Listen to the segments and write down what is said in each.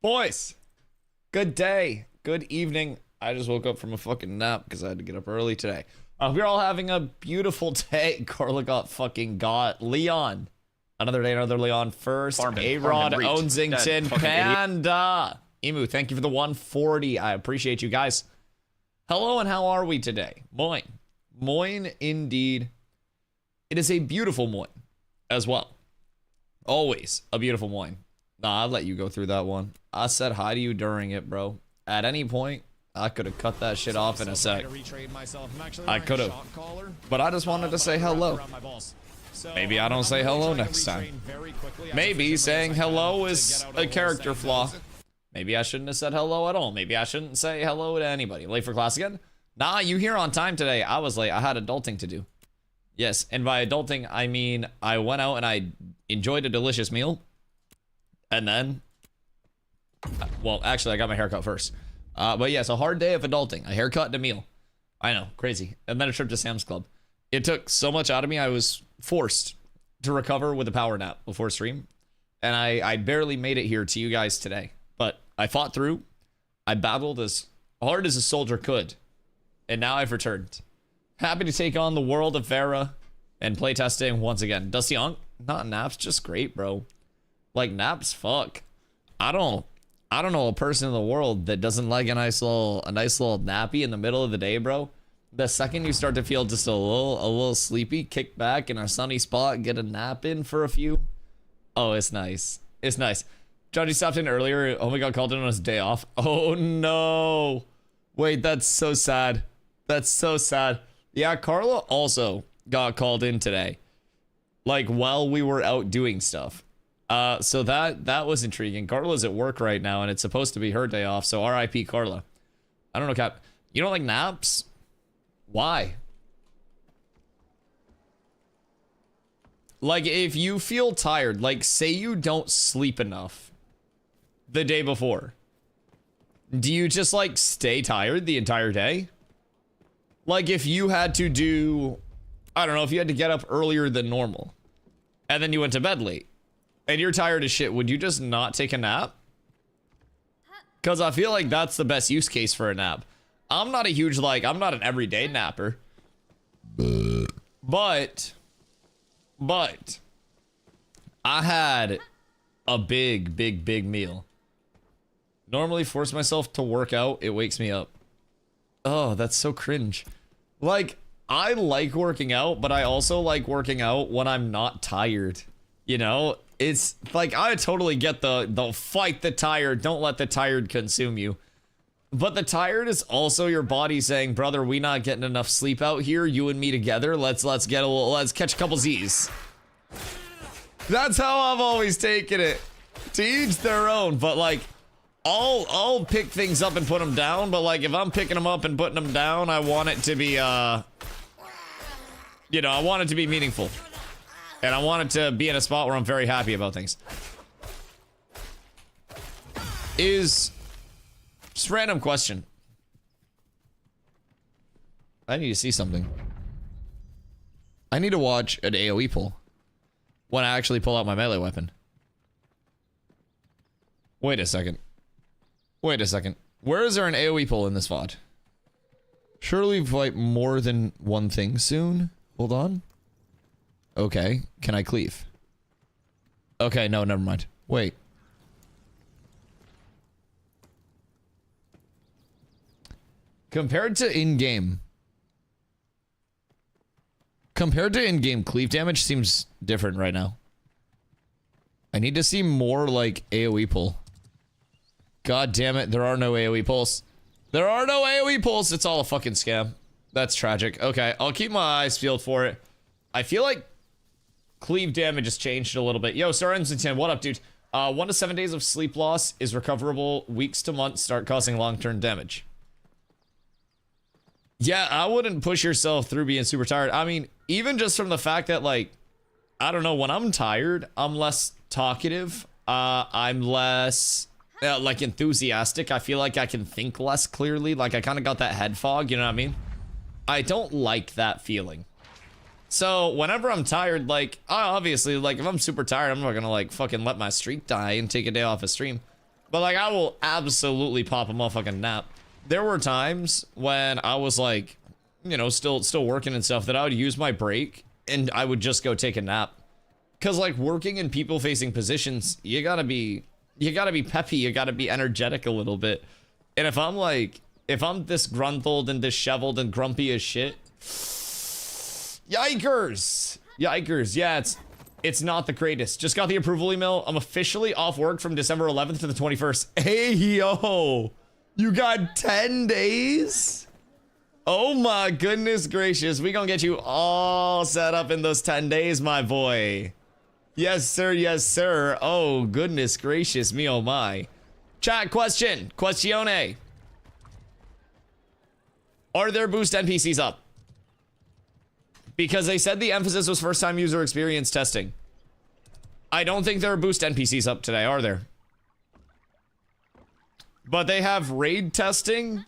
Boys, good day, good evening. I just woke up from a fucking nap because I had to get up early today. We're all having a beautiful day. Carla got Leon. Another day, another Leon first. A-Rod, Onsington, Panda. Emu, thank you for the 140. I appreciate you guys. Hello, and how are we today? Moin. Moin, indeed. It is a beautiful moin as well. Always a beautiful moin. Nah, I'll let you go through that one. I said hi to you during it, bro. At any point, I could have cut that shit off in a sec. I could have. But I just wanted to say hello. Maybe I don't say hello next time. Maybe saying hello is a character flaw. Maybe I shouldn't have said hello at all. Maybe I shouldn't say hello to anybody. Late for class again? Nah, you here on time today. I was late. I had adulting to do. Yes, and by adulting, I mean I went out and I enjoyed a delicious meal. And then, well, actually, I got my haircut first. But yes, a hard day of adulting. A haircut and a meal. I know, crazy. And then a trip to Sam's Club. It took so much out of me, I was forced to recover with a power nap before stream. And I barely made it here to you guys today. But I fought through. I battled as hard as a soldier could. And now I've returned. Happy to take on the world of Vera and playtesting once again. Dusty Unk, not naps, just great, bro. Like naps, fuck. I don't know a person in the world that doesn't like a nice little nappy in the middle of the day, bro. The second you start to feel just a little sleepy, kick back in a sunny spot, get a nap in for a few. Oh, it's nice. It's nice. Johnny stopped in earlier. Oh my god, called in on his day off. Oh no. Wait, that's so sad. That's so sad. Yeah, Carla also got called in today. Like while we were out doing stuff. So that was intriguing. Carla's at work right now, and it's supposed to be her day off, so RIP Carla. I don't know, Cap. You don't like naps? Why? Like, if you feel tired, like, say you don't sleep enough the day before, do you just, like, stay tired the entire day? Like, if you had to do, I don't know, if you had to get up earlier than normal, and then you went to bed late, and you're tired as shit, would you just not take a nap? Because I feel like that's the best use case for a nap. I'm not a huge, like, I'm not an everyday napper. But I had a big meal. Normally force myself to work out, it wakes me up. Oh, that's so cringe. Like, I like working out, but I also like working out when I'm not tired. You know? It's like, I totally get the fight the tired, don't let the tired consume you. But the tired is also your body saying, brother, we not getting enough sleep out here, you and me together, let's catch a couple Z's. That's how I've always taken it. To each their own, but like, I'll pick things up and put them down, but like, if I'm picking them up and putting them down, I want it to be, you know, I want it to be meaningful. And I want it to be in a spot where I'm very happy about things. Just a random question. I need to see something. I need to watch an AoE pull when I actually pull out my melee weapon. Wait a second. Wait a second. Where is there an AoE pull in this VOD? Surely fight more than one thing soon? Hold on. Okay, can I cleave? Okay, no, never mind. Wait. Compared to in-game cleave damage seems different right now. I need to see more like AoE pull. God damn it, there are no AoE pulls. There are no AoE pulls, it's all a fucking scam. That's tragic. Okay, I'll keep my eyes peeled for it. I feel like cleave damage has changed a little bit. Yo, Star Ensington, what up, dude? 1 to 7 days of sleep loss is recoverable. Weeks to months start causing long-term damage. Yeah, I wouldn't push yourself through being super tired. I mean, even just from the fact that, like, I don't know, when I'm tired, I'm less talkative. I'm less, like, enthusiastic. I feel like I can think less clearly. Like, I kind of got that head fog, you know what I mean? I don't like that feeling. So whenever I'm tired, like, obviously, like, if I'm super tired, I'm not gonna, like, fucking let my streak die and take a day off of stream. But like, I will absolutely pop a motherfucking nap. There were times when I was like, you know, still working and stuff, that I would use my break and I would just go take a nap. Cause like working in people facing positions, you gotta be peppy, you gotta be energetic a little bit. And if I'm disgruntled and disheveled and grumpy as shit, yikers. Yeah, it's not the greatest. Just got the approval email. I'm officially off work from December 11th to the 21st. Hey, yo, you got 10 days? Oh my goodness gracious. We gonna get you all set up in those 10 days, my boy. Yes, sir. Yes, sir. Oh, goodness gracious me. Oh my. Chat question. Questione. Are there boost NPCs up? Because they said the emphasis was first time user experience testing. I don't think there are boost NPCs up today, are there? But they have raid testing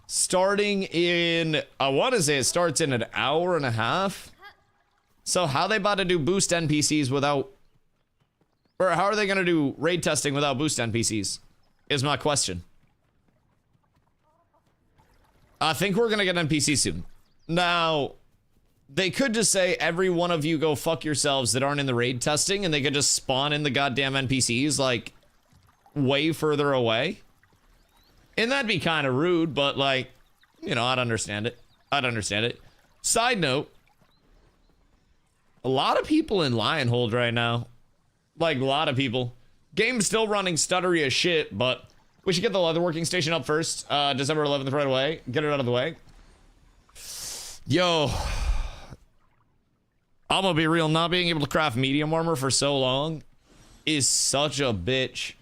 starting in, I want to say it starts in an hour and a half. So how they about to do boost NPCs without, or how are they going to do raid testing without boost NPCs is my question. I think we're going to get NPCs soon. Now, they could just say every one of you go fuck yourselves that aren't in the raid testing, and they could just spawn in the goddamn NPCs like way further away. And that'd be kind of rude, but like, you know, I'd understand it. Side note, a lot of people in Lionhold right now. Like, a lot of people. Game's still running stuttery as shit, but we should get the leatherworking station up first. December 11th right away. Get it out of the way. Yo. I'm gonna be real, not being able to craft medium armor for so long is such a bitch.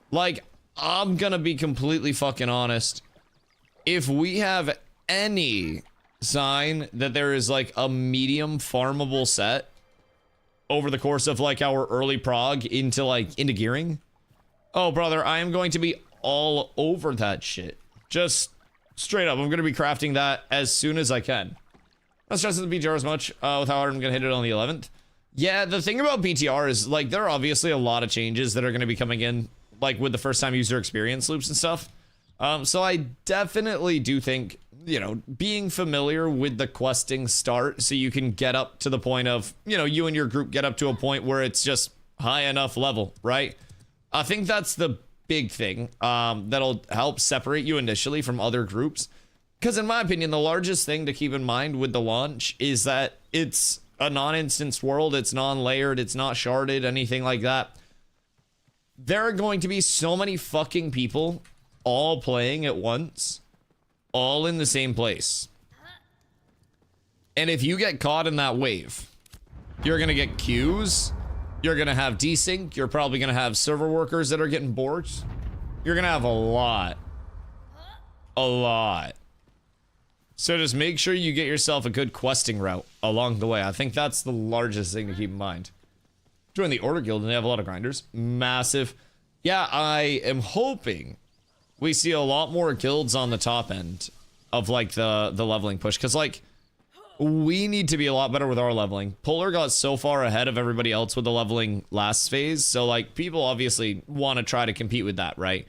Like, I'm gonna be completely fucking honest. If we have any sign that there is like a medium farmable set over the course of like our early prog into gearing, oh brother, I am going to be all over that shit. Just straight up, I'm gonna be crafting that as soon as I can. Not stressing the BTR as much with how hard I'm gonna hit it on the 11th. Yeah, the thing about BTR is like there are obviously a lot of changes that are gonna be coming in like with the first time user experience loops and stuff. So I definitely do think, you know, being familiar with the questing start so you can get up to the point of, you know, you and your group get up to a point where it's just high enough level, right? I think that's the big thing that'll help separate you initially from other groups. Because in my opinion, the largest thing to keep in mind with the launch is that it's a non-instanced world, it's non-layered, it's not sharded, anything like that. There are going to be so many fucking people all playing at once, all in the same place. And if you get caught in that wave, you're gonna get queues, you're gonna have desync, you're probably gonna have server workers that are getting bored. You're gonna have a lot. So just make sure you get yourself a good questing route along the way. I think that's the largest thing to keep in mind. Join the Order Guild and they have a lot of grinders. Massive. Yeah, I am hoping we see a lot more guilds on the top end of like the leveling push. Because like, we need to be a lot better with our leveling. Polar got so far ahead of everybody else with the leveling last phase. So like, people obviously want to try to compete with that, right?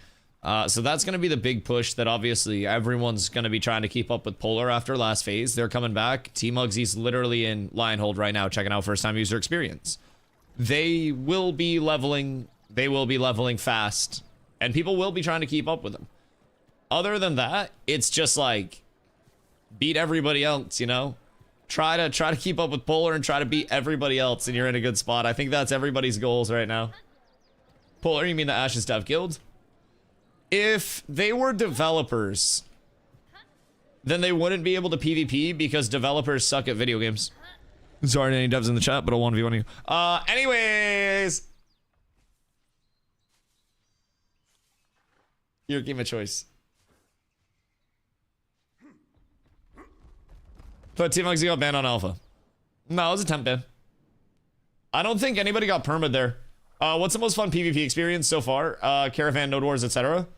So that's going to be the big push that obviously everyone's going to be trying to keep up with Polar after last phase. They're coming back. T-Mugsy's literally in Lionhold right now, checking out first time user experience. They will be leveling fast, and people will be trying to keep up with them. Other than that, it's just like beat everybody else, you know? Try to keep up with Polar and try to beat everybody else, and you're in a good spot. I think that's everybody's goals right now. Polar, you mean the Ashes Dev Guild? If they were developers, then they wouldn't be able to PvP because developers suck at video games. Sorry to any devs in the chat, but I'll 1v1 you. Anyways. Your game of choice. But Team Mugsy got banned on Alpha. No, it was a temp ban. I don't think anybody got perma'd there. What's the most fun PvP experience so far? Caravan, Node Wars, etc.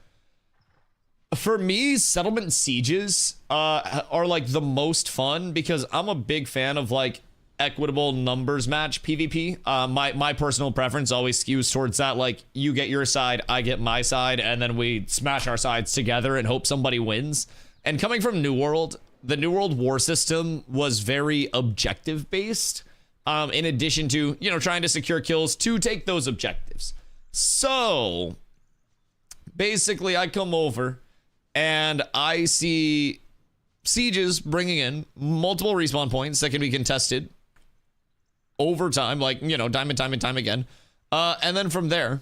For me, settlement sieges are like the most fun because I'm a big fan of like equitable numbers match PvP. My personal preference always skews towards that, like, you get your side, I get my side, and then we smash our sides together and hope somebody wins. And coming from New World, the New World war system was very objective based, in addition to, you know, trying to secure kills to take those objectives. So basically I come over and I see sieges bringing in multiple respawn points that can be contested over time, like, you know, time and time again. And then from there,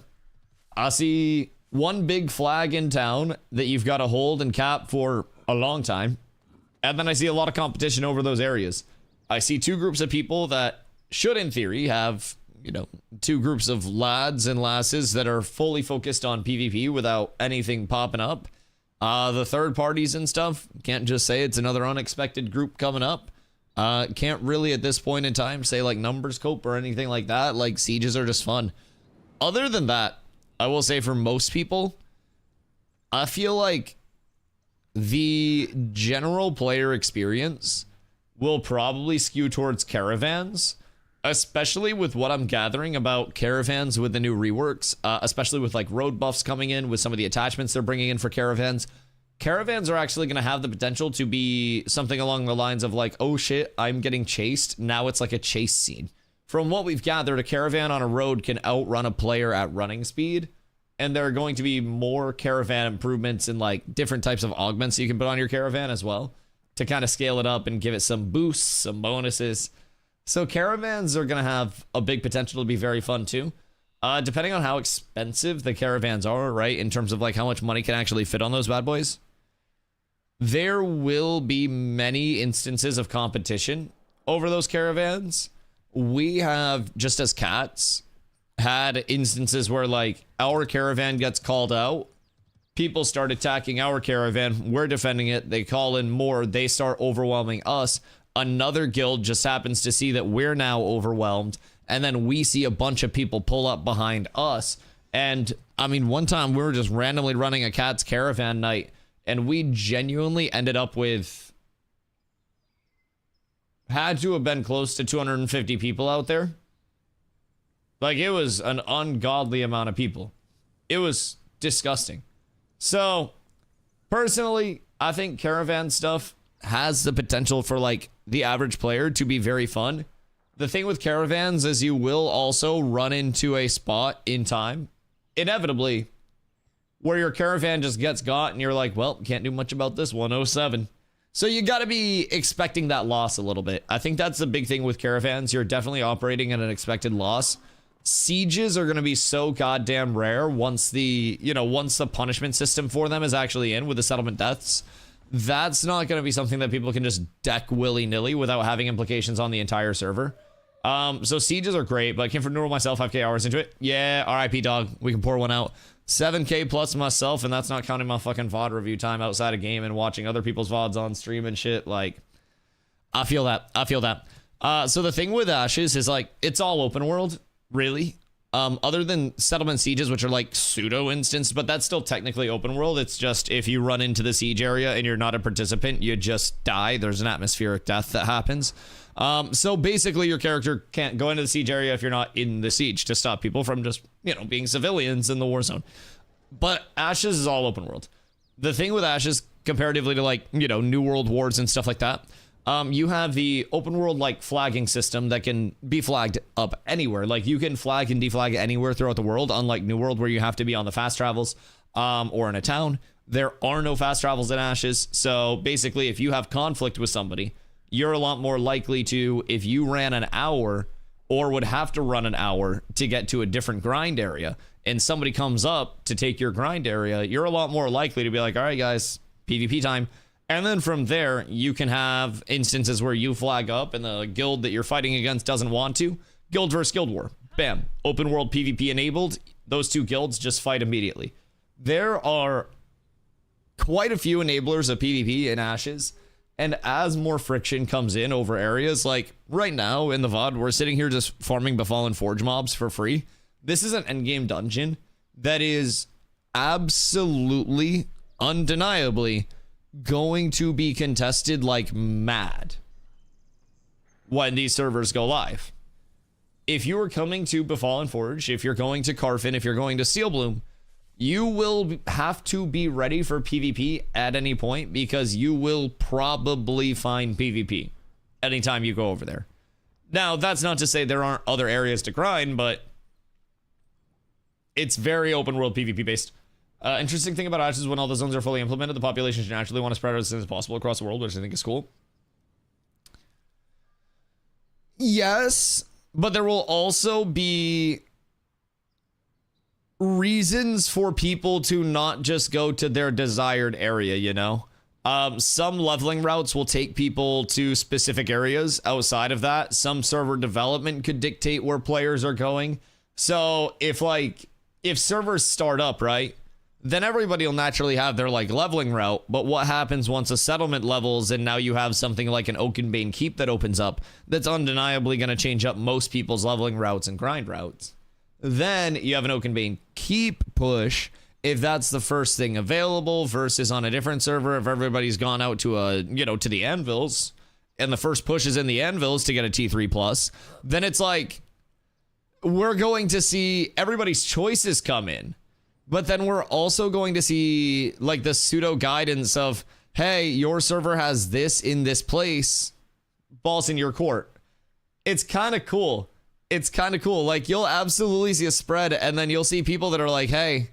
I see one big flag in town that you've got to hold and cap for a long time. And then I see a lot of competition over those areas. I see two groups of people that should, in theory, have, you know, two groups of lads and lasses that are fully focused on PvP without anything popping up. The third parties and stuff, can't just say it's another unexpected group coming up. Can't really at this point in time say like numbers cope or anything like that. Like, sieges are just fun. Other than that, I will say for most people, I feel like the general player experience will probably skew towards caravans, especially with what I'm gathering about caravans with the new reworks, especially with like road buffs coming in, with some of the attachments they're bringing in for caravans. Caravans are actually going to have the potential to be something along the lines of like, oh shit, I'm getting chased. Now it's like a chase scene. From what we've gathered, a caravan on a road can outrun a player at running speed. And there are going to be more caravan improvements and like different types of augments you can put on your caravan as well to kind of scale it up and give it some boosts, some bonuses. So caravans are going to have a big potential to be very fun too. Depending on how expensive the caravans are, right? In terms of like how much money can actually fit on those bad boys. There will be many instances of competition over those caravans. We have, just as cats, had instances where like our caravan gets called out, people start attacking our caravan, we're defending it, they call in more, they start overwhelming us, another guild just happens to see that we're now overwhelmed, and then we see a bunch of people pull up behind us. And I mean, one time we were just randomly running a cat's caravan night and we genuinely ended up with, had to have been close to 250 people out there. Like, it was an ungodly amount of people. It was disgusting. So, personally, I think caravan stuff has the potential for, like, the average player to be very fun. The thing with caravans is you will also run into a spot in time, inevitably, where your caravan just gets got and you're like, well, can't do much about this 107. So you got to be expecting that loss a little bit. I think that's the big thing with caravans. You're definitely operating at an expected loss. Sieges are going to be so goddamn rare once the, you know, once the punishment system for them is actually in with the settlement deaths. That's not going to be something that people can just deck willy-nilly without having implications on the entire server. So sieges are great, but I came from Neural myself 5k hours into it. Yeah, RIP dog. We can pour one out. 7k plus myself, and that's not counting my fucking VOD review time outside of game and watching other people's VODs on stream and shit. Like, I feel that. I feel that. So the thing with Ashes is like, it's all open world. Really, other than settlement sieges, which are like pseudo instance, but that's still technically open world. It's just if you run into the siege area and you're not a participant, you just die. There's an atmospheric death that happens. So basically your character can't go into the siege area if you're not in the siege to stop people from just, you know, being civilians in the war zone. But Ashes is all open world. The thing with Ashes comparatively to like, you know, New World Wars and stuff like that, you have the open world like flagging system that can be flagged up anywhere. Like you can flag and deflag anywhere throughout the world, unlike New World where you have to be on the fast travels or in a town. There are no fast travels in Ashes. So basically if you have conflict with somebody, you're a lot more likely to, if you ran an hour or would have to run an hour to get to a different grind area and somebody comes up to take your grind area, you're a lot more likely to be like, all right guys, PvP time. And then from there, you can have instances where you flag up and the guild that you're fighting against doesn't want to. Guild versus guild war. Bam. Open world PvP enabled. Those two guilds just fight immediately. There are quite a few enablers of PvP in Ashes. And as more friction comes in over areas, like right now in the VOD, we're sitting here just farming Befallen Forge mobs for free. This is an endgame dungeon that is absolutely, undeniably going to be contested like mad. when these servers go live. If you are coming to Befallen Forge, if you're going to Carfin, if you're going to Steelbloom, you will have to be ready for PvP at any point, because you will probably find PvP anytime you go over there. Now, that's not to say there aren't other areas to grind, but it's very open world PvP based. Interesting thing about Ashes, when all the zones are fully implemented, the population should naturally want to spread out as soon as possible across the world, which I think is cool. Yes, but there will also be reasons for people to not just go to their desired area, you know? Some leveling routes will take people to specific areas outside of that. Some server development could dictate where players are going. So if servers start up, right, then everybody will naturally have their like leveling route. But what happens once a settlement levels and now you have something like an Oakenbane Keep that opens up, that's undeniably going to change up most people's leveling routes and grind routes. Then you have an Oakenbane Keep push if that's the first thing available, versus on a different server if everybody's gone out to to the Anvils and the first push is in the Anvils to get a T3 plus, then it's like we're going to see everybody's choices come in. But then we're also going to see like the pseudo guidance of, hey, your server has this in this place, balls in your court. It's kind of cool. It's kind of cool. Like, you'll absolutely see a spread, and then you'll see people that are like, hey,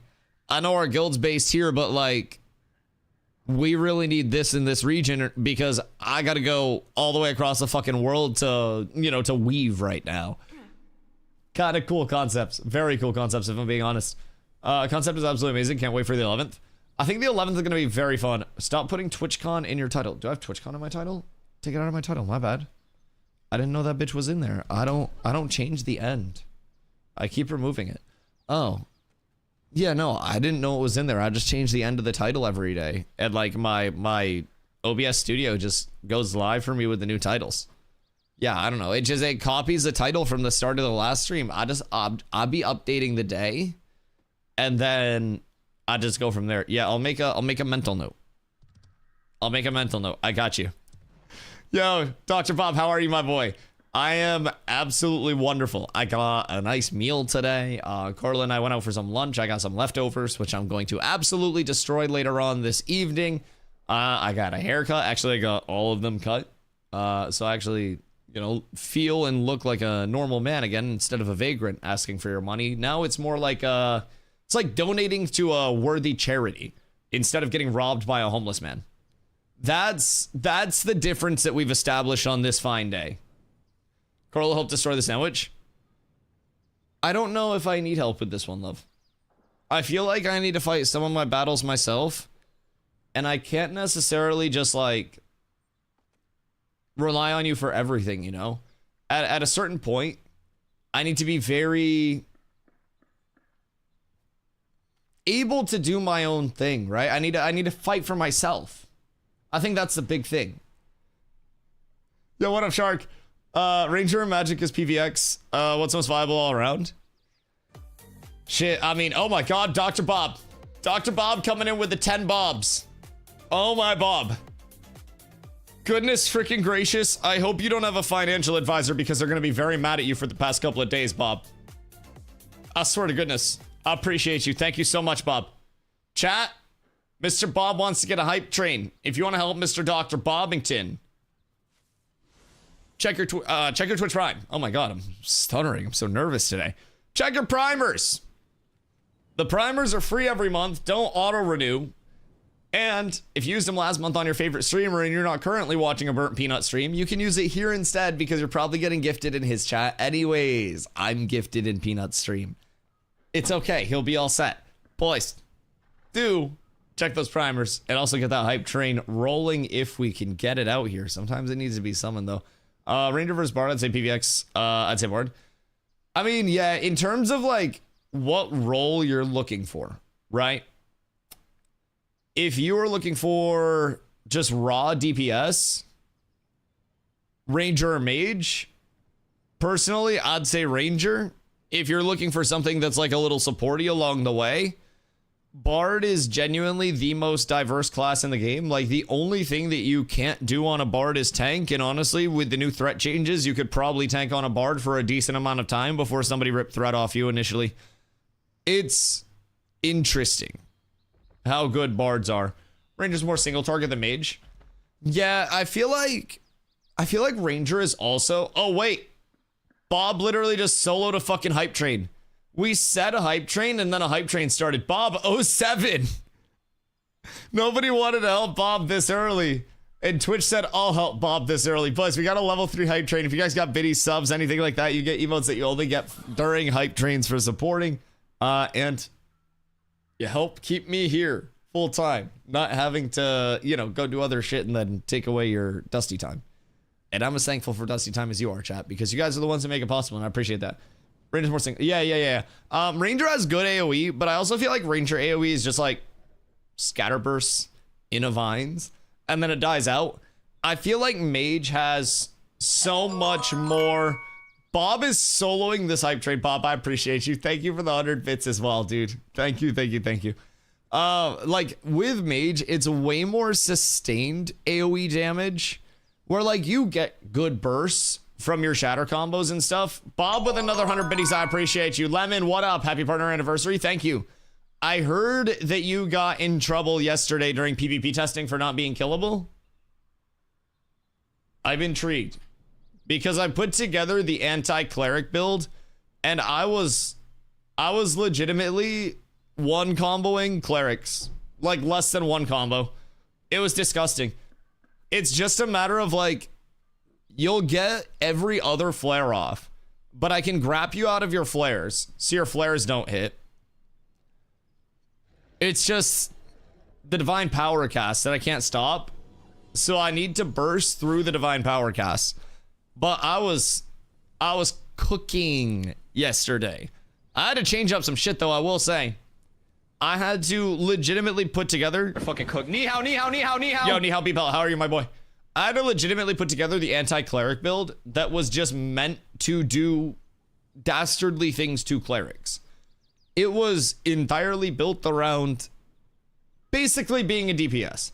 I know our guild's based here, but like, we really need this in this region because I got to go all the way across the fucking world to, to weave right now. Kind of cool concepts. Very cool concepts, if I'm being honest. Concept is absolutely amazing. Can't wait for the 11th. I think the 11th is going to be very fun. Stop putting TwitchCon in your title. Do I have TwitchCon in my title? Take it out of my title. My bad. I didn't know that bitch was in there. I don't change the end. I keep removing it. Oh. Yeah, no, I didn't know it was in there. I just change the end of the title every day. And like my OBS studio just goes live for me with the new titles. Yeah, I don't know. It copies the title from the start of the last stream. I'll be updating the day. And then I just go from there. Yeah, I'll make a mental note. I'll make a mental note. I got you. Yo, Dr. Bob, how are you, my boy? I am absolutely wonderful. I got a nice meal today. Carla and I went out for some lunch. I got some leftovers, which I'm going to absolutely destroy later on this evening. I got a haircut. Actually, I got all of them cut. So I actually, feel and look like a normal man again instead of a vagrant asking for your money. Now it's more like it's like donating to a worthy charity instead of getting robbed by a homeless man. That's the difference that we've established on this fine day. Carla helped destroy the sandwich. I don't know if I need help with this one, love. I feel like I need to fight some of my battles myself, and I can't necessarily just like rely on you for everything, At a certain point, I need to be very able to do my own thing, right? I need to fight for myself. I think that's the big thing. Yo, what up, Shark? Ranger and Magic is PVX. What's most viable all around? Shit, I mean, oh my god, Dr. Bob. Dr. Bob coming in with the 10 bobs. Oh my Bob. Goodness freaking gracious. I hope you don't have a financial advisor because they're going to be very mad at you for the past couple of days, Bob. I swear to goodness. I appreciate you. Thank you so much, Bob. Chat, Mr. Bob wants to get a hype train. If you want to help Mr. Dr. Bobbington, check your Twitch Prime. Oh my god, I'm stuttering. I'm so nervous today. Check your primers. The primers are free every month. Don't auto-renew. And if you used them last month on your favorite streamer and you're not currently watching a Burnt Peanut stream, you can use it here instead because you're probably getting gifted in his chat. Anyways, I'm gifted in Peanut's stream. It's okay. He'll be all set. Boys, do check those primers and also get that hype train rolling if we can get it out here. Sometimes it needs to be summoned, though. Ranger vs. Bard, I'd say PVX. I'd say Bard. I mean, yeah, in terms of, like, what role you're looking for, right? If you are looking for just raw DPS, Ranger or Mage, personally, I'd say Ranger. If you're looking for something that's like a little supporty along the way, Bard is genuinely the most diverse class in the game. Like, the only thing that you can't do on a Bard is tank, and honestly, with the new threat changes, you could probably tank on a Bard for a decent amount of time before somebody ripped threat off you initially. It's interesting how good Bards are. Ranger's more single target than Mage. Yeah, I feel like Ranger is also... Oh, wait. Bob literally just soloed a fucking hype train. We said a hype train, and then a hype train started. Bob 07. Nobody wanted to help Bob this early. And Twitch said, I'll help Bob this early. Plus, we got a level 3 hype train. If you guys got biddy subs, anything like that, you get emotes that you only get during hype trains for supporting. And you help keep me here full time. Not having to, you know, go do other shit and then take away your Dusty time. And I'm as thankful for Dusty time as you are, chat, because you guys are the ones that make it possible, and I appreciate that. Ranger's more single. Yeah. Ranger has good AoE, but I also feel like Ranger AoE is just like scatterbursts into vines, and then it dies out. I feel like Mage has so much more. Bob is soloing this hype trade. Bob, I appreciate you. Thank you for the 100 bits as well, dude. Thank you. Like, with Mage, it's way more sustained AoE damage, where, like, you get good bursts from your shatter combos and stuff. Bob with another 100 biddies, I appreciate you. Lemon, what up? Happy partner anniversary. Thank you. I heard that you got in trouble yesterday during PvP testing for not being killable. I'm intrigued, because I put together the anti-cleric build, and I was legitimately one comboing clerics, like less than one combo. It was disgusting. It's just a matter of, like, you'll get every other flare off, but I can grab you out of your flares so your flares don't hit. It's just the divine power cast that I can't stop, so I need to burst through the divine power cast. But I was cooking yesterday. I had to change up some shit, though, I will say. I had to legitimately put together... Fucking cook. Ni hao, ni hao, ni hao, ni hao. Yo, ni hao, Beepel. How are you, my boy? I had to legitimately put together the anti-cleric build that was just meant to do dastardly things to clerics. It was entirely built around basically being a DPS.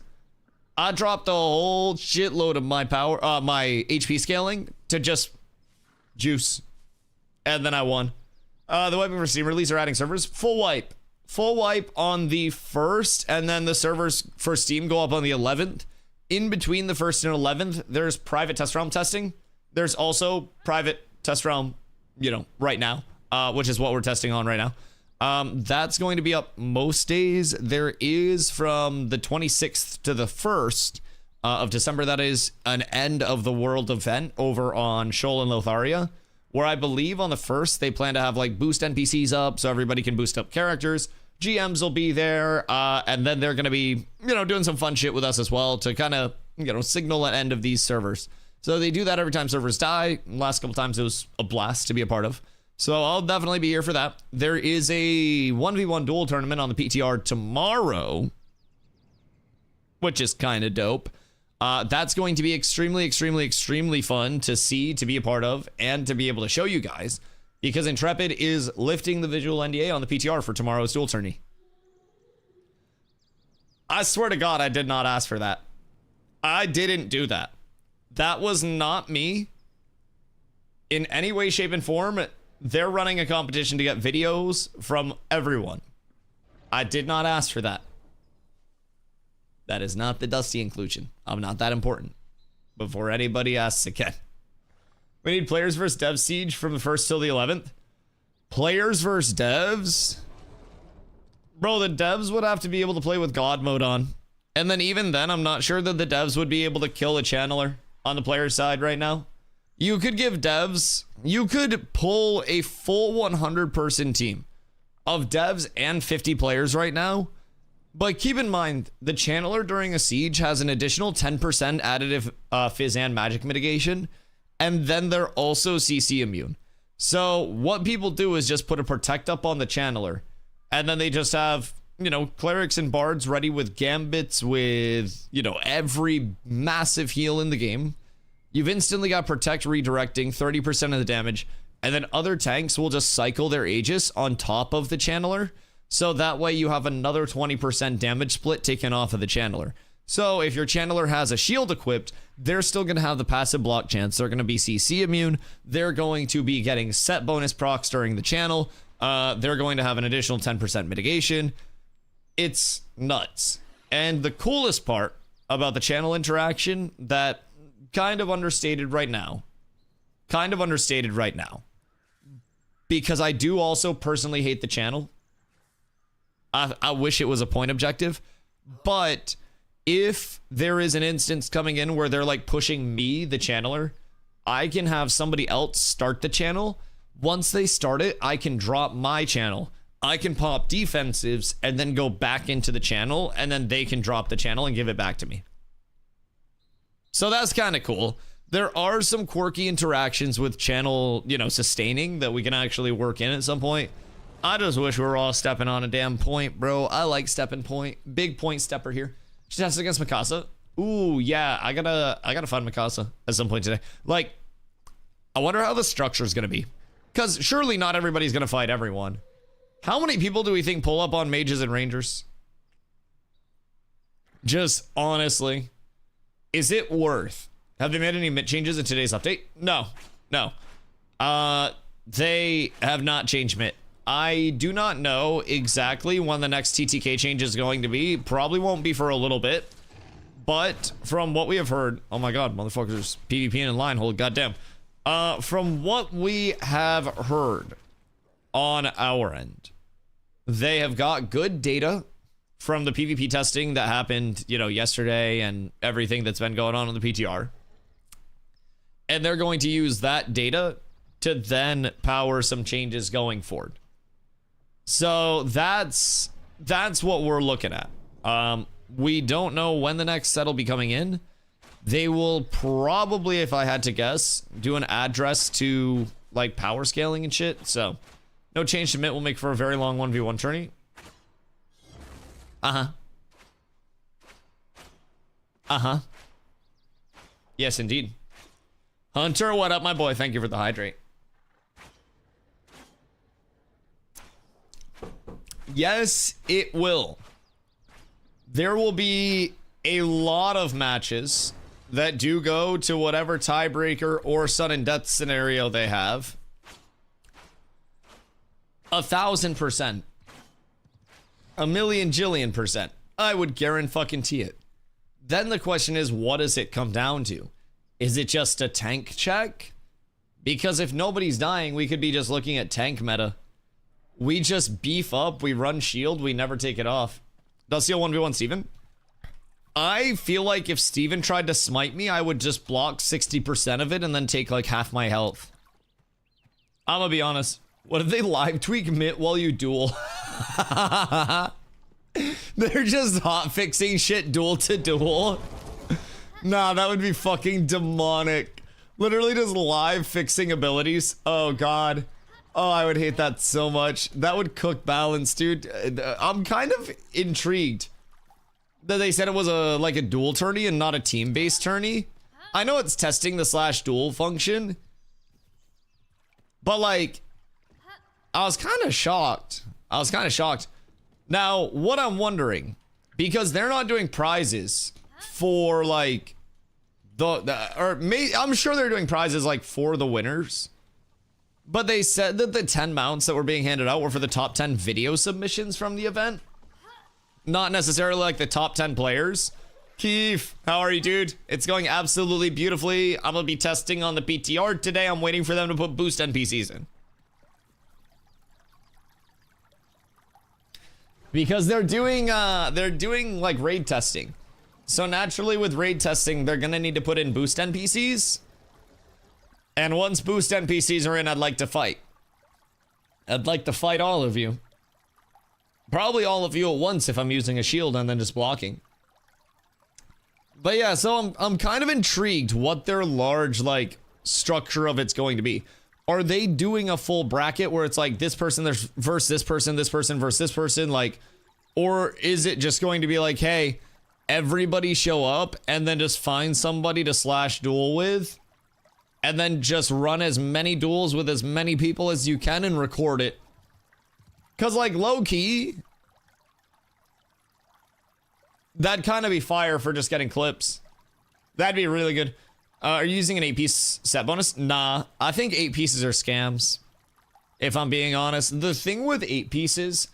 I dropped a whole shitload of my power, my HP scaling to just juice. And then I won. The wiping for Steam release are adding servers. Full wipe on the 1st, and then the servers for Steam go up on the 11th. In between the 1st and 11th, there's private test realm testing. There's also private test realm, you know, right now, which is what we're testing on right now. That's going to be up most days. There is from the 26th to the 1st of December. That is an end of the world event over on Shoal and Lotharia, where I believe on the 1st they plan to have like boost NPCs up so everybody can boost up characters. GMs will be there, and then they're going to be, you know, doing some fun shit with us as well to kind of, you know, signal an end of these servers. So they do that every time servers die. Last couple times it was a blast to be a part of. So I'll definitely be here for that. There is a 1v1 duel tournament on the PTR tomorrow, which is kind of dope. That's going to be extremely fun to see, to be a part of, and to be able to show you guys. Because Intrepid is lifting the visual NDA on the PTR for tomorrow's duel tourney. I swear to God, I did not ask for that. I didn't do that. That was not me. In any way, shape, and form, they're running a competition to get videos from everyone. I did not ask for that. That is not the Dusty inclusion. I'm not that important. Before anybody asks again. We need players versus dev siege from the 1st till the 11th. Players versus devs? Bro, the devs would have to be able to play with God mode on. And then even then, I'm not sure that the devs would be able to kill a channeler on the player side right now. You could give devs... You could pull a full 100-person team of devs and 50 players right now. But keep in mind, the channeler during a siege has an additional 10% additive fizz and magic mitigation. And then they're also CC immune. So what people do is just put a protect up on the channeler. And then they just have, you know, clerics and bards ready with gambits, with, you know, every massive heal in the game. You've instantly got protect redirecting 30% of the damage. And then other tanks will just cycle their Aegis on top of the channeler. So that way you have another 20% damage split taken off of the channeler. So if your channeler has a shield equipped, they're still going to have the passive block chance. They're going to be CC immune. They're going to be getting set bonus procs during the channel. They're going to have an additional 10% mitigation. It's nuts. And the coolest part about the channel interaction that kind of understated right now, because I do also personally hate the channel. I wish it was a point objective, but if there is an instance coming in where they're like pushing me, the channeler, I can have somebody else start the channel. Once they start it, I can drop my channel. I can pop defensives and then go back into the channel, and then they can drop the channel and give it back to me. So that's kind of cool. There are some quirky interactions with channel, you know, sustaining that we can actually work in at some point. I just wish we were all stepping on a damn point, bro. I like stepping point. Big point stepper here. She tests against Mikasa. Ooh, yeah, I gotta find Mikasa at some point today. Like, I wonder how the structure is gonna be, because surely not everybody's gonna fight everyone. How many people do we think pull up on mages and rangers? Just honestly, is it worth? Have they made any changes in today's update? No. They have not changed MIT. I do not know exactly when the next TTK change is going to be. Probably won't be for a little bit. But from what we have heard, oh my god, motherfuckers PvP in line, holy goddamn. From what we have heard on our end, they have got good data from the PvP testing that happened, you know, yesterday and everything that's been going on the PTR. And they're going to use that data to then power some changes going forward. So that's what we're looking at. We don't know when the next set will be coming in. They will probably, if I had to guess, do an address to like power scaling and shit. So no change to MIT will make for a very long 1v1 tourney. Yes, indeed. Hunter, what up, my boy? Thank you for the hydrate. Yes, it will. There will be a lot of matches that do go to whatever tiebreaker or sudden death scenario they have. 1,000%. A million jillion %. I would guarantee it. Then the question is, what does it come down to? Is it just a tank check? Because if nobody's dying, we could be just looking at tank meta. We just beef up, we run shield, we never take it off. Dusty 1v1 Steven? I feel like if Steven tried to smite me, I would just block 60% of it and then take like half my health. I'm gonna be honest. What if they live tweak MIT while you duel? They're just hot fixing shit duel to duel. Nah, that would be fucking demonic. Literally just live fixing abilities. Oh god. Oh, I would hate that so much. That would cook balance, dude. I'm kind of intrigued that they said it was like a dual tourney and not a team-based tourney. I know it's testing the /dual function, but like, I was kind of shocked. Now, what I'm wondering, because they're not doing prizes for like I'm sure they're doing prizes like for the winners. But they said that the 10 mounts that were being handed out were for the top 10 video submissions from the event. Not necessarily like the top 10 players. Keith, how are you, dude? It's going absolutely beautifully. I'm gonna be testing on the PTR today. I'm waiting for them to put boost NPCs in. Because they're doing like raid testing. So naturally with raid testing, they're gonna need to put in boost NPCs. And once boost NPCs are in, I'd like to fight. I'd like to fight all of you. Probably all of you at once if I'm using a shield and then just blocking. But yeah, so I'm kind of intrigued what their large like structure of it's going to be. Are they doing a full bracket where it's like this person versus this person versus this person, like, or is it just going to be like, hey, everybody show up and then just find somebody to /duel with? And then just run as many duels with as many people as you can and record it. Because, like, low-key, that'd kind of be fire for just getting clips. That'd be really good. Are you using an 8-piece set bonus? Nah, I think 8 pieces are scams, if I'm being honest. The thing with 8 pieces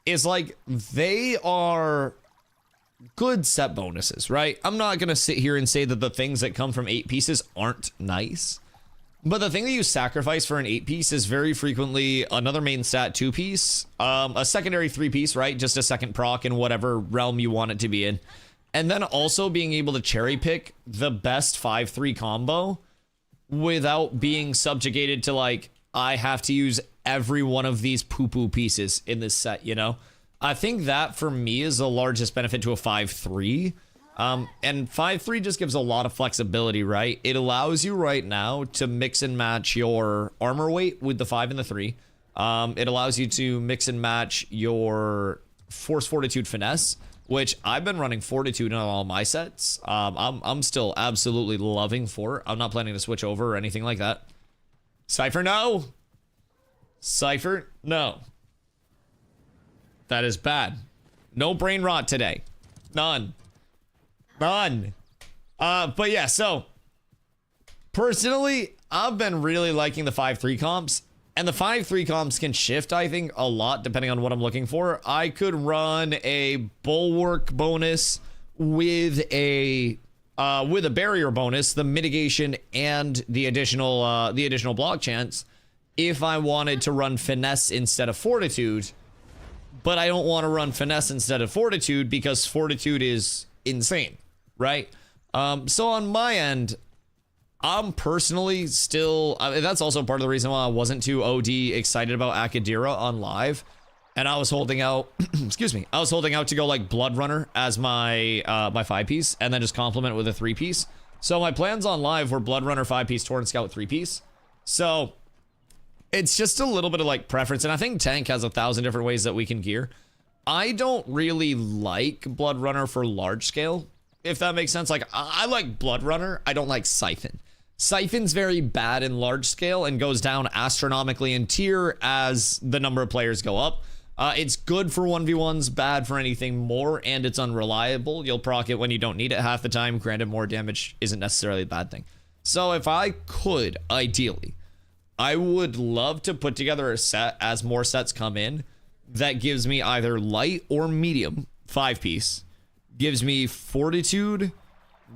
is, like, they are good set bonuses, right? I'm not gonna sit here and say that the things that come from 8 pieces aren't nice. But the thing that you sacrifice for an 8-piece is very frequently another main stat 2-piece, a secondary 3-piece, right? Just a second proc in whatever realm you want it to be in. And then also being able to cherry pick the best 5-3 combo without being subjugated to, like, I have to use every one of these poo-poo pieces in this set, you know? I think that for me is the largest benefit to a 5-3. And 5-3 just gives a lot of flexibility, right? It allows you right now to mix and match your armor weight with the 5 and the 3. It allows you to mix and match your force, fortitude, finesse, which I've been running fortitude in all my sets. I'm still absolutely loving fort. I'm not planning to switch over or anything like that. Cypher, no. Cypher, no. That is bad. No brain rot today. None. None. But yeah, so personally, I've been really liking the 5-3 comps, and the 5-3 comps can shift, I think, a lot depending on what I'm looking for. I could run a bulwark bonus with a barrier bonus, the mitigation and the additional block chance, if I wanted to run finesse instead of fortitude. But I don't want to run finesse instead of fortitude because fortitude is insane, right? So on my end, I'm personally still, that's also part of the reason why I wasn't too OD excited about Akadira on live. And I was holding out, excuse me, I was holding out to go like Blood Runner as my my 5-piece and then just complement with a 3-piece. So my plans on live were Blood Runner 5-piece, Torn Scout 3-piece. So it's just a little bit of like preference. And I think Tank has 1,000 different ways that we can gear. I don't really like Blood Runner for large scale, if that makes sense. Like, I like Blood Runner. I don't like Siphon. Siphon's very bad in large scale and goes down astronomically in tier as the number of players go up. It's good for 1v1s, bad for anything more, and it's unreliable. You'll proc it when you don't need it half the time. Granted, more damage isn't necessarily a bad thing. So if I could, ideally, I would love to put together a set as more sets come in that gives me either light or medium 5-piece, gives me fortitude,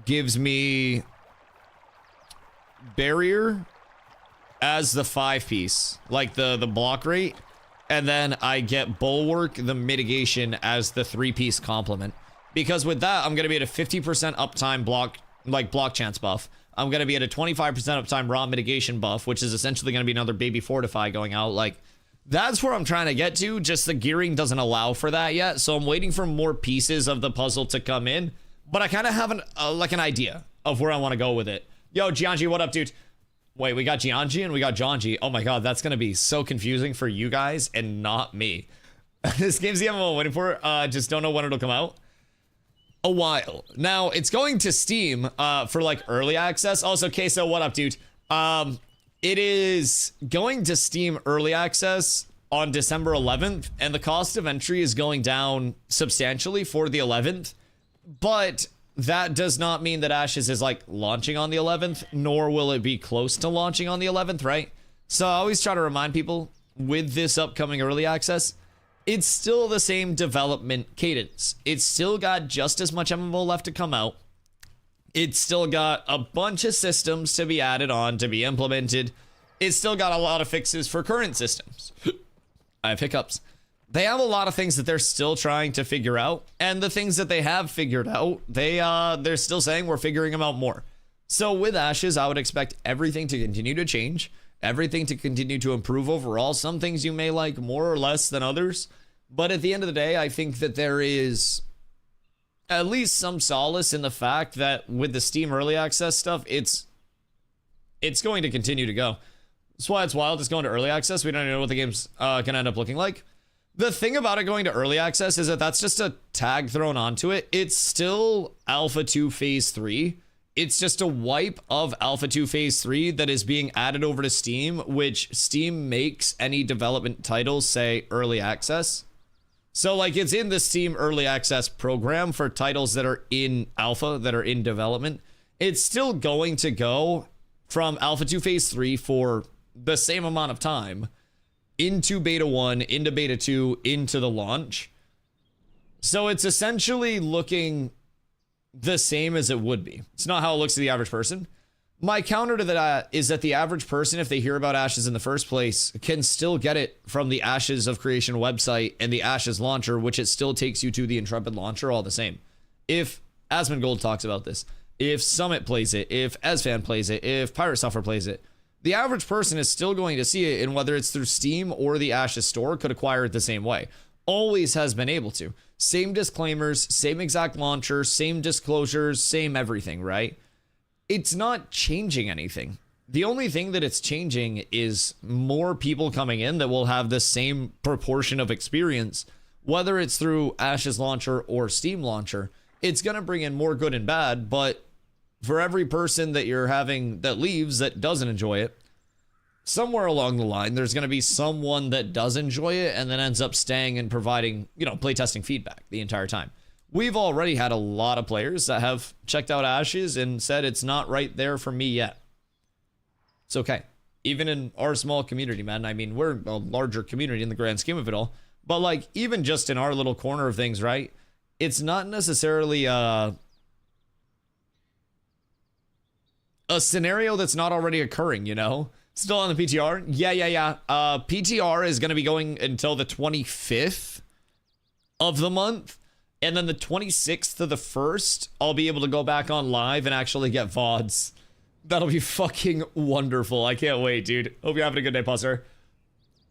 gives me barrier as the 5-piece, like the block rate, and then I get bulwark, the mitigation, as the 3-piece complement. Because with that, I'm gonna be at a 50% uptime block chance buff. I'm gonna be at a 25% uptime raw mitigation buff, which is essentially gonna be another baby fortify going out. Like, that's where I'm trying to get to. Just the gearing doesn't allow for that yet, so I'm waiting for more pieces of the puzzle to come in. But I kind of have an idea of where I want to go with it. Yo, Gianji, what up, dude? Wait, we got Gianji and we got Jonji. Oh my god, that's gonna be so confusing for you guys and not me. This game's the MMO I'm waiting for. Just don't know when it'll come out. A while. Now, it's going to Steam for like early access. Also, Queso, what up, dude? It is going to Steam early access on December 11th, and the cost of entry is going down substantially for the 11th. But that does not mean that Ashes is like launching on the 11th, nor will it be close to launching on the 11th, right? So I always try to remind people with this upcoming early access, it's still the same development cadence. It's still got just as much MMO left to come out. It's still got a bunch of systems to be added on, to be implemented. It's still got a lot of fixes for current systems. I have hiccups. They have a lot of things that they're still trying to figure out, and the things that they have figured out, they're still saying we're figuring them out more. So with Ashes, I would expect everything to continue to change, everything to continue to improve overall. Some things you may like more or less than others, but at the end of the day, I think that there is at least some solace in the fact that with the Steam early access stuff, it's going to continue to go. That's why it's wild. It's going to early access. We don't even know what the game's gonna end up looking like. The thing about it going to early access is that that's just a tag thrown onto it. It's still Alpha 2 Phase 3. It's just a wipe of Alpha 2 Phase 3 that is being added over to Steam, which Steam makes any development titles say early access. So like it's in the Steam early access program for titles that are in alpha, that are in development. It's still going to go from Alpha 2 Phase 3 for the same amount of time into Beta 1, into Beta 2, into the launch. So it's essentially looking the same as it would be. It's not how it looks to the average person. My counter to that is that the average person, if they hear about Ashes in the first place, can still get it from the Ashes of Creation website and the Ashes launcher, which it still takes you to the Intrepid launcher all the same. If Asmongold talks about this, if Summit plays it, if Esfan plays it, if Pirate Software plays it, the average person is still going to see it, and whether it's through Steam or the Ashes store, could acquire it the same way. Always has been able to. Same disclaimers, same exact launcher, same disclosures, same everything, right? It's not changing anything. The only thing that it's changing is more people coming in that will have the same proportion of experience, whether it's through Ashes launcher or Steam launcher. It's going to bring in more good and bad, but for every person that you're having that leaves that doesn't enjoy it, somewhere along the line, there's going to be someone that does enjoy it and then ends up staying and providing, playtesting feedback the entire time. We've already had a lot of players that have checked out Ashes and said it's not right there for me yet. It's okay. Even in our small community, man. I mean, we're a larger community in the grand scheme of it all. But like, even just in our little corner of things, right? It's not necessarily a scenario that's not already occurring, Still on the PTR? Yeah. PTR is going to be going until the 25th of the month. And then the 26th to the 1st, I'll be able to go back on live and actually get VODs. That'll be fucking wonderful. I can't wait, dude. Hope you're having a good day, Potster.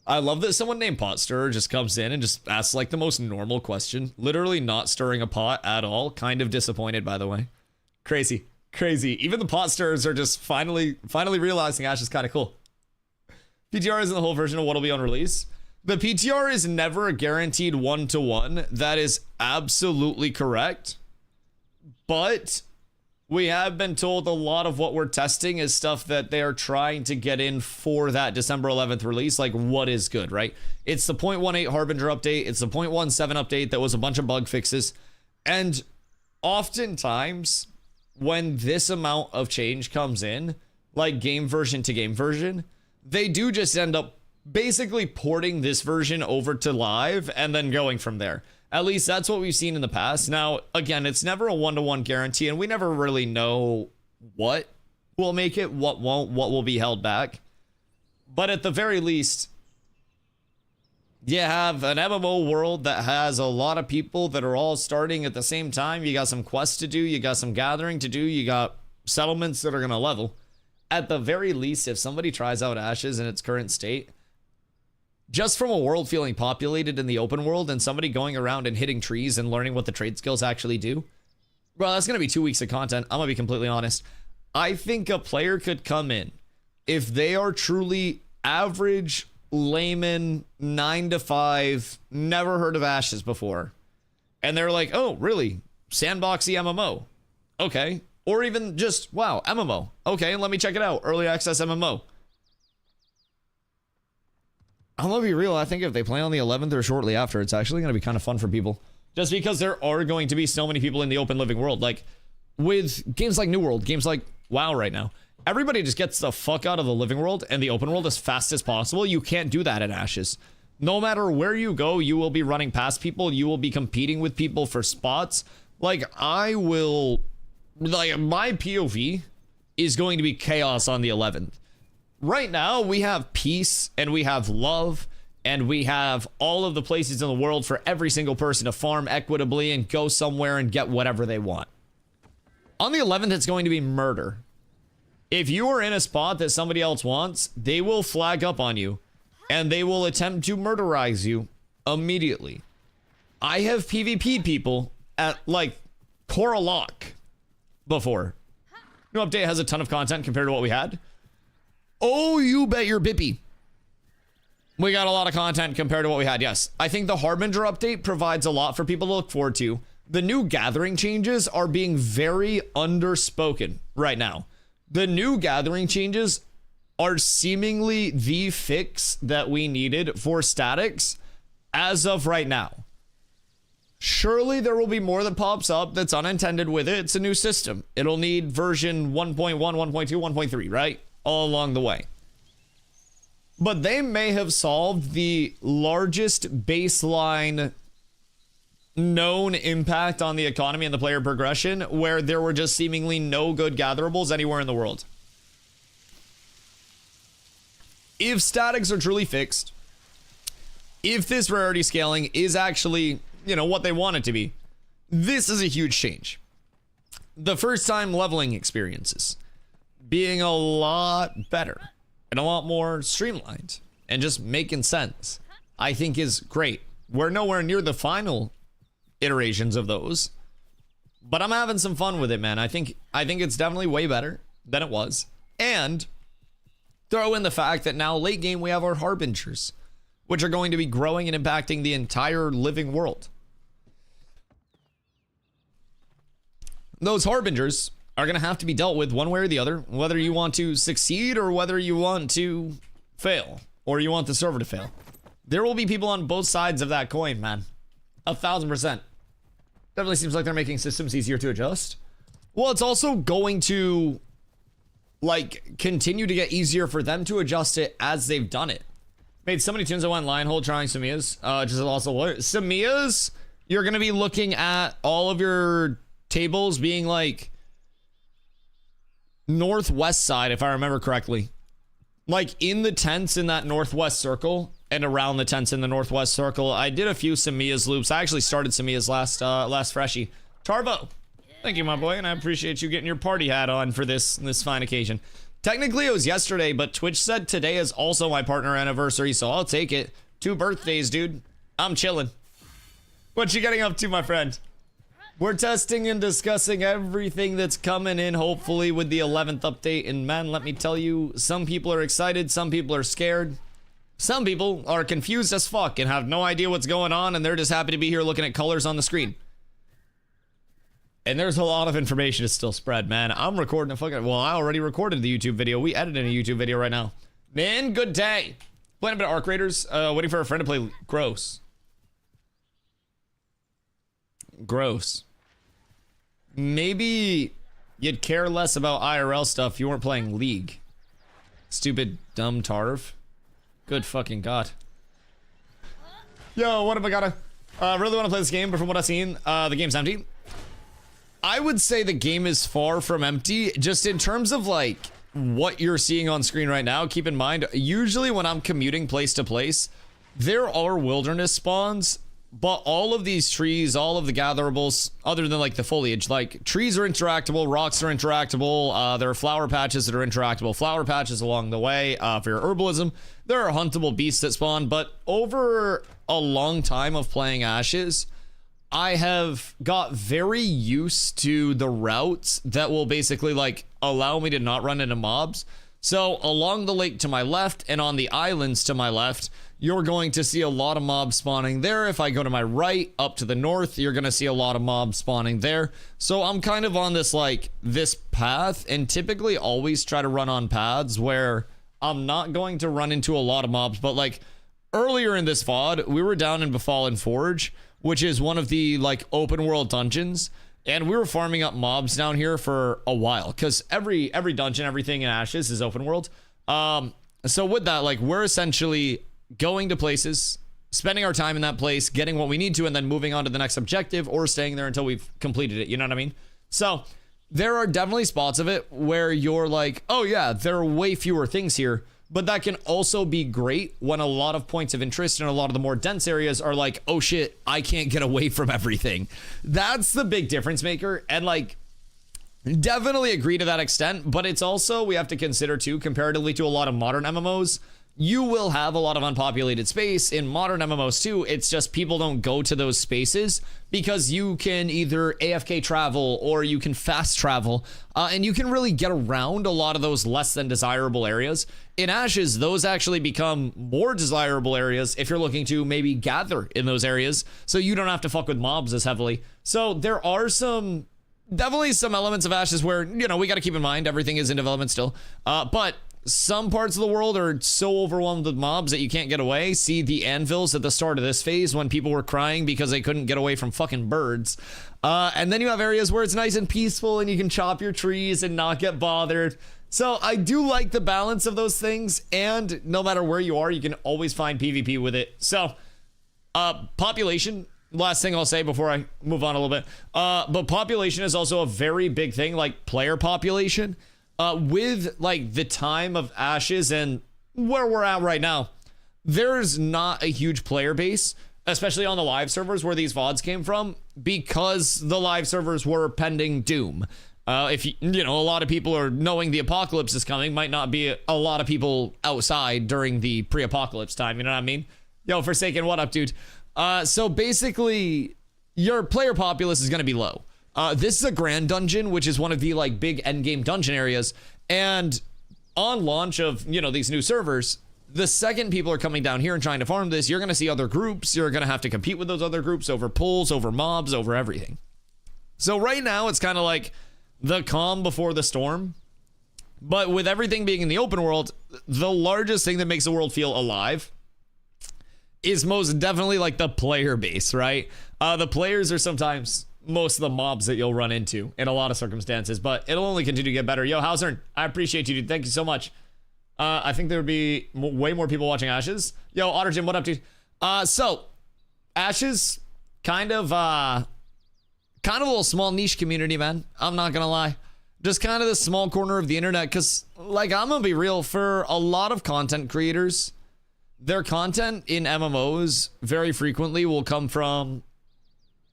I love that someone named Potster just comes in and just asks like the most normal question. Literally not stirring a pot at all. Kind of disappointed, by the way. Crazy. Even the pot stirrers are just finally realizing Ash is kind of cool. PTR isn't the whole version of what'll be on release. The PTR is never a guaranteed one-to-one. That is absolutely correct. But we have been told a lot of what we're testing is stuff that they are trying to get in for that December 11th release. Like, what is good, right? It's the 0.18 Harbinger update. It's the 0.17 update that was a bunch of bug fixes. And oftentimes, when this amount of change comes in, like game version to game version, they do just end up basically porting this version over to live and then going from there. At least that's what we've seen in the past. Now, again, it's never a one-to-one guarantee, and we never really know what will make it, what won't, what will be held back. But at the very least, you have an MMO world that has a lot of people that are all starting at the same time. You got some quests to do, you got some gathering to do, you got settlements that are going to level. At the very least, if somebody tries out Ashes in its current state, just from a world feeling populated in the open world and somebody going around and hitting trees and learning what the trade skills actually do, bro, that's going to be 2 weeks of content. I'm going to be completely honest. I think a player could come in, if they are truly average, layman, 9 to 5, never heard of Ashes before, and they're like, oh, really? Sandboxy MMO. Okay. Or even just, wow, MMO. Okay, let me check it out. Early access MMO. I'm gonna be real. I think if they play on the 11th or shortly after, it's actually gonna be kind of fun for people. Just because there are going to be so many people in the open living world. Like, with games like New World, games like WoW right now, everybody just gets the fuck out of the living world and the open world as fast as possible. You can't do that in Ashes. No matter where you go, you will be running past people. You will be competing with people for spots. Like, my POV is going to be chaos on the 11th. Right now, we have peace, and we have love, and we have all of the places in the world for every single person to farm equitably and go somewhere and get whatever they want. On the 11th, it's going to be murder. If you are in a spot that somebody else wants, they will flag up on you, and they will attempt to murderize you immediately. I have PvP'd people at, like, Coralock before. New update has a ton of content compared to what we had. Oh, you bet your bippy. We got a lot of content compared to what we had, yes. I think the Harbinger update provides a lot for people to look forward to. The new gathering changes are being very underspoken right now. The new gathering changes are seemingly the fix that we needed for statics as of right now. Surely there will be more that pops up that's unintended with it. It's a new system. It'll need version 1.1, 1.2, 1.3, right? All along the way. But they may have solved the largest baseline known impact on the economy and the player progression, where there were just seemingly no good gatherables anywhere in the world. If statics are truly fixed, if this rarity scaling is actually, you know, what they want it to be, this is a huge change. The first time leveling experiences being a lot better and a lot more streamlined and just making sense, I think is great. We're nowhere near the final iterations of those, but I'm having some fun with it, man. I think it's definitely way better than it was. And throw in the fact that now late game we have our harbingers, which are going to be growing and impacting the entire living world. Those harbingers are going to have to be dealt with one way or the other, whether you want to succeed or whether you want to fail, or you want the server to fail. There will be people on both sides of that coin, man. 1,000%. Definitely seems like they're making systems easier to adjust. Well, it's also going to, like, continue to get easier for them to adjust it as they've done it. Made so many tunes I went line hold trying Samia's. Just also what? Samia's, you're going to be looking at all of your tables being like northwest side, if I remember correctly. Like in the tents in that northwest circle and around the tents in the northwest circle. I did a few Samia's loops. I actually started Samia's last freshie. Tarvo, thank you, my boy, and I appreciate you getting your party hat on for this fine occasion. Technically, it was yesterday, but Twitch said today is also my partner anniversary, so I'll take it. 2 birthdays, dude. I'm chilling. What you getting up to, my friend? We're testing and discussing everything that's coming in, hopefully, with the 11th update. And man, let me tell you, some people are excited, some people are scared. Some people are confused as fuck and have no idea what's going on, and they're just happy to be here looking at colors on the screen. And there's a lot of information to still spread, man. I'm recording a fucking... Well, I already recorded the YouTube video. We edited a YouTube video right now. Man, good day. Playing a bit of Arc Raiders. Waiting for a friend to play Gross. Gross. Maybe you'd care less about IRL stuff if you weren't playing League. Stupid, dumb Tarv. Good fucking god. Yo, what have I gotta... really want to play this game, but from what I've seen, the game's empty. I would say the game is far from empty, just in terms of like what you're seeing on screen right now. Keep in mind, usually when I'm commuting place to place, there are wilderness spawns, but all of these trees, all of the gatherables, other than like the foliage, like trees are interactable, rocks are interactable, there are flower patches that are interactable, flower patches along the way. For your herbalism, there are huntable beasts that spawn, but over a long time of playing Ashes, I have got very used to the routes that will basically like allow me to not run into mobs. So along the lake to my left and on the islands to my left, you're going to see a lot of mobs spawning there. If I go to my right up to the north, you're going to see a lot of mobs spawning there. So I'm kind of on this like this path, and typically always try to run on paths where I'm not going to run into a lot of mobs. But like earlier in this VOD, we were down in Befallen Forge, which is one of the like open world dungeons, and we were farming up mobs down here for a while because every dungeon, everything in Ashes is open world. So with that, like we're essentially going to places, spending our time in that place, getting what we need to, and then moving on to the next objective or staying there until we've completed it. You know what I mean? So there are definitely spots of it where you're like, oh yeah, there are way fewer things here. But that can also be great when a lot of points of interest in a lot of the more dense areas are like, oh shit, I can't get away from everything. That's the big difference maker. And like, definitely agree to that extent. But it's also, we have to consider too, comparatively to a lot of modern MMOs, you will have a lot of unpopulated space in modern MMOs too. It's just people don't go to those spaces because you can either AFK travel or you can fast travel, and you can really get around a lot of those less than desirable areas. In Ashes, those actually become more desirable areas if you're looking to maybe gather in those areas, so you don't have to fuck with mobs as heavily. So there are definitely some elements of Ashes where, you know, we got to keep in mind everything is in development still, but some parts of the world are so overwhelmed with mobs that you can't get away. See the anvils at the start of this phase when people were crying because they couldn't get away from fucking birds. And then you have areas where it's nice and peaceful and you can chop your trees and not get bothered. So I do like the balance of those things, and no matter where you are, you can always find PvP with it. So population, last thing I'll say before I move on a little bit, but population is also a very big thing, like player population. With like the time of Ashes and where we're at right now, there's not a huge player base, especially on the live servers where these VODs came from, because the live servers were pending doom. If you know, a lot of people are knowing the apocalypse is coming, might not be a lot of people outside during the pre-apocalypse time, you know what I mean? Yo, Forsaken, what up, dude? So basically, your player populace is going to be low. This is a grand dungeon, which is one of the like big endgame dungeon areas. And on launch of, you know, these new servers, the second people are coming down here and trying to farm this, you're going to see other groups. You're going to have to compete with those other groups over pulls, over mobs, over everything. So right now it's kind of like the calm before the storm. But with everything being in the open world, the largest thing that makes the world feel alive is most definitely like the player base, right? The players are sometimes most of the mobs that you'll run into in a lot of circumstances, but it'll only continue to get better. Yo, Hausern, I appreciate you, dude. Thank you so much. I think there would be way more people watching Ashes. Yo, Otter Jim, what up, dude? So Ashes, kind of a little small niche community, man. I'm not gonna lie. Just kind of the small corner of the internet, because like, I'm gonna be real, for a lot of content creators, their content in MMOs very frequently will come from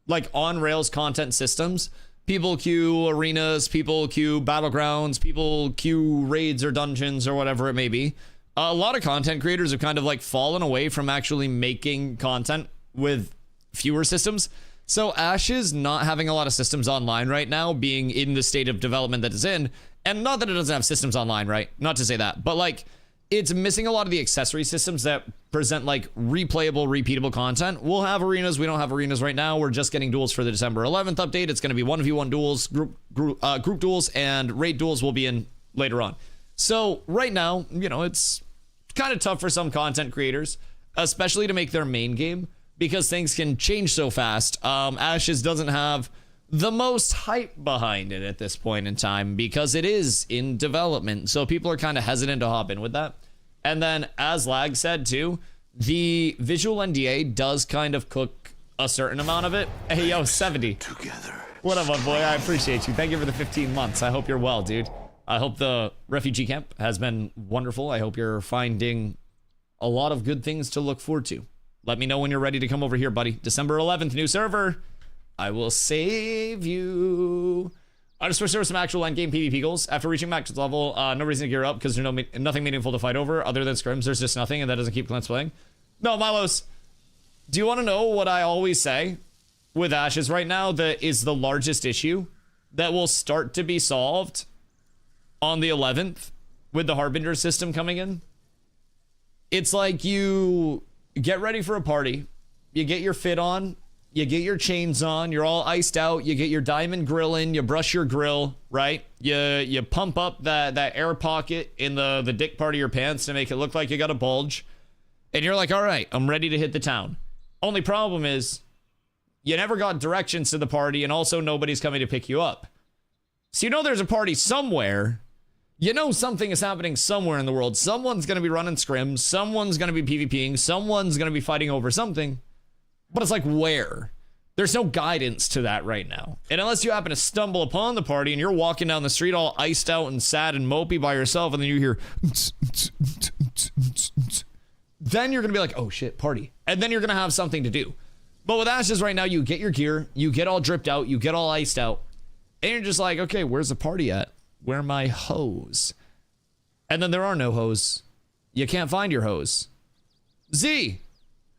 like on rails content systems. People queue arenas, people queue battlegrounds, people queue raids or dungeons or whatever it may be. A lot of content creators have kind of like fallen away from actually making content with fewer systems. So Ashes not having a lot of systems online right now, being in the state of development that it's in, and not that it doesn't have systems online, right? Not to say that, but like, it's missing a lot of the accessory systems that present like replayable, repeatable content. We'll have arenas. We don't have arenas right now. We're just getting duels for the December 11th update. It's going to be 1v1 duels, group duels, and raid duels will be in later on. So right now, you know, it's kind of tough for some content creators, especially to make their main game, because things can change so fast. Ashes doesn't have the most hype behind it at this point in time because it is in development. So people are kind of hesitant to hop in with that. And then, as Lag said too, the visual NDA does kind of cook a certain amount of it. Hey, yo, 70. Together. What up, my boy? I appreciate you. Thank you for the 15 months. I hope you're well, dude. I hope the refugee camp has been wonderful. I hope you're finding a lot of good things to look forward to. Let me know when you're ready to come over here, buddy. December 11th, new server. I will save you. I just wish there were some actual endgame PvP goals. After reaching max level, no reason to gear up because there's nothing meaningful to fight over other than scrims. There's just nothing, and that doesn't keep Clint's playing. No, Milos, do you want to know what I always say with Ashes right now that is the largest issue that will start to be solved on the 11th with the Harbinger system coming in? It's like you get ready for a party, you get your fit on, you get your chains on, you're all iced out, you get your diamond grill in, you brush your grill, right? You pump up that air pocket in the dick part of your pants to make it look like you got a bulge. And you're like, all right, I'm ready to hit the town. Only problem is, you never got directions to the party, and also nobody's coming to pick you up. So you know there's a party somewhere. You know something is happening somewhere in the world. Someone's going to be running scrims. Someone's going to be PvPing. Someone's going to be fighting over something. But it's like, where? There's no guidance to that right now. And unless you happen to stumble upon the party and you're walking down the street all iced out and sad and mopey by yourself, and then you hear, then you're going to be like, oh shit, party. And then you're going to have something to do. But with Ashes right now, you get your gear, you get all dripped out, you get all iced out, and you're just like, okay, where's the party at? Where are my hoes? And then there are no hoes. You can't find your hose. Z,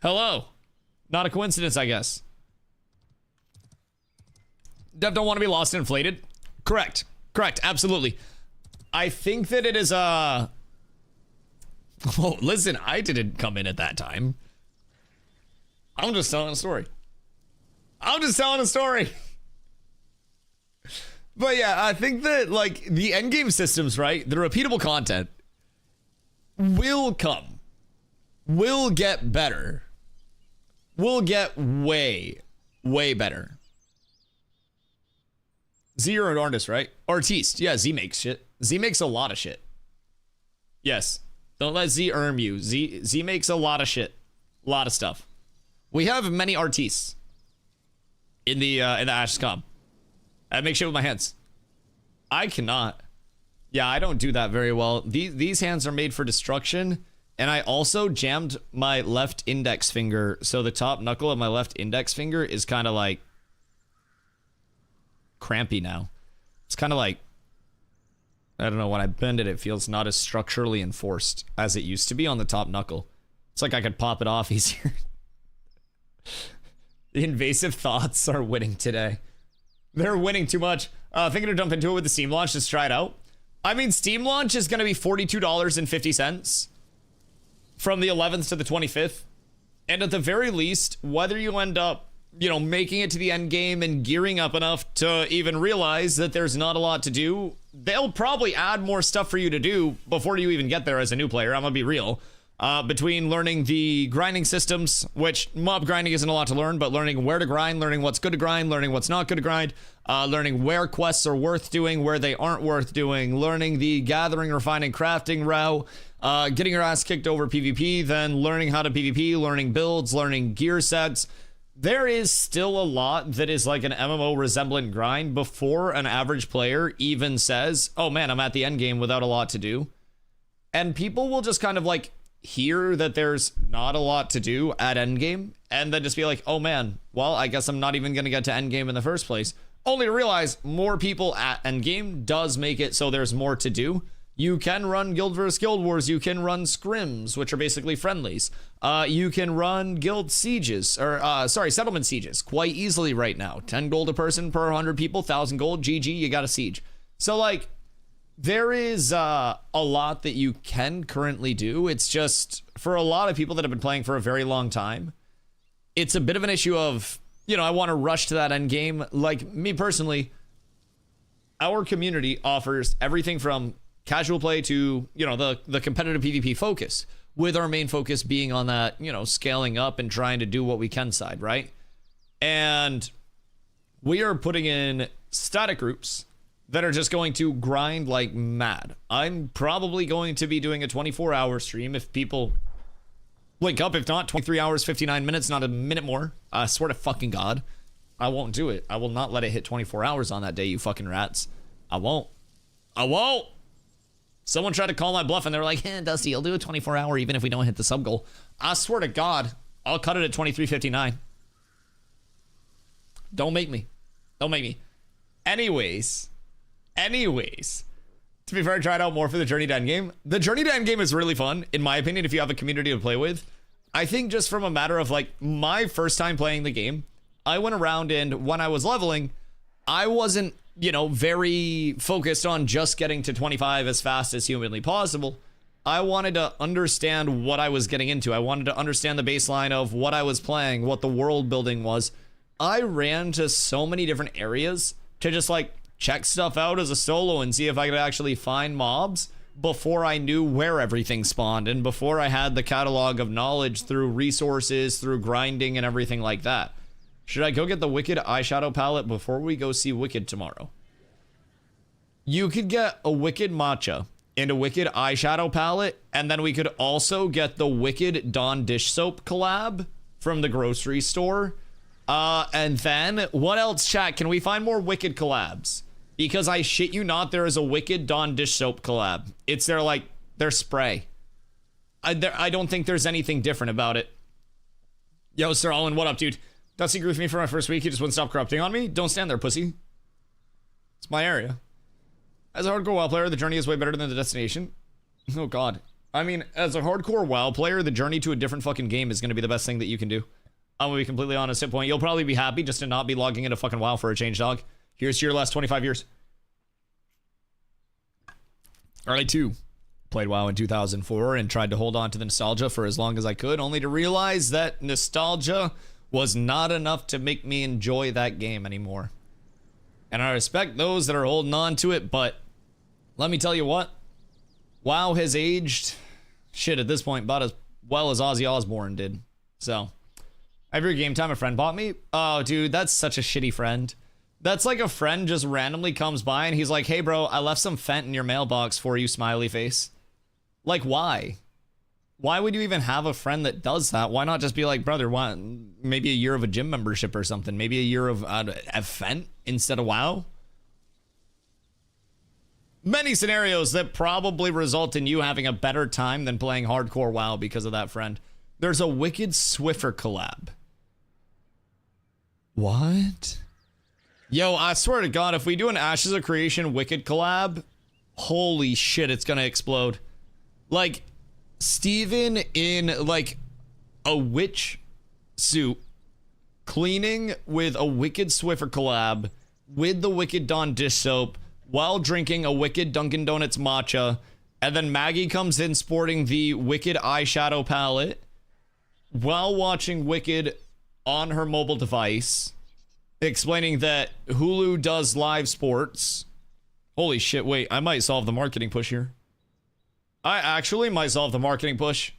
hello. Not a coincidence, I guess. Dev don't want to be lost and inflated. Correct. Correct. Absolutely. I think that it is Oh, listen, I didn't come in at that time. I'm just telling a story. I'm just telling a story. But yeah, I think that like the endgame systems, right? The repeatable content will come. Will get better. Will get way, way better. Z, you're an artist, right? Artiste. Yeah, Z makes shit. Z makes a lot of shit. Yes. Don't let Z earn you. Z makes a lot of shit. A lot of stuff. We have many artistes in the Ashes Com. I make shit with my hands. I cannot. Yeah, I don't do that very well. These hands are made for destruction. And I also jammed my left index finger. So the top knuckle of my left index finger is kind of like crampy now. It's kind of like, I don't know, when I bend it, it feels not as structurally enforced as it used to be on the top knuckle. It's like I could pop it off easier. The invasive thoughts are winning today. They're winning too much. Thinking to jump into it with the Steam launch, just try it out. I mean, Steam launch is going to be $42.50 from the 11th to the 25th. And at the very least, whether you end up, you know, making it to the end game and gearing up enough to even realize that there's not a lot to do, they'll probably add more stuff for you to do before you even get there as a new player. I'm gonna be real. Between learning the grinding systems, which mob grinding isn't a lot to learn, but learning where to grind, learning what's good to grind, learning what's not good to grind, learning where quests are worth doing, where they aren't worth doing, learning the gathering, refining, crafting route, getting your ass kicked over PvP, then learning how to PvP, learning builds, learning gear sets. There is still a lot that is like an MMO resemblant grind before an average player even says, oh man, I'm at the end game without a lot to do. And people will just kind of like hear that there's not a lot to do at endgame and then just be like, oh man, well, I guess I'm not even going to get to endgame in the first place. Only to realize more people at endgame does make it so there's more to do. You can run Guild vs. Guild Wars. You can run scrims, which are basically friendlies. You can run guild sieges, or settlement sieges quite easily right now. 10 gold a person per 100 people, 1,000 gold, GG, you got a siege. So like, there is a lot that you can currently do. It's just, for a lot of people that have been playing for a very long time, it's a bit of an issue of, you know, I want to rush to that end game. Like, me personally, our community offers everything from casual play to, you know, the competitive PvP focus, with our main focus being on that, you know, scaling up and trying to do what we can side, right? And we are putting in static groups that are just going to grind like mad. I'm probably going to be doing a 24-hour stream if people link up. If not, 23 hours, 59 minutes, not a minute more. I swear to fucking God, I won't do it. I will not let it hit 24 hours on that day, you fucking rats. I won't. I won't. Someone tried to call my bluff and they're like, Dusty, I'll do a 24-hour even if we don't hit the sub goal. I swear to God, I'll cut it at 23:59. Don't make me. Don't make me. Anyways, to be fair, I tried out more for the Journey to Endgame. The Journey to Endgame is really fun, in my opinion, if you have a community to play with. I think just from a matter of like my first time playing the game, I went around and when I was leveling, I wasn't, you know, very focused on just getting to 25 as fast as humanly possible. I wanted to understand what I was getting into. I wanted to understand the baseline of what I was playing, what the world building was. I ran to so many different areas to just like check stuff out as a solo and see if I could actually find mobs before I knew where everything spawned and before I had the catalog of knowledge through resources, through grinding and everything like that. Should I go get the Wicked eyeshadow palette before we go see Wicked tomorrow? You could get a Wicked matcha and a Wicked eyeshadow palette, and then we could also get the Wicked Dawn dish soap collab from the grocery store. And then, what else, chat? Can we find more Wicked collabs? Because I shit you not, there is a Wicked Dawn dish soap collab. It's their spray. I don't think there's anything different about it. Yo, Sir Allen, what up, dude? Dusty grew with me for my first week. He just wouldn't stop corrupting on me. Don't stand there, pussy. It's my area. As a hardcore WoW player, the journey is way better than the destination. Oh, God. I mean, as a hardcore WoW player, the journey to a different fucking game is going to be the best thing that you can do. I'm going to be completely honest at point. You'll probably be happy just to not be logging into fucking WoW for a change, dog. Here's to your last 25 years. I too played WoW in 2004 and tried to hold on to the nostalgia for as long as I could, only to realize that nostalgia was not enough to make me enjoy that game anymore. And I respect those that are holding on to it, but let me tell you what, WoW has aged, shit, at this point, about as well as Ozzy Osbourne did. So, every game time a friend bought me, oh, dude, that's such a shitty friend. That's like a friend just randomly comes by and he's like, hey, bro, I left some Fent in your mailbox for you, smiley face. Like, why? Why would you even have a friend that does that? Why not just be like, brother, why, maybe a year of a gym membership or something? Maybe a year of Fent instead of WoW? Many scenarios that probably result in you having a better time than playing hardcore WoW because of that friend. There's a Wicked Swiffer collab. What? Yo, I swear to God, if we do an Ashes of Creation Wicked collab, holy shit, it's gonna explode. Like, Steven in, like, a witch suit, cleaning with a Wicked Swiffer collab, with the Wicked Dawn dish soap, while drinking a Wicked Dunkin' Donuts matcha, and then Maggie comes in sporting the Wicked eyeshadow palette, while watching Wicked on her mobile device, explaining that Hulu does live sports. Holy shit, wait, I might solve the marketing push here. I actually might solve the marketing push.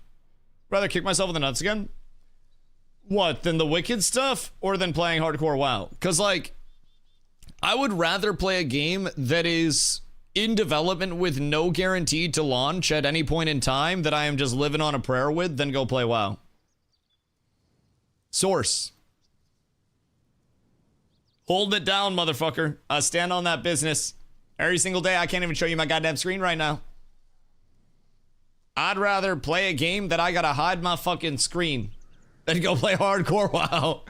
Rather kick myself in the nuts again? What, than the Wicked stuff, or than playing hardcore WoW? Because, like, I would rather play a game that is in development with no guarantee to launch at any point in time that I am just living on a prayer with than go play WoW. Source. Hold it down, motherfucker. I stand on that business. Every single day, I can't even show you my goddamn screen right now. I'd rather play a game that I gotta hide my fucking screen than go play hardcore WoW.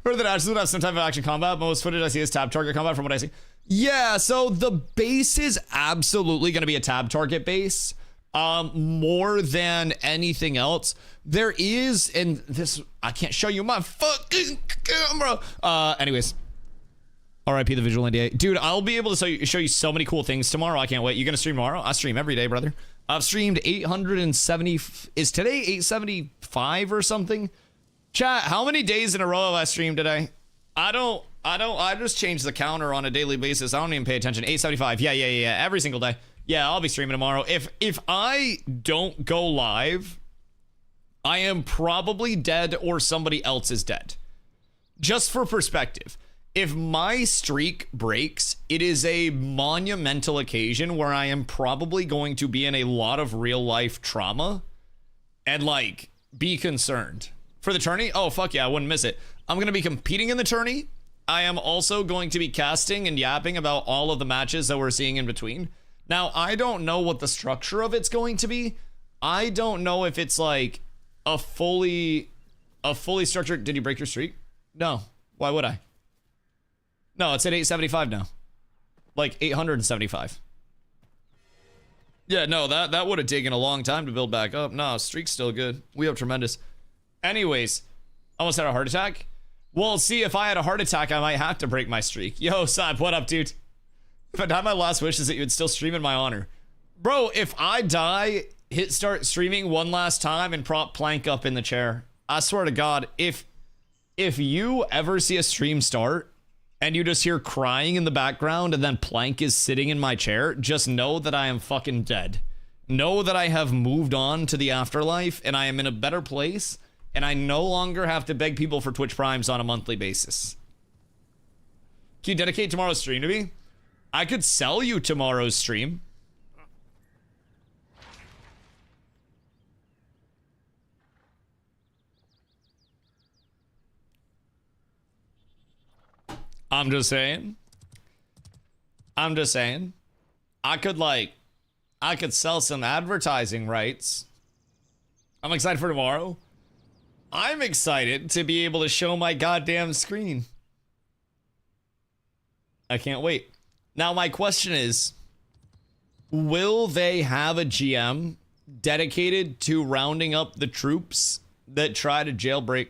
Or that actually would have some type of action combat. Most footage I see is tab target combat from what I see. Yeah, so the base is absolutely gonna be a tab target base. More than anything else. There is, and this, I can't show you my fucking camera. Anyways. RIP the visual NDA. Dude, I'll be able to show you so many cool things tomorrow. I can't wait. You gonna stream tomorrow? I stream every day, brother. I've streamed 870. Is today 875 or something? Chat, how many days in a row have I streamed today? I just change the counter on a daily basis. I don't even pay attention. 875. Yeah. Every single day. Yeah, I'll be streaming tomorrow. If I don't go live, I am probably dead or somebody else is dead. Just for perspective. If my streak breaks, it is a monumental occasion where I am probably going to be in a lot of real life trauma and, like, be concerned. For the tourney? Oh, fuck yeah, I wouldn't miss it. I'm going to be competing in the tourney. I am also going to be casting and yapping about all of the matches that we're seeing in between. Now, I don't know what the structure of it's going to be. I don't know if it's like a fully structured... Did you break your streak? No. Why would I? No, it's at 875 now. Like 875. Yeah, no, that would have taken a long time to build back up. No, streak's still good. We have tremendous. Anyways, almost had a heart attack. Well, see, if I had a heart attack, I might have to break my streak. Yo, Sab, what up, dude? If I die, my last wish is that you would still stream in my honor. Bro, if I die, hit start streaming one last time and prop Plank up in the chair. I swear to God, if you ever see a stream start and you just hear crying in the background and then Plank is sitting in my chair, just know that I am fucking dead. Know that I have moved on to the afterlife and I am in a better place and I no longer have to beg people for Twitch Primes on a monthly basis. Can you dedicate tomorrow's stream to me? I could sell you tomorrow's stream. I'm just saying. I could sell some advertising rights. I'm excited for tomorrow. I'm excited to be able to show my goddamn screen. I can't wait. Now, my question is, will they have a GM dedicated to rounding up the troops that try to jailbreak.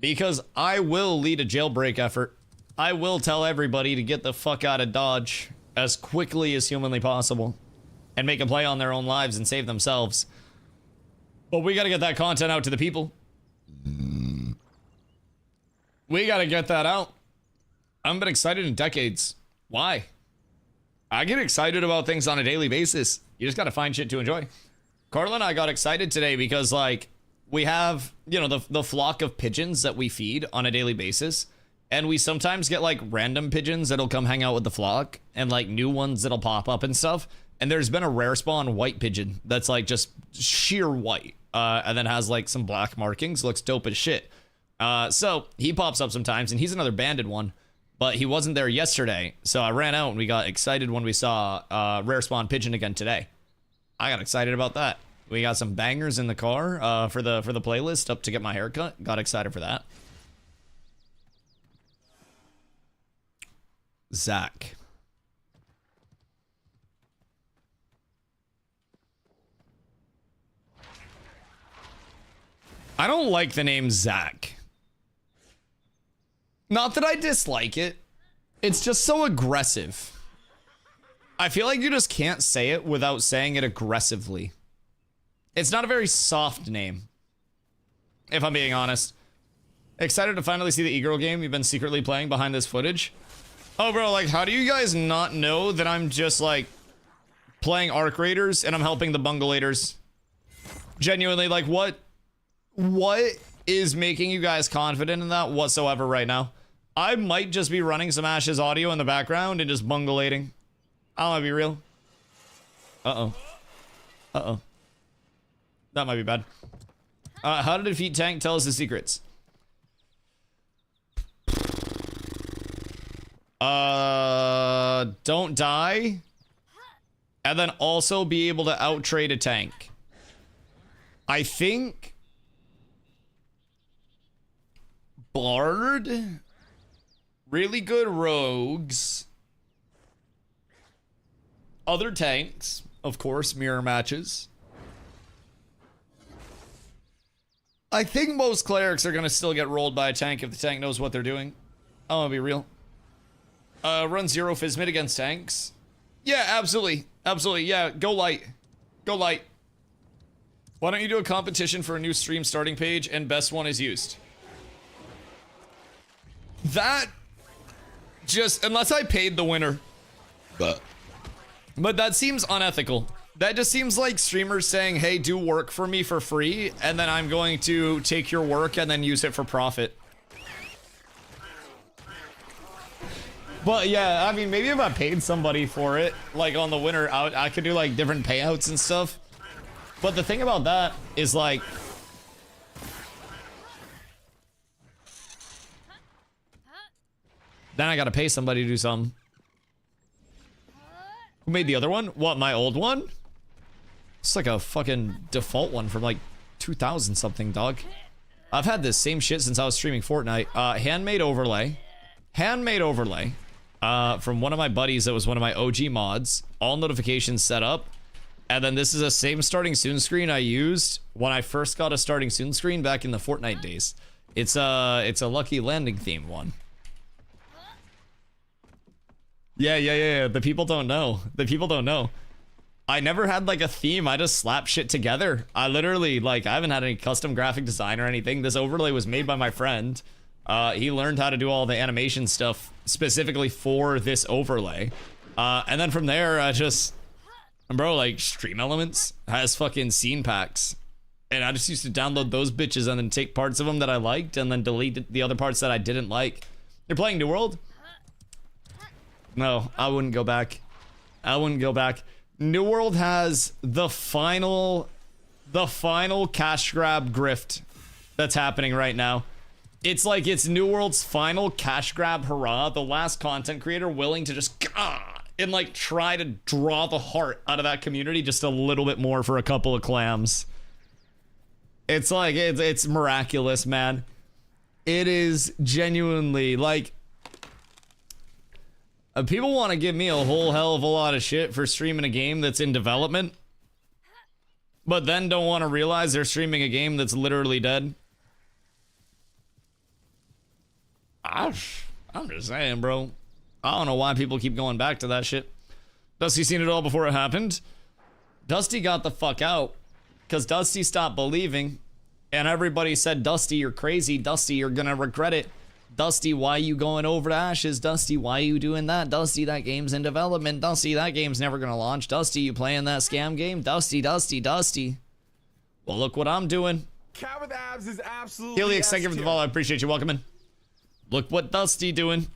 Because I will lead a jailbreak effort. I will tell everybody to get the fuck out of Dodge as quickly as humanly possible and make a play on their own lives and save themselves. But we gotta get that content out to the people. We gotta get that out. I haven't been excited in decades. Why? I get excited about things on a daily basis. You just gotta find shit to enjoy. Carla and I got excited today because, like, we have, you know, the flock of pigeons that we feed on a daily basis. And we sometimes get, like, random pigeons that'll come hang out with the flock. And, like, new ones that'll pop up and stuff. And there's been a rare spawn white pigeon that's, like, just sheer white. And then has, like, some black markings. Looks dope as shit. So he pops up sometimes, and he's another banded one. But he wasn't there yesterday. So I ran out, and we got excited when we saw rare spawn pigeon again today. I got excited about that. We got some bangers in the car for the playlist up to get my haircut. Got excited for that. Zach. I don't like the name Zach. Not that I dislike it. It's just so aggressive. I feel like you just can't say it without saying it aggressively. It's not a very soft name, if I'm being honest. Excited to finally see the e-girl game you've been secretly playing behind this footage. Oh, bro, like, how do you guys not know that I'm just, like, playing Arc Raiders and I'm helping the Bungalators? Genuinely, like, what is making you guys confident in that whatsoever right now? I might just be running some Ash's audio in the background and just bungalating. I want to be real. Uh-oh. Uh-oh. That might be bad. How to defeat tank? Tell us the secrets. Don't die. And then also be able to out-trade a tank. I think Bard, really good rogues, other tanks, of course, mirror matches. I think most clerics are gonna still get rolled by a tank if the tank knows what they're doing. I'm gonna be real. Run zero Fizmit against tanks. Yeah, absolutely. Absolutely. Yeah, go light. Go light. Why don't you do a competition for a new stream starting page and best one is used? That just, unless I paid the winner. But that seems unethical. That just seems like streamers saying, hey, do work for me for free, and then I'm going to take your work and then use it for profit. But yeah, I mean, maybe if I paid somebody for it, like on the winner, I could do like different payouts and stuff. But the thing about that is like, then I gotta pay somebody to do something. Who made the other one? What, my old one? It's like a fucking default one from like 2000 something, dog. I've had this same shit since I was streaming Fortnite. Handmade overlay. Handmade overlay. From one of my buddies that was one of my OG mods. All notifications set up. And then this is the same starting soon screen I used when I first got a starting soon screen back in the Fortnite days. It's a Lucky Landing theme one. Yeah. The people don't know. The people don't know. I never had like a theme. I just slapped shit together. I literally, like, I haven't had any custom graphic design or anything. This overlay was made by my friend. He learned how to do all the animation stuff specifically for this overlay. And then from there, I just, bro, like, Stream Elements has fucking scene packs. And I just used to download those bitches and then take parts of them that I liked and then delete the other parts that I didn't like. You're playing New World? No, I wouldn't go back. I wouldn't go back. New World has the final cash grab grift that's happening right now. It's like it's New World's final cash grab hurrah. The last content creator willing to just and like try to draw the heart out of that community just a little bit more for a couple of clams. It's like it's miraculous, man. It is genuinely like People want to give me a whole hell of a lot of shit for streaming a game that's in development, but then don't want to realize they're streaming a game that's literally dead. I'm just saying, bro. I don't know why people keep going back to that shit. Dusty seen it all before it happened. Dusty got the fuck out because Dusty stopped believing, and everybody said, Dusty, you're crazy. Dusty, you're gonna regret it. Dusty, why you going over to Ashes? Dusty, why you doing that? Dusty, that game's in development. Dusty, that game's never gonna launch. Dusty, you playing that scam game? Dusty, Dusty, Dusty. Well, look what I'm doing. Cat with abs is absolutely Helix, thank you for the follow. I appreciate you. Welcome in. Look what Dusty doing.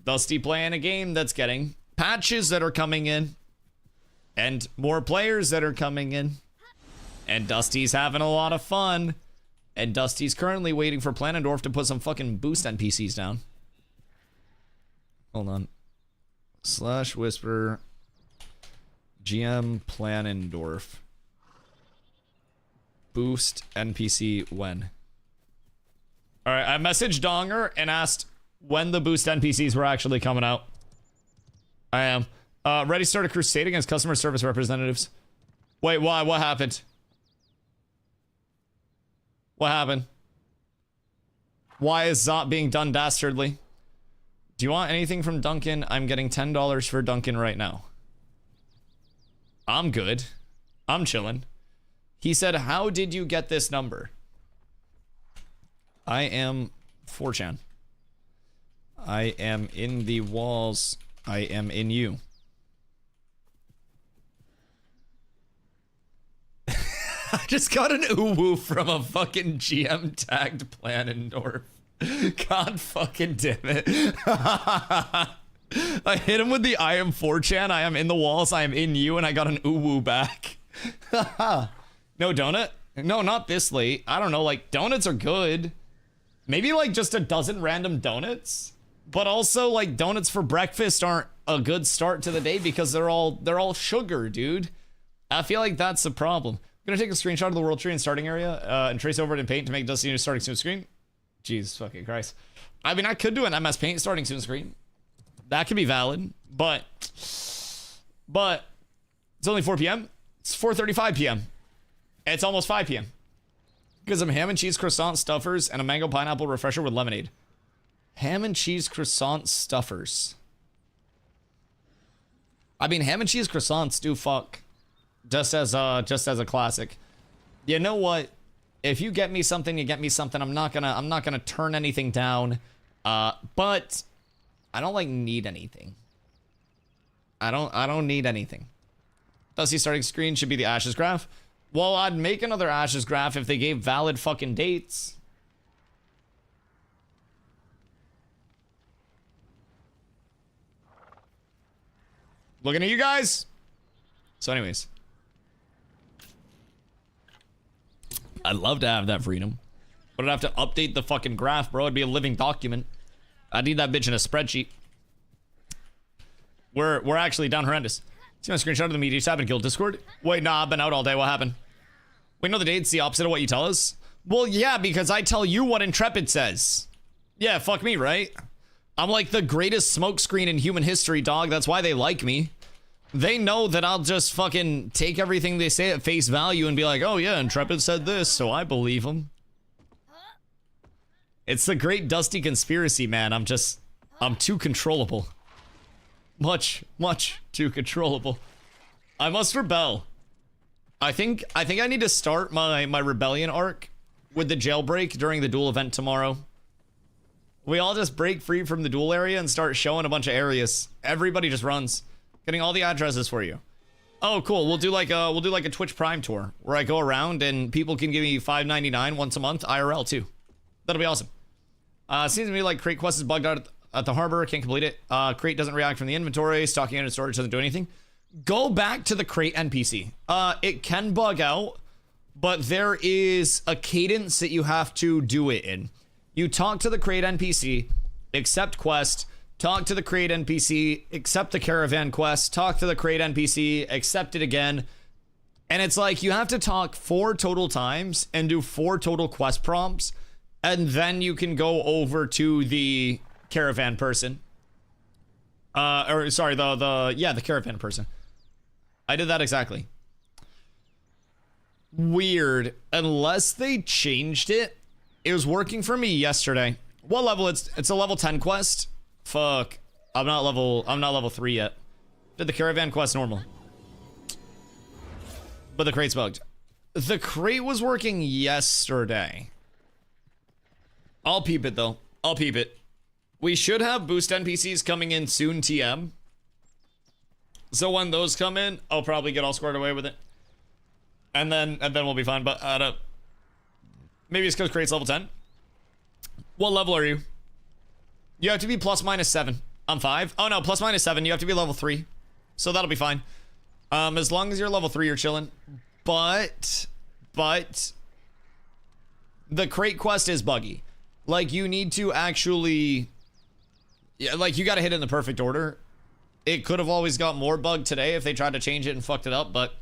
Dusty playing a game that's getting patches that are coming in. And more players that are coming in. And Dusty's having a lot of fun. And Dusty's currently waiting for Planendorf to put some fucking boost NPCs down. Hold on. / whisper GM Planendorf. Boost NPC when? Alright, I messaged Donger and asked when the boost NPCs were actually coming out. I am. Ready to start a crusade against customer service representatives. Wait, why? What happened? What happened? Why is Zot being done dastardly? Do you want anything from Duncan? I'm getting $10 for Duncan right now. I'm good. I'm chilling. He said, how did you get this number? I am 4chan. I am in the walls. I am in you. I just got an ooh-woo from a fucking GM tagged Planendorf. God fucking damn it. I hit him with the I am 4chan, I am in the walls, I am in you, and I got an ooh-woo back. No donut? No, not this late. I don't know, like, donuts are good. Maybe, like, just a dozen random donuts? But also, like, donuts for breakfast aren't a good start to the day because they're all sugar, dude. I feel like that's the problem. I'm gonna take a screenshot of the world tree and starting area and trace over it in paint to make Dusty starting soon screen. Jesus fucking Christ. I mean, I could do an MS Paint starting soon screen. That could be valid, but it's only 4 p.m. It's 4:35 p.m. It's almost 5 p.m. Because I'm ham and cheese croissant stuffers and a mango pineapple refresher with lemonade. Ham and cheese croissant stuffers. I mean, ham and cheese croissants do fuck. Just as a classic. You know what? If you get me something, you get me something. I'm not gonna turn anything down. But I don't like need anything. I don't need anything. Dusty starting screen should be the Ashes graph. Well, I'd make another Ashes graph if they gave valid fucking dates. Looking at you guys. So anyways. I'd love to have that freedom. But I'd have to update the fucking graph, bro. It'd be a living document. I need that bitch in a spreadsheet. We're actually down horrendous. See my screenshot of the media tab in Guild Discord? Wait, nah, I've been out all day. What happened? Wait, no, the date's the opposite of what you tell us? Well, yeah, because I tell you what Intrepid says. Yeah, fuck me, right? I'm like the greatest smokescreen in human history, dog. That's why they like me. They know that I'll just fucking take everything they say at face value and be like, oh yeah, Intrepid said this, so I believe them. It's the great Dusty conspiracy, man. I'm too controllable. Much too controllable. I must rebel. I think I need to start my rebellion arc with the jailbreak during the duel event tomorrow. We all just break free from the duel area and start showing a bunch of areas. Everybody just runs. Getting all the addresses for you. Oh, cool. We'll do like a Twitch Prime tour where I go around and people can give me $5.99 once a month IRL too. That'll be awesome. Seems to me like Crate Quest is bugged out at the harbor. Can't complete it. Crate doesn't react from the inventory. Stocking unit storage doesn't do anything. Go back to the Crate NPC. It can bug out, but there is a cadence that you have to do it in. You talk to the Crate NPC, accept quest, talk to the Crate NPC, accept the caravan quest, talk to the Crate NPC, accept it again. And it's like you have to talk 4 total times and do 4 total quest prompts, and then you can go over to the caravan person. Or sorry, the caravan person. I did that exactly. Weird. Unless they changed it. It was working for me yesterday. What level? It's a level 10 quest. Fuck. I'm not level 3 yet. Did the caravan quest normal. But the crate's bugged. The crate was working yesterday. I'll peep it though. I'll peep it. We should have boost NPCs coming in soon, TM. So when those come in, I'll probably get all squared away with it. And then we'll be fine. But maybe it's because crate's level 10. What level are you? You have to be plus minus 7. I'm 5. Oh no, plus minus 7. You have to be level 3. So that'll be fine. As long as you're level 3, you're chilling. But the crate quest is buggy. Like, you need to actually, yeah, like, you gotta hit it in the perfect order. It could have always got more bugged today if they tried to change it and fucked it up, but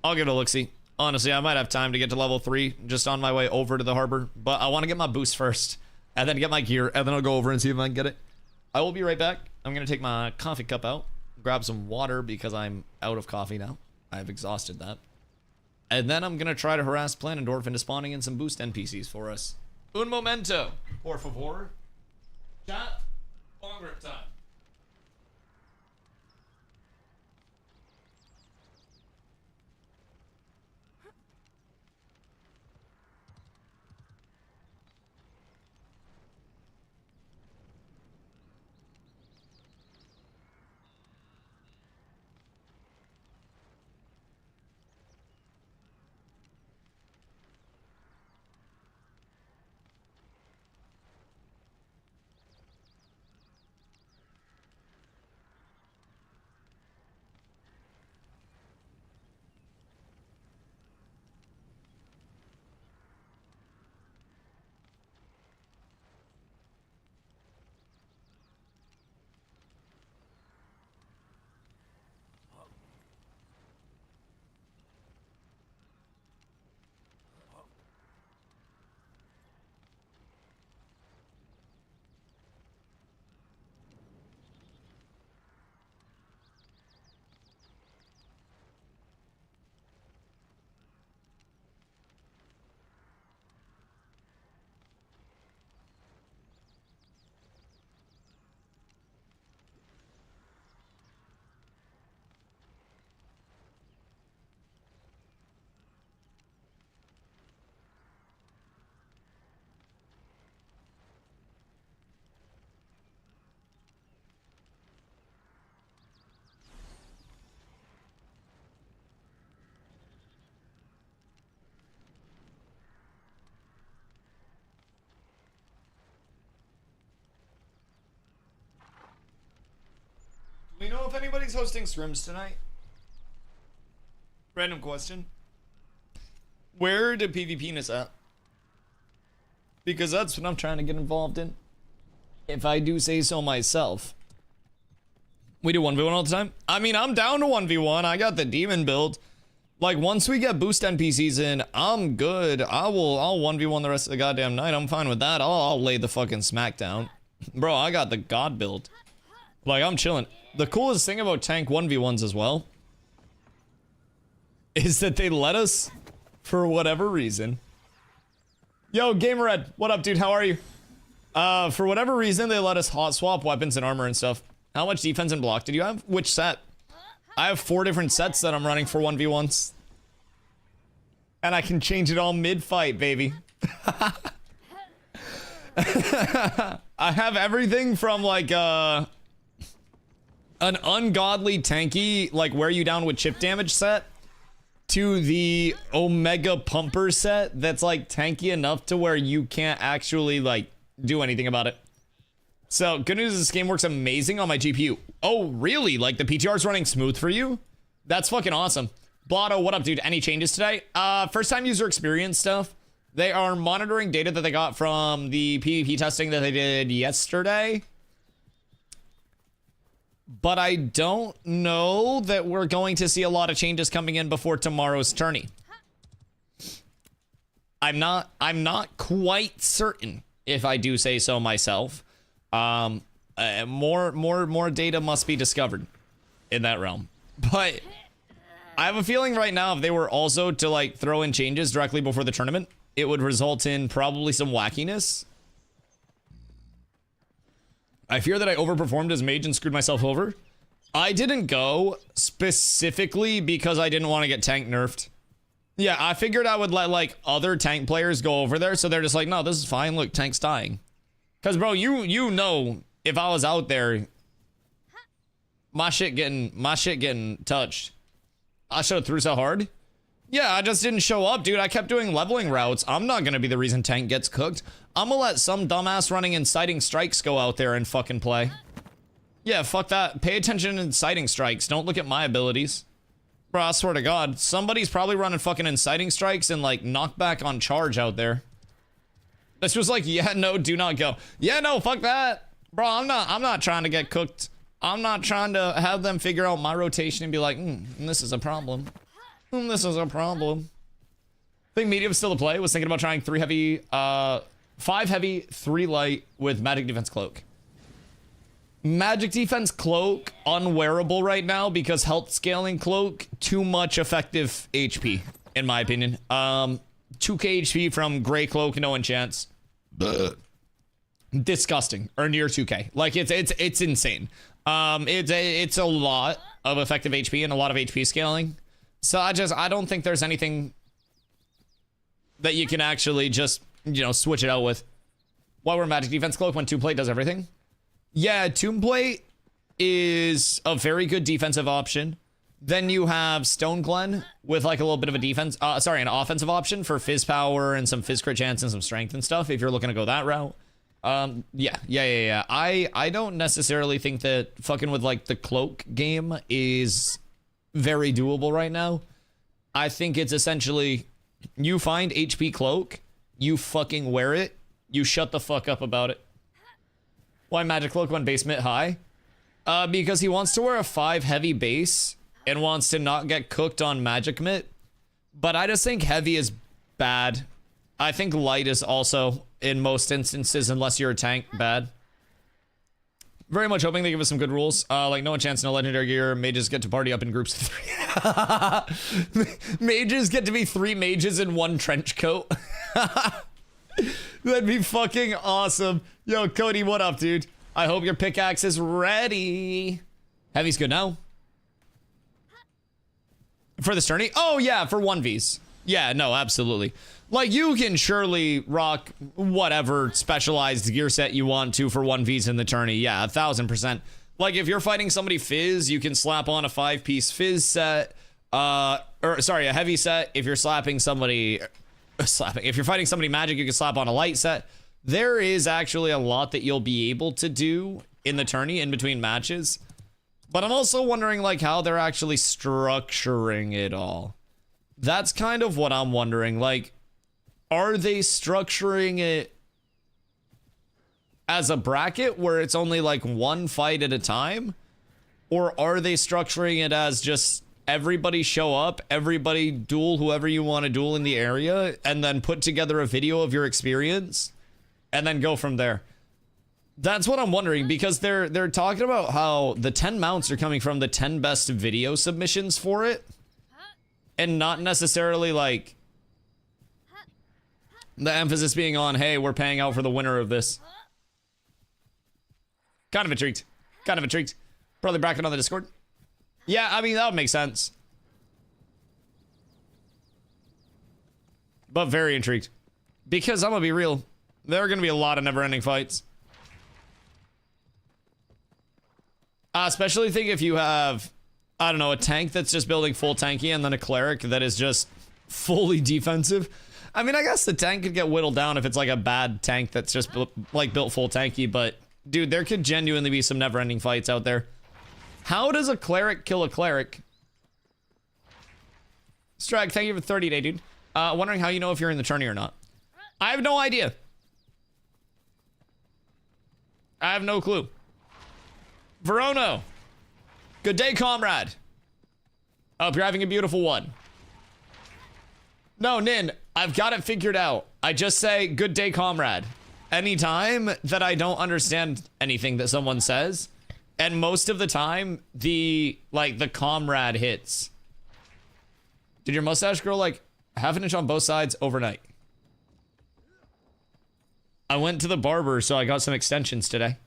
I'll give it a look-see. Honestly, I might have time to get to level 3 just on my way over to the harbor, but I want to get my boost first and then get my gear, and then I'll go over and see if I can get it. I will be right back. I'm gonna take my coffee cup out, grab some water because I'm out of coffee now. I've exhausted that. And then I'm gonna try to harass Planendorf into spawning in some boost NPCs for us. Un momento, por favor. Chat, longer time. Do we know if anybody's hosting scrims tonight? Random question. Where did PvPness at? Because that's what I'm trying to get involved in. If I do say so myself. We do 1v1 all the time? I mean, I'm down to 1v1. I got the demon build. Like, once we get boost NPCs in, I'm good. I'll 1v1 the rest of the goddamn night. I'm fine with that. I'll lay the fucking smack down. Bro, I got the god build. Like, I'm chilling. The coolest thing about tank 1v1s as well is that they let us, for whatever reason. Yo, Gamerred, what up, dude? How are you? For whatever reason, they let us hot swap weapons and armor and stuff. How much defense and block did you have? Which set? I have 4 different sets that I'm running for 1v1s. And I can change it all mid-fight, baby. I have everything from, like, an ungodly tanky, like, wear you down with chip damage set, to the Omega Pumper set that's, like, tanky enough to where you can't actually, like, do anything about it. So, good news is this game works amazing on my GPU. Oh, really? Like, the PTR's running smooth for you? That's fucking awesome. Blotto, what up, dude? Any changes today? First time user experience stuff. They are monitoring data that they got from the PvP testing that they did yesterday. But I don't know that we're going to see a lot of changes coming in before tomorrow's tourney. I'm not quite certain, if I do say so myself. More data must be discovered in that realm. But I have a feeling right now, if they were also to like throw in changes directly before the tournament, it would result in probably some wackiness. I fear that I overperformed as mage and screwed myself over. I didn't go specifically because I didn't want to get tank nerfed. Yeah, I figured I would let like other tank players go over there, so they're just like, no, this is fine. Look, tank's dying. Cause bro, you know, if I was out there, my shit getting touched. I should have threw so hard. Yeah, I just didn't show up, dude. I kept doing leveling routes. I'm not gonna be the reason tank gets cooked. I'm gonna let some dumbass running inciting strikes go out there and fucking play. Yeah, fuck that. Pay attention to inciting strikes. Don't look at my abilities. Bro, I swear to God, somebody's probably running fucking inciting strikes and like knockback on charge out there. This was like, yeah, no, do not go. Yeah, no, fuck that. Bro, I'm not trying to get cooked. I'm not trying to have them figure out my rotation and be like, this is a problem. This is a problem. I think medium's still a play. Was thinking about trying 5 heavy, 3 light with magic defense cloak. Magic defense cloak unwearable right now because health scaling cloak too much effective HP in my opinion. 2k HP from gray cloak, no enchants. Disgusting. Or near 2k. Like it's insane. It's a lot of effective HP and a lot of HP scaling. So I don't think there's anything that you can actually just, you know, switch it out with. Why we're magic defense cloak when Tomb Plate does everything? Yeah, Tomb Plate is a very good defensive option. Then you have Stone Glen with like a little bit of a defense, an offensive option for fizz power and some fizz crit chance and some strength and stuff if you're looking to go that route. Yeah. I don't necessarily think that fucking with like the cloak game is very doable right now. I think it's essentially you find HP cloak, you fucking wear it, you shut the fuck up about it. Why magic cloak when base mid high? Because he wants to wear a 5 heavy base and wants to not get cooked on magic mitt. But I just think heavy is bad. I think light is also, in most instances, unless you're a tank, bad. Very much hoping they give us some good rules. Like no enchants, no legendary gear. Mages get to party up in groups of 3. Mages get to be 3 mages in 1 trench coat. That'd be fucking awesome. Yo, Cody, what up, dude? I hope your pickaxe is ready. Heavy's good now. For this tourney? Oh, yeah, for 1Vs. Yeah, no, absolutely. Like, you can surely rock whatever specialized gear set you want to for 1Vs in the tourney. Yeah, 1000%. Like, if you're fighting somebody fizz, you can slap on a 5-piece fizz set. A heavy set. If you're slapping somebody... If you're fighting somebody magic, you can slap on a light set. There is actually a lot that you'll be able to do in the tourney in between matches. But I'm also wondering, like, how they're actually structuring it all. That's kind of what I'm wondering. Like, are they structuring it as a bracket where it's only like 1 fight at a time? Or are they structuring it as just everybody show up, everybody duel whoever you want to duel in the area, and then put together a video of your experience, and then go from there? That's what I'm wondering, because they're talking about how the 10 mounts are coming from the 10 best video submissions for it, and not necessarily like the emphasis being on, hey, we're paying out for the winner of this. Kind of intrigued. Probably bracket on the Discord. Yeah, I mean, that would make sense. But very intrigued. Because I'm gonna be real, there are gonna be a lot of never-ending fights. Especially think if you have, I don't know, a tank that's just building full tanky and then a cleric that is just fully defensive. I mean, I guess the tank could get whittled down if it's like a bad tank that's just built full tanky, but dude, there could genuinely be some never-ending fights out there. How does a cleric kill a cleric? Strag, thank you for 30-day, dude. Wondering how you know if you're in the tourney or not. I have no idea. I have no clue. Verono. Good day, comrade. Hope you're having a beautiful one. No, Nin, I've got it figured out. I just say, good day, comrade. anytime that I don't understand anything that someone says, and most of the time the comrade hits. Did your mustache grow like half an inch on both sides overnight? I went to the barber, so I got some extensions today.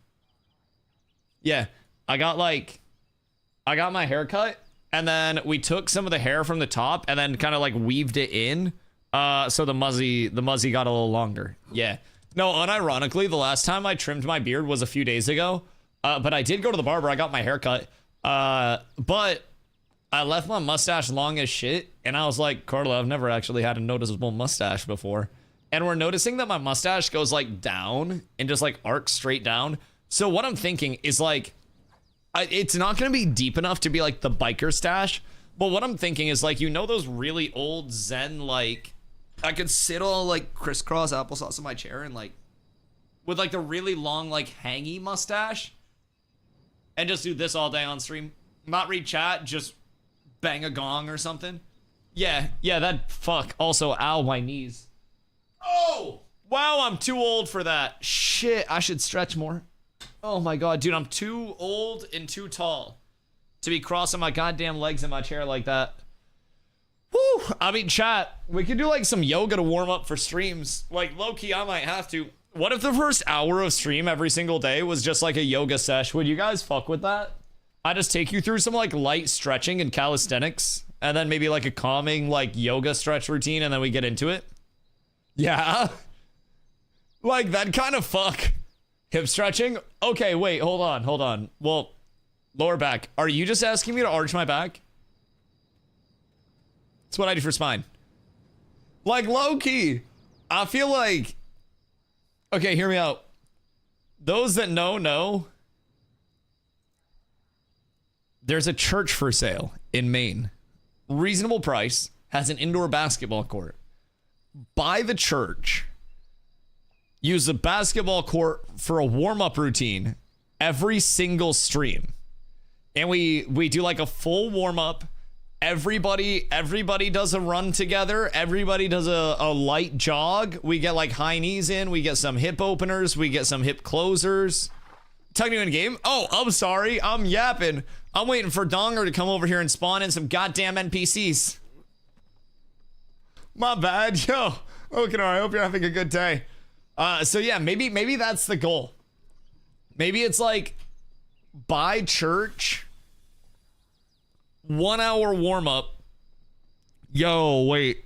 Yeah, I got my hair cut, and then we took some of the hair from the top and then kind of like weaved it in. So the muzzy got a little longer. Yeah. No, unironically, the last time I trimmed my beard was a few days ago. But I did go to the barber. I got my hair cut. But I left my mustache long as shit. And I was like, Carla, I've never actually had a noticeable mustache before. And we're noticing that my mustache goes like down and just like arcs straight down. So what I'm thinking is like, it's not going to be deep enough to be like the biker stash. But what I'm thinking is like, you know, those really old Zen, like, I could sit all like crisscross applesauce in my chair and like, with like the really long, like hangy mustache and just do this all day on stream. Not read chat, just bang a gong or something. Yeah, that fuck. Also, ow, my knees. Oh, wow, I'm too old for that. Shit, I should stretch more. Oh my God, dude, I'm too old and too tall to be crossing my goddamn legs in my chair like that. Woo, I mean, chat, we could do like some yoga to warm up for streams. Like, low-key, I might have to. What if the first hour of stream every single day was just like a yoga sesh? Would you guys fuck with that? I just take you through some like light stretching and calisthenics, and then maybe like a calming like yoga stretch routine, and then we get into it. Yeah. Like that kind of fuck. Hip stretching? Okay, wait, hold on. Well, lower back. Are you just asking me to arch my back? That's what I do for spine. Like, low-key, I feel like... Okay, hear me out. Those that know. There's a church for sale in Maine. Reasonable price. Has an indoor basketball court. Buy the church. Use the basketball court for a warm-up routine every single stream. And we do like a full warm-up. Everybody does a run together. Everybody does a light jog. We get like high knees in. We get some hip openers. We get some hip closers. Talking to you in game? Oh, I'm sorry. I'm yapping. I'm waiting for Donger to come over here and spawn in some goddamn NPCs. My bad. Yo, okay, I hope you're having a good day. So yeah, maybe that's the goal. Maybe it's like buy church, 1 hour warm up. Yo, wait.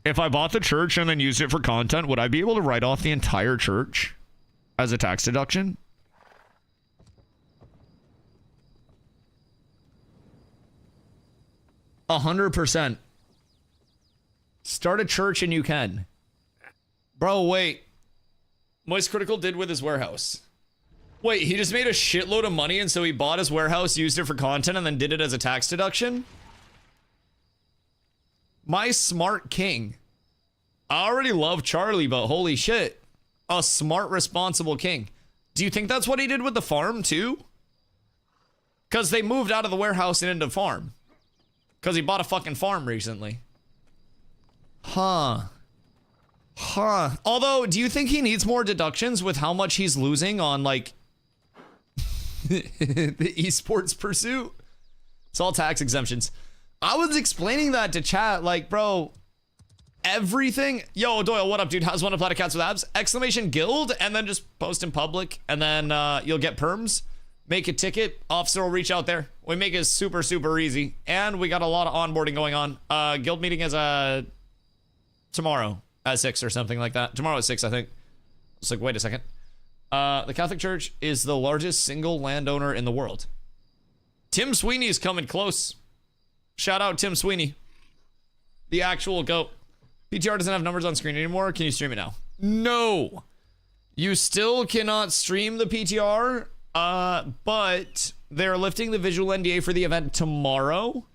If I bought the church and then used it for content, would I be able to write off the entire church as a tax deduction? %. Start a church and you can. Bro, wait. Moist Critical did with his warehouse. Wait, he just made a shitload of money and so he bought his warehouse, used it for content, and then did it as a tax deduction? My smart king. I already love Charlie, but holy shit. A smart, responsible king. Do you think that's what he did with the farm too? Because they moved out of the warehouse and into farm. Because he bought a fucking farm recently. Huh. Although, do you think he needs more deductions with how much he's losing on, like, the esports pursuit? It's all tax exemptions. I was explaining that to chat, like, bro, everything. Yo, Doyle, what up, dude? How's one of Planet Cats with abs? Exclamation guild, and then just post in public, and then you'll get perms. Make a ticket. Officer will reach out there. We make it super, super easy. And we got a lot of onboarding going on. Guild meeting is tomorrow at 6 or something like that. Tomorrow at 6, I think. It's like, wait a second. The Catholic Church is the largest single landowner in the world. Tim Sweeney is coming close. Shout out Tim Sweeney. The actual GOAT. PTR doesn't have numbers on screen anymore. Can you stream it now? No. You still cannot stream the PTR. But they're lifting the visual NDA for the event tomorrow.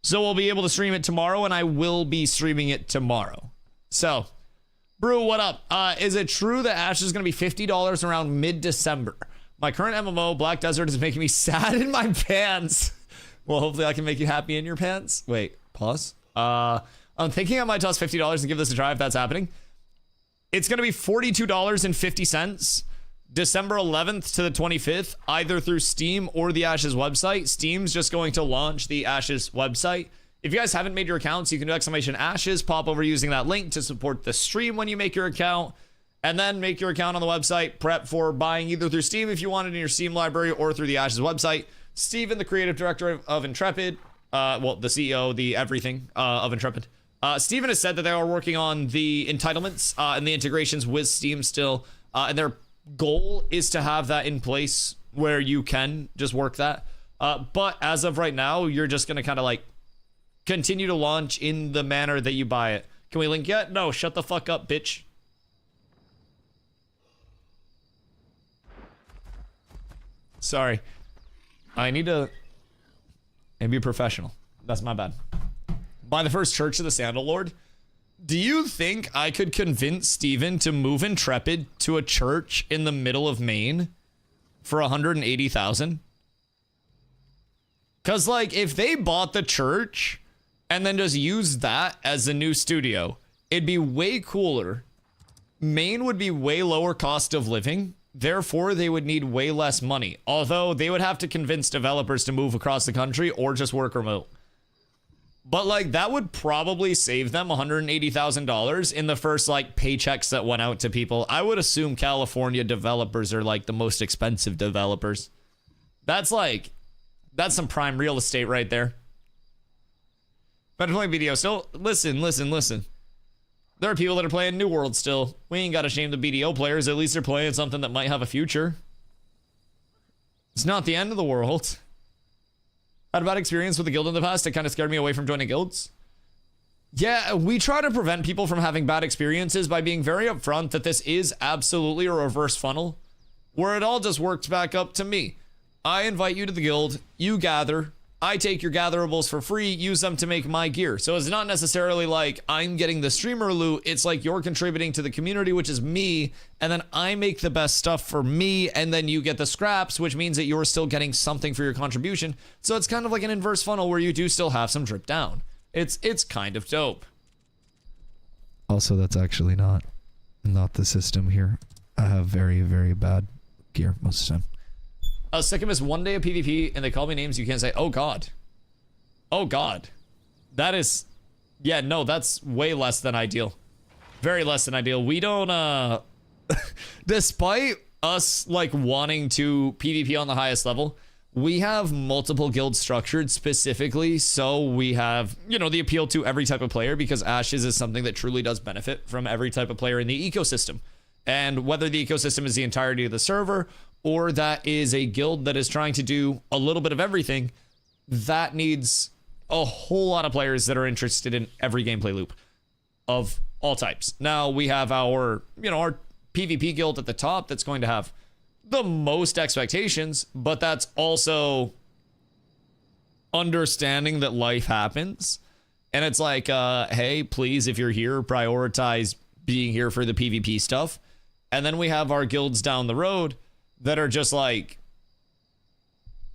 So we'll be able to stream it tomorrow, and I will be streaming it tomorrow. So, Brew, what up? Is it true that Ash is going to be $50 around mid-December? My current MMO, Black Desert, is making me sad in my pants. Well, hopefully I can make you happy in your pants. Wait, pause. I'm thinking I might toss $50 and give this a try if that's happening. It's going to be $42.50, December 11th to the 25th, either through Steam or the Ashes website. Steam's just going to launch the Ashes website. If you guys haven't made your accounts, you can do !Ashes, pop over using that link to support the stream when you make your account, and then make your account on the website. Prep for buying either through Steam if you want it in your Steam library or through the Ashes website. Steven, the creative director of Intrepid, well, the CEO, the everything of Intrepid. Steven has said that they are working on the entitlements and the integrations with Steam still, and their goal is to have that in place where you can just work that. But as of right now, you're just going to kind of like continue to launch in the manner that you buy it. Can we link yet? No, shut the fuck up, bitch. Sorry. I need to be professional. That's my bad. By the first Church of the Sandalord. Do you think I could convince Steven to move Intrepid to a church in the middle of Maine for 180,000? Cause like if they bought the church and then just used that as a new studio, it'd be way cooler. Maine would be way lower cost of living. Therefore, they would need way less money. Although they would have to convince developers to move across the country or just work remote. But like that would probably save them $180,000 in the first like paychecks that went out to people. I would assume California developers are like the most expensive developers. That's some prime real estate right there. Better playing BDO still. Listen. There are people that are playing New World still. We ain't got to shame the BDO players. At least they're playing something that might have a future. It's not the end of the world. Had a bad experience with the guild in the past. It kind of scared me away from joining guilds. Yeah, we try to prevent people from having bad experiences by being very upfront that this is absolutely a reverse funnel where it all just works back up to me. I invite you to the guild, you gather, I take your gatherables for free, use them to make my gear. So it's not necessarily like I'm getting the streamer loot, it's like you're contributing to the community, which is me, and then I make the best stuff for me, and then you get the scraps, which means that you're still getting something for your contribution. So it's kind of like an inverse funnel where you do still have some drip down. It's kind of dope. Also, that's actually not the system here. I have very, very bad gear most of the time. Second is one day of PvP and they call me names you can't say. Oh god. Oh god. That is, yeah, no, that's way less than ideal. Very less than ideal. We don't despite us like wanting to PvP on the highest level, we have multiple guilds structured specifically so we have, you know, the appeal to every type of player, because Ashes is something that truly does benefit from every type of player in the ecosystem. And whether the ecosystem is the entirety of the server or that is a guild that is trying to do a little bit of everything, that needs a whole lot of players that are interested in every gameplay loop of all types. Now we have our, you know, our PvP guild at the top that's going to have the most expectations, but that's also understanding that life happens. And it's like, hey, please, if you're here, prioritize being here for the PvP stuff. And then we have our guilds down the road that are just like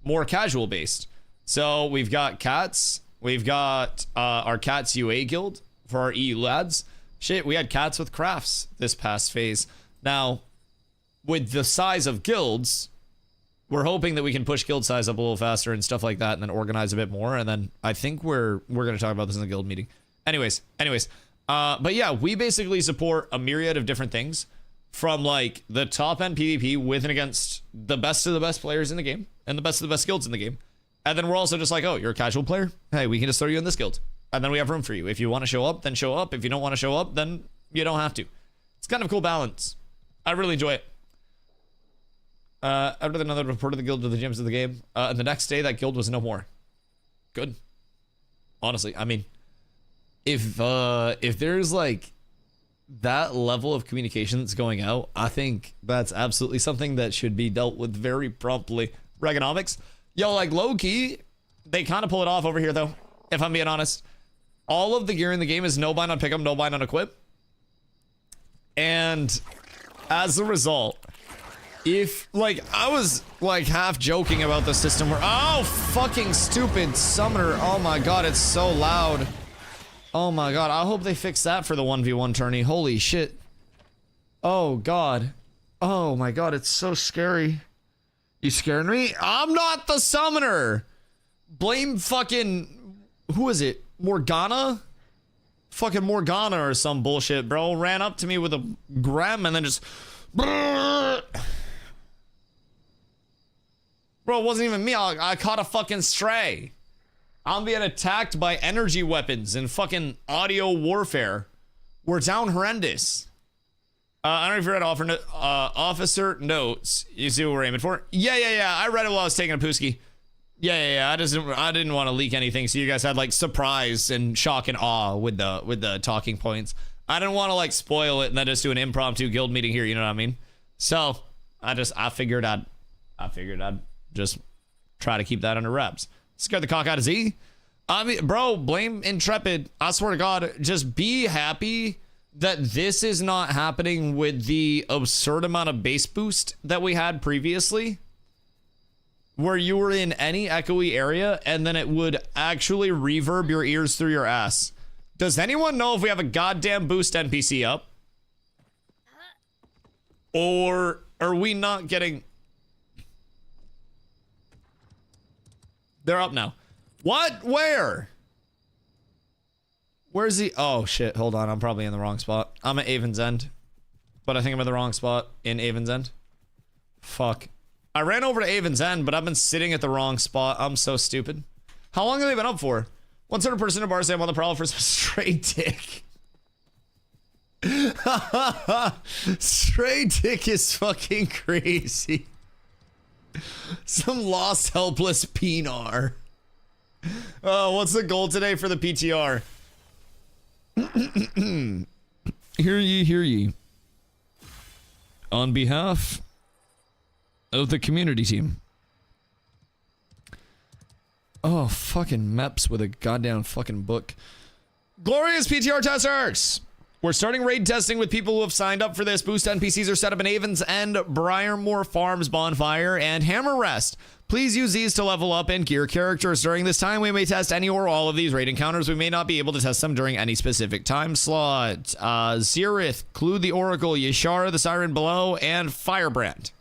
more casual based. So we've got Cats, we've got our Cats UA guild for our EU lads. Shit, we had Cats with crafts this past phase. Now, with the size of guilds, we're hoping that we can push guild size up a little faster and stuff like that, and then organize a bit more. And then I think we're going to talk about this in the guild meeting. Anyways, but yeah, we basically support a myriad of different things, from like the top end PvP with and against the best of the best players in the game and the best of the best guilds in the game. And then we're also just like, oh, you're a casual player? Hey, we can just throw you in this guild. And then we have room for you. If you want to show up, then show up. If you don't want to show up, then you don't have to. It's kind of a cool balance. I really enjoy it. After another reported the guild to the gyms of the game. And the next day, that guild was no more. Good. Honestly, I mean, if there's like that level of communication that's going out, I think that's absolutely something that should be dealt with very promptly. Reaganomics. Yo, like low key, they kind of pull it off over here though, if I'm being honest. All of the gear in the game is no bind on pickup, no bind on equip. And as a result, if like I was like half joking about the system where, oh, fucking stupid summoner. Oh my god, it's so loud. Oh my god, I hope they fix that for the 1v1 tourney. Holy shit. Oh, God. Oh, my God. It's so scary. You scared me? I'm not the summoner. Blame fucking... Who is it? Morgana? Fucking Morgana or some bullshit, bro. Ran up to me with a grem and then just... Bro, it wasn't even me. I caught a fucking stray. I'm being attacked by energy weapons and fucking audio warfare. We're down horrendous. I don't know if you read officer notes. You see what we're aiming for? Yeah. I read it while I was taking a pooski. Yeah. I didn't want to leak anything, so you guys had like surprise and shock and awe with the talking points. I didn't want to like spoil it and then just do an impromptu guild meeting here. You know what I mean? So I figured I'd just try to keep that under wraps. Scared the cock out of Z. I mean, bro, blame Intrepid. I swear to God, just be happy that this is not happening with the absurd amount of base boost that we had previously, where you were in any echoey area and then it would actually reverb your ears through your ass. Does anyone know if we have a goddamn boost NPC up? Or are we not getting... They're up now. What? Where? Where's he? Oh, shit. Hold on. I'm probably in the wrong spot. I'm at Avon's End. But I think I'm in the wrong spot in Avon's End. Fuck. I ran over to Avon's End, but I've been sitting at the wrong spot. I'm so stupid. How long have they been up for? 100% of bars say I'm on the prowl for some stray dick. Stray dick is fucking crazy. Some lost, helpless peenar. Oh, what's the goal today for the PTR? Hear ye. On behalf of the community team. Oh, fucking Meps with a goddamn fucking book. Glorious PTR testers! We're starting raid testing with people who have signed up for this. Boost NPCs are set up in Avon's End, Briarmore Farms, Bonfire, and Hammer Rest. Please use these to level up and gear characters. During this time, we may test any or all of these raid encounters. We may not be able to test them during any specific time slot. Zerith, Clue the Oracle, Yashara the Siren Below, and Firebrand.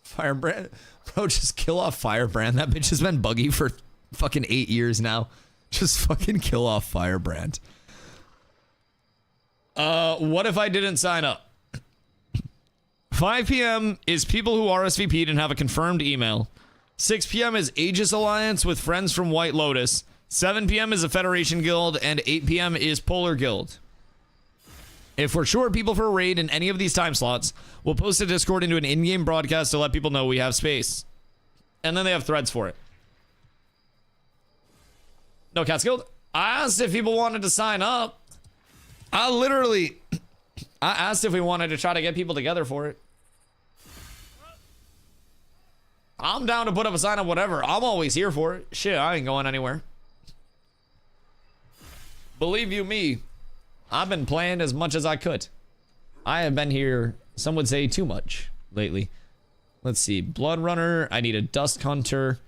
Firebrand? Bro, just kill off Firebrand. That bitch has been buggy for fucking 8 years now. Just fucking kill off Firebrand. What if I didn't sign up? 5 p.m. is people who RSVP'd and have a confirmed email. 6 p.m. is Aegis Alliance with friends from White Lotus. 7 p.m. is a Federation Guild, and 8 p.m. is Polar Guild. If we're short people for a raid in any of these time slots, we'll post a Discord into an in-game broadcast to let people know we have space. And then they have threads for it. No Cats Guild? I asked if people wanted to sign up. I asked if we wanted to try to get people together for it. I'm down to put up a sign up, whatever. I'm always here for it. Shit, I ain't going anywhere. Believe you me, I've been playing as much as I could. I have been here, some would say too much lately. Let's see, Blood Runner. I need a Dusk Hunter.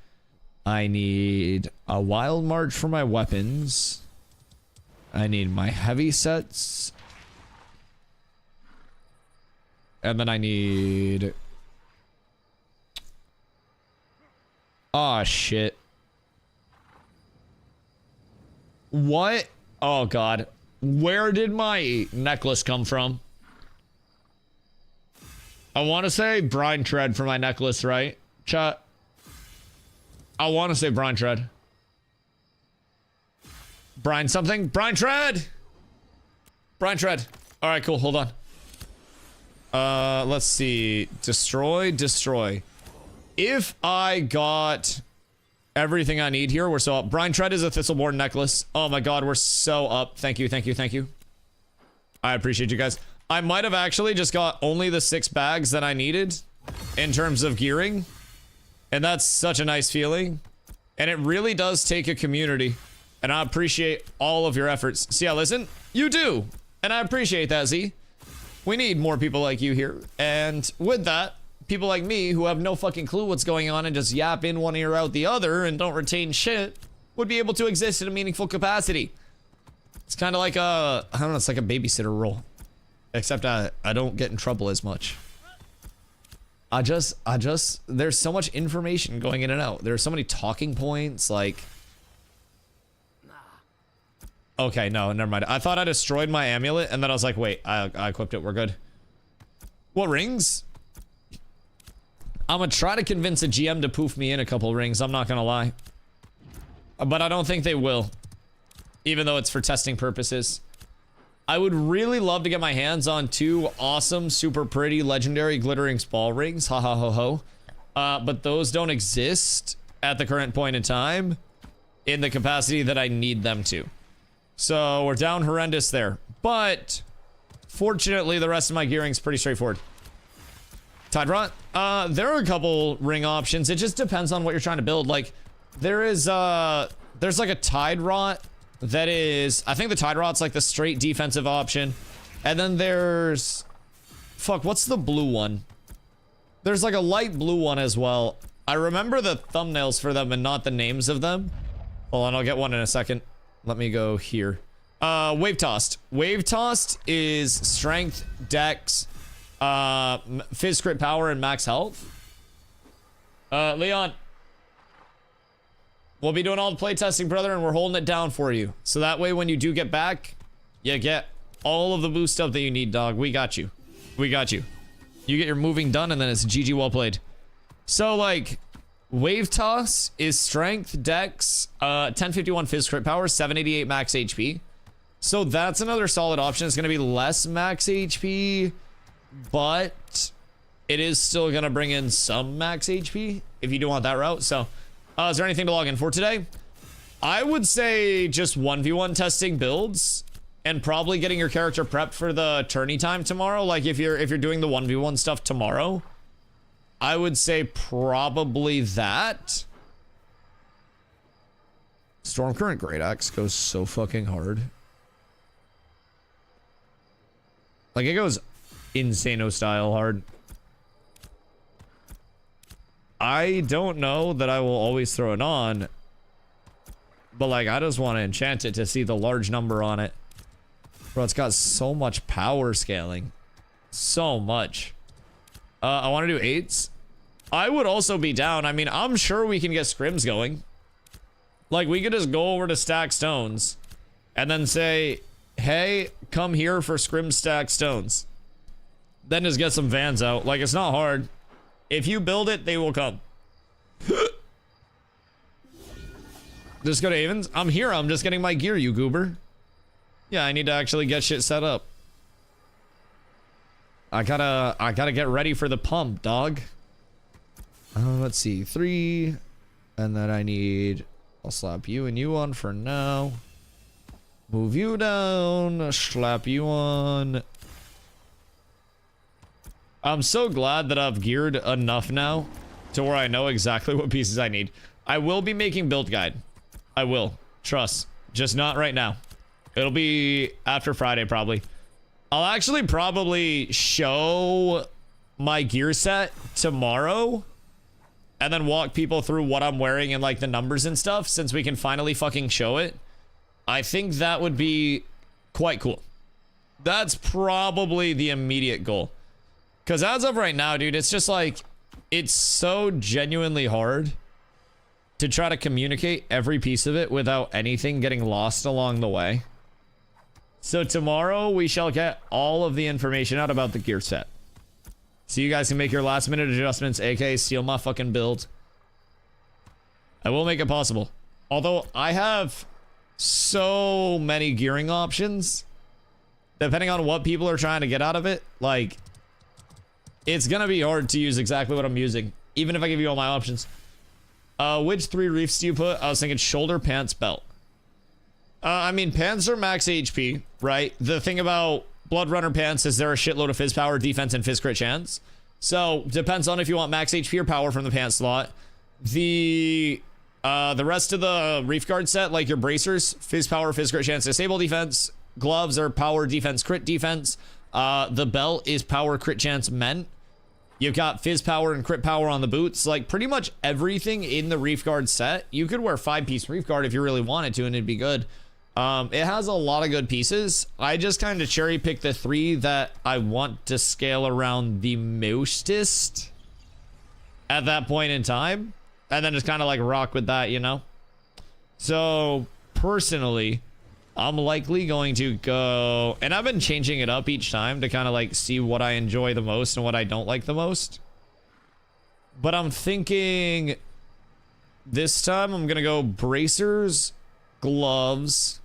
I need a Wild March for my weapons. I need my heavy sets. And then I need... Oh, shit. What? Oh, God. Where did my necklace come from? I want to say Brine Tread for my necklace, right? Chat. I want to say Brine Tread. Brine something? Brine Tread! Brine Tread. Alright, cool. Hold on. Let's see. Destroy. If I got everything I need here, we're so up. Brine Tread is a Thistleborn necklace. Oh my god, we're so up. Thank you. I appreciate you guys. I might have actually just got only the 6 bags that I needed in terms of gearing. And that's such a nice feeling. And it really does take a community. And I appreciate all of your efforts. See, listen, you do. And I appreciate that, Z. We need more people like you here. And with that, people like me who have no fucking clue what's going on and just yap in one ear out the other and don't retain shit would be able to exist in a meaningful capacity. It's kind of like a, I don't know, it's like a babysitter role. Except I don't get in trouble as much. I just, there's so much information going in and out. There's so many talking points, like... Okay, no, never mind. I thought I destroyed my amulet, and then I was like, wait, I equipped it, we're good. What rings? I'm gonna try to convince a GM to poof me in a couple rings, I'm not gonna lie. But I don't think they will. Even though it's for testing purposes. I would really love to get my hands on 2 awesome, super pretty, legendary glittering spall rings. Ha ha ho ho. But those don't exist at the current point in time in the capacity that I need them to. So we're down horrendous there. But fortunately, the rest of my gearing's pretty straightforward. Tide Rot? There are a couple ring options. It just depends on what you're trying to build. Like, there's like a Tide Rot that is, I think the Tide Rot's like the straight defensive option. And then there's, fuck, what's the blue one? There's like a light blue one as well. I remember the thumbnails for them and not the names of them. Hold on, I'll get one in a second. Let me go here. Wave Tossed. Wave Tossed is strength, dex, fizz crit power, and max health. Leon. We'll be doing all the playtesting, brother, and we're holding it down for you. So that way, when you do get back, you get all of the boost up that you need, dog. We got you. We got you. You get your moving done, and then it's GG well played. So, like, Wave Toss is strength, dex, 1051 fizz crit power, 788 max HP. So that's another solid option. It's going to be less max HP, but it is still going to bring in some max HP if you do want that route. So... is there anything to log in for today? I would say just 1v1 testing builds and probably getting your character prepped for the tourney time tomorrow. Like if you're doing the 1v1 stuff tomorrow, I would say probably that. Stormcurrent Great Axe goes so fucking hard. Like it goes insano style hard. I don't know that I will always throw it on, but like I just want to enchant it to see the large number on it. Bro, it's got so much power scaling. So much. I want to do 8s. I would also be down. I mean, I'm sure we can get scrims going. Like we could just go over to Stack Stones and then say, hey, come here for scrim stack stones. Then just get some vans out. Like it's not hard. If you build it, they will come. Just go to Avens. I'm here. I'm just getting my gear, you goober. Yeah, I need to actually get shit set up. I gotta get ready for the pump, dog. Let's see. 3. And then I need... I'll slap you and you on for now. Move you down. Slap you on. I'm so glad that I've geared enough now to where I know exactly what pieces I need. I will be making build guide. I will. Trust. Just not right now. It'll be after Friday probably. I'll actually probably show my gear set tomorrow and then walk people through what I'm wearing and like the numbers and stuff since we can finally fucking show it. I think that would be quite cool. That's probably the immediate goal. Because as of right now, dude, it's just like, it's so genuinely hard to try to communicate every piece of it without anything getting lost along the way. So tomorrow, we shall get all of the information out about the gear set. So you guys can make your last minute adjustments, aka steal my fucking build. I will make it possible. Although, I have so many gearing options, depending on what people are trying to get out of it, like... It's gonna be hard to use exactly what I'm using, even if I give you all my options. Which 3 reefs do you put? I was thinking shoulder, pants, belt. I mean, pants are max HP, right? The thing about Blood Runner pants is they're a shitload of fizz power, defense, and fizz crit chance. So, depends on if you want max HP or power from the pants slot. The rest of the reef guard set, like your bracers, fizz power, fizz crit chance, disable defense. Gloves are power, defense, crit defense. The belt is power, crit chance, meant. You've got fizz power and crit power on the boots. Like, pretty much everything in the reef guard set. You could wear 5-piece reef guard if you really wanted to, and it'd be good. It has a lot of good pieces. I just kind of cherry pick the 3 that I want to scale around the mostest at that point in time, and then just kind of like rock with that, you know? So personally, I'm likely going to go, and I've been changing it up each time to kind of like see what I enjoy the most and what I don't like the most. But I'm thinking this time I'm gonna go bracers, gloves,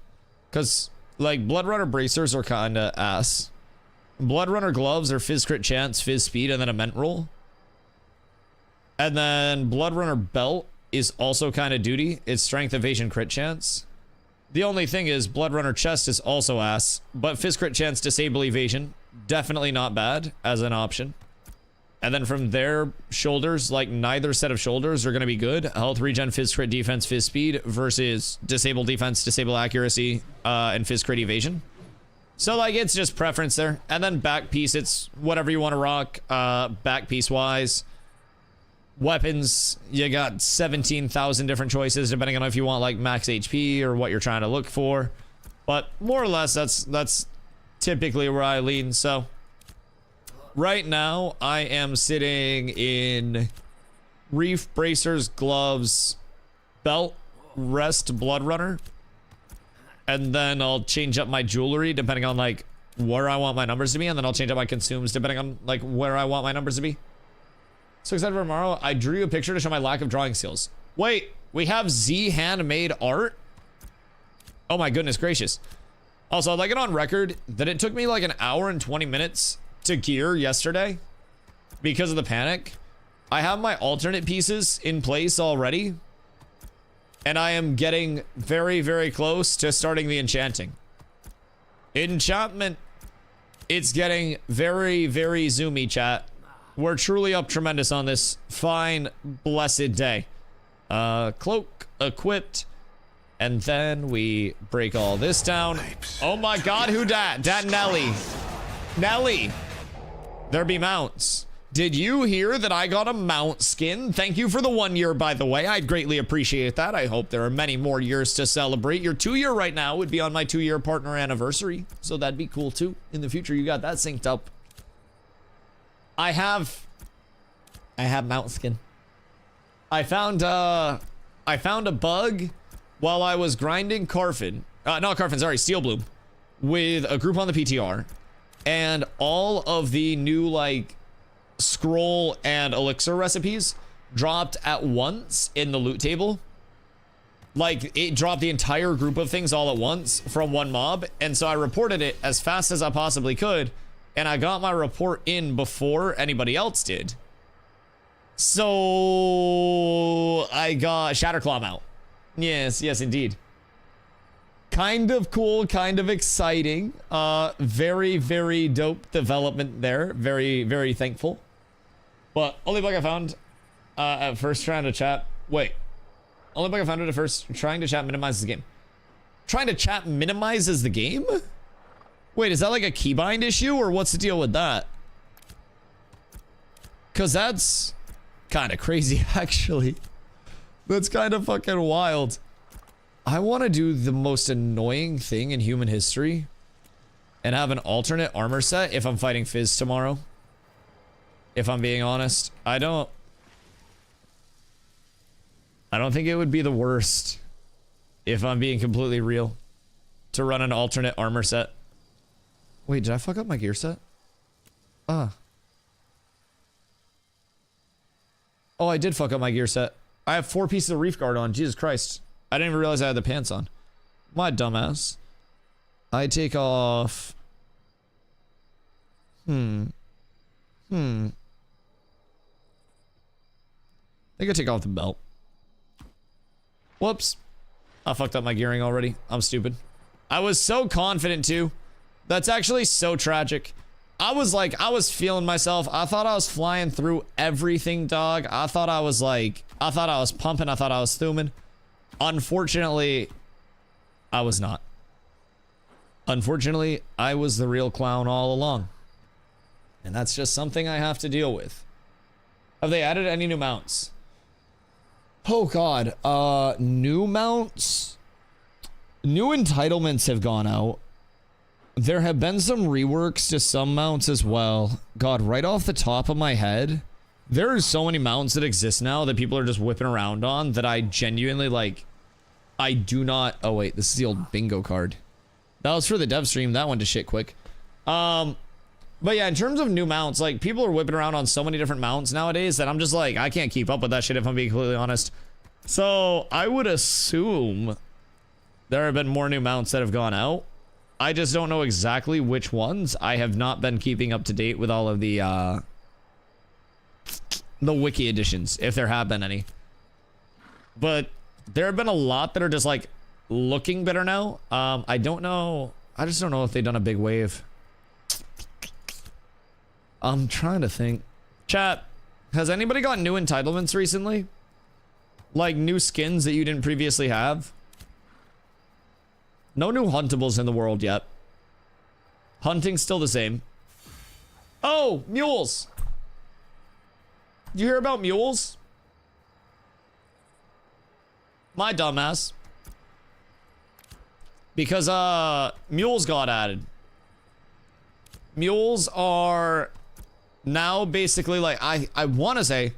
because like Blood Runner bracers are kind of ass. Blood Runner gloves are fizz crit chance, fizz speed, and then a ment roll. And then Blood Runner belt is also kind of duty. It's strength, evasion, crit chance. The only thing is Blood Runner chest is also ass, but fizz crit chance, disable evasion, definitely not bad as an option. And then from there, shoulders, like neither set of shoulders are going to be good. Health regen, fizz crit defense, fizz speed versus disable defense, disable accuracy, and fizz crit evasion. So like it's just preference there. And then back piece, it's whatever you want to rock, back piece wise. Weapons, you got 17,000 different choices depending on if you want like max HP or what you're trying to look for. But more or less, that's typically where I lean. So right now, I am sitting in reef, bracers, gloves, belt, rest, Blood Runner. And then I'll change up my jewelry depending on like where I want my numbers to be. And then I'll change up my consumes depending on like where I want my numbers to be. So excited for tomorrow. I drew you a picture to show my lack of drawing skills. Wait, we have Z handmade art? Oh my goodness gracious. Also, I'd like it on record that it took me like an hour and 20 minutes to gear yesterday because of the panic. I have my alternate pieces in place already, and I am getting very, very close to starting the enchanting. Enchantment, it's getting very, very zoomy, chat. We're truly up tremendous on this fine, blessed day. Cloak equipped, and then we break all this down. Oh my god, who dat? Dat Nelly. Nelly. There be mounts. Did you hear that I got a mount skin? Thank you for the 1 year, by the way. I'd greatly appreciate that. I hope there are many more years to celebrate. Your 2 year right now would be on my 2 year partner anniversary, so that'd be cool too. In the future, you got that synced up. I have mount skin. I found a bug while I was grinding Carfin. Not Carfin, sorry, Steel Bloom, with a group on the PTR. And all of the new like scroll and elixir recipes dropped at once in the loot table. Like it dropped the entire group of things all at once from one mob. And so I reported it as fast as I possibly could. And I got my report in before anybody else did. So I got Shatterclaw out. Yes, yes, indeed. Kind of cool, kind of exciting. Very, very dope development there. Very, very thankful. But only bug I found at first trying to chat. Wait. Only bug I found at first trying to chat minimizes the game. Trying to chat minimizes the game? Wait, is that like a keybind issue or what's the deal with that? Because that's kind of crazy, actually. That's kind of fucking wild. I want to do the most annoying thing in human history and have an alternate armor set if I'm fighting Fizz tomorrow. If I'm being honest, I don't think it would be the worst, if I'm being completely real, to run an alternate armor set. Wait, did I fuck up my gear set? Oh, I did fuck up my gear set. I have 4 pieces of reef guard on. Jesus Christ. I didn't even realize I had the pants on. My dumbass. I take off... I think I take off the belt. Whoops. I fucked up my gearing already. I'm stupid. I was so confident too. That's actually so tragic. I was feeling myself. I thought I was flying through everything, dog. I thought I was pumping. I thought I was thumbing. Unfortunately, I was not. Unfortunately, I was the real clown all along. And that's just something I have to deal with. Have they added any new mounts? Oh god, new mounts? New entitlements have gone out. There have been some reworks to some mounts as well. God, right off the top of my head, there are so many mounts that exist now that people are just whipping around on that I genuinely, like, I do not... Oh, wait, this is the old bingo card. That was for the dev stream. That went to shit quick. But yeah, in terms of new mounts, like, people are whipping around on so many different mounts nowadays that I'm just like, I can't keep up with that shit if I'm being completely honest. So, I would assume there have been more new mounts that have gone out. I just don't know exactly which ones. I have not been keeping up to date with all of the wiki editions, if there have been any. But there have been a lot that are just like looking better now. I don't know. I just don't know if they've done a big wave. I'm trying to think. Chat, has anybody got new entitlements recently? Like new skins that you didn't previously have? No new huntables in the world yet. Hunting's still the same. Oh, mules. You hear about mules? My dumbass. Because, mules got added. Mules are now basically like, I want to say,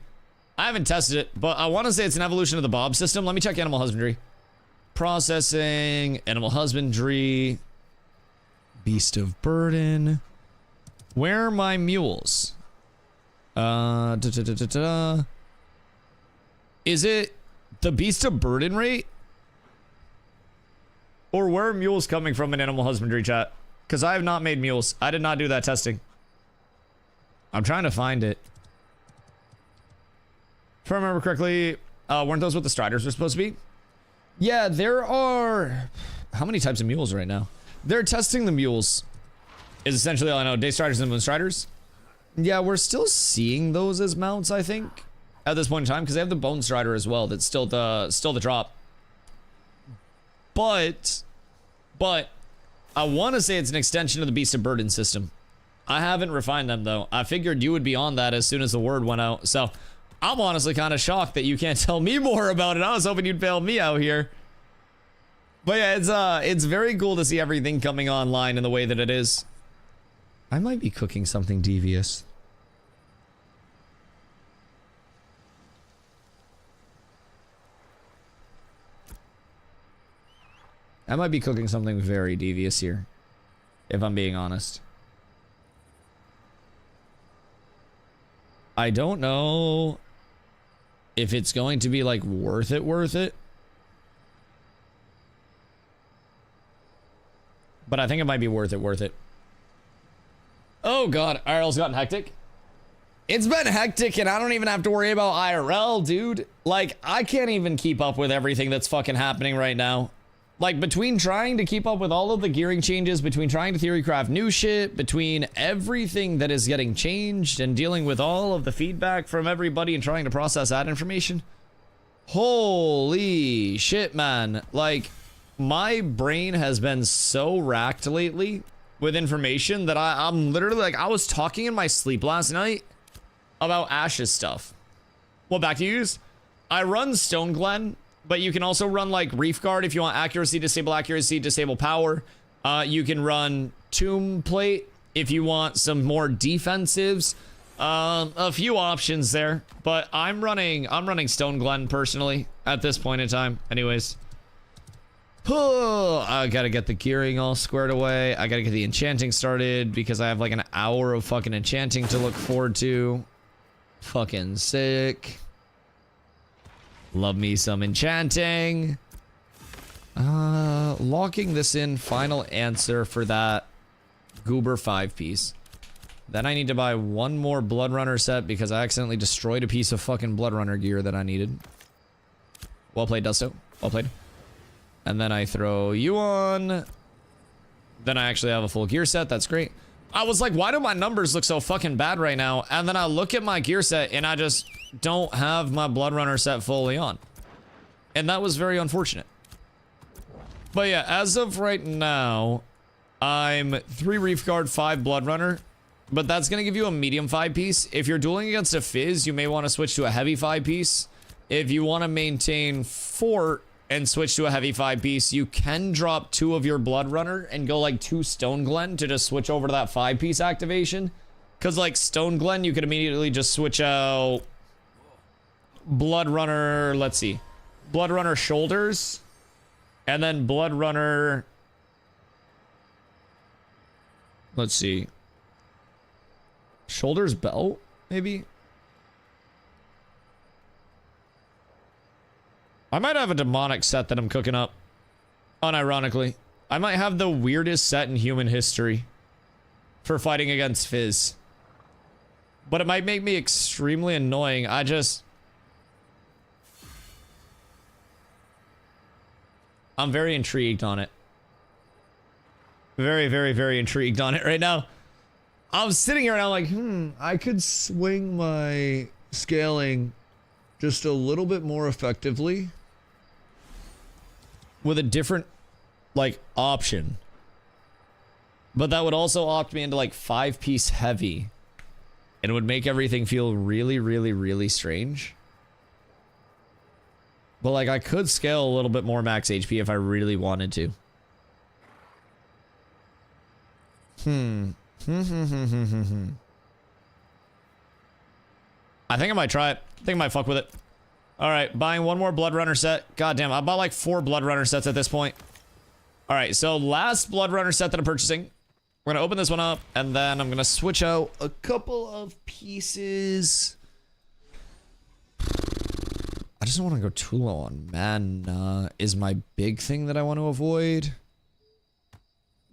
I haven't tested it, but I want to say it's an evolution of the Bob system. Let me check animal husbandry. Processing, animal husbandry, beast of burden. Where are my mules? Is it the beast of burden rate? Or where are mules coming from in animal husbandry, chat? Because I have not made mules. I did not do that testing. I'm trying to find it. If I remember correctly, weren't those what the striders were supposed to be? Yeah, there are... How many types of mules right now? They're testing the mules. Is essentially all I know. Day striders and moon striders. Yeah, we're still seeing those as mounts, I think, at this point in time, because they have the bone strider as well. That's still the drop. But I want to say it's an extension of the beast of burden system. I haven't refined them though. I figured you would be on that as soon as the word went out. So I'm honestly kind of shocked that you can't tell me more about it. I was hoping you'd bail me out here. But yeah, it's very cool to see everything coming online in the way that it is. I might be cooking something devious. I might be cooking something very devious here, if I'm being honest. I don't know if it's going to be like worth it. But I think it might be worth it. Oh god, IRL's gotten hectic. It's been hectic and I don't even have to worry about IRL, dude. Like, I can't even keep up with everything that's fucking happening right now. Like, between trying to keep up with all of the gearing changes, between trying to theorycraft new shit, between everything that is getting changed and dealing with all of the feedback from everybody and trying to process that information. Holy shit, man. Like, my brain has been so racked lately with information that I'm literally like, I was talking in my sleep last night about Ash's stuff. What back to use? I run Stone Glen, but you can also run like Reef Guard if you want accuracy, disable power. You can run Tomb Plate if you want some more defensives. A few options there, but I'm running Stone Glen personally at this point in time. Anyways. I gotta get the gearing all squared away. I gotta get the enchanting started because I have like an hour of fucking enchanting to look forward to. Fucking sick. Love me some enchanting. Locking this in. Final answer for that Goober 5-piece. Then I need to buy one more Blood Runner set because I accidentally destroyed a piece of fucking Blood Runner gear that I needed. Well played, Dusto. Well played. And then I throw you on. Then I actually have a full gear set. That's great. I was like, why do my numbers look so fucking bad right now? And then I look at my gear set and I just don't have my Blood Runner set fully on. And that was very unfortunate. But yeah, as of right now, I'm 3 Reef Guard, 5 Blood Runner. But that's going to give you a medium 5-piece. If you're dueling against a Fizz, you may want to switch to a heavy 5-piece. If you want to maintain Fort and switch to a heavy 5 piece, you can drop 2 of your Blood Runner and go like 2 Stone Glen to just switch over to that 5 piece activation. Because like Stone Glen, you could immediately just switch out Blood Runner, let's see, Blood Runner Shoulders, and then Blood Runner, let's see, Shoulders Belt, maybe? I might have a demonic set that I'm cooking up. Unironically. I might have the weirdest set in human history for fighting against Fizz. But it might make me extremely annoying. I'm very intrigued on it. Very, very, very intrigued on it right now. I'm sitting here and I'm like, I could swing my scaling just a little bit more effectively with a different, like, option. But that would also opt me into, like, 5 piece heavy. And it would make everything feel really, really, really strange. But, like, I could scale a little bit more max HP if I really wanted to. I think I might try it. I think I might fuck with it. Alright, buying 1 more Blood Runner set. God damn, I bought like 4 Blood Runner sets at this point. Alright, so last Blood Runner set that I'm purchasing. We're gonna open this one up, and then I'm gonna switch out a couple of pieces. I just don't want to go too low on mana is my big thing that I want to avoid.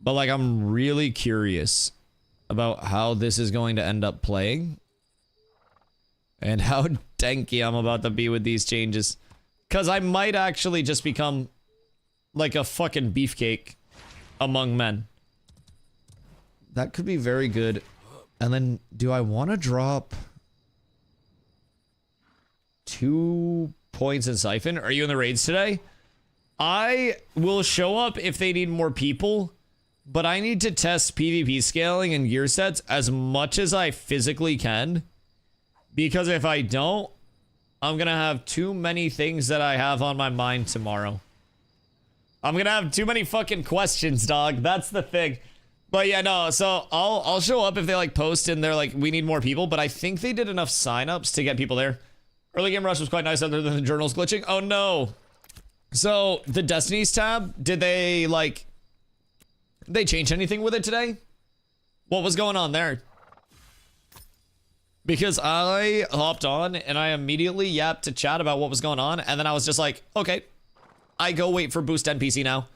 But like, I'm really curious about how this is going to end up playing. And how danky I'm about to be with these changes. Because I might actually just become like a fucking beefcake among men. That could be very good. And then, do I want to drop 2 points in Siphon? Are you in the raids today? I will show up if they need more people. But I need to test PvP scaling and gear sets as much as I physically can. Because if I don't, I'm gonna have too many things that I have on my mind tomorrow. I'm gonna have too many fucking questions, dog. That's the thing. But yeah, no, so I'll show up if they like post and they're like, we need more people, but I think they did enough signups to get people there. Early game rush was quite nice other than the journals glitching. Oh no. So the Destinies tab, did they like, they change anything with it today? What was going on there? Because I hopped on and I immediately yapped to chat about what was going on. And then I was just like, okay, I go wait for boost NPC now.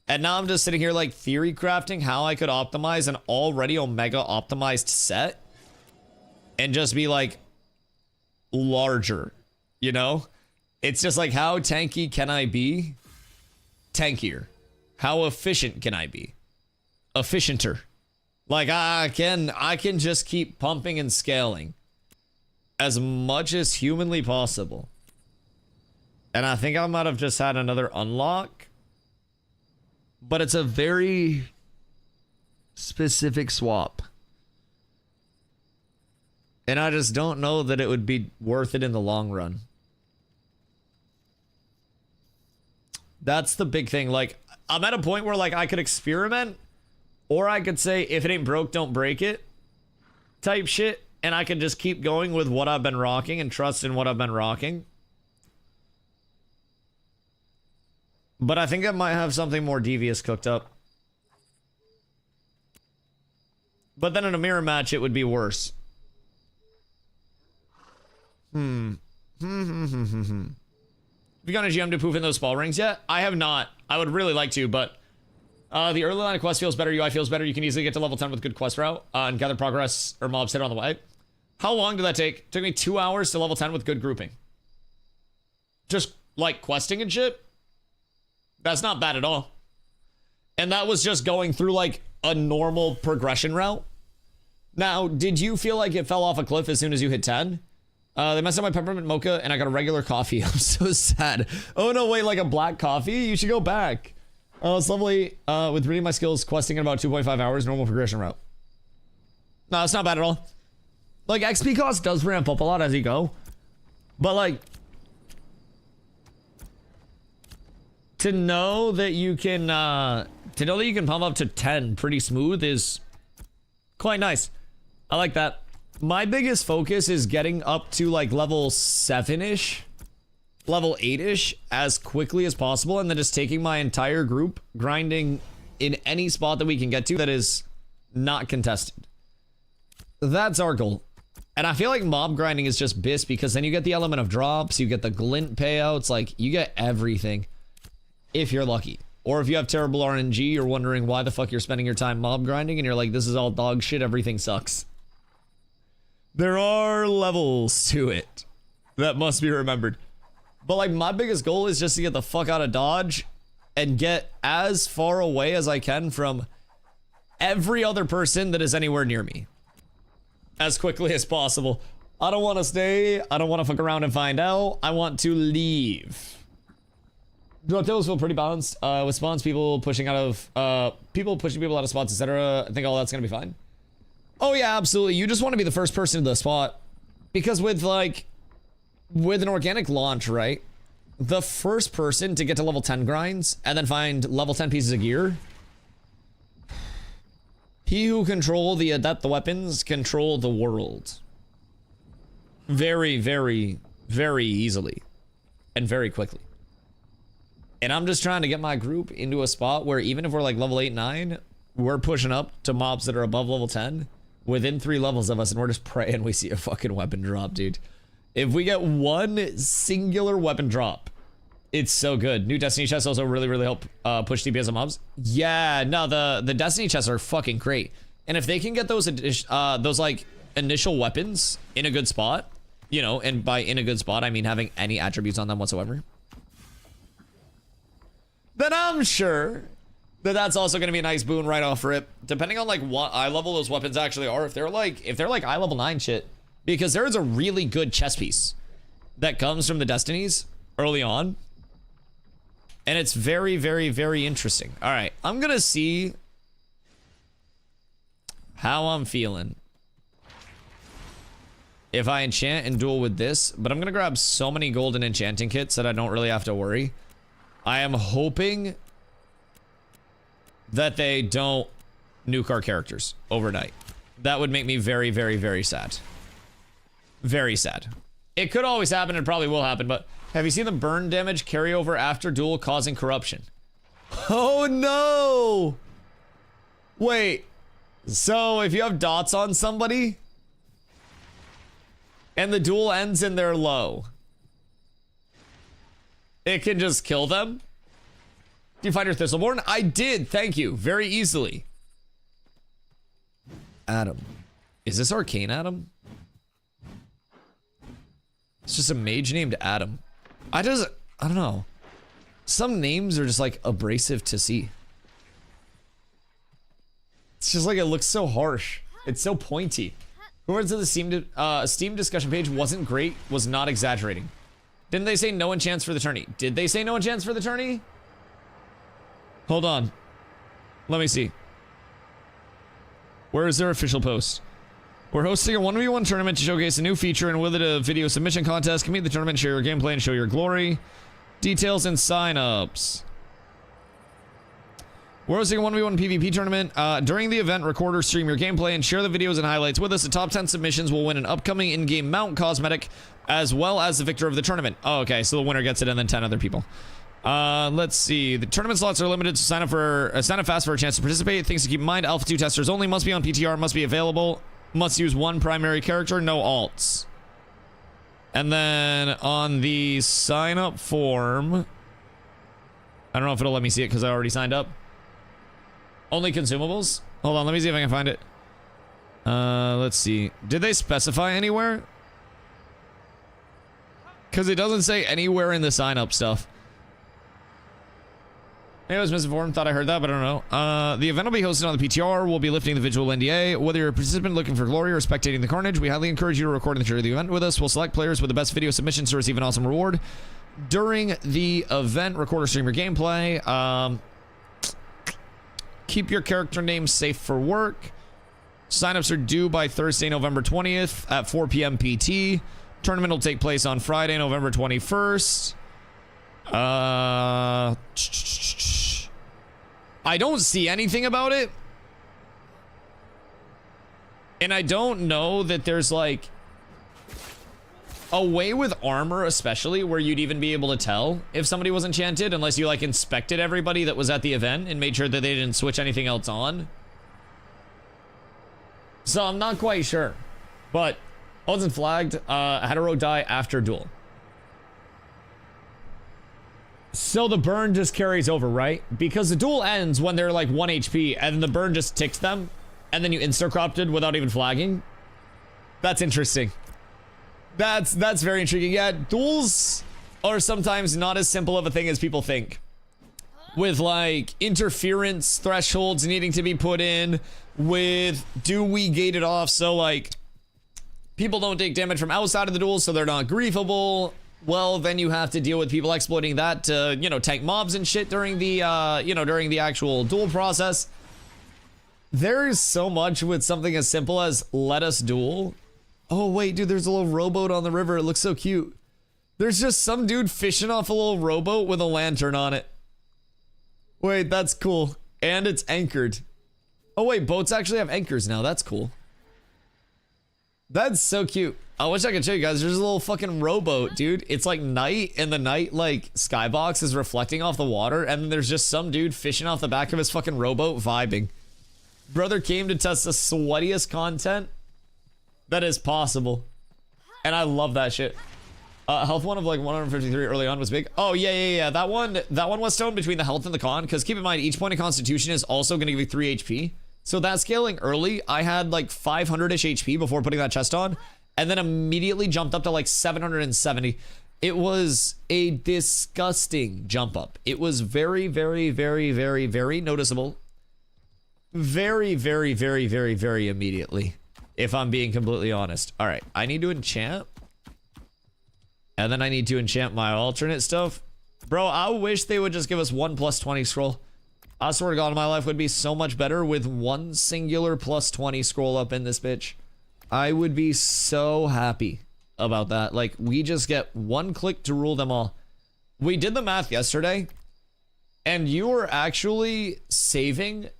And now I'm just sitting here like theory crafting how I could optimize an already Omega optimized set. And just be like larger, you know? It's just like, how tanky can I be? Tankier. How efficient can I be? Efficienter. Like I can just keep pumping and scaling as much as humanly possible. And I think I might have just had another unlock. But it's a very specific swap. And I just don't know that it would be worth it in the long run. That's the big thing. Like, I'm at a point where like I could experiment, or I could say, if it ain't broke, don't break it type shit. And I could just keep going with what I've been rocking and trust in what I've been rocking. But I think I might have something more devious cooked up. But then in a mirror match, it would be worse. Have you gone to GM to poof in those spell rings yet? I have not. I would really like to, but the early line of quest feels better, UI feels better. You can easily get to level 10 with good quest route and gather progress or mobs hit on the way. How long did that take? It took me 2 hours to level 10 with good grouping. Just like questing and shit. That's not bad at all. And that was just going through like a normal progression route. Now, did you feel like it fell off a cliff as soon as you hit 10? They messed up my peppermint mocha and I got a regular coffee. I'm so sad. Oh no, wait, like a black coffee? You should go back. It's lovely. With reading my skills, questing in about 2.5 hours, normal progression route. No, it's not bad at all. Like, XP cost does ramp up a lot as you go. But like, to know that you can pump up to 10 pretty smooth is quite nice. I like that. My biggest focus is getting up to like level 7-ish, level 8-ish as quickly as possible, and then just taking my entire group, grinding in any spot that we can get to that is not contested. That's our goal. And I feel like mob grinding is just BIS because then you get the element of drops, you get the glint payouts, like you get everything if you're lucky. Or if you have terrible RNG, you're wondering why the fuck you're spending your time mob grinding and you're like, this is all dog shit, everything sucks. There are levels to it that must be remembered. But like my biggest goal is just to get the fuck out of Dodge and get as far away as I can from every other person that is anywhere near me. As quickly as possible. I don't want to stay. I don't want to fuck around and find out. I want to leave. Drug deals feel pretty balanced. With spawns, people pushing people out of spots, etc. I think all that's gonna be fine. Oh yeah, absolutely. You just want to be the first person to the spot. Because with an organic launch, right? The first person to get to level 10 grinds and then find level 10 pieces of gear. He who control the adept weapons control the world. Very, very, very easily. And very quickly. And I'm just trying to get my group into a spot where even if we're like level 8, 9, we're pushing up to mobs that are above level 10 within 3 levels of us, and we're just praying we see a fucking weapon drop, dude. If we get one singular weapon drop, it's so good. New Destiny chests also really help push DPS on mobs. Yeah, no, the Destiny chests are fucking great. And if they can get those like initial weapons in a good spot, you know, and by in a good spot, I mean having any attributes on them whatsoever, then I'm sure that that's also going to be a nice boon right off rip, depending on like what eye level those weapons actually are. If they're like eye level 9 shit, because there is a really good chest piece that comes from the Destinies early on. And it's very, very, very interesting. All right, I'm gonna see how I'm feeling if I enchant and duel with this, but I'm gonna grab so many golden enchanting kits that I don't really have to worry. I am hoping that they don't nuke our characters overnight. That would make me very, very, very sad. Very sad. It could always happen, and probably will happen, but have you seen the burn damage carryover after duel causing corruption? Oh no! Wait, so if you have dots on somebody and the duel ends in their low, it can just kill them? Do you find your Thistleborn? I did, thank you, very easily. Adam. Is this Arcane Adam? It's just a mage named Adam. I don't know. Some names are just like abrasive to see. It's just like it looks so harsh. It's so pointy. Whoever to the Steam discussion page wasn't great, was not exaggerating. Didn't they say no enchants for the tourney? Did they say no enchants for the tourney? Hold on. Let me see. Where is their official post? We're hosting a 1v1 tournament to showcase a new feature, and with it a video submission contest. Complete the tournament, share your gameplay, and show your glory. Details and sign-ups. We're hosting a 1v1 PvP tournament. During the event, record or stream your gameplay and share the videos and highlights with us. The top 10 submissions will win an upcoming in-game mount cosmetic, as well as the victor of the tournament. Oh, okay, so the winner gets it, and then 10 other people. Let's see. The tournament slots are limited, so sign up fast for a chance to participate. Things to keep in mind: Alpha 2 testers only, must be on PTR, must be available. Must use one primary character, no alts. And then on the sign up form, I don't know if it'll let me see it because I already signed up. Only consumables? Hold on, let me see if I can find it. Let's see. Did they specify anywhere? Because it doesn't say anywhere in the sign up stuff. I was misinformed, thought I heard that, but I don't know. The event will be hosted on the PTR. We'll be lifting the visual NDA. Whether you're a participant looking for glory or spectating the carnage, we highly encourage you to record and share the event with us. We'll select players with the best video submissions to receive an awesome reward. During the event, record or stream your gameplay. Keep your character names safe for work. Signups are due by Thursday, November 20th at 4 p.m. PT. Tournament will take place on Friday, November 21st. I don't see anything about it. And I don't know that there's like a way with armor, especially, where you'd even be able to tell if somebody was enchanted unless you like inspected everybody that was at the event and made sure that they didn't switch anything else on. So I'm not quite sure, but I wasn't flagged. Hetero die after duel. So the burn just carries over, right? Because the duel ends when they're like 1 HP and then the burn just ticks them and then you insta-corrupted without even flagging. That's interesting. That's very intriguing. Yeah, duels are sometimes not as simple of a thing as people think. With like interference thresholds needing to be put in, with do we gate it off so like people don't take damage from outside of the duel so they're not griefable. Well, then you have to deal with people exploiting that to, you know, tank mobs and shit during the, you know, during the actual duel process. There's so much with something as simple as let us duel. Oh, wait, dude, there's a little rowboat on the river. It looks so cute. There's just some dude fishing off a little rowboat with a lantern on it. Wait, that's cool. And it's anchored. Oh, wait, boats actually have anchors now. That's cool. That's so cute. I wish I could show you guys. There's a little fucking rowboat, dude. It's like night, and the night, like, skybox is reflecting off the water, and then there's just some dude fishing off the back of his fucking rowboat vibing. Brother came to test the sweatiest content that is possible. And I love that shit. Health one of like 153 early on was big. Oh, yeah. That one was stoned between the health and the con, because keep in mind, each point of constitution is also going to give you 3 HP. So that scaling early, I had like 500-ish HP before putting that chest on, and then immediately jumped up to like 770. It was a disgusting jump up. It was very, very, very, very, very noticeable. Very, very, very, very, very immediately, if I'm being completely honest. All right, I need to enchant. And then I need to enchant my alternate stuff. Bro, I wish they would just give us one +20 scroll. I swear to God, my life would be so much better with one singular +20 scroll up in this bitch. I would be so happy about that. Like, we just get one click to rule them all. We did the math yesterday, and you were actually saving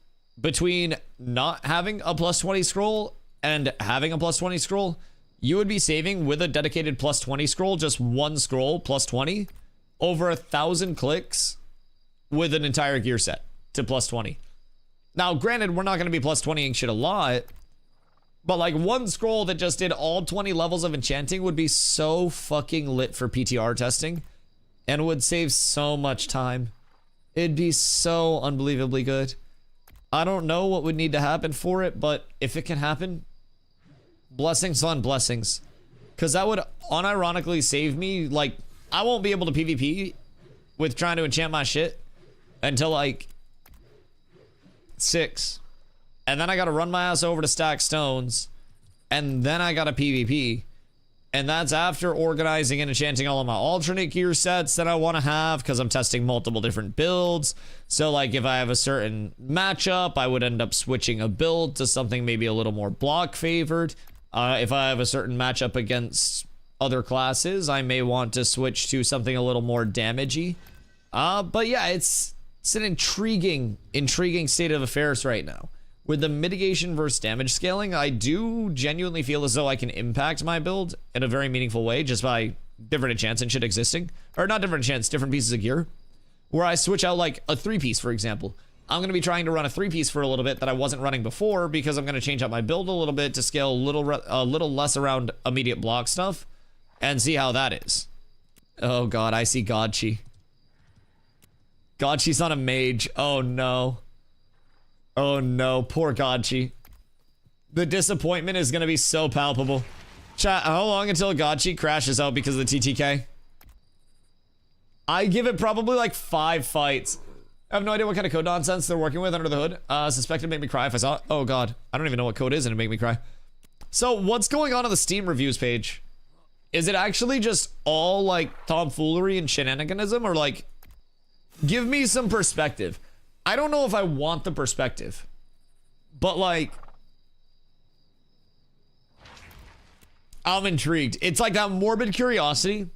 between not having a +20 scroll and having a +20 scroll. You would be saving with a dedicated +20 scroll, just one scroll +20, over 1,000 clicks with an entire gear set to +20. Now, granted, we're not going to be +20ing shit a lot, but like one scroll that just did all 20 levels of enchanting would be so fucking lit for PTR testing and would save so much time. It'd be so unbelievably good. I don't know what would need to happen for it, but if it can happen, blessings on blessings. Because that would unironically save me, like, I won't be able to PvP with trying to enchant my shit until like 6. And then I gotta run my ass over to stack stones, and then I gotta PvP. And that's after organizing and enchanting all of my alternate gear sets that I want to have, because I'm testing multiple different builds. So like if I have a certain matchup, I would end up switching a build to something maybe a little more block favored. If I have a certain matchup against other classes, I may want to switch to something a little more damagey. But yeah, it's an intriguing state of affairs right now. With the mitigation versus damage scaling, I do genuinely feel as though I can impact my build in a very meaningful way just by different enchants and shit existing. Or not different enchants, different pieces of gear. Where I switch out like a 3-piece, for example. I'm going to be trying to run a 3-piece for a little bit that I wasn't running before, because I'm going to change out my build a little bit to scale a little less around immediate block stuff and see how that is. Oh god, I see Godchi. Godchi's on a mage. Oh no. Oh no, poor Godchi. The disappointment is going to be so palpable. Chat, how long until Godchi crashes out because of the TTK? I give it probably like 5 fights. I have no idea what kind of code nonsense they're working with under the hood. Suspected make me cry if I saw it. Oh god, I don't even know what code is and it make me cry. So what's going on the Steam reviews page? Is it actually just all like tomfoolery and shenaniganism, or like, give me some perspective? I don't know if I want the perspective, but like, I'm intrigued. It's like that morbid curiosity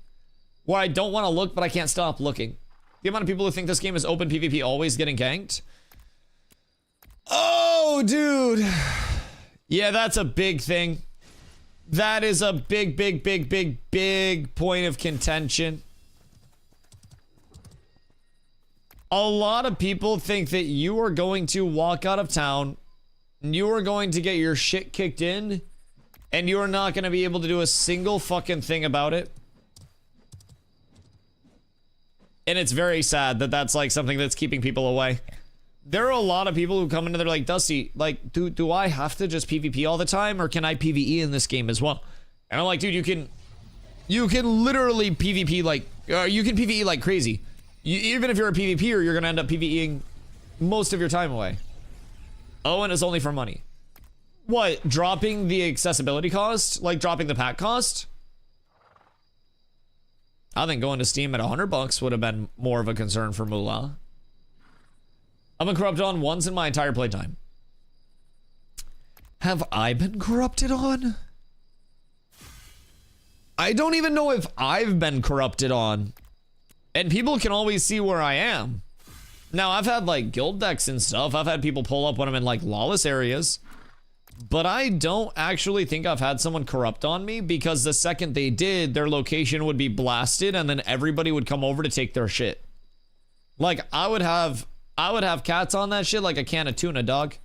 where I don't want to look, but I can't stop looking. The amount of people who think this game is open PvP always getting ganked. Oh, dude. Yeah, that's a big thing. That is a big point of contention. A lot of people think that you are going to walk out of town, you are going to get your shit kicked in, and you are not going to be able to do a single fucking thing about it. And it's very sad that that's like something that's keeping people away. There are a lot of people who come in and they're like, Dusty, like, do I have to just PvP all the time, or can I PvE in this game as well? And I'm like, dude, you can literally PvP like, you can PvE like crazy. Even if you're a PvPer, you're gonna end up PvEing most of your time away. Oh, and it's only for money. What, dropping the accessibility cost? Like dropping the pack cost? I think going to Steam at $100 would have been more of a concern for Moolah. I've been corrupted on once in my entire playtime. Have I been corrupted on? I don't even know if I've been corrupted on. And people can always see where I am. Now, I've had like guild decks and stuff. I've had people pull up when I'm in like lawless areas. But I don't actually think I've had someone corrupt on me, because the second they did, their location would be blasted and then everybody would come over to take their shit. Like, I would have cats on that shit like a can of tuna, dog.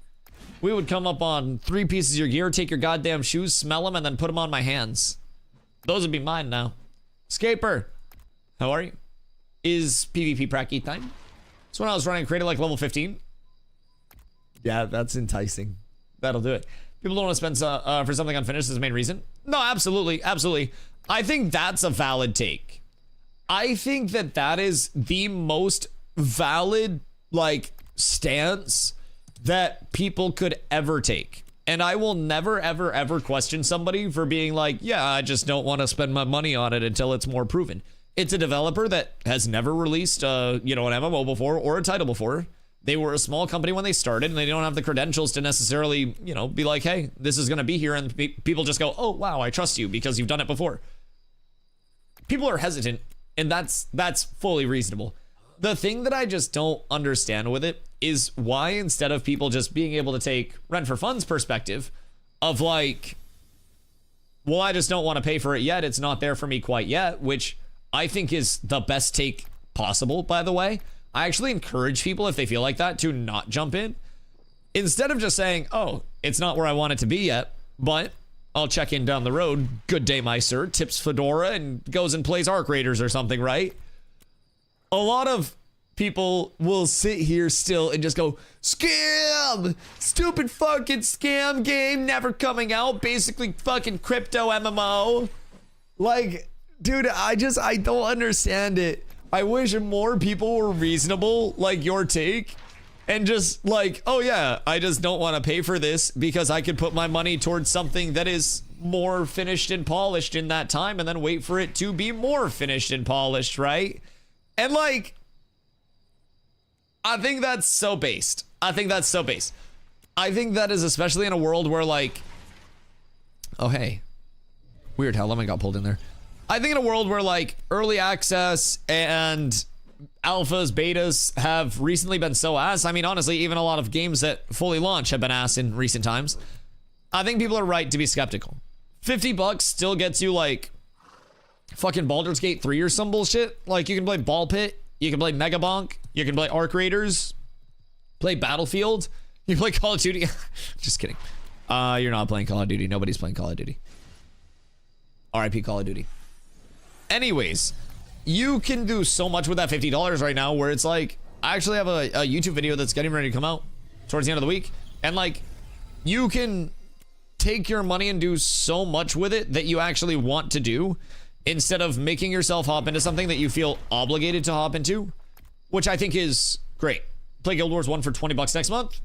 We would come up on 3 pieces of your gear, take your goddamn shoes, smell them, and then put them on my hands. Those would be mine now. Scaper, how are you? Is PvP pracky time? So when I was running created like level 15. Yeah, that's enticing. That'll do it. People don't want to spend for something unfinished as the main reason. No, absolutely, absolutely. I think that's a valid take. I think that that is the most valid like stance that people could ever take. And I will never ever question somebody for being like, yeah, I just don't want to spend my money on it until it's more proven. It's a developer that has never released an MMO before or a title before. They were a small company when they started, and they don't have the credentials to necessarily, be like, hey, this is going to be here, and people just go, oh, wow, I trust you because you've done it before. People are hesitant, and that's fully reasonable. The thing that I just don't understand with it is why, instead of people just being able to take rent for funds perspective of like, well, I just don't want to pay for it yet, it's not there for me quite yet, which I think is the best take possible, by the way. I actually encourage people, if they feel like that, to not jump in. Instead of just saying, oh, it's not where I want it to be yet, but I'll check in down the road. Good day, my sir. Tips Fedora and goes and plays Arc Raiders or something, right? A lot of people will sit here still and just go, scam! Stupid fucking scam game, never coming out. Basically fucking crypto MMO. Like, dude, I don't understand it. I wish more people were reasonable, like your take, and just like, oh yeah, I just don't want to pay for this because I could put my money towards something that is more finished and polished in that time, and then wait for it to be more finished and polished, right? And like, I think that's so based. I think that's so based. I think that is especially in a world where like, oh hey, weird how Lemon got pulled in there. I think in a world where like early access and alphas, betas have recently been so ass. I mean, honestly, even a lot of games that fully launch have been ass in recent times. I think people are right to be skeptical. $50 still gets you like fucking Baldur's Gate 3 or some bullshit. Like you can play Ball Pit, you can play Mega Bonk, you can play Arc Raiders, play Battlefield, you can play Call of Duty. Just kidding. You're not playing Call of Duty. Nobody's playing Call of Duty. RIP Call of Duty. Anyways, you can do so much with that $50 right now, where it's like, I actually have a YouTube video that's getting ready to come out towards the end of the week, and like, you can take your money and do so much with it that you actually want to do, instead of making yourself hop into something that you feel obligated to hop into, which I think is great. Play Guild Wars 1 for $20 next month.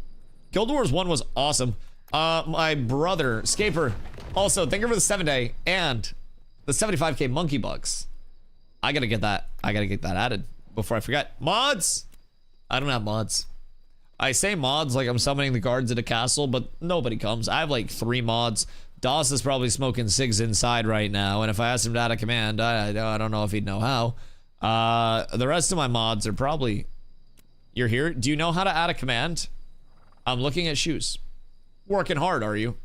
Guild Wars 1 was awesome. My brother, Scaper, also, thank you for the 7-day, and the 75k monkey bucks. I gotta get that added before I forget. Mods! I don't have mods. I say mods like I'm summoning the guards at a castle, but nobody comes. I have like 3 mods. Doss is probably smoking cigs inside right now, and if I asked him to add a command, I don't know if he'd know how. The rest of my mods are probably... You're here? Do you know how to add a command? I'm looking at shoes. Working hard, are you?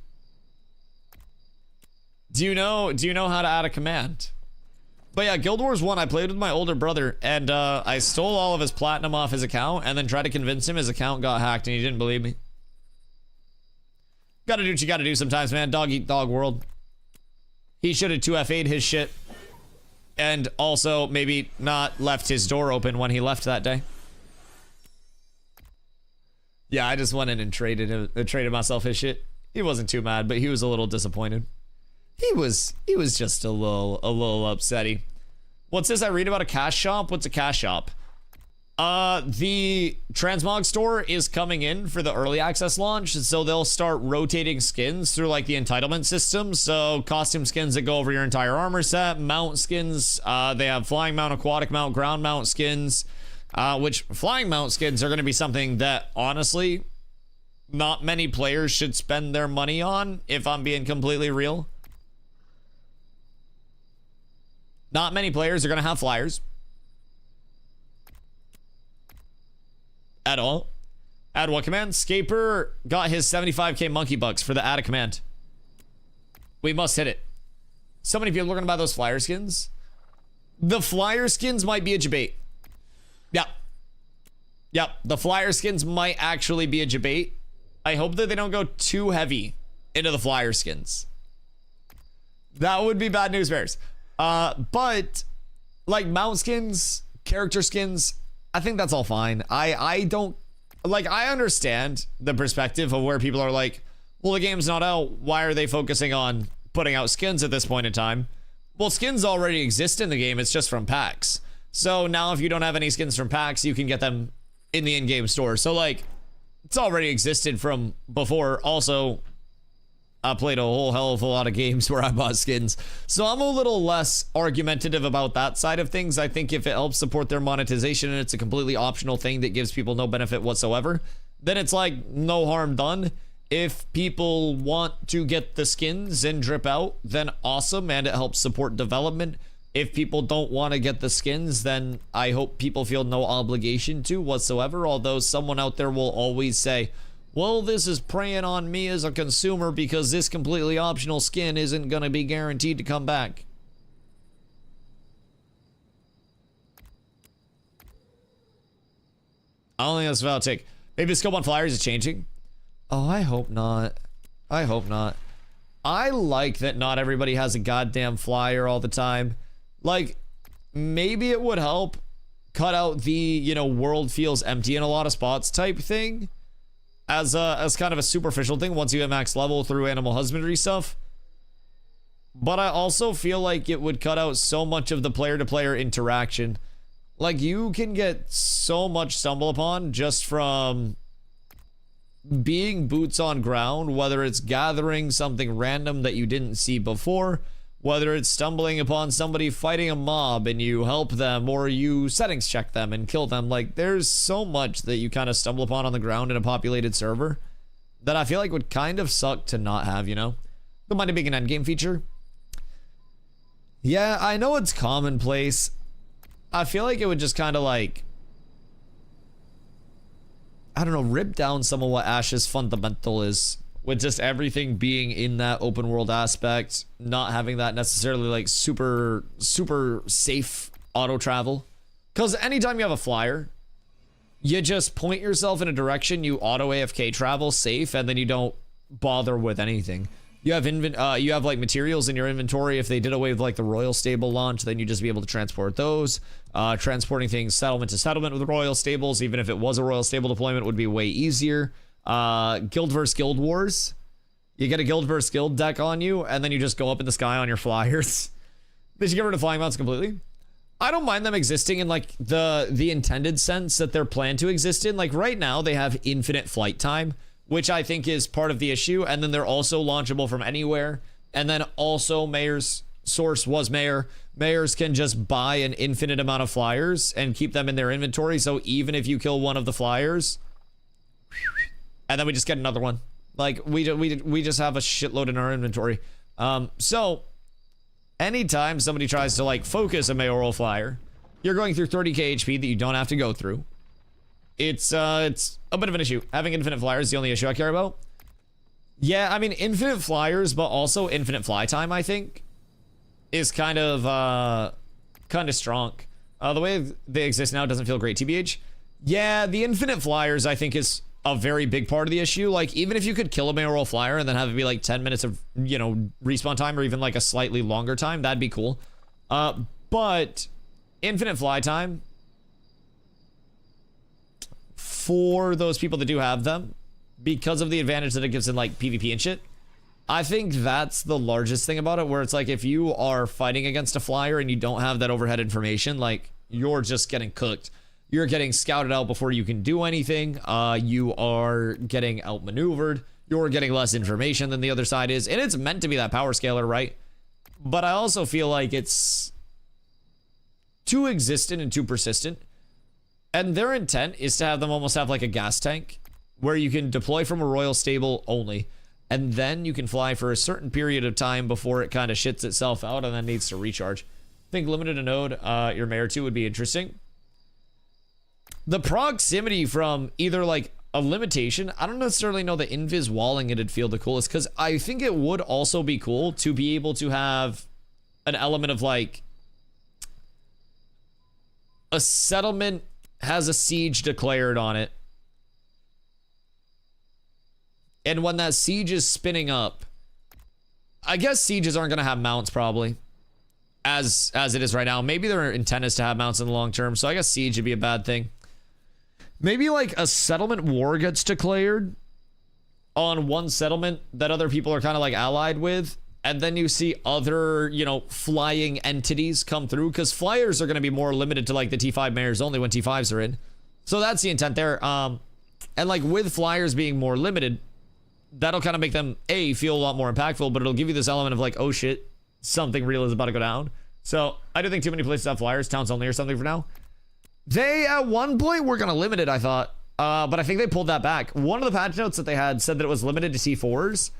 Do you know how to add a command? But yeah, Guild Wars 1, I played with my older brother, and I stole all of his platinum off his account, and then tried to convince him his account got hacked, and he didn't believe me. Gotta do what you gotta do sometimes, man. Dog eat dog world. He should have 2F8'd his shit. And also, maybe not left his door open when he left that day. Yeah, I just went in and traded myself his shit. He wasn't too mad, but he was a little disappointed. He was just a little upsetty. What's this I read about a cash shop? What's a cash shop? The Transmog store is coming in for the early access launch, so they'll start rotating skins through like the entitlement system. So costume skins that go over your entire armor set, mount skins, they have flying mount, aquatic mount, ground mount skins, which flying mount skins are going to be something that honestly not many players should spend their money on, if I'm being completely real. Not many players are going to have flyers. At all. Add what command? Scaper got his 75k monkey bucks for the add a command. We must hit it. So many people are going to buy those flyer skins. The flyer skins might be a debate. Yep. Yep. The flyer skins might actually be a debate. I hope that they don't go too heavy into the flyer skins. That would be bad news bears. But like mount skins, character skins, I think that's all fine. I don't like, I understand the perspective of where people are like, well, the game's not out. Why are they focusing on putting out skins at this point in time? Well, skins already exist in the game. It's just from packs. So now if you don't have any skins from packs, you can get them in the in-game store. So like, it's already existed from before. Also, I played a whole hell of a lot of games where I bought skins. So I'm a little less argumentative about that side of things. I think if it helps support their monetization and it's a completely optional thing that gives people no benefit whatsoever, then it's like no harm done. If people want to get the skins and drip out, then awesome, and it helps support development. If people don't want to get the skins, then I hope people feel no obligation to whatsoever, although someone out there will always say, well, this is preying on me as a consumer because this completely optional skin isn't going to be guaranteed to come back. I don't think that's a valid take. Maybe the scope on flyers is changing. Oh, I hope not. I hope not. I like that not everybody has a goddamn flyer all the time. Like, maybe it would help cut out the, you know, world feels empty in a lot of spots type thing. As kind of a superficial thing once you hit max level through animal husbandry stuff. But I also feel like it would cut out so much of the player-to-player interaction. Like, you can get so much stumble upon just from being boots on ground, whether it's gathering something random that you didn't see before, whether it's stumbling upon somebody fighting a mob and you help them, or you settings check them and kill them. Like, there's so much that you kind of stumble upon on the ground in a populated server that I feel like would kind of suck to not have, you know? Don't mind it being an endgame feature. Yeah, I know it's commonplace. I feel like it would just kind of like, I don't know, rip down some of what Ash's fundamental is, with just everything being in that open world aspect, not having that necessarily like super safe auto travel. Because anytime you have a flyer, you just point yourself in a direction, you auto AFK travel safe, and then you don't bother with anything. You have like materials in your inventory. If they did away with like the Royal Stable launch, then you just be able to transport those. Transporting things settlement to settlement with Royal Stables, even if it was a Royal Stable deployment, would be way easier. Guild vs Guild Wars. You get a Guild vs Guild deck on you, and then you just go up in the sky on your flyers. They should get rid of flying mounts completely. I don't mind them existing in like the intended sense that they're planned to exist in. Like right now, they have infinite flight time, which I think is part of the issue. And then they're also launchable from anywhere. And then also Mayor's source was Mayor. Mayors can just buy an infinite amount of flyers and keep them in their inventory. So even if you kill one of the flyers, and then we just get another one. Like, we just have a shitload in our inventory. So, anytime somebody tries to, like, focus a mayoral flyer, you're going through 30k HP that you don't have to go through. It's a bit of an issue. Having infinite flyers is the only issue I care about. Yeah, I mean, infinite flyers, but also infinite fly time, I think, is kind of strong. The way they exist now doesn't feel great, TBH. Yeah, the infinite flyers, I think, is a very big part of the issue. Like, even if you could kill a mayoral flyer and then have it be like 10 minutes of, you know, respawn time, or even like a slightly longer time, that'd be cool. But infinite fly time, for those people that do have them, because of the advantage that it gives in like PvP and shit, I think that's the largest thing about it, where it's like, if you are fighting against a flyer and you don't have that overhead information, like, you're just getting cooked. You're getting scouted out before you can do anything. You are getting outmaneuvered. You're getting less information than the other side is. And it's meant to be that power scaler, right? But I also feel like it's too existent and too persistent. And their intent is to have them almost have like a gas tank, where you can deploy from a royal stable only, and then you can fly for a certain period of time before it kind of shits itself out and then needs to recharge. I think limited a node, your Mayor 2 would be interesting. The proximity from either like a limitation, I don't necessarily know the invis walling it'd feel the coolest, because I think it would also be cool to be able to have an element of like a settlement has a siege declared on it, and when that siege is spinning up, I guess sieges aren't going to have mounts probably, as it is right now. Maybe their intent is to have mounts in the long term, so I guess siege would be a bad thing. Maybe like a settlement war gets declared on one settlement that other people are kind of like allied with, and then you see other, you know, flying entities come through, because flyers are going to be more limited to like the T5 mayors only when T5s are in. So that's the intent there. And like with flyers being more limited, that'll kind of make them feel a lot more impactful, but it'll give you this element of like, oh shit, something real is about to go down. So I do think too many places have flyers, towns only or something for now. They at one point were gonna limit it, I thought, but I think they pulled that back. One of the patch notes that they had said that it was limited to T4s,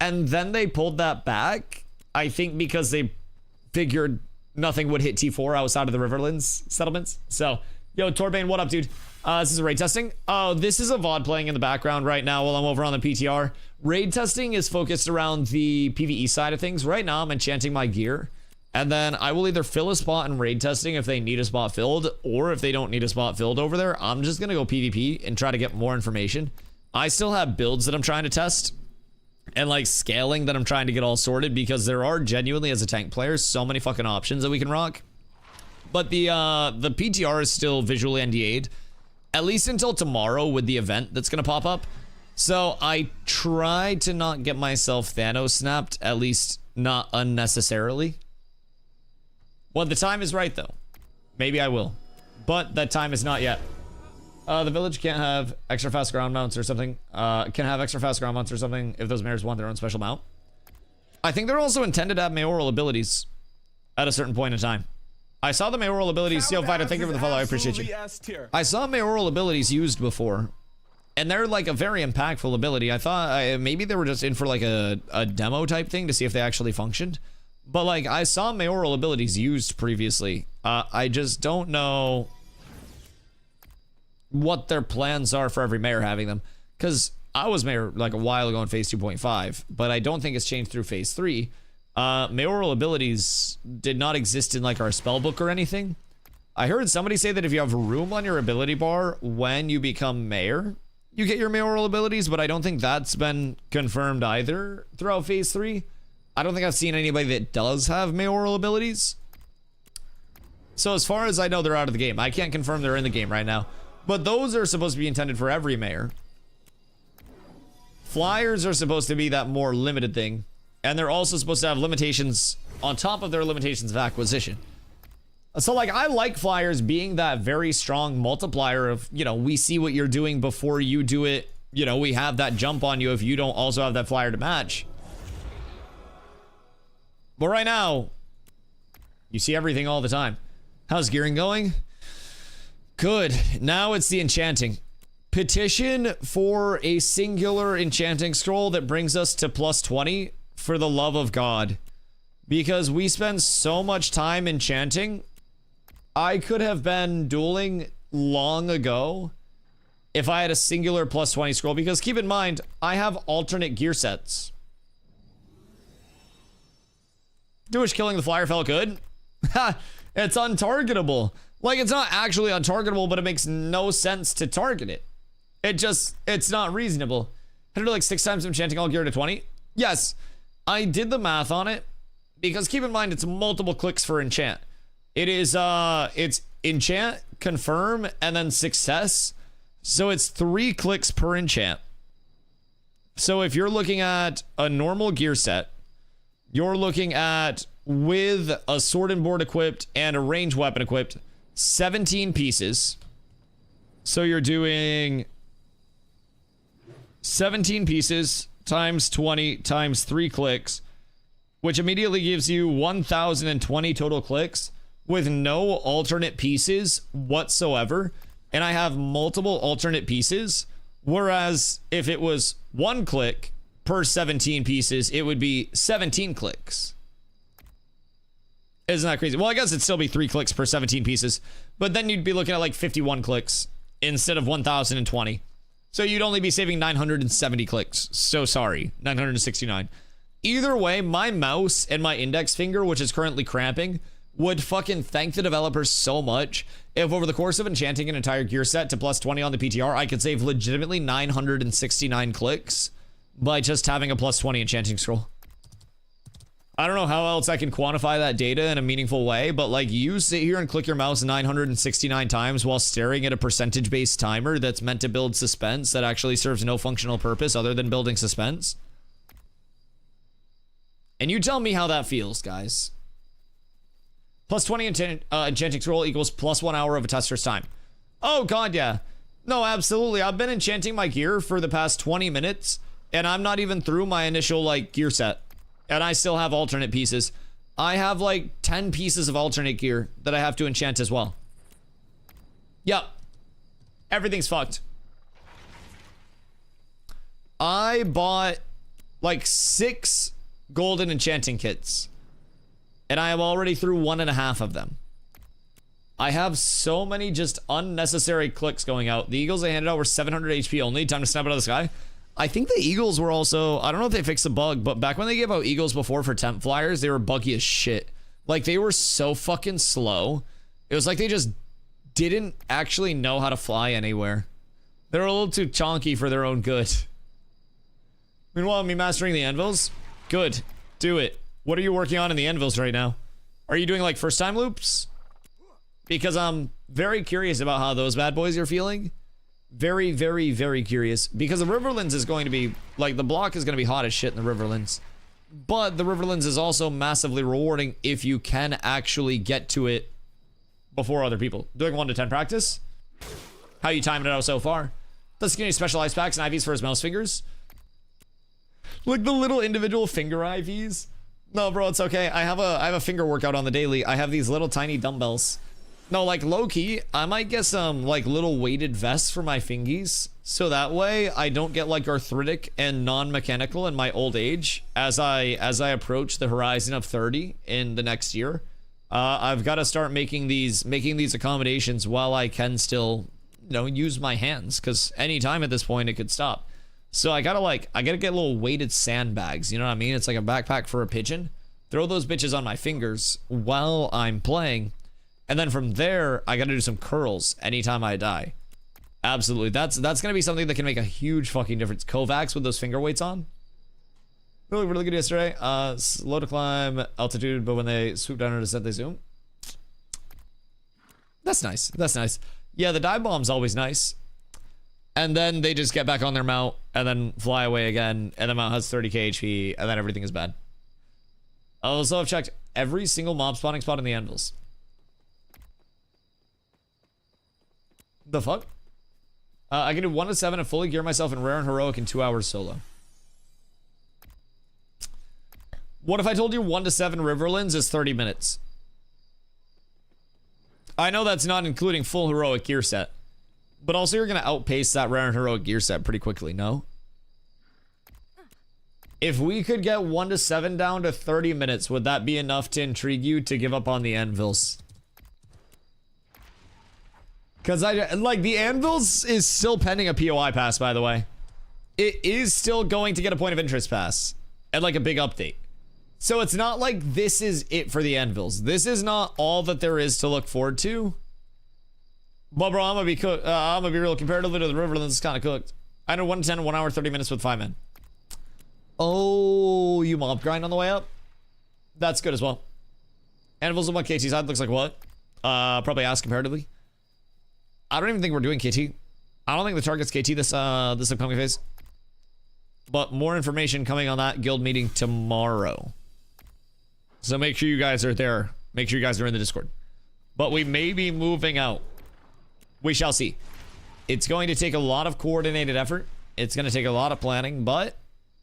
and then they pulled that back, I think because they figured nothing would hit T4 outside of the Riverlands settlements. So, yo, Torbane, what up, dude? This is raid testing. Oh, this is a VOD playing in the background right now while I'm over on the PTR. Raid testing is focused around the PvE side of things. Right now, I'm enchanting my gear, and then I will either fill a spot in raid testing if they need a spot filled, or if they don't need a spot filled over there, I'm just gonna go PvP and try to get more information. I still have builds that I'm trying to test, and like scaling that I'm trying to get all sorted, because there are genuinely, as a tank player, so many fucking options that we can rock. But the PTR is still visually NDA'd, at least until tomorrow with the event that's gonna pop up. So I try to not get myself Thanos snapped, at least not unnecessarily. When the time is right, though, maybe I will, but that time is not yet. The village can't have extra fast ground mounts or something. Can have extra fast ground mounts or something if those mayors want their own special mount. I think they're also intended to have mayoral abilities at a certain point in time. I saw the mayoral abilities. Seal Fighter, thank you for the follow. I appreciate you. I saw mayoral abilities used before, and they're like a very impactful ability. I thought maybe they were just in for like a demo type thing to see if they actually functioned. But like, I saw mayoral abilities used previously. I just don't know what their plans are for every mayor having them, because I was mayor like a while ago in phase 2.5, but I don't think it's changed through phase 3. Mayoral abilities did not exist in like our spell book or anything. I heard somebody say that if you have room on your ability bar when you become mayor, you get your mayoral abilities, but I don't think that's been confirmed either throughout phase 3. I don't think I've seen anybody that does have mayoral abilities. So as far as I know, they're out of the game. I can't confirm they're in the game right now, but those are supposed to be intended for every mayor. Flyers are supposed to be that more limited thing, and they're also supposed to have limitations on top of their limitations of acquisition. So like, I like flyers being that very strong multiplier of, you know, we see what you're doing before you do it. You know, we have that jump on you if you don't also have that flyer to match. But right now, you see everything all the time. How's gearing going? Good. Now it's the enchanting. Petition for a singular enchanting scroll that brings us to plus 20 for the love of God. Because we spend so much time enchanting I could have been dueling long ago if I had a singular plus 20 scroll, because keep in mind, I have alternate gear sets. Jewish killing the flyer felt good. Ha! It's untargetable. Like, it's not actually untargetable, but it makes no sense to target it. It's not reasonable. Had to do like 6 times enchanting all gear to 20? Yes, I did the math on it, because keep in mind, it's multiple clicks for enchant. It is, it's enchant, confirm, and then success. So it's 3 clicks per enchant. So if you're looking at a normal gear set, you're looking at, with a sword and board equipped and a ranged weapon equipped, 17 pieces. So you're doing 17 pieces times 20 times 3 clicks, which immediately gives you 1,020 total clicks with no alternate pieces whatsoever. And I have multiple alternate pieces, whereas if it was 1 click per 17 pieces, it would be 17 clicks. Isn't that crazy? Well, I guess it'd still be 3 clicks per 17 pieces, but then you'd be looking at like 51 clicks instead of 1,020. So you'd only be saving 970 clicks. So sorry, 969. Either way, my mouse and my index finger, which is currently cramping, would fucking thank the developers so much if over the course of enchanting an entire gear set to plus 20 on the PTR, I could save legitimately 969 clicks by just having a plus 20 enchanting scroll. I don't know how else I can quantify that data in a meaningful way, but like, you sit here and click your mouse 969 times while staring at a percentage-based timer that's meant to build suspense that actually serves no functional purpose other than building suspense. And you tell me how that feels, guys. Plus 20 enchanting scroll equals plus 1 hour of a tester's time. Oh god, yeah. No, absolutely. I've been enchanting my gear for the past 20 minutes, and I'm not even through my initial, like, gear set. And I still have alternate pieces. I have, like, 10 pieces of alternate gear that I have to enchant as well. Yep. Everything's fucked. I bought, like, 6 golden enchanting kits, and I am already through 1.5 of them. I have so many just unnecessary clicks going out. The eagles I handed out were 700 HP only. Time to snap out of the sky. I think the eagles were also, I don't know if they fixed the bug, but back when they gave out eagles before for temp flyers, they were buggy as shit. Like, they were so fucking slow. It was like they just didn't actually know how to fly anywhere. They were a little too chonky for their own good. Meanwhile, me mastering the anvils? Good. Do it. What are you working on in the anvils right now? Are you doing like first time loops? Because I'm very curious about how those bad boys are feeling. Very, very, very curious. Because the Riverlands is going to be, like, the block is going to be hot as shit in the Riverlands. But the Riverlands is also massively rewarding if you can actually get to it before other people. Doing 1 to 10 practice? How you timing it out so far? Does he get any specialized packs and IVs for his mouse fingers? Like the little individual finger IVs? No, bro, it's okay. I have a finger workout on the daily. I have these little tiny dumbbells. No, like, low-key, I might get some, like, little weighted vests for my fingies, so that way I don't get, like, arthritic and non-mechanical in my old age as I approach the horizon of 30 in the next year. I've got to start making these accommodations while I can still, you know, use my hands, because anytime at this point it could stop. So I gotta get little weighted sandbags, you know what I mean? It's like a backpack for a pigeon. Throw those bitches on my fingers while I'm playing. And then from there, I gotta do some curls anytime I die. Absolutely. That's gonna be something that can make a huge fucking difference. Kovacs with those finger weights on. Really, really good yesterday. Slow to climb altitude, but when they swoop down or descent, they zoom. That's nice. That's nice. Yeah, the dive bomb's always nice. And then they just get back on their mount and then fly away again. And the mount has 30k HP, and then everything is bad. I also have checked every single mob spawning spot in the anvils. The fuck? I can do 1 to 7 and fully gear myself in rare and heroic in 2 hours solo. What if I told you 1 to 7 Riverlands is 30 minutes? I know that's not including full heroic gear set, but also you're gonna outpace that rare and heroic gear set pretty quickly, no? If we could get 1 to 7 down to 30 minutes, would that be enough to intrigue you to give up on the anvils? Because I like the anvils is still pending a POI pass, by the way. It is still going to get a point of interest pass and like a big update. So it's not like this is it for the anvils. This is not all that there is to look forward to. But bro, I'm gonna be real. Comparatively to the Riverlands, it's kind of cooked. I know 1 to 10, 1 hour, 30 minutes with 5 men. Oh, you mob grind on the way up? That's good as well. Anvils on what KT side looks like what? Probably ask comparatively. I don't even think we're doing KT. I don't think the target's KT this upcoming phase. But more information coming on that guild meeting tomorrow. So make sure you guys are there. Make sure you guys are in the Discord. But we may be moving out. We shall see. It's going to take a lot of coordinated effort. It's going to take a lot of planning, but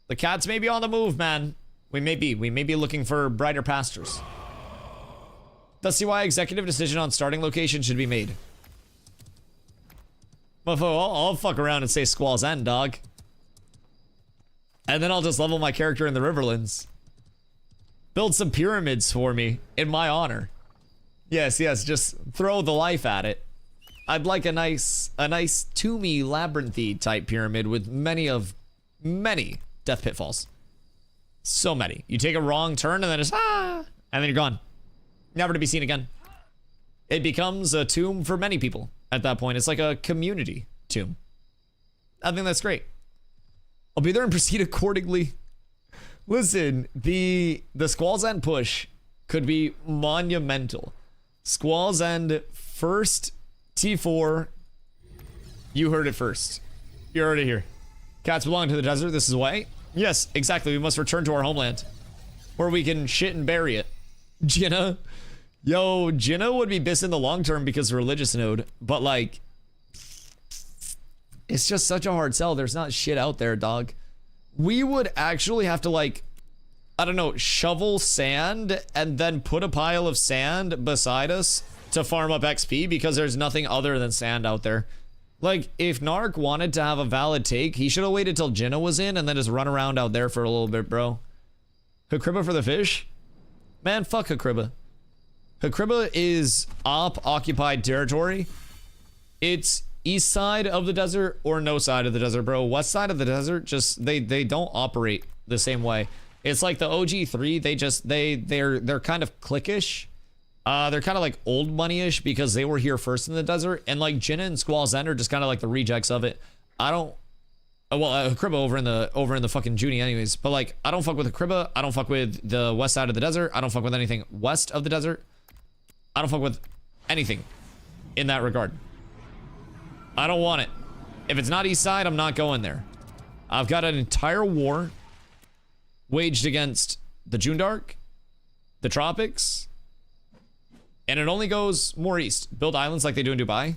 the cats may be on the move, man. We may be looking for brighter pastures. DustyWhy executive decision on starting location should be made. I'll fuck around and say Squall's End, dog. And then I'll just level my character in the Riverlands. Build some pyramids for me in my honor. Yes, just throw the life at it. I'd like a nice tombey labyrinthy type pyramid with many death pitfalls. So many. You take a wrong turn and then it's and then you're gone. Never to be seen again. It becomes a tomb for many people at that point. It's like a community tomb. I think that's great. I'll be there and proceed accordingly. Listen, the Squall's End push could be monumental. Squall's End first T4. You heard it first. You heard it here. Cats belong to the desert. This is why. Yes, exactly. We must return to our homeland where we can shit and bury it. Jinna. Yo, Jinna would be bis in the long term because of religious node, but like, it's just such a hard sell. There's not shit out there, dog. We would actually have to like, I don't know, shovel sand and then put a pile of sand beside us to farm up XP because there's nothing other than sand out there. Like, if Narc wanted to have a valid take, he should have waited till Jinna was in and then just run around out there for a little bit, bro. Hakriba for the fish? Man, fuck Hakriba. Hakriba is occupied territory. It's east side of the desert or no side of the desert, bro. West side of the desert, just they don't operate the same way. It's like the OG3, they're kind of cliquish. They're kind of like old money-ish because they were here first in the desert, and like Jinna and Squall's End are just kind of like the rejects of it. I don't Hakriba over in the fucking Junie anyways, but like I don't fuck with Hakriba. I don't fuck with the west side of the desert. I don't fuck with anything west of the desert. I don't fuck with anything in that regard. I don't want it. If it's not east side, I'm not going there. I've got an entire war waged against the Jundark, the tropics, and it only goes more east. Build islands like they do in Dubai.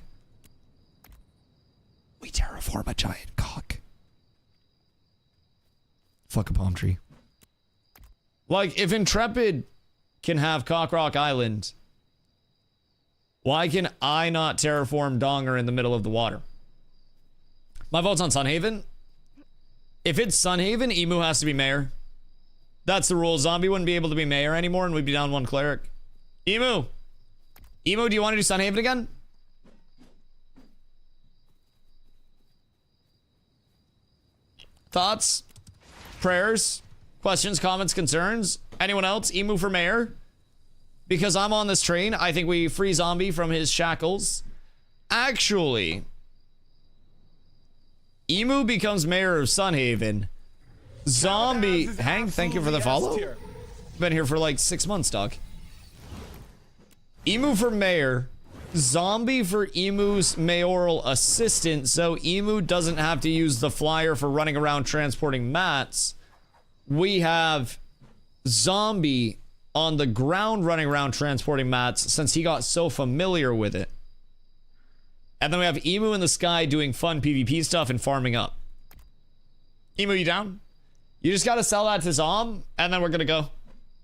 We terraform a giant cock. Fuck a palm tree. Like, if Intrepid can have Cockrock Island, why can I not terraform Donger in the middle of the water? My vote's on Sunhaven. If it's Sunhaven, Emu has to be mayor. That's the rule. Zombie wouldn't be able to be mayor anymore and we'd be down one cleric. Emu, do you want to do Sunhaven again? Thoughts? Prayers? Questions, comments, concerns? Anyone else? Emu for mayor? Because I'm on this train, I think we free Zombie from his shackles. Actually, Emu becomes mayor of Sunhaven. Zombie, Hank, thank you for the follow. Been here for like 6 months, dog. Emu for mayor. Zombie for Emu's mayoral assistant, so Emu doesn't have to use the flyer for running around transporting mats. We have Zombie on the ground running around transporting mats since he got so familiar with it. And then we have Emu in the sky doing fun PvP stuff and farming up. Emu, you down? You just gotta sell that to Zom, and then we're gonna go.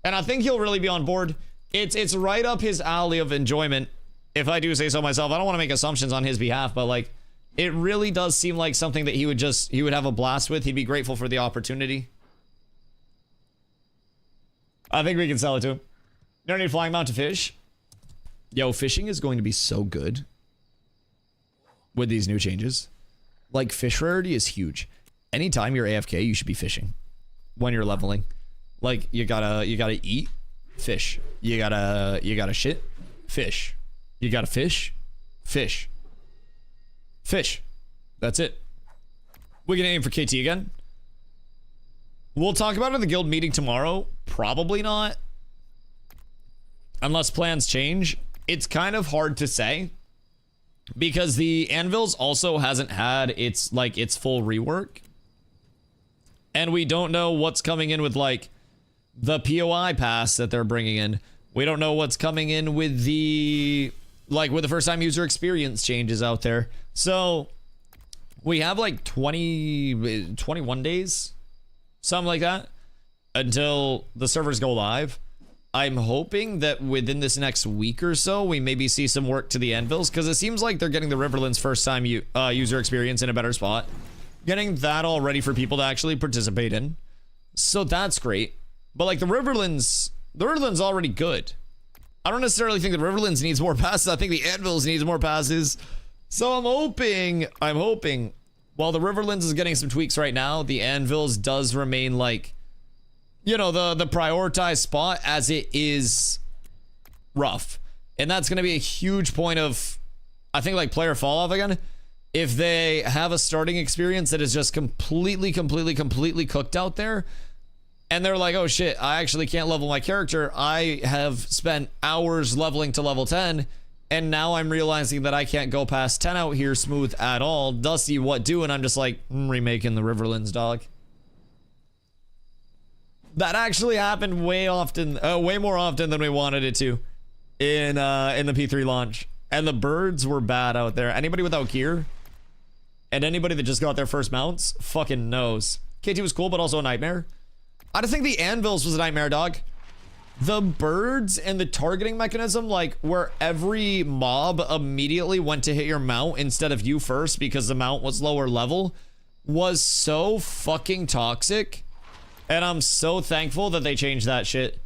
And I think he'll really be on board. It's right up his alley of enjoyment, if I do say so myself. I don't want to make assumptions on his behalf, but like, it really does seem like something that he would have a blast with. He'd be grateful for the opportunity. I think we can sell it to him. Don't need flying mount to fish. Yo, fishing is going to be so good. with these new changes. Like, fish rarity is huge. Anytime you're AFK, you should be fishing when you're leveling. Like, you gotta eat, fish. You gotta shit, fish. You gotta fish, fish. Fish. That's it. We can aim for KT again. We'll talk about it in the guild meeting tomorrow. Probably not. Unless plans change. It's kind of hard to say. Because the Anvils also hasn't had its full rework. And we don't know what's coming in with, like, the POI pass that they're bringing in. We don't know what's coming in with the, like, with the first time user experience changes out there. So we have like 21 days, something like that, until the servers go live. I'm hoping that within this next week or so, we maybe see some work to the Anvils, because it seems like they're getting the Riverlands first time user experience in a better spot. Getting that all ready for people to actually participate in. So that's great. But like the Riverlands already good. I don't necessarily think the Riverlands needs more passes. I think the Anvils needs more passes. So I'm hoping, while the Riverlands is getting some tweaks right now, the Anvils does remain like, you know, the prioritized spot, as it is rough. And that's going to be a huge point of, I think, like, player fall off again. If they have a starting experience that is just completely cooked out there, and they're like, oh shit, I actually can't level my character. I have spent hours leveling to level 10, and now I'm realizing that I can't go past 10 out here smooth at all. Dusty, what do? And I'm just like, remaking the Riverlands, dog. That actually happened way more often than we wanted it to in the P3 launch. And the birds were bad out there. Anybody without gear and anybody that just got their first mounts fucking knows. KT was cool, but also a nightmare. I just think the Anvils was a nightmare, dog. The birds and the targeting mechanism, like where every mob immediately went to hit your mount instead of you first because the mount was lower level, was so fucking toxic. And I'm so thankful that they changed that shit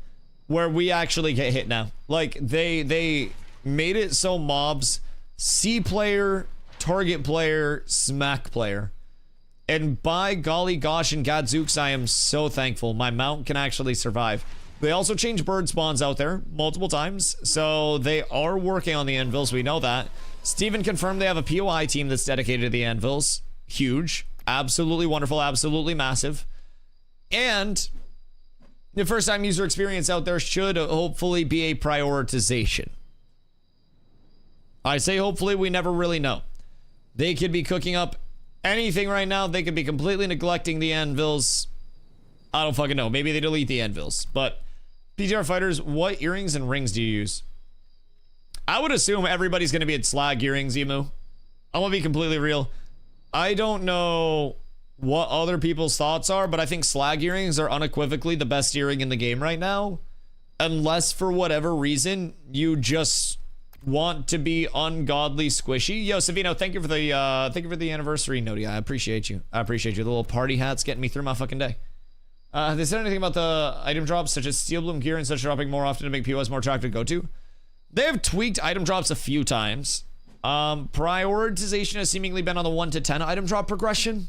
where we actually get hit now. Like they made it so mobs C player, target player, smack player. And by golly gosh and gadzooks, I am so thankful my mount can actually survive. They also changed bird spawns out there multiple times, so they are working on the Anvils. We know that. Steven confirmed they have a POI team that's dedicated to the Anvils. Huge. Absolutely wonderful. Absolutely massive. And the first time user experience out there should hopefully be a prioritization. I say hopefully, we never really know. They could be cooking up anything right now. They could be completely neglecting the Anvils. I don't fucking know. Maybe they delete the Anvils. But PTR fighters, what earrings and rings do you use? I would assume everybody's going to be at slag earrings, Emu. I'm going to be completely real. I don't know what other people's thoughts are, but I think slag earrings are unequivocally the best earring in the game right now. Unless for whatever reason you just want to be ungodly squishy. Yo, Savino, thank you for the anniversary note. I appreciate you. I appreciate you. The little party hat's getting me through my fucking day. Have they said anything about the item drops such as steel bloom gear and such dropping more often to make POS more attractive to go to? They have tweaked item drops a few times. Prioritization has seemingly been on the 1 to 10 item drop progression.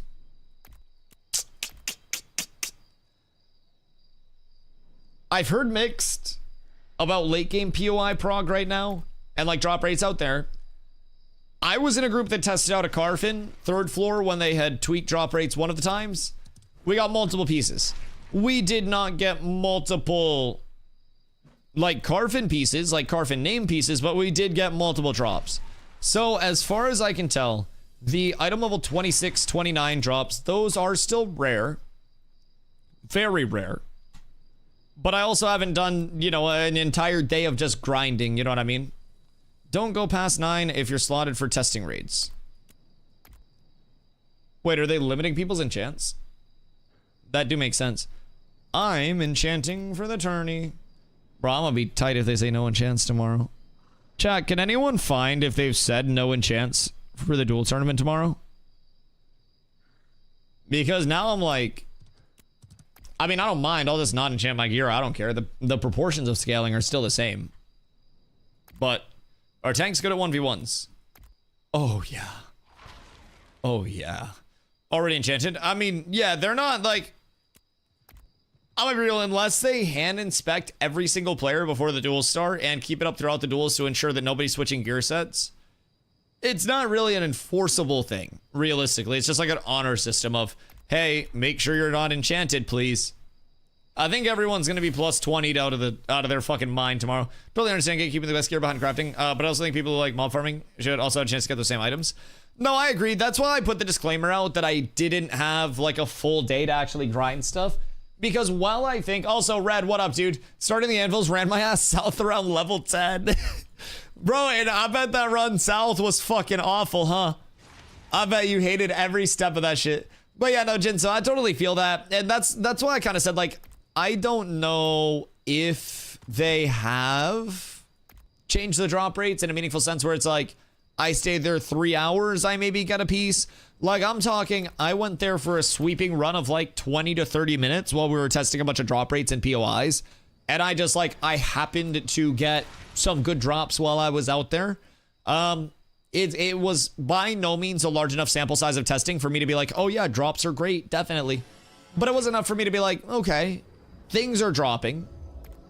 I've heard mixed about late game POI prog right now and like drop rates out there. I was in a group that tested out a Carfin 3rd floor when they had tweaked drop rates one of the times. We got multiple pieces. We did not get multiple like Carfin pieces, like Carfin name pieces, but we did get multiple drops. So as far as I can tell, the item level 26, 29 drops, those are still rare. Very rare. But I also haven't done, you know, an entire day of just grinding, you know what I mean? Don't go past 9 if you're slotted for testing raids. Wait, are they limiting people's enchants? That do make sense. I'm enchanting for the tourney. Bro, I'm gonna be tight if they say no enchants tomorrow. Chat, can anyone find if they've said no enchants for the duel tournament tomorrow? Because now I'm like, I mean, I don't mind. I'll just not enchant my gear. I don't care. The proportions of scaling are still the same. But our tank's good at 1v1s. Oh, yeah. Oh, yeah. Already enchanted. I mean, yeah, they're not like... I'm gonna be real, unless they hand inspect every single player before the duels start and keep it up throughout the duels to ensure that nobody's switching gear sets, it's not really an enforceable thing, realistically. It's just like an honor system of, hey, make sure you're not enchanted, please. I think everyone's gonna be plus 20'd out of their fucking mind tomorrow. Totally understand keeping the best gear behind crafting, but I also think people who like mob farming should also have a chance to get those same items. No, I agree. That's why I put the disclaimer out that I didn't have like a full day to actually grind stuff. Because while I think, also Red, what up, dude? Starting the anvils ran my ass south around level 10. Bro, and I bet that run south was fucking awful, huh? I bet you hated every step of that shit. But yeah, no, Jin, so I totally feel that. And that's why I kind of said, like, I don't know if they have changed the drop rates in a meaningful sense where it's like, I stayed there 3 hours, I maybe got a piece. Like, I'm talking, I went there for a sweeping run of like 20 to 30 minutes while we were testing a bunch of drop rates and POIs. And I just like, I happened to get some good drops while I was out there. It was by no means a large enough sample size of testing for me to be like, oh yeah, drops are great, definitely. But it was enough for me to be like, okay, things are dropping.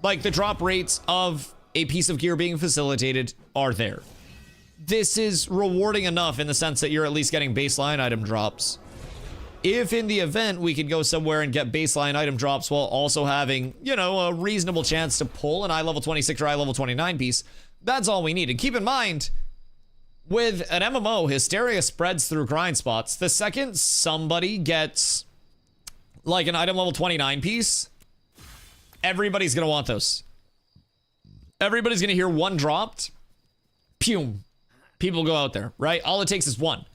Like the drop rates of a piece of gear being facilitated are there. This is rewarding enough in the sense that you're at least getting baseline item drops. If in the event we could go somewhere and get baseline item drops while also having, you know, a reasonable chance to pull an eye level 26 or eye level 29 piece, that's all we need. And keep in mind, with an MMO, hysteria spreads through grind spots. The second somebody gets like an item level 29 piece, everybody's gonna want those. Everybody's gonna hear one dropped, pew. People go out there, right? All it takes is one.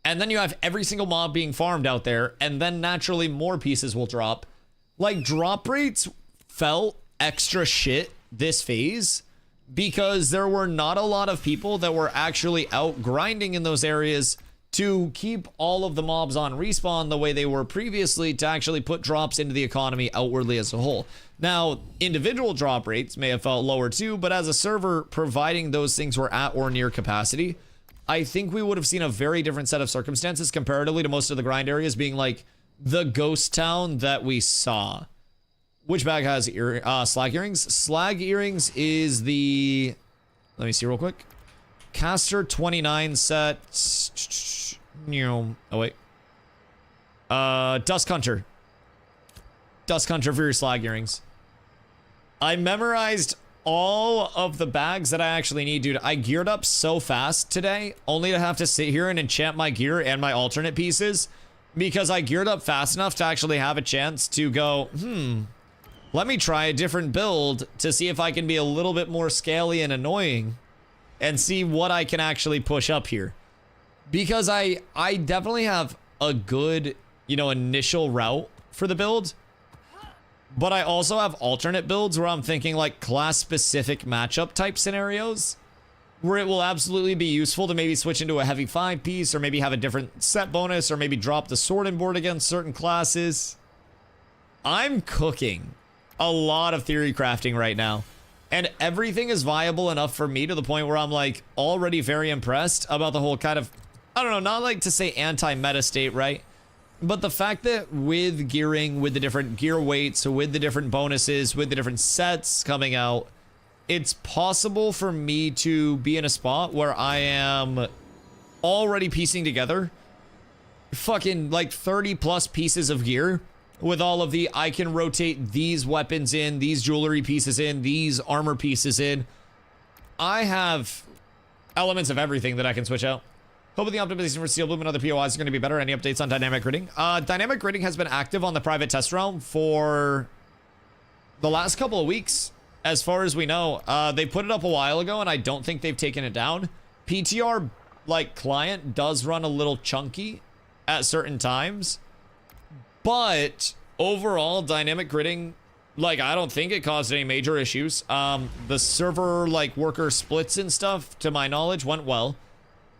And then you have every single mob being farmed out there, and then naturally more pieces will drop. Like, drop rates felt extra shit this phase because there were not a lot of people that were actually out grinding in those areas to keep all of the mobs on respawn the way they were previously to actually put drops into the economy outwardly as a whole. Now, individual drop rates may have felt lower too, but as a server, providing those things were at or near capacity, I think we would have seen a very different set of circumstances comparatively to most of the grind areas being like the ghost town that we saw. Which bag has slag earrings? Slag earrings is the... Let me see real quick. Caster 29 set... Oh, wait. Dusk Hunter. Dusk Hunter for your slag earrings. I memorized all of the bags that I actually need, dude. I geared up so fast today, only to have to sit here and enchant my gear and my alternate pieces, because I geared up fast enough to actually have a chance to go, let me try a different build to see if I can be a little bit more scaly and annoying and see what I can actually push up here. Because I definitely have a good, you know, initial route for the build. But I also have alternate builds where I'm thinking like class-specific matchup type scenarios where it will absolutely be useful to maybe switch into a heavy 5-piece or maybe have a different set bonus or maybe drop the sword and board against certain classes. I'm cooking a lot of theory crafting right now. And everything is viable enough for me to the point where I'm like already very impressed about the whole kind of, I don't know, not like to say anti-meta state, right? But the fact that with gearing, with the different gear weights, with the different bonuses, with the different sets coming out, it's possible for me to be in a spot where I am already piecing together fucking like 30 plus pieces of gear with all of the, I can rotate these weapons in, these jewelry pieces in, these armor pieces in. I have elements of everything that I can switch out. Hoping the optimization for Steel Bloom and other POIs are going to be better. Any updates on dynamic gridding? Dynamic gridding has been active on the private test realm for the last couple of weeks, as far as we know. They put it up a while ago, and I don't think they've taken it down. PTR, like, client does run a little chunky at certain times, but overall, dynamic gridding, like, I don't think it caused any major issues. The server, like, worker splits and stuff, to my knowledge, went well.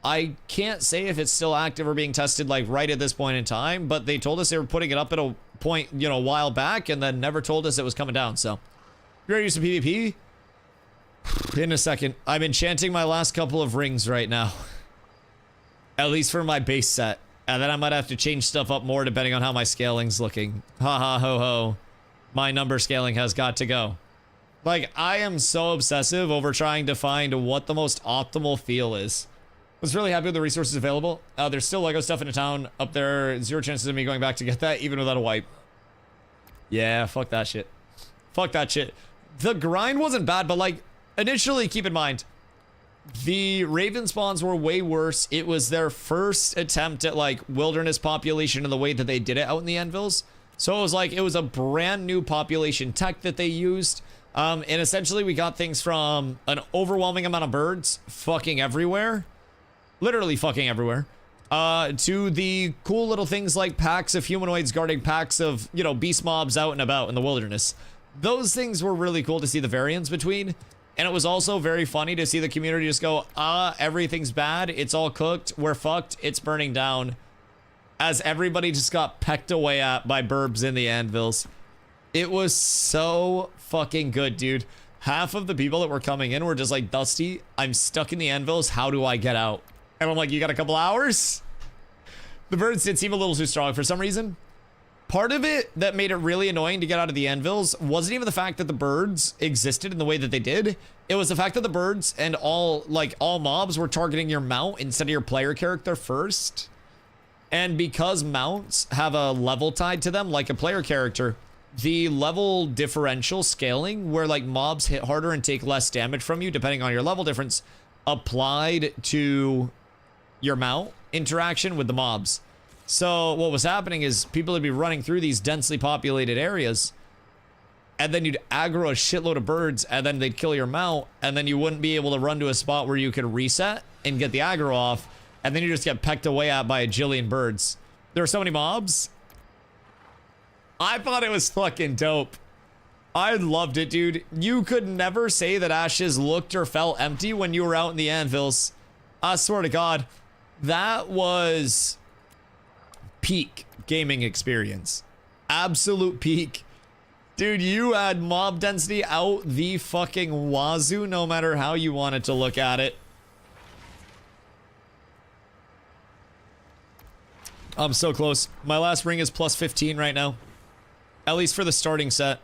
I can't say if it's still active or being tested like right at this point in time, but they told us they were putting it up at a point, you know, a while back and then never told us it was coming down. So, you ready to use some PvP? In a second. I'm enchanting my last couple of rings right now. At least for my base set. And then I might have to change stuff up more depending on how my scaling's looking. Ha ha ho ho. My number scaling has got to go. Like, I am so obsessive over trying to find what the most optimal feel is. Was really happy with the resources available. There's still Lego stuff in a town up there. 0 chances of me going back to get that, even without a wipe. Yeah, fuck that shit. Fuck that shit. The grind wasn't bad, but like, initially, keep in mind, the Raven spawns were way worse. It was their first attempt at like wilderness population and the way that they did it out in the Anvils. So it was like, it was a brand new population tech that they used. And essentially we got things from an overwhelming amount of birds fucking everywhere. Literally fucking everywhere. To the cool little things like packs of humanoids guarding packs of, you know, beast mobs out and about in the wilderness. Those things were really cool to see the variance between. And it was also very funny to see the community just go, everything's bad. It's all cooked. We're fucked. It's burning down. As everybody just got pecked away at by burbs in the Anvils. It was so fucking good, dude. Half of the people that were coming in were just like, Dusty, I'm stuck in the Anvils. How do I get out? And I'm like, you got a couple hours? The birds did seem a little too strong for some reason. Part of it that made it really annoying to get out of the Anvils wasn't even the fact that the birds existed in the way that they did. It was the fact that the birds and all mobs were targeting your mount instead of your player character first. And because mounts have a level tied to them, like a player character, the level differential scaling, where like mobs hit harder and take less damage from you, depending on your level difference, applied to your mount interaction with the mobs. So what was happening is people would be running through these densely populated areas, and then you'd aggro a shitload of birds, and then they'd kill your mount, and then you wouldn't be able to run to a spot where you could reset and get the aggro off, and then you just get pecked away at by a jillion birds. There were so many mobs. I thought it was fucking dope. I loved it, dude. You could never say that Ashes looked or felt empty when you were out in the Anvils. I swear to God, that was peak gaming experience. Absolute peak. Dude, you had mob density out the fucking wazoo, no matter how you wanted to look at it. I'm so close. My last ring is plus 15 right now. At least for the starting set.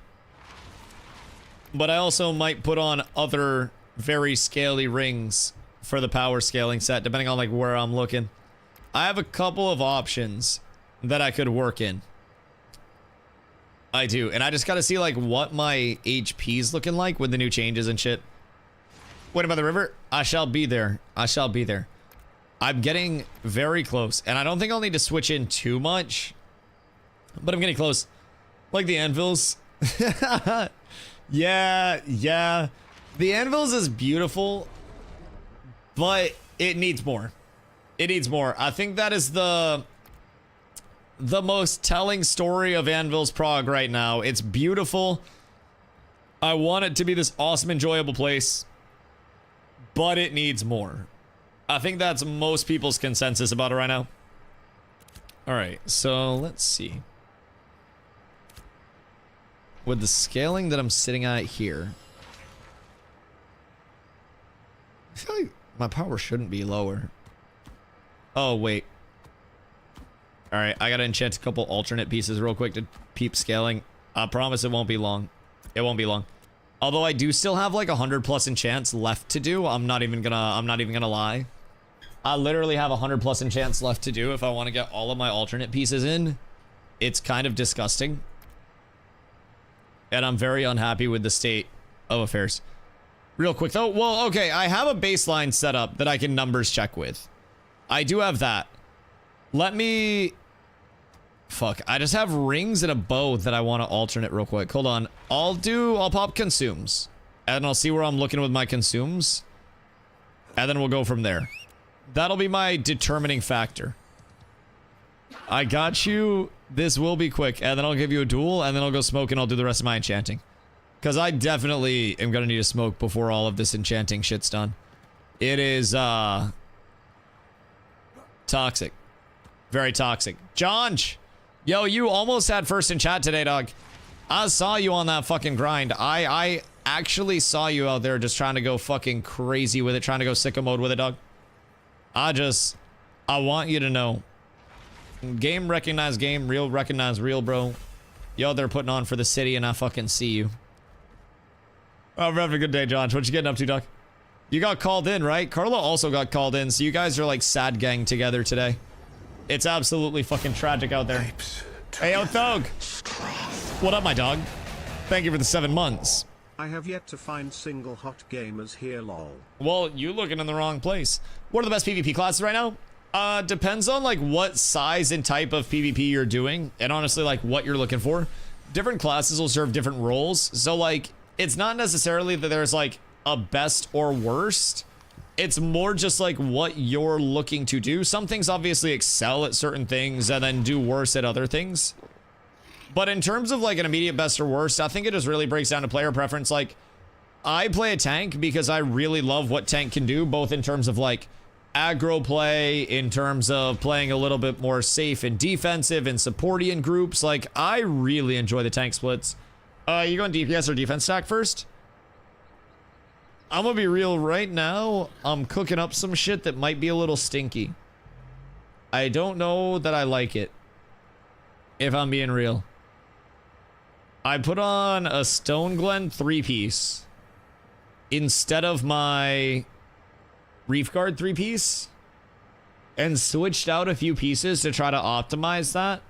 But I also might put on other very scaly rings for the power scaling set, depending on like where I'm looking. I have a couple of options that I could work in. I do, and I just gotta see like what my HP's looking like with the new changes and shit. Waiting by the river? I shall be there. I shall be there. I'm getting very close, and I don't think I'll need to switch in too much, but I'm getting close. Like the Anvils. Yeah. The Anvils is beautiful, but it needs more. It needs more. I think that is the most telling story of Anvil's Prague right now. It's beautiful. I want it to be this awesome, enjoyable place, but it needs more. I think that's most people's consensus about it right now. All right, so let's see. With the scaling that I'm sitting at here, I feel like my power shouldn't be lower. Oh, wait. All right, I gotta enchant a couple alternate pieces real quick to peep scaling. I promise it won't be long. It won't be long. Although I do still have like 100+ enchants left to do. I'm not even gonna lie. I literally have 100+ enchants left to do if I want to get all of my alternate pieces in. It's kind of disgusting. And I'm very unhappy with the state of affairs. Real quick though, well, okay, I have a baseline set up that I can numbers check with. I do have that. Let me... Fuck, I just have rings and a bow that I want to alternate real quick. Hold on. I'll pop consumes. And I'll see where I'm looking with my consumes. And then we'll go from there. That'll be my determining factor. I got you. This will be quick. And then I'll give you a duel. And then I'll go smoke and I'll do the rest of my enchanting. Because I definitely am going to need a smoke before all of this enchanting shit's done. It is, toxic. Very toxic. Jonj! Yo, you almost had first in chat today, dog. I saw you on that fucking grind. I actually saw you out there just trying to go fucking crazy with it. Trying to go sicko mode with it, dog. I want you to know Game recognize game, real recognize real, bro. Yo, they're putting on for the city and I fucking see you. Oh, we're having a good day, John. What you getting up to, Doc? You got called in, right? Carla also got called in, so you guys are like sad gang together today. It's absolutely fucking tragic out there. Hey, yo, Thog. What up, my dog? Thank you for the 7 months. I have yet to find single hot gamers here, lol. Well, you're looking in the wrong place. What are the best PvP classes right now? Depends on like what size and type of PvP you're doing, and honestly like what you're looking for. Different classes will serve different roles, so like it's not necessarily that there's like a best or worst. It's more just like what you're looking to do. Some things obviously excel at certain things and then do worse at other things. But in terms of like an immediate best or worst, I think it just really breaks down to player preference. Like, I play a tank because I really love what tank can do, both in terms of like aggro play, in terms of playing a little bit more safe and defensive and supporty in groups. Like, I really enjoy the tank splits. You going DPS or defense stack first? I'm gonna be real right now. I'm cooking up some shit that might be a little stinky. I don't know that I like it, if I'm being real. I put on a Stone Glen 3-piece instead of my Reef Guard 3-piece and switched out a few pieces to try to optimize that.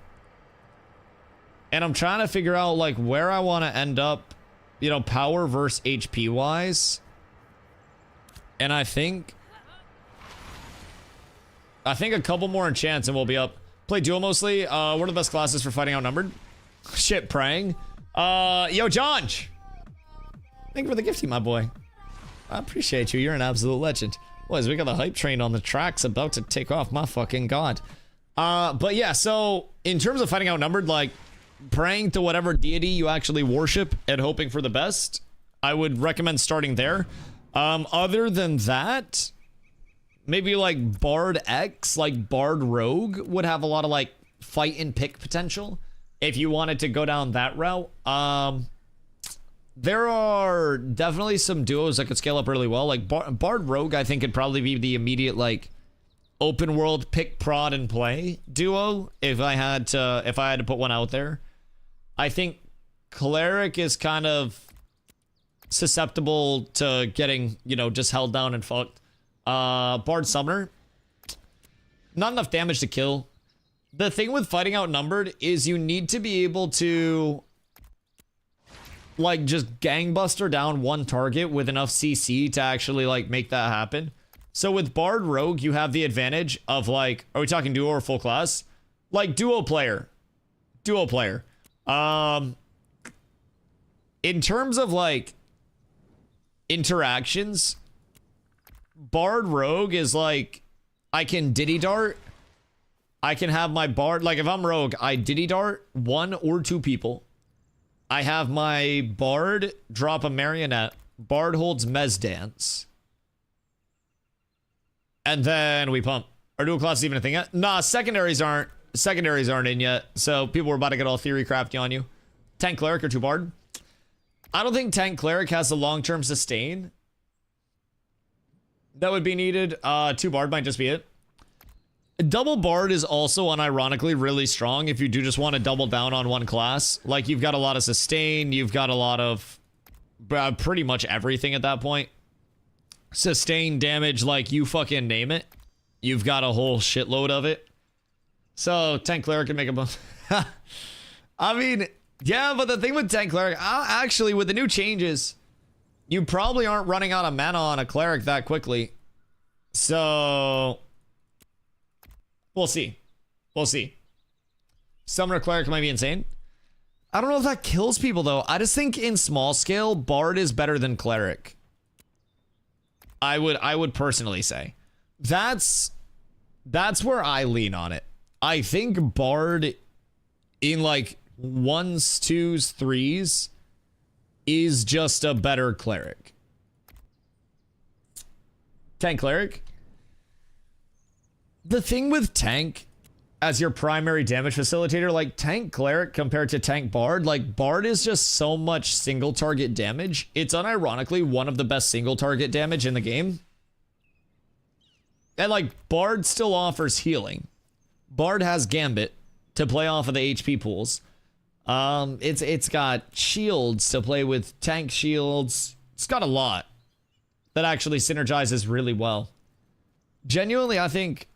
And I'm trying to figure out like where I want to end up, you know, power versus HP wise. And I think a couple more enchants and we'll be up. Play duo mostly. What are the best classes for fighting outnumbered? Shit, praying. Yo, John. Thank you for the gifty, my boy. I appreciate you. You're an absolute legend. Boys, we got the hype train on the tracks about to take off. My fucking god. But yeah, so in terms of fighting outnumbered, like praying to whatever deity you actually worship and hoping for the best, I would recommend starting there. Other than that, maybe like Bard X, like Bard Rogue would have a lot of like fight and pick potential if you wanted to go down that route. There are definitely some duos that could scale up really well. Like Bard Rogue, I think could probably be the immediate like open world pick, prod, and play duo if I had to put one out there. I think Cleric is kind of susceptible to getting, you know, just held down and fucked. Bard Summoner, not enough damage to kill. The thing with fighting outnumbered is you need to be able to like just gangbuster down one target with enough CC to actually like make that happen. So with Bard Rogue, you have the advantage of like, are we talking duo or full class? Like duo player. In terms of like interactions, Bard Rogue is like, I can Diddy Dart. I can have my Bard, like if I'm Rogue, I Diddy Dart 1 or 2 people. I have my Bard drop a Marionette. Bard holds Mez Dance. And then we pump. Are dual classes even a thing yet? Nah, secondaries aren't in yet. So people were about to get all theory crafty on you. Tank Cleric or 2 Bard? I don't think Tank Cleric has the long-term sustain that would be needed. 2 Bard might just be it. Double Bard is also unironically really strong if you do just want to double down on one class. Like, you've got a lot of sustain, you've got a lot of pretty much everything at that point. Sustain damage, like, you fucking name it. You've got a whole shitload of it. So, Tank Cleric can make a... I mean, yeah, but the thing with Tank Cleric, actually, with the new changes, you probably aren't running out of mana on a Cleric that quickly. So... we'll see. Summoner Cleric might be insane. I don't know if that kills people, though. I just think in small scale, Bard is better than Cleric. I would personally say. That's where I lean on it. I think Bard in like 1s, 2s, 3s is just a better Cleric. Tank Cleric? The thing with Tank as your primary damage facilitator, like Tank Cleric compared to Tank Bard, like Bard is just so much single target damage. It's unironically one of the best single target damage in the game. And like Bard still offers healing. Bard has Gambit to play off of the HP pools. It's got shields to play with tank shields. It's got a lot that actually synergizes really well. Genuinely, I think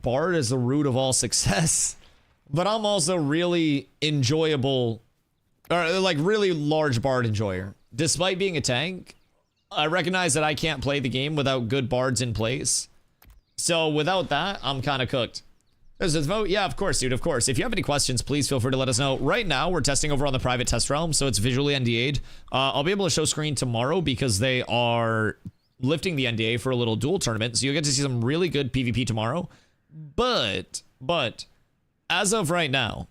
Bard is the root of all success, but I'm also really enjoyable, or like really large Bard enjoyer. Despite being a tank, I recognize that I can't play the game without good Bards in place. So without that, I'm kind of cooked. There's this vote? Yeah, of course, dude, of course. If you have any questions, please feel free to let us know. Right now, we're testing over on the private test realm, so it's visually NDA'd. I'll be able to show screen tomorrow because they are lifting the NDA for a little duel tournament, so you'll get to see some really good PvP tomorrow. But, as of right now,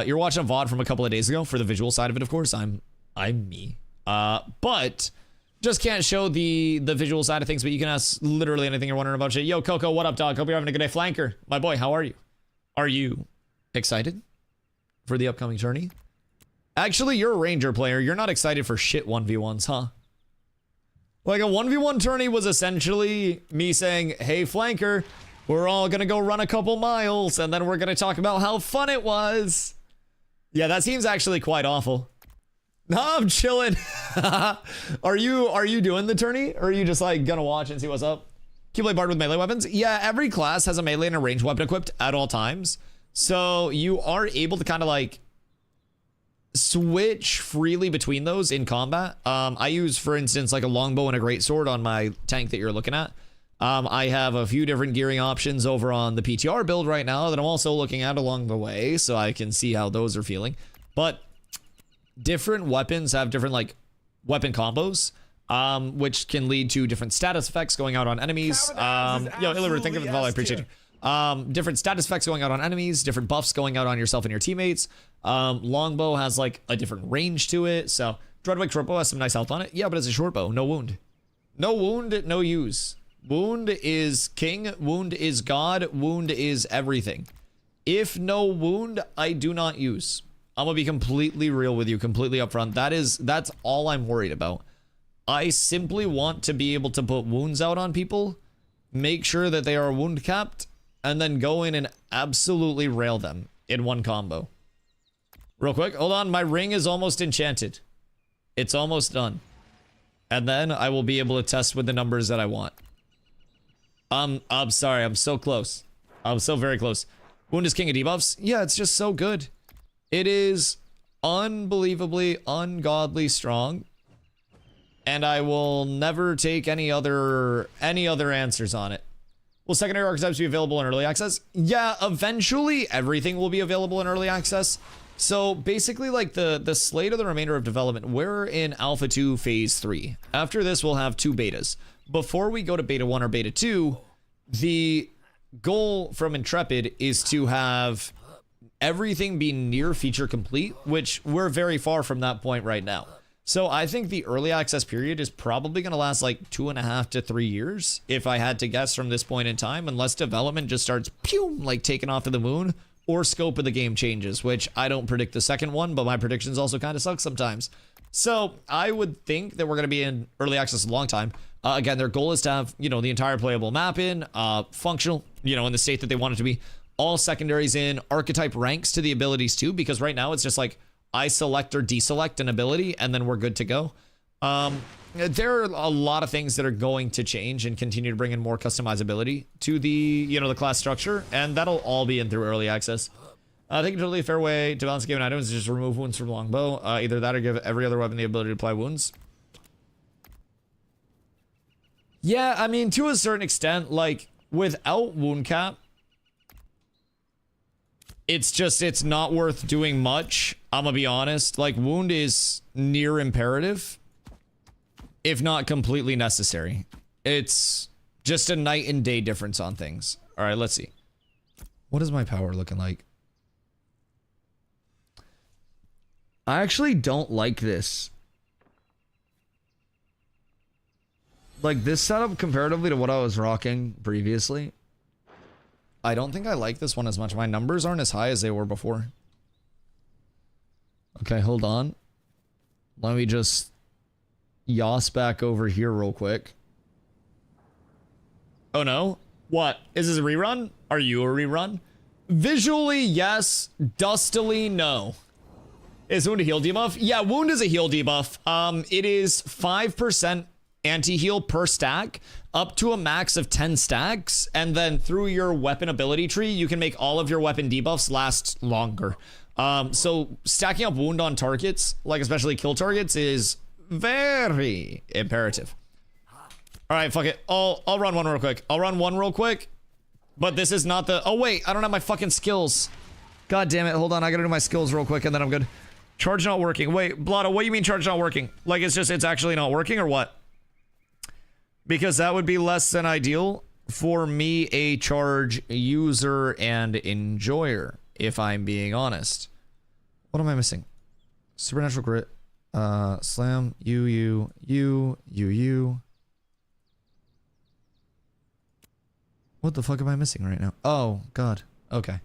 you're watching a VOD from a couple of days ago for the visual side of it, of course. I'm me. But just can't show the visual side of things, but you can ask literally anything you're wondering about. Yo, Coco, what up, dog? Hope you're having a good day. Flanker, my boy, how are you? Are you excited for the upcoming tourney? Actually, you're a Ranger player. You're not excited for shit 1v1s, huh? Like a 1v1 tourney was essentially me saying, hey, Flanker, we're all gonna go run a couple miles, and then we're gonna talk about how fun it was. Yeah, that seems actually quite awful. No, I'm chilling. Are you doing the tourney, or are you just like gonna watch and see what's up? Can you play Bard with melee weapons? Yeah, every class has a melee and a ranged weapon equipped at all times. So you are able to kind of like switch freely between those in combat. I use, for instance, like a longbow and a greatsword on my tank that you're looking at. I have a few different gearing options over on the PTR build right now that I'm also looking at along the way, so I can see how those are feeling. But different weapons have different like weapon combos. Which can lead to different status effects going out on enemies. Yo, Illiver, thank you for the follow. I appreciate you. Different status effects going out on enemies, different buffs going out on yourself and your teammates. Longbow has like a different range to it. So Dreadwake shortbow has some nice health on it. Yeah, but it's a shortbow, no wound. No wound, no use. Wound is king, wound is god, wound is everything. If no wound, I do not use. I'm gonna be completely real with you, completely upfront. That's all I'm worried about. I simply want to be able to put wounds out on people, make sure that they are wound capped, and then go in and absolutely rail them in one combo. Real quick, hold on, my ring is almost enchanted. It's almost done. And then I will be able to test with the numbers that I want. I'm sorry, I'm so close. I'm so very close. Wound is king of debuffs. Yeah, it's just so good. It is unbelievably, ungodly strong. And I will never take any other answers on it. Will secondary archetypes be available in early access? Yeah, eventually everything will be available in early access. So basically like the slate of the remainder of development, we're in Alpha 2 Phase 3. After this, we'll have 2 betas. Before we go to Beta 1 or Beta 2, the goal from Intrepid is to have everything be near feature complete, which we're very far from that point right now. So I think the early access period is probably going to last like 2.5 to 3 years, if I had to guess from this point in time, unless development just starts like taking off to the moon, or scope of the game changes, which I don't predict the second one, but my predictions also kind of suck sometimes. So I would think that we're going to be in early access a long time. Again, their goal is to have, you know, the entire playable map in, functional, you know, in the state that they want it to be, all secondaries in, archetype ranks to the abilities too, because right now it's just like, I select or deselect an ability, and then we're good to go. There are a lot of things that are going to change and continue to bring in more customizability to the, you know, the class structure, and that'll all be in through early access. I think totally a fair way to balance game items is just remove wounds from longbow. Either that or give every other weapon the ability to apply wounds. Yeah, I mean, to a certain extent, like, without wound cap, it's not worth doing much. I'm gonna be honest. Like, wound is near imperative, if not completely necessary. It's just a night and day difference on things. All right, let's see. What is my power looking like? I actually don't like this. Like, this setup comparatively to what I was rocking previously, I don't think I like this one as much. My numbers aren't as high as they were before. Okay, hold on. Let me just yos back over here real quick. Oh no? What? Is this a rerun? Are you a rerun? Visually, yes. Dustily, no. Is wound a heal debuff? Yeah, wound is a heal debuff. It is 5% anti-heal per stack, up to a max of 10 stacks, and then through your weapon ability tree, you can make all of your weapon debuffs last longer. So stacking up wound on targets, like especially kill targets, is very imperative. All right, fuck it. I'll run one real quick. I'll run one real quick, but this is not the... Oh, wait, I don't have my fucking skills. God damn it. Hold on, I gotta do my skills real quick, and then I'm good. Charge not working. Wait, Blotto, what do you mean charge not working? Like, it's actually not working, or what? Because that would be less than ideal for me, a charge user and enjoyer, if I'm being honest. What am I missing? Supernatural grit. Slam. You. What the fuck am I missing right now? Oh, God. Okay.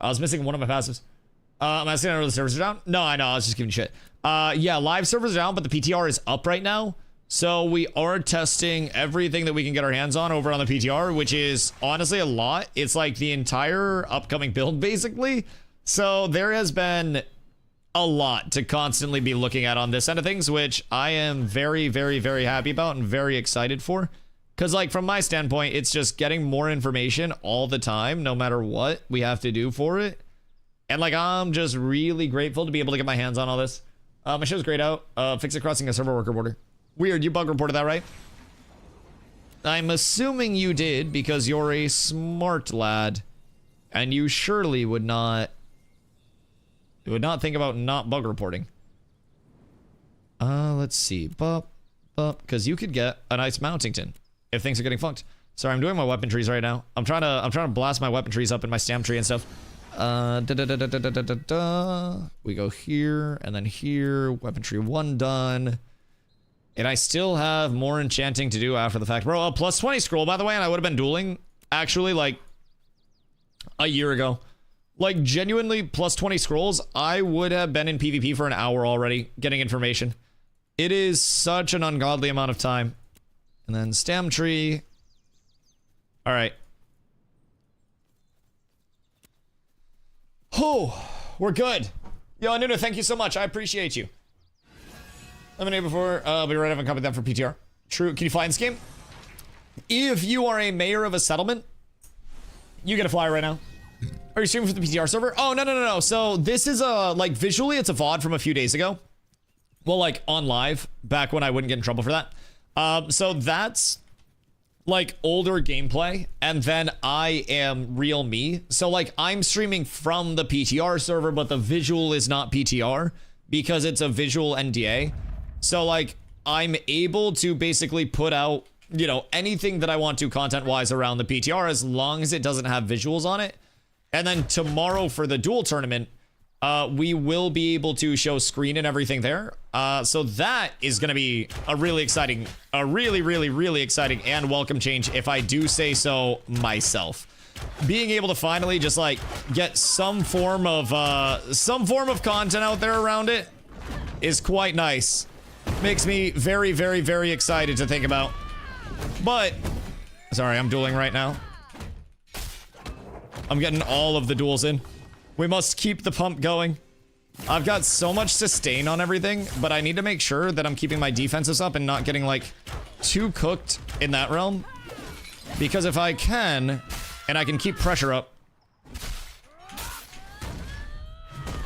I was missing one of my passives. Am I asking if the servers are down? No, I know. I was just giving shit. Yeah, live servers are down, but the PTR is up right now. So we are testing everything that we can get our hands on over on the PTR, which is honestly a lot. It's like the entire upcoming build, basically. So there has been a lot to constantly be looking at on this end of things, which I am very, very, very happy about and very excited for. Because, like, from my standpoint, it's just getting more information all the time, no matter what we have to do for it. And, like, I'm just really grateful to be able to get my hands on all this. My show's grayed out. Fix it crossing a server worker border. Weird, you bug reported that, right? I'm assuming you did, because you're a smart lad. And you surely would not think about not bug reporting. Let's see. Because you could get a nice Mountington if things are getting funked. Sorry, I'm doing my weapon trees right now. I'm trying to blast my weapon trees up in my stamp tree and stuff. We go here and then here. Weapon tree 1 done. And I still have more enchanting to do after the fact. Bro, a plus 20 scroll, by the way, and I would have been dueling, actually, like, a year ago. Like, genuinely, plus 20 scrolls, I would have been in PvP for an hour already, getting information. It is such an ungodly amount of time. And then stem tree. All right. Oh, we're good. Yo, Anuno, thank you so much. I appreciate you. Lemonade before, but you're right, I haven't copied that for PTR. True, can you fly in this game? If you are a mayor of a settlement, you get a fly right now. Are you streaming for the PTR server? Oh, no. So this is like, visually, it's a VOD from a few days ago. Well, like, on live, back when I wouldn't get in trouble for that. So that's, like, older gameplay, and then I am real me. So, like, I'm streaming from the PTR server, but the visual is not PTR, because it's a visual NDA. So, like, I'm able to basically put out, you know, anything that I want to content-wise around the PTR as long as it doesn't have visuals on it. And then tomorrow for the duel tournament, we will be able to show screen and everything there. So that is going to be a really exciting, really exciting and welcome change, if I do say so myself. Being able to finally just, like, get some form of content out there around it is quite nice. Makes me very excited to think about. But, sorry, I'm dueling right now. I'm getting all of the duels in. We must keep the pump going. I've got so much sustain on everything, but I need to make sure that I'm keeping my defenses up and not getting, like, too cooked in that realm. Because if I can, and I can keep pressure up,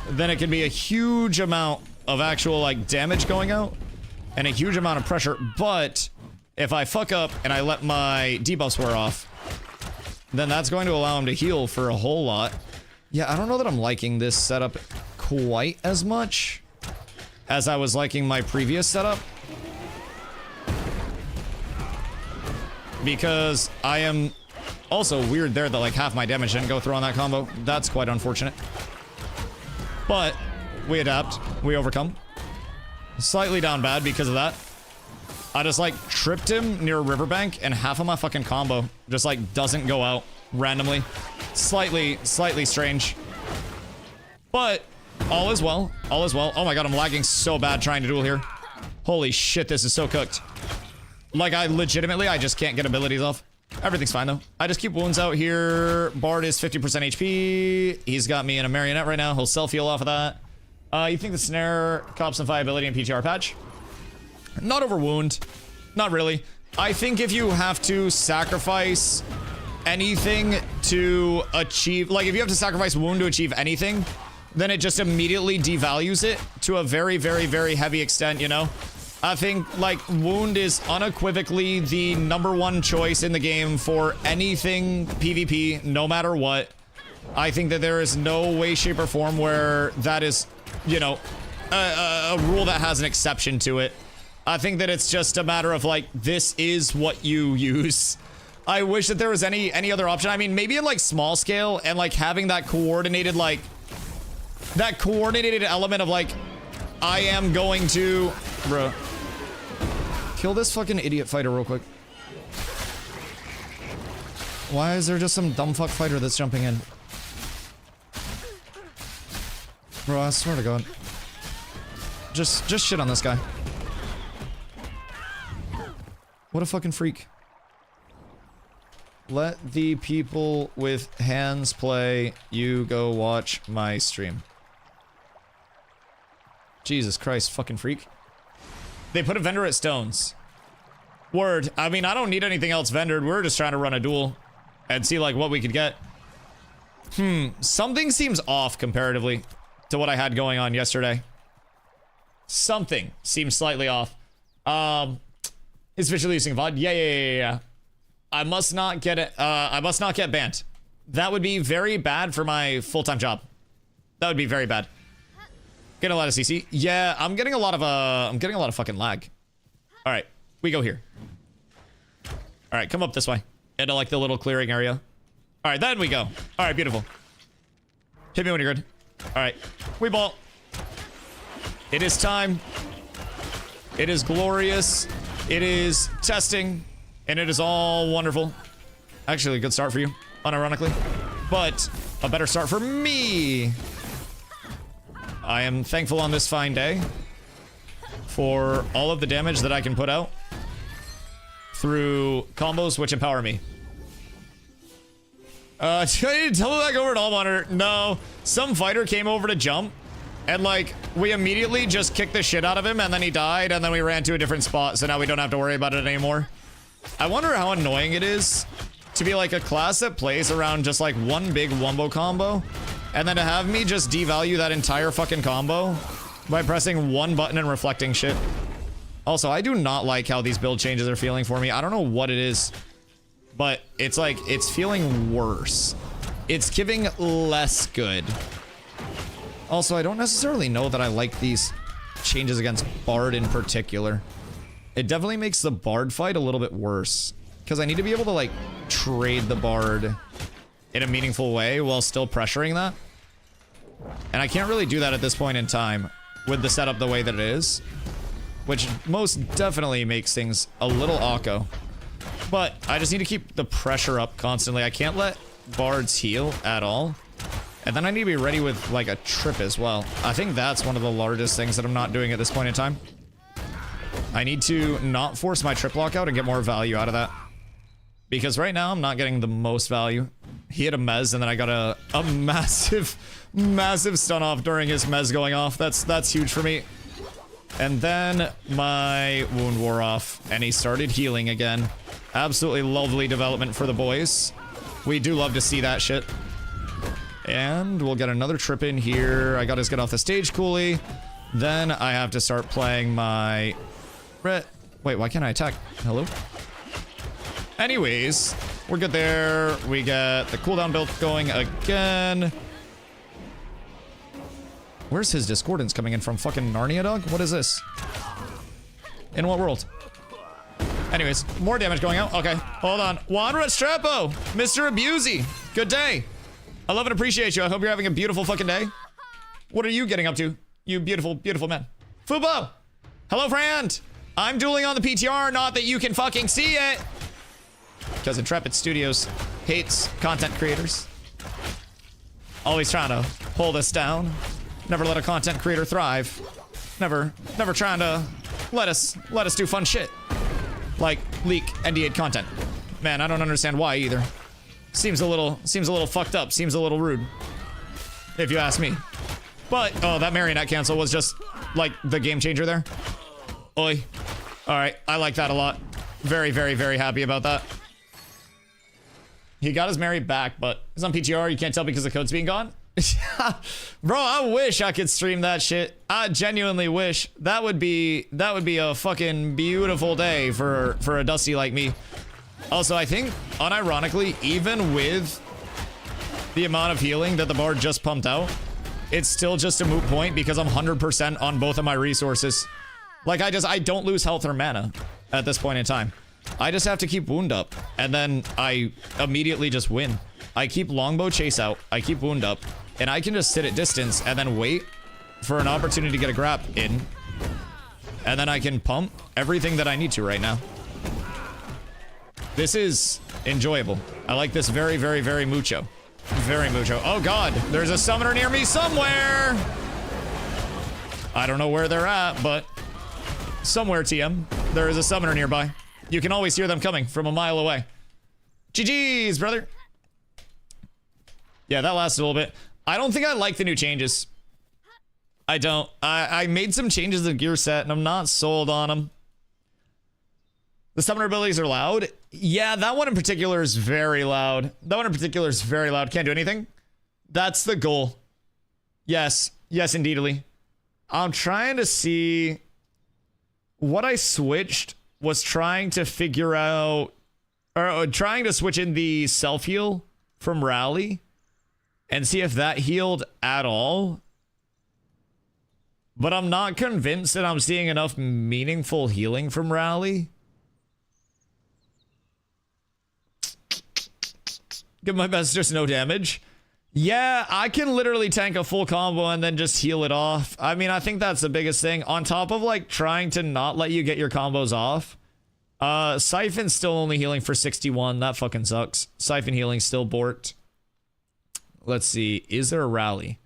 then it can be a huge amount of actual, like, damage going out and a huge amount of pressure. But if I fuck up and I let my debuffs wear off, then that's going to allow him to heal for a whole lot. Yeah, I don't know that I'm liking this setup quite as much as I was liking my previous setup. Because I am also weird there that, like, half my damage didn't go through on that combo. That's quite unfortunate. But we adapt. We overcome. Slightly down bad because of that. I just, like, tripped him near a riverbank and half of my fucking combo just, like, doesn't go out randomly. Slightly strange. But all is well. All is well. Oh my god, I'm lagging so bad trying to duel here. Holy shit, this is so cooked. Like, I just can't get abilities off. Everything's fine, though. I just keep wounds out here. Bard is 50% HP. He's got me in a marionette right now. He'll self-heal off of that. You think the snare cops some viability in PTR patch? Not over wound. Not really. I think if you have to sacrifice anything to achieve... Like, if you have to sacrifice wound to achieve anything, then it just immediately devalues it to a very, very, very heavy extent, you know? I think, like, wound is unequivocally the #1 choice in the game for anything PvP, no matter what. I think that there is no way, shape, or form where that is, you know, a rule that has an exception to it. I think that it's just a matter of, like, this is what you use. I wish that there was any other option. I mean, maybe in, like, small scale and, like, having that coordinated, like, that coordinated element of, like, I am going to... Bro. Kill this fucking idiot fighter real quick. Why is there just some dumb fuck fighter that's jumping in? Bro, I swear to God. Just shit on this guy. What a fucking freak. Let the people with hands play. You go watch my stream. Jesus Christ, fucking freak. They put a vendor at stones. Word. I mean, I don't need anything else vendored. We're just trying to run a duel and see, like, what we could get. Something seems off comparatively to what I had going on yesterday. Something seems slightly off. Is visually using VOD? Yeah. I must not get it. I must not get banned. That would be very bad for my full-time job. That would be very bad. Getting a lot of CC. Yeah, I'm getting a lot of fucking lag. All right, we go here. All right, come up this way into like the little clearing area. All right, then we go. All right, beautiful. Hit me when you're good. All right, we ball. It is time. It is glorious. It is testing, and it is all wonderful. Actually, a good start for you, unironically, but a better start for me. I am thankful on this fine day for all of the damage that I can put out through combos which empower me. Do I need to tell back over to all monitor? No, some fighter came over to jump and like we immediately just kicked the shit out of him and then he died and then we ran to a different spot, so now we don't have to worry about it anymore. I wonder how annoying it is to be like a class that plays around just like one big wombo combo and then to have me just devalue that entire fucking combo by pressing one button and reflecting shit. Also, I do not like how these build changes are feeling for me. I don't know what it is, but it's like, it's feeling worse. It's giving less good. Also, I don't necessarily know that I like these changes against Bard in particular. It definitely makes the Bard fight a little bit worse, because I need to be able to like trade the Bard in a meaningful way while still pressuring that. And I can't really do that at this point in time with the setup the way that it is, which most definitely makes things a little awko. But I just need to keep the pressure up constantly. I can't let Bards heal at all. And then I need to be ready with like a trip as well. I think that's one of the largest things that I'm not doing at this point in time. I need to not force my trip lockout and get more value out of that. Because right now I'm not getting the most value. He hit a mez and then I got a massive, massive stun off during his mez going off. That's huge for me. And then my wound wore off and he started healing again. Absolutely lovely development for the boys. We do love to see that shit. And we'll get another trip in here. I gotta get off the stage coolly. Then I have to start playing my... Wait, why can't I attack? Hello? Anyways, we're good there. We get the cooldown build going again. Where's his discordance coming in from? Fucking Narnia, dog? What is this? In what world? Anyways, more damage going out. Okay, hold on. Juan Restrepo, Mr. Abusey. Good day. I love and appreciate you. I hope you're having a beautiful fucking day. What are you getting up to? You beautiful, beautiful man. Fubo! Hello, friend! I'm dueling on the PTR, not that you can fucking see it! Because Intrepid Studios hates content creators. Always trying to hold us down. Never let a content creator thrive. Never trying to let us do fun shit. Like leak NDA'd content. Man, I don't understand why either. Seems a little fucked up. Seems a little rude, if you ask me. But oh, that marionette cancel was just like the game changer there. Oi. All right, I like that a lot. Very, very, very happy about that. He got his Mary back, but it's on PTR. You can't tell because the code's being gone. Bro, I wish I could stream that shit. I genuinely wish. That would be a fucking beautiful day for a Dusty like me. Also, I think, unironically, even with the amount of healing that the bard just pumped out, it's still just a moot point because I'm 100% on both of my resources. Like, I don't lose health or mana at this point in time. I just have to keep wound up, and then I immediately just win. I keep longbow chase out, I keep wound up, and I can just sit at distance and then wait for an opportunity to get a grab in. And then I can pump everything that I need to right now. This is enjoyable. I like this very, very, very mucho. Very mucho. Oh god, there's a summoner near me somewhere! I don't know where they're at, but somewhere, TM, there is a summoner nearby. You can always hear them coming from a mile away. GG's, brother. Yeah, that lasted a little bit. I don't think I like the new changes. I don't. I made some changes to the gear set, and I'm not sold on them. The summoner abilities are loud. Yeah, that one in particular is very loud. That one in particular is very loud. Can't do anything. That's the goal. Yes. Yes, indeedly. I'm trying to see... What I switched was trying to figure out... Or trying to switch in the self-heal from Rally and see if that healed at all. But I'm not convinced that I'm seeing enough meaningful healing from Rally. Give my best, just no damage. Yeah, I can literally tank a full combo and then just heal it off. I mean, I think that's the biggest thing. On top of, like, trying to not let you get your combos off. Siphon's still only healing for 61. That fucking sucks. Siphon healing still borked. Let's see. Is there a Rally?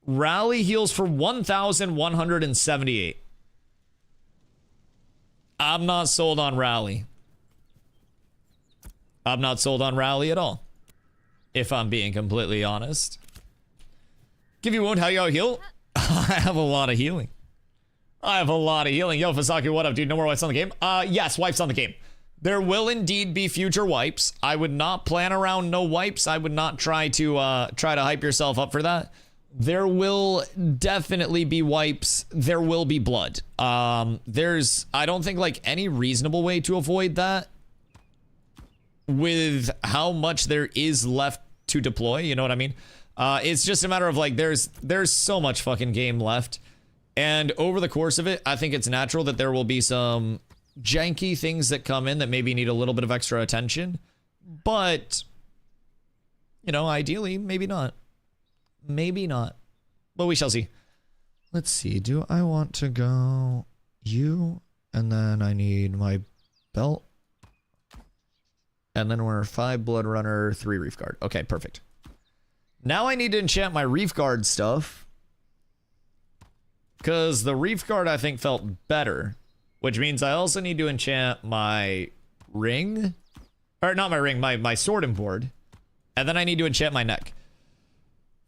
Rally heals for 1,178. I'm not sold on Rally. I'm not sold on Rally at all, if I'm being completely honest. Give you wound, how you heal? I have a lot of healing. I have a lot of healing. Yo, Fasaki, what up, dude? No more wipes on the game? Yes, wipes on the game. There will indeed be future wipes. I would not plan around no wipes. I would not try to hype yourself up for that. There will definitely be wipes. There will be blood. There's, I don't think, like, any reasonable way to avoid that with how much there is left to deploy, you know what I mean? It's just a matter of, like, there's so much fucking game left. And over the course of it, I think it's natural that there will be some janky things that come in that maybe need a little bit of extra attention. But, you know, ideally, maybe not. Maybe not. But we shall see. Let's see. Do I want to go you? And then I need my belt. And then we're 5 Blood Runner, 3 Reef Guard. Okay, perfect. Now I need to enchant my Reef Guard stuff. Because the Reef Guard, I think, felt better. Which means I also need to enchant my ring. Or not my ring, my sword and board. And then I need to enchant my neck.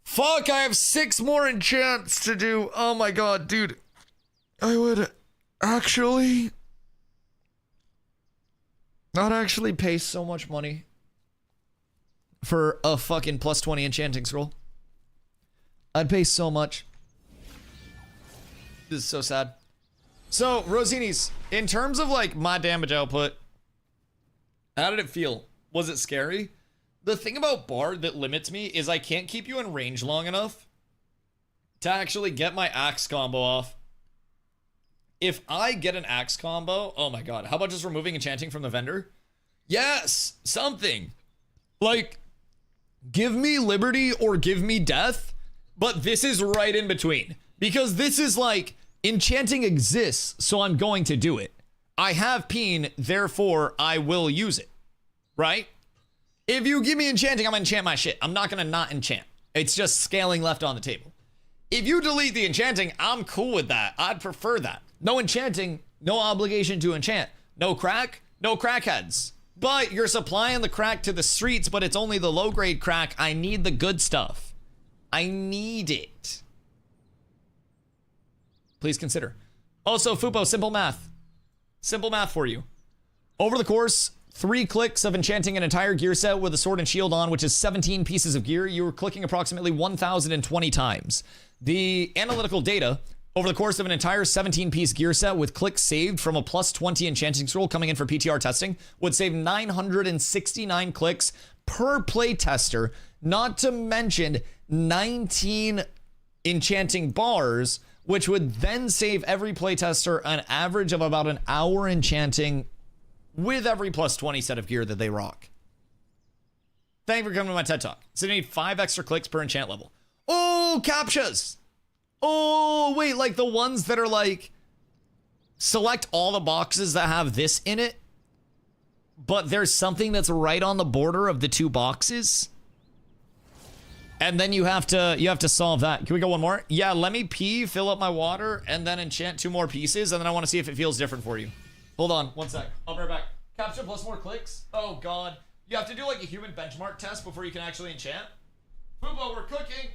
Fuck, I have 6 more enchants to do. Oh my god, dude. I would actually... not actually pay so much money for a fucking plus 20 enchanting scroll. I'd pay so much. This is so sad. So, Rosinis, in terms of, like, my damage output, how did it feel? Was it scary? The thing about Bard that limits me is I can't keep you in range long enough to actually get my axe combo off. If I get an axe combo, oh my god, how about just removing enchanting from the vendor? Yes, something. Like, give me liberty or give me death, but this is right in between. Because this is like, enchanting exists, so I'm going to do it. I have Peen, therefore I will use it. Right? If you give me enchanting, I'm gonna enchant my shit. I'm not gonna not enchant. It's just scaling left on the table. If you delete the enchanting, I'm cool with that. I'd prefer that. No enchanting, no obligation to enchant. No crack, no crackheads. But you're supplying the crack to the streets, but it's only the low-grade crack. I need the good stuff. I need it. Please consider. Also, Fupo, simple math. Simple math for you. Over the course, 3 clicks of enchanting an entire gear set with a sword and shield on, which is 17 pieces of gear, you were clicking approximately 1,020 times. The analytical data, over the course of an entire 17-piece gear set with clicks saved from a plus 20 enchanting scroll coming in for PTR testing, would save 969 clicks per playtester, not to mention 19 enchanting bars, which would then save every playtester an average of about an hour enchanting with every plus 20 set of gear that they rock. Thank you for coming to my TED Talk. So you need 5 extra clicks per enchant level. Oh, captchas! Oh, wait, like the ones that are like, select all the boxes that have this in it, but there's something that's right on the border of the 2 boxes. And then you have to solve that. Can we go one more? Yeah, let me pee, fill up my water, and then enchant 2 more pieces, and then I want to see if it feels different for you. Hold on, 1 sec. I'll be right back. Capture plus more clicks? Oh god. You have to do like a human benchmark test before you can actually enchant. Fubo, we're cooking.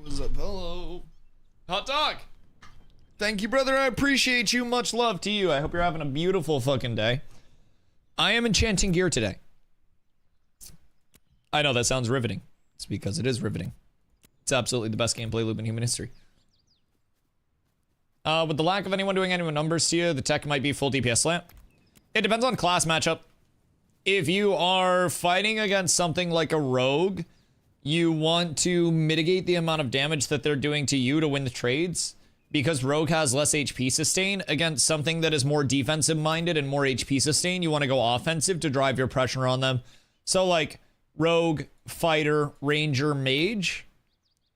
What's up? Hello. Hot dog. Thank you, brother. I appreciate you. Much love to you. I hope you're having a beautiful fucking day. I am enchanting gear today. I know that sounds riveting. It's because it is riveting. It's absolutely the best gameplay loop in human history. With the lack of anyone doing any numbers to you, the tech might be full DPS slant. It depends on class matchup. If you are fighting against something like a rogue, you want to mitigate the amount of damage that they're doing to you to win the trades, because rogue has less HP sustain. Against something that is more defensive minded and more HP sustain, you want to go offensive to drive your pressure on them. So like rogue, fighter, ranger, mage,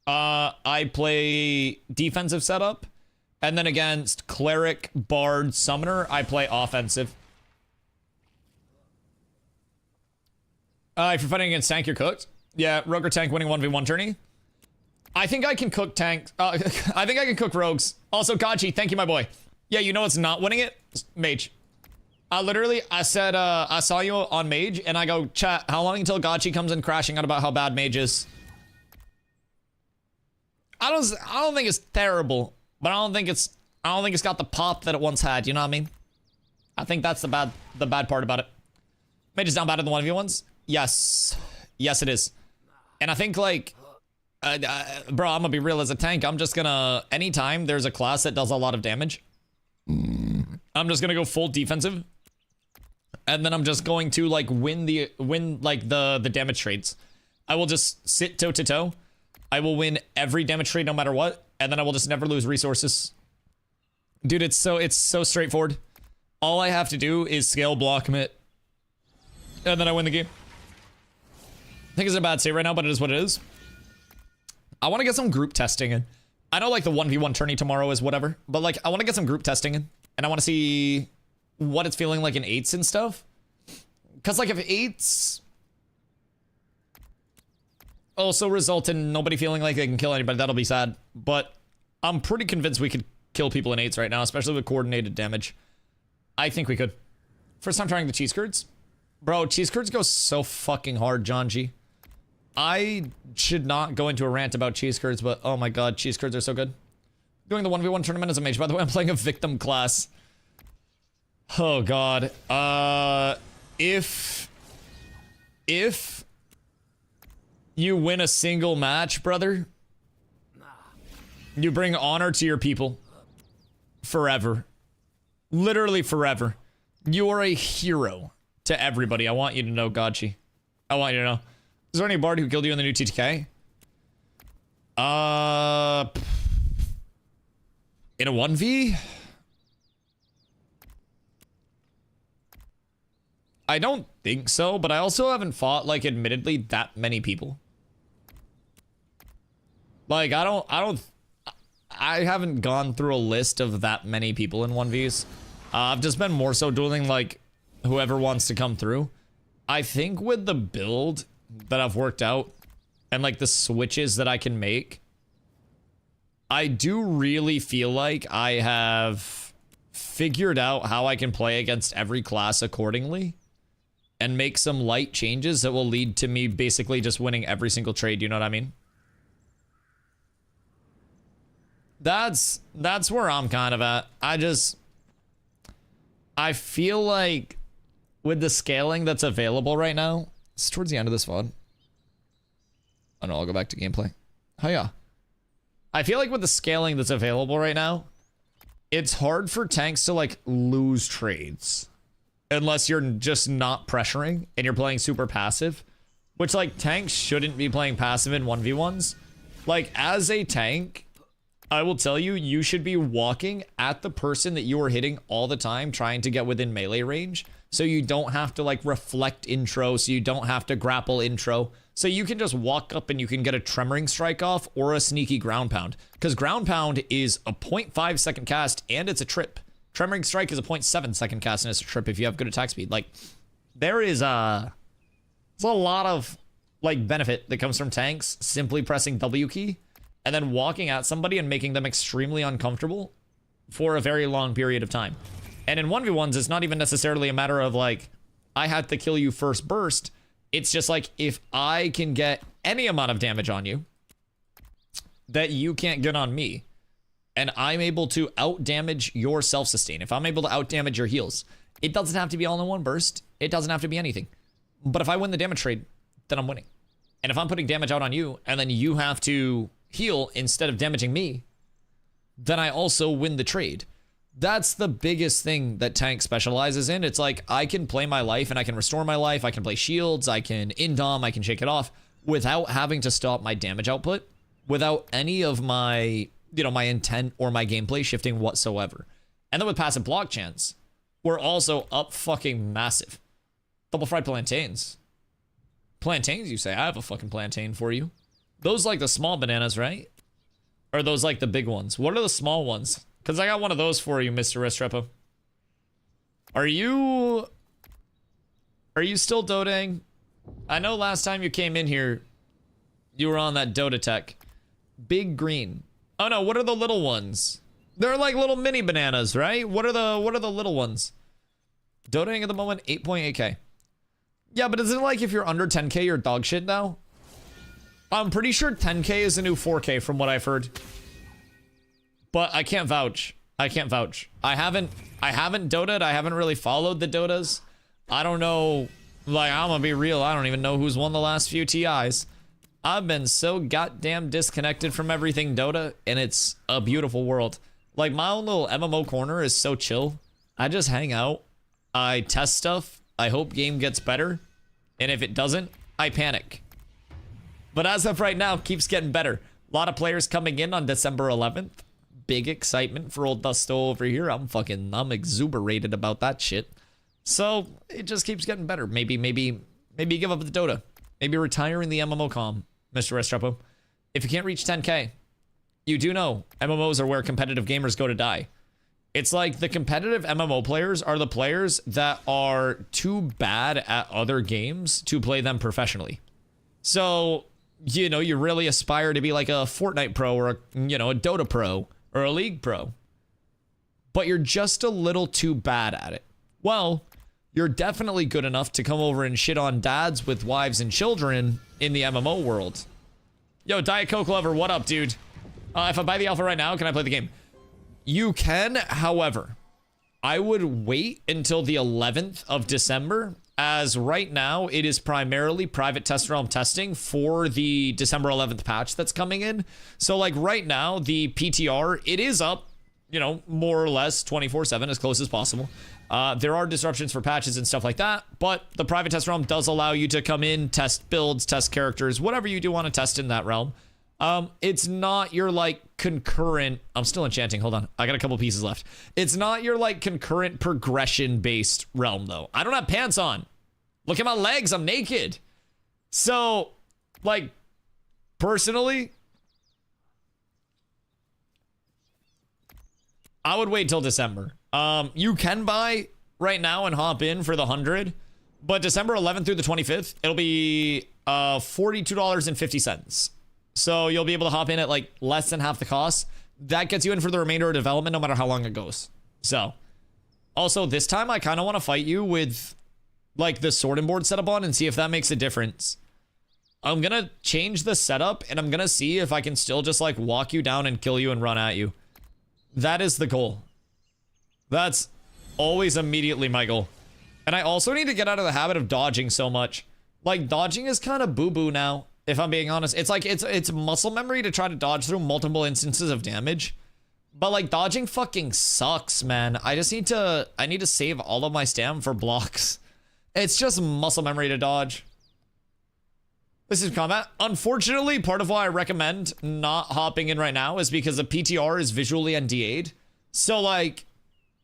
I play defensive setup, and then against cleric, bard, summoner, I play offensive. If you're fighting against tank, you're cooked. Yeah, rogue or tank winning 1v1 tourney. I think I can cook tanks. I think I can cook rogues. Also, Gachi, thank you, my boy. Yeah, you know what's not winning it? Mage. I said, I saw you on Mage, and I go, chat, how long until Gotchi comes in crashing out about how bad Mage is? I don't think it's terrible, but I don't think it's got the pop that it once had, you know what I mean? I think that's the bad part about it. Mage is down bad in the 1v1s? Yes. Yes, it is. And I think, like, bro, I'm gonna be real as a tank. I'm just gonna, anytime there's a class that does a lot of damage, I'm just gonna go full defensive. And then I'm just going to, like, win the damage trades. I will just sit toe to toe. I will win every damage trade no matter what. And then I will just never lose resources. Dude, it's so straightforward. All I have to do is scale, block, commit. And then I win the game. I think it's a bad state right now, but it is what it is. I want to get some group testing in. I know, like, the 1v1 tourney tomorrow is whatever. But, like, I want to get some group testing in. And I want to see what it's feeling like in 8s and stuff. Because, like, if 8s also result in nobody feeling like they can kill anybody, that'll be sad. But I'm pretty convinced we could kill people in 8s right now, especially with coordinated damage. I think we could. First time trying the cheese curds. Bro, cheese curds go so fucking hard, John G. I should not go into a rant about cheese curds, but oh my god, cheese curds are so good. Doing the 1v1 tournament as a mage. By the way, I'm playing a victim class. Oh god. If you win a single match, brother, you bring honor to your people. Forever. Literally forever. You are a hero to everybody. I want you to know, Gotchi. I want you to know. Is there any bard who killed you in the new TTK? In a 1v? I don't think so, but I also haven't fought, like, admittedly, that many people. Like, I haven't gone through a list of that many people in 1vs. I've just been more so dueling, like, whoever wants to come through. I think with the build that I've worked out and, like, the switches that I can make, I do really feel like I have figured out how I can play against every class accordingly and make some light changes that will lead to me basically just winning every single trade, you know what I mean? That's where I'm kind of at. I feel like with the scaling that's available right now, it's towards the end of this VOD. Oh no, I'll go back to gameplay. Hiya. I feel like with the scaling that's available right now, it's hard for tanks to, like, lose trades. Unless you're just not pressuring and you're playing super passive. Which, like, tanks shouldn't be playing passive in 1v1s. Like, as a tank, I will tell you, you should be walking at the person that you are hitting all the time, trying to get within melee range. So you don't have to, like, reflect intro, so you don't have to grapple intro. So you can just walk up and you can get a tremoring strike off or a sneaky ground pound. Because ground pound is a 0.5 second cast and it's a trip. Tremoring strike is a 0.7 second cast and it's a trip if you have good attack speed. Like, there's a lot of, like, benefit that comes from tanks simply pressing W key and then walking at somebody and making them extremely uncomfortable for a very long period of time. And in 1v1s, it's not even necessarily a matter of, like, I had to kill you first burst. It's just like, if I can get any amount of damage on you that you can't get on me, and I'm able to out-damage your self-sustain, if I'm able to out-damage your heals, it doesn't have to be all in one burst. It doesn't have to be anything. But if I win the damage trade, then I'm winning. And if I'm putting damage out on you, and then you have to heal instead of damaging me, then I also win the trade. That's the biggest thing that tank specializes in. It's like, I can play my life and I can restore my life. I can play shields. I can indom. I can shake it off without having to stop my damage output, without any of my, you know, my intent or my gameplay shifting whatsoever. And then with passive block chance, we're also up fucking massive. Double fried plantains. Plantains, you say? I have a fucking plantain for you. Those like the small bananas, right? Or those like the big ones? What are the small ones? Because I got one of those for you, Mr. Restrepo. Are you still doting? I know last time you came in here, you were on that Dota tech. Big green. Oh no, what are the little ones? They're like little mini bananas, right? What are the little ones? Donating at the moment, 8.8k. Yeah, but isn't it like if you're under 10k, you're dog shit now? I'm pretty sure 10k is the new 4k from what I've heard. But I can't vouch. I can't vouch. I haven't doted. I haven't really followed the Dotas. I don't know. Like, I'm gonna be real. I don't even know who's won the last few TIs. I've been so goddamn disconnected from everything Dota, and it's a beautiful world. Like, my own little MMO corner is so chill. I just hang out. I test stuff. I hope game gets better. And if it doesn't, I panic. But as of right now, it keeps getting better. A lot of players coming in on December 11th. Big excitement for old Dusto over here. I'm exuberated about that shit. So it just keeps getting better. Maybe give up the Dota. Maybe retire in the MMO comm, Mr. Restrepo. If you can't reach 10k, you do know MMOs are where competitive gamers go to die. It's like the competitive MMO players are the players that are too bad at other games to play them professionally. So, you know, you really aspire to be like a Fortnite pro or a Dota pro or a League pro. But you're just a little too bad at it. Well, you're definitely good enough to come over and shit on dads with wives and children in the MMO world. Yo, Diet Coke lover, what up, dude? If I buy the alpha right now, can I play the game? You can, however, I would wait until the 11th of December, as right now it is primarily private test realm testing for the December 11th patch that's coming in. So like right now, the PTR, it is up, you know, more or less 24/7 as close as possible. There are disruptions for patches and stuff like that, but the private test realm does allow you to come in, test builds, test characters, whatever you do want to test in that realm. It's not your like concurrent, I'm still enchanting, hold on, I got a couple pieces left. It's not your like concurrent progression based realm though. I don't have pants on. Look at my legs, I'm naked. So like personally, I would wait till December. You can buy right now and hop in for the 100, but December 11th through the 25th, it'll be $42.50. So you'll be able to hop in at like less than half the cost. That gets you in for the remainder of development, no matter how long it goes. So also this time I kind of want to fight you with like the sword and board setup on and see if that makes a difference. I'm gonna change the setup and I'm gonna see if I can still just like walk you down and kill you and run at you. That is the goal. That's always immediately my goal. And I also need to get out of the habit of dodging so much. Like dodging is kind of boo-boo now, if I'm being honest. It's like it's muscle memory to try to dodge through multiple instances of damage. But like dodging fucking sucks, man. I need to save all of my stam for blocks. It's just muscle memory to dodge. This is combat. Unfortunately, part of why I recommend not hopping in right now is because the PTR is visually NDA'd. So like,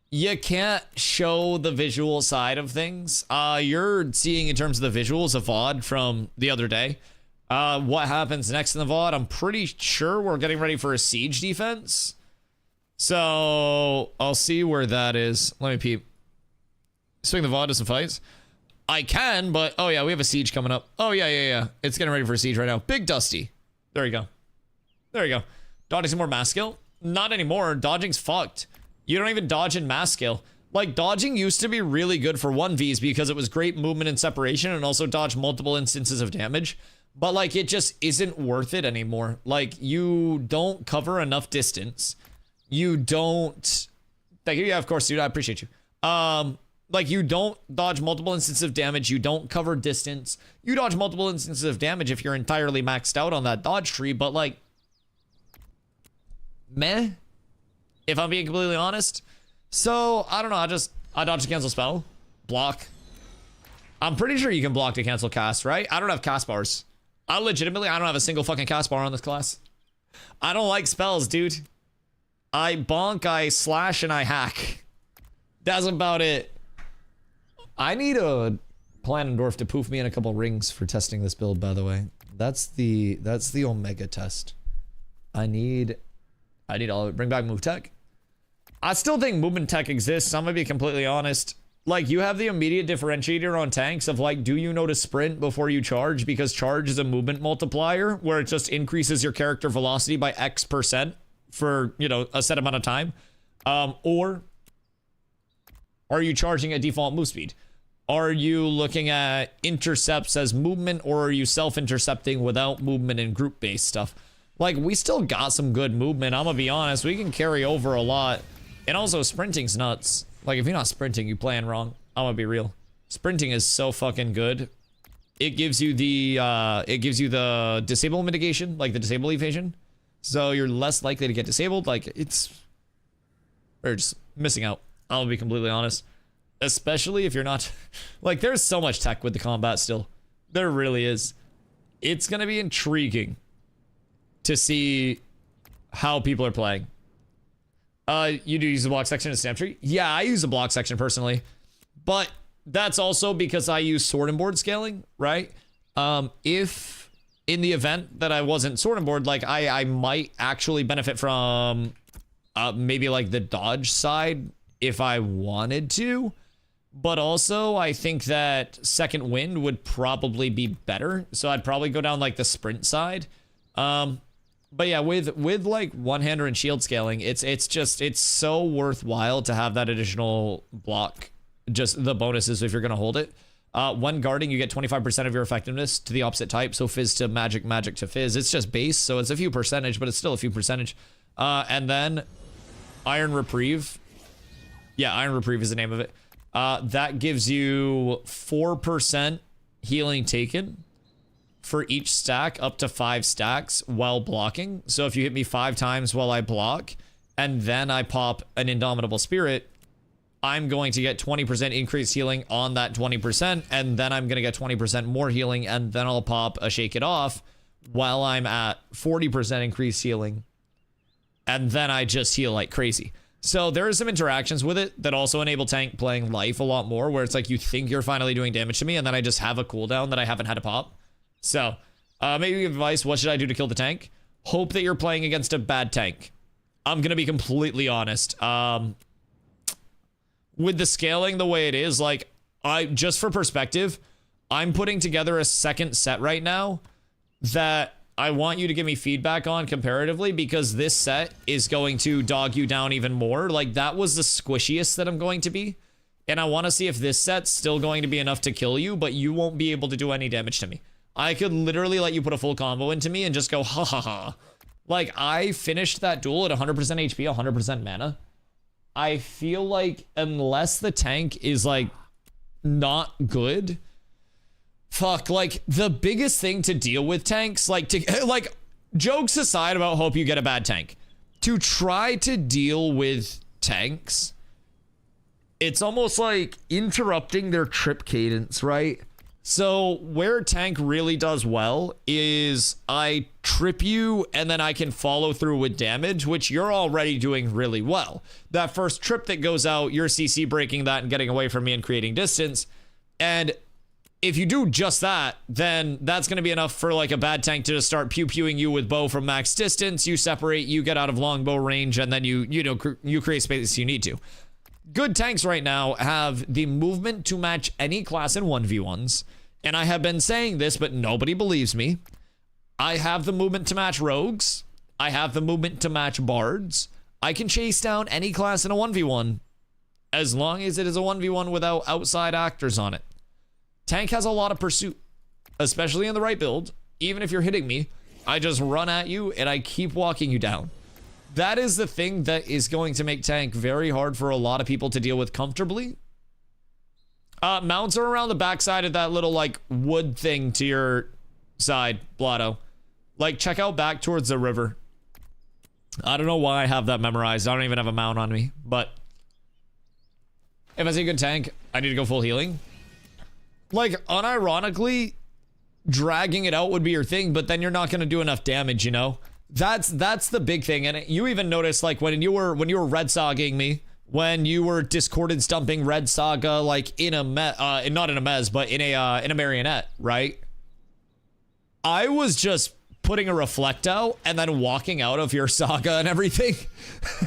you can't show the visual side of things. You're seeing in terms of the visuals a VOD from the other day. What happens next in the VOD? I'm pretty sure we're getting ready for a siege defense. So I'll see where that is. Let me peep. Swing the VOD to some fights. I can, but oh yeah, we have a siege coming up. Oh yeah. It's getting ready for a siege right now. Big Dusty. There you go. There you go. Dodging some more mass skill? Not anymore. Dodging's fucked. You don't even dodge in mass skill. Like dodging used to be really good for 1Vs because it was great movement and separation and also dodge multiple instances of damage. But like it just isn't worth it anymore. Like you don't cover enough distance. You don't. Thank you. Yeah, of course, dude. I appreciate you. Like you don't dodge multiple instances of damage. You don't cover distance. You dodge multiple instances of damage if you're entirely maxed out on that dodge tree. But like, meh, if I'm being completely honest. So I don't know. I dodge to cancel spell, block. I'm pretty sure you can block to cancel cast, right? I don't have cast bars. I don't have a single fucking cast bar on this class. I don't like spells, dude. I bonk, I slash, and I hack. That's about it. I need a Planendorf to poof me in a couple rings for testing this build, by the way. That's the Omega test. I need all bring back move tech. I still think movement tech exists. I'm gonna be completely honest. Like you have the immediate differentiator on tanks of like, do you know to sprint before you charge? Because charge is a movement multiplier where it just increases your character velocity by X%. for, you know, a set amount of time? Or are you charging at default move speed? Are you looking at intercepts as movement, or are you self-intercepting without movement and group-based stuff? Like, we still got some good movement. I'm gonna be honest. We can carry over a lot. And also, sprinting's nuts. Like, if you're not sprinting, you're playing wrong. I'm gonna be real. Sprinting is so fucking good. It gives you the disable mitigation, like the disable evasion. So you're less likely to get disabled. Like, we're just missing out. I'll be completely honest. Especially if you're not, like, there's so much tech with the combat still. There really is. It's gonna be intriguing to see how people are playing. You do use the block section in Snap Tree? Yeah, I use the block section personally, but that's also because I use sword and board scaling, right? If in the event that I wasn't sword and board, like, I might actually benefit from maybe like the dodge side if I wanted to. But also, I think that second wind would probably be better. So I'd probably go down like the sprint side. But yeah, with like one-hander and shield scaling, it's so worthwhile to have that additional block, just the bonuses if you're gonna hold it. When guarding, you get 25% of your effectiveness to the opposite type. So fizz to magic, magic to fizz. It's just base, so it's a few percentage, but it's still a few percentage. And then Iron Reprieve. Yeah, Iron Reprieve is the name of it. That gives you 4% healing taken for each stack, up to 5 stacks while blocking. So if you hit me 5 times while I block, and then I pop an Indomitable Spirit, I'm going to get 20% increased healing on that 20%, and then I'm going to get 20% more healing, and then I'll pop a Shake It Off while I'm at 40% increased healing, and then I just heal like crazy. So there are some interactions with it that also enable tank playing life a lot more, where it's like you think you're finally doing damage to me, and then I just have a cooldown that I haven't had to pop. So maybe advice, what should I do to kill the tank? Hope that you're playing against a bad tank. I'm gonna be completely honest. With the scaling the way it is, like, just for perspective, I'm putting together a second set right now that I want you to give me feedback on comparatively, because this set is going to dog you down even more. Like, that was the squishiest that I'm going to be. And I want to see if this set's still going to be enough to kill you, but you won't be able to do any damage to me. I could literally let you put a full combo into me and just go, ha ha ha. Like, I finished that duel at 100% HP, 100% mana. I feel like unless the tank is, like, not good, fuck, like, the biggest thing to deal with tanks, like, jokes aside about hope you get a bad tank, to try to deal with tanks, it's almost like interrupting their trip cadence, right? So where tank really does well is I trip you and then I can follow through with damage, which you're already doing really well. That first trip that goes out, you're CC breaking that and getting away from me and creating distance. And if you do just that, then that's going to be enough for like a bad tank to just start pew-pewing you with bow from max distance. You separate, you get out of longbow range, and then you create space you need to. Good tanks right now have the movement to match any class in 1v1s. And I have been saying this, but nobody believes me. I have the movement to match rogues. I have the movement to match bards. I can chase down any class in a 1v1 as long as it is a 1v1 without outside actors on it. Tank has a lot of pursuit, especially in the right build. Even if you're hitting me, I just run at you and I keep walking you down. That is the thing that is going to make tank very hard for a lot of people to deal with comfortably. Mounts are around the backside of that little, like, wood thing to your side, Blotto. Like, check out back towards the river. I don't know why I have that memorized. I don't even have a mount on me, but if I see a good tank, I need to go full healing. Like, unironically, dragging it out would be your thing, but then you're not going to do enough damage, you know? That's the big thing. And you even noticed, like, when you were red sogging me, when you were discorded stumping Red Saga, like in a not in a mez, but in a marionette, right? I was just putting a reflect out and then walking out of your saga and everything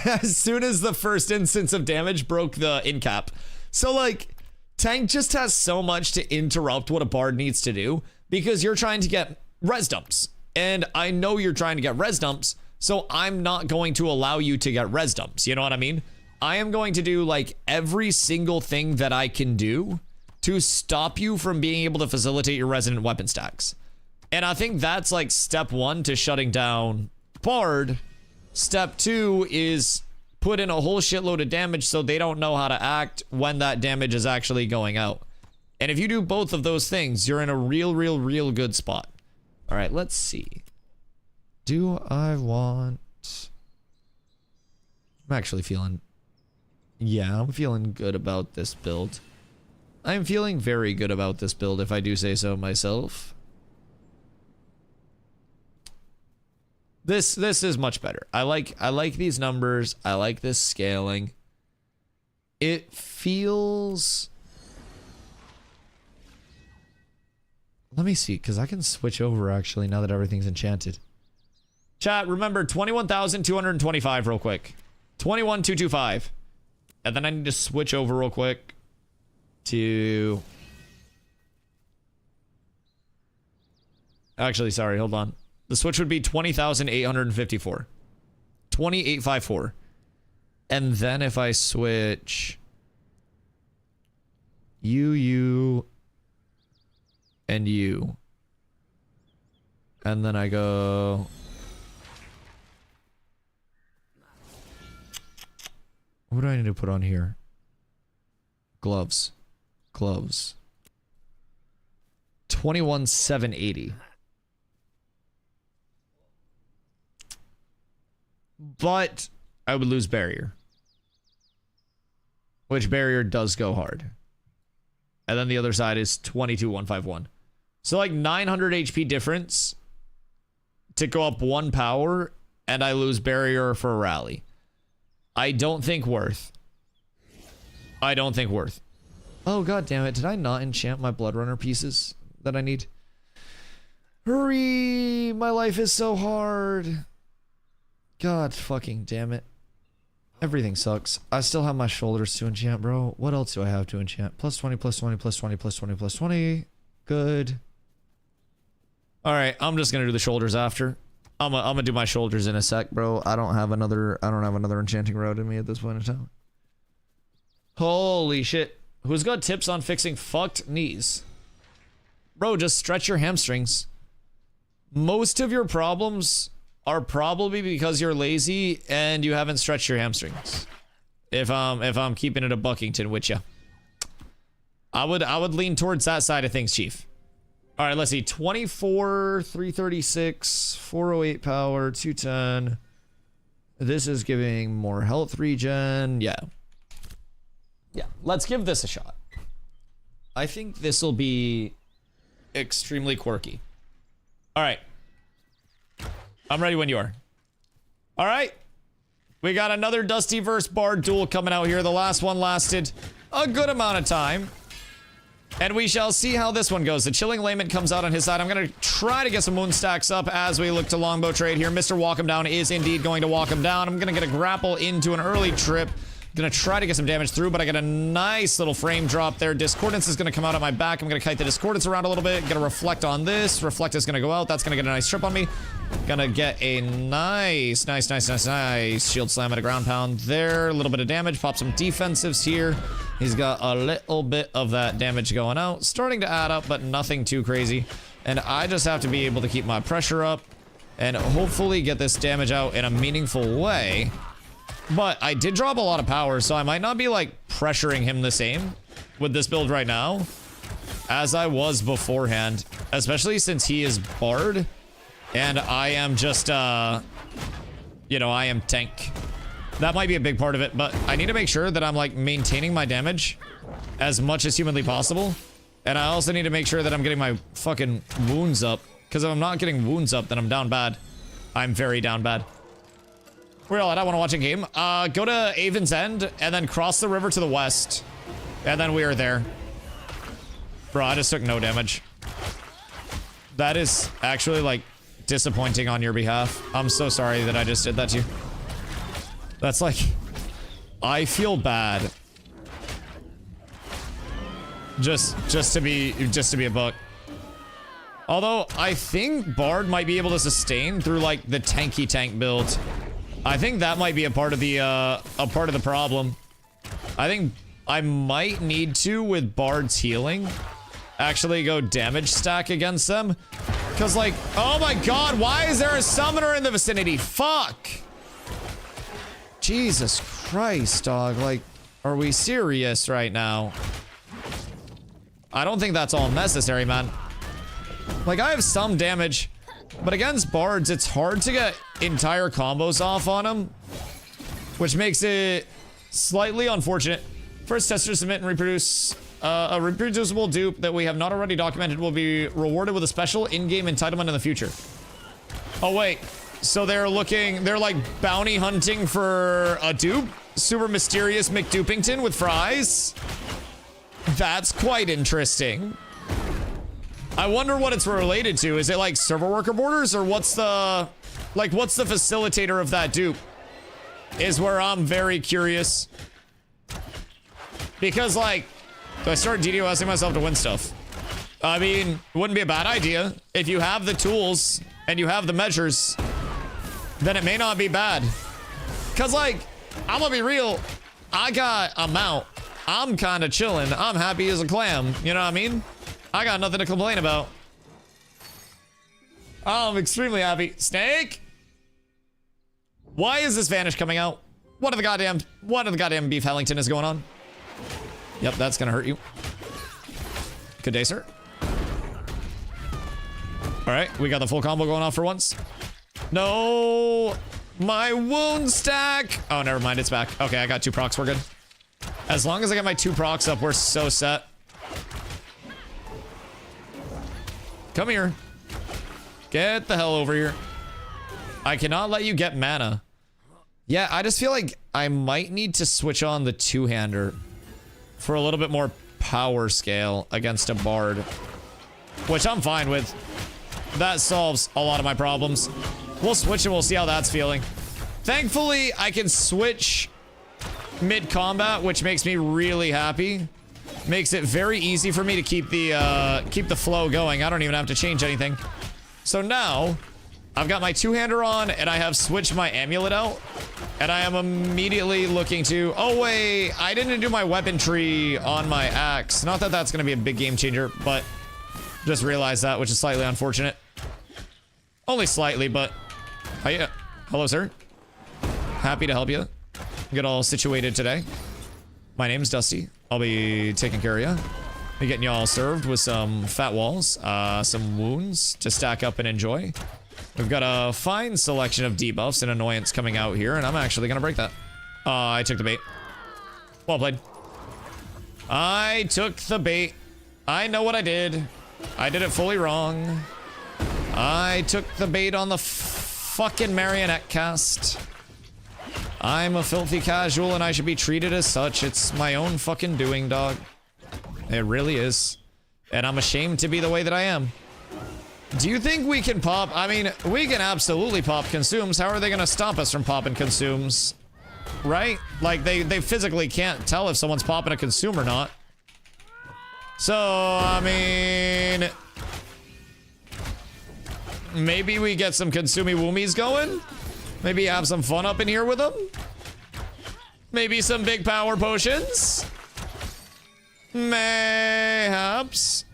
as soon as the first instance of damage broke the in cap. So like, tank just has so much to interrupt what a bard needs to do, because you're trying to get res dumps, and I know you're trying to get res dumps, So I'm not going to allow you to get res dumps. You know what I mean? I am going to do like every single thing that I can do to stop you from being able to facilitate your resonant weapon stacks. And I think that's like step 1 to shutting down Bard. Step 2 is put in a whole shitload of damage so they don't know how to act when that damage is actually going out. And if you do both of those things, you're in a real good spot. All right, let's see. Do I want... I'm actually feeling... Yeah, I'm feeling good about this build. I'm feeling very good about this build, if I do say so myself. This is much better. I like these numbers. I like this scaling. It feels... Let me see, because I can switch over actually now that everything's enchanted. Chat, remember 21,225 real quick. 21,225. And then I need to switch over real quick to... Actually, sorry, hold on. The switch would be 20,854. 2854. And then if I switch you, and you. And then I go... What do I need to put on here? Gloves. Gloves. 21,780. But I would lose barrier. Which barrier does go hard. And then the other side is 22,151. So like 900 HP difference to go up 1 power, and I lose barrier for a rally. I don't think worth. I don't think worth. Oh god damn it, did I not enchant my blood runner pieces that I need? Hurry! My life is so hard. God fucking damn it. Everything sucks. I still have my shoulders to enchant, bro. What else do I have to enchant? Plus 20, plus 20, plus 20, plus 20, plus 20. Good. Alright, I'm just gonna do the shoulders after. I'm gonna do my shoulders in a sec, bro. I don't have another enchanting road in me at this point in time. Holy shit. Who's got tips on fixing fucked knees? Bro, just stretch your hamstrings. Most of your problems are probably because you're lazy and you haven't stretched your hamstrings. If I'm keeping it a Buckington with you. I would lean towards that side of things, Chief. All right, let's see. 24, 336, 408 power, 210. This is giving more health regen. Yeah. Yeah, let's give this a shot. I think this will be extremely quirky. All right. I'm ready when you are. All right. We got another Dusty versus Bard duel coming out here. The last one lasted a good amount of time. And we shall see how this one goes. The Chilling Lament comes out on his side. I'm going to try to get some moon stacks up as we look to longbow trade here. Mr. Walk him down is indeed going to walk him down. I'm going to get a grapple into an early trip. Gonna try to get some damage through, but I get a nice little frame drop there. Discordance is gonna come out at my back. I'm gonna kite the Discordance around a little bit. Gonna reflect on this. Reflect is gonna go out. That's gonna get a nice trip on me. Gonna get a nice shield slam at a ground pound there. A little bit of damage. Pop some defensives here. He's got a little bit of that damage going out. Starting to add up, but nothing too crazy. And I just have to be able to keep my pressure up and hopefully get this damage out in a meaningful way. But I did drop a lot of power, so I might not be, like, pressuring him the same with this build right now as I was beforehand. Especially since he is Bard, and I am just, you know, I am tank. That might be a big part of it, but I need to make sure that I'm, like, maintaining my damage as much as humanly possible. And I also need to make sure that I'm getting my fucking wounds up. Because if I'm not getting wounds up, then I'm down bad. I'm very down bad. We're all at. I want to watch a game. Go to Avon's End and then cross the river to the west. And then we are there. Bro, I just took no damage. That is actually, like, disappointing on your behalf. I'm so sorry that I just did that to you. That's like... I feel bad. Just to be a buck. Although, I think Bard might be able to sustain through, like, the tanky tank build. I think that might be a part of the problem. I think I might need to, with Bard's healing, actually go damage stack against them. Because, like, oh my god, why is there a summoner in the vicinity? Fuck! Jesus Christ, dog. Like, are we serious right now? I don't think that's all necessary, man. Like, I have some damage, but against Bards, it's hard to get entire combos off on them, which makes it slightly unfortunate. First tester submit and reproduce a reproducible dupe that we have not already documented will be rewarded with a special in-game entitlement in the future. Oh, wait. So they're like bounty hunting for a dupe? Super mysterious McDupington with fries? That's quite interesting. I wonder what it's related to. Is it like server worker borders, or what's the facilitator of that dupe? Is where I'm very curious. Because, like, do I start DDoSing myself to win stuff? I mean, it wouldn't be a bad idea. If you have the tools and you have the measures, then it may not be bad. Cause, like, I'm gonna be real. I got a mount. I'm kind of chilling. I'm happy as a clam. You know what I mean? I got nothing to complain about. I'm extremely happy. Snake? Why is this Vanish coming out? What are the goddamn beef Hellington is going on? Yep, that's gonna hurt you. Good day, sir. Alright, we got the full combo going off for once. No! My wound stack! Oh, never mind, it's back. Okay, I got 2 procs, we're good. As long as I get my 2 procs up, we're so set. Come here. Get the hell over here. I cannot let you get mana. Yeah, I just feel like I might need to switch on the two-hander for a little bit more power scale against a Bard, which I'm fine with. That solves a lot of my problems. We'll switch and we'll see how that's feeling. Thankfully, I can switch mid-combat, which makes me really happy. Makes it very easy for me to keep the flow going. I don't even have to change anything. So now, I've got my two-hander on, and I have switched my amulet out. And I am immediately looking to... Oh, wait. I didn't do my weapon tree on my axe. Not that that's going to be a big game changer, but... Just realized that, which is slightly unfortunate. Only slightly, but... Hello, sir. Happy to help you. Get all situated today. My name's Dusty. I'll be taking care of you. Be getting you all served with some fat walls, some wounds to stack up and enjoy. We've got a fine selection of debuffs and annoyance coming out here, and I'm actually gonna break that. I took the bait. Well played. I took the bait. I know what I did. I did it fully wrong. I took the bait on the fucking marionette cast. I'm a filthy casual and I should be treated as such. It's my own fucking doing, dog. It really is. And I'm ashamed to be the way that I am. Do you think we can pop? I mean, we can absolutely pop consumes. How are they gonna stop us from popping consumes? Right? Like, they physically can't tell if someone's popping a consume or not. So, I mean... Maybe we get some consumey woomies going? Maybe have some fun up in here with them? Maybe some big power potions? Mayhaps.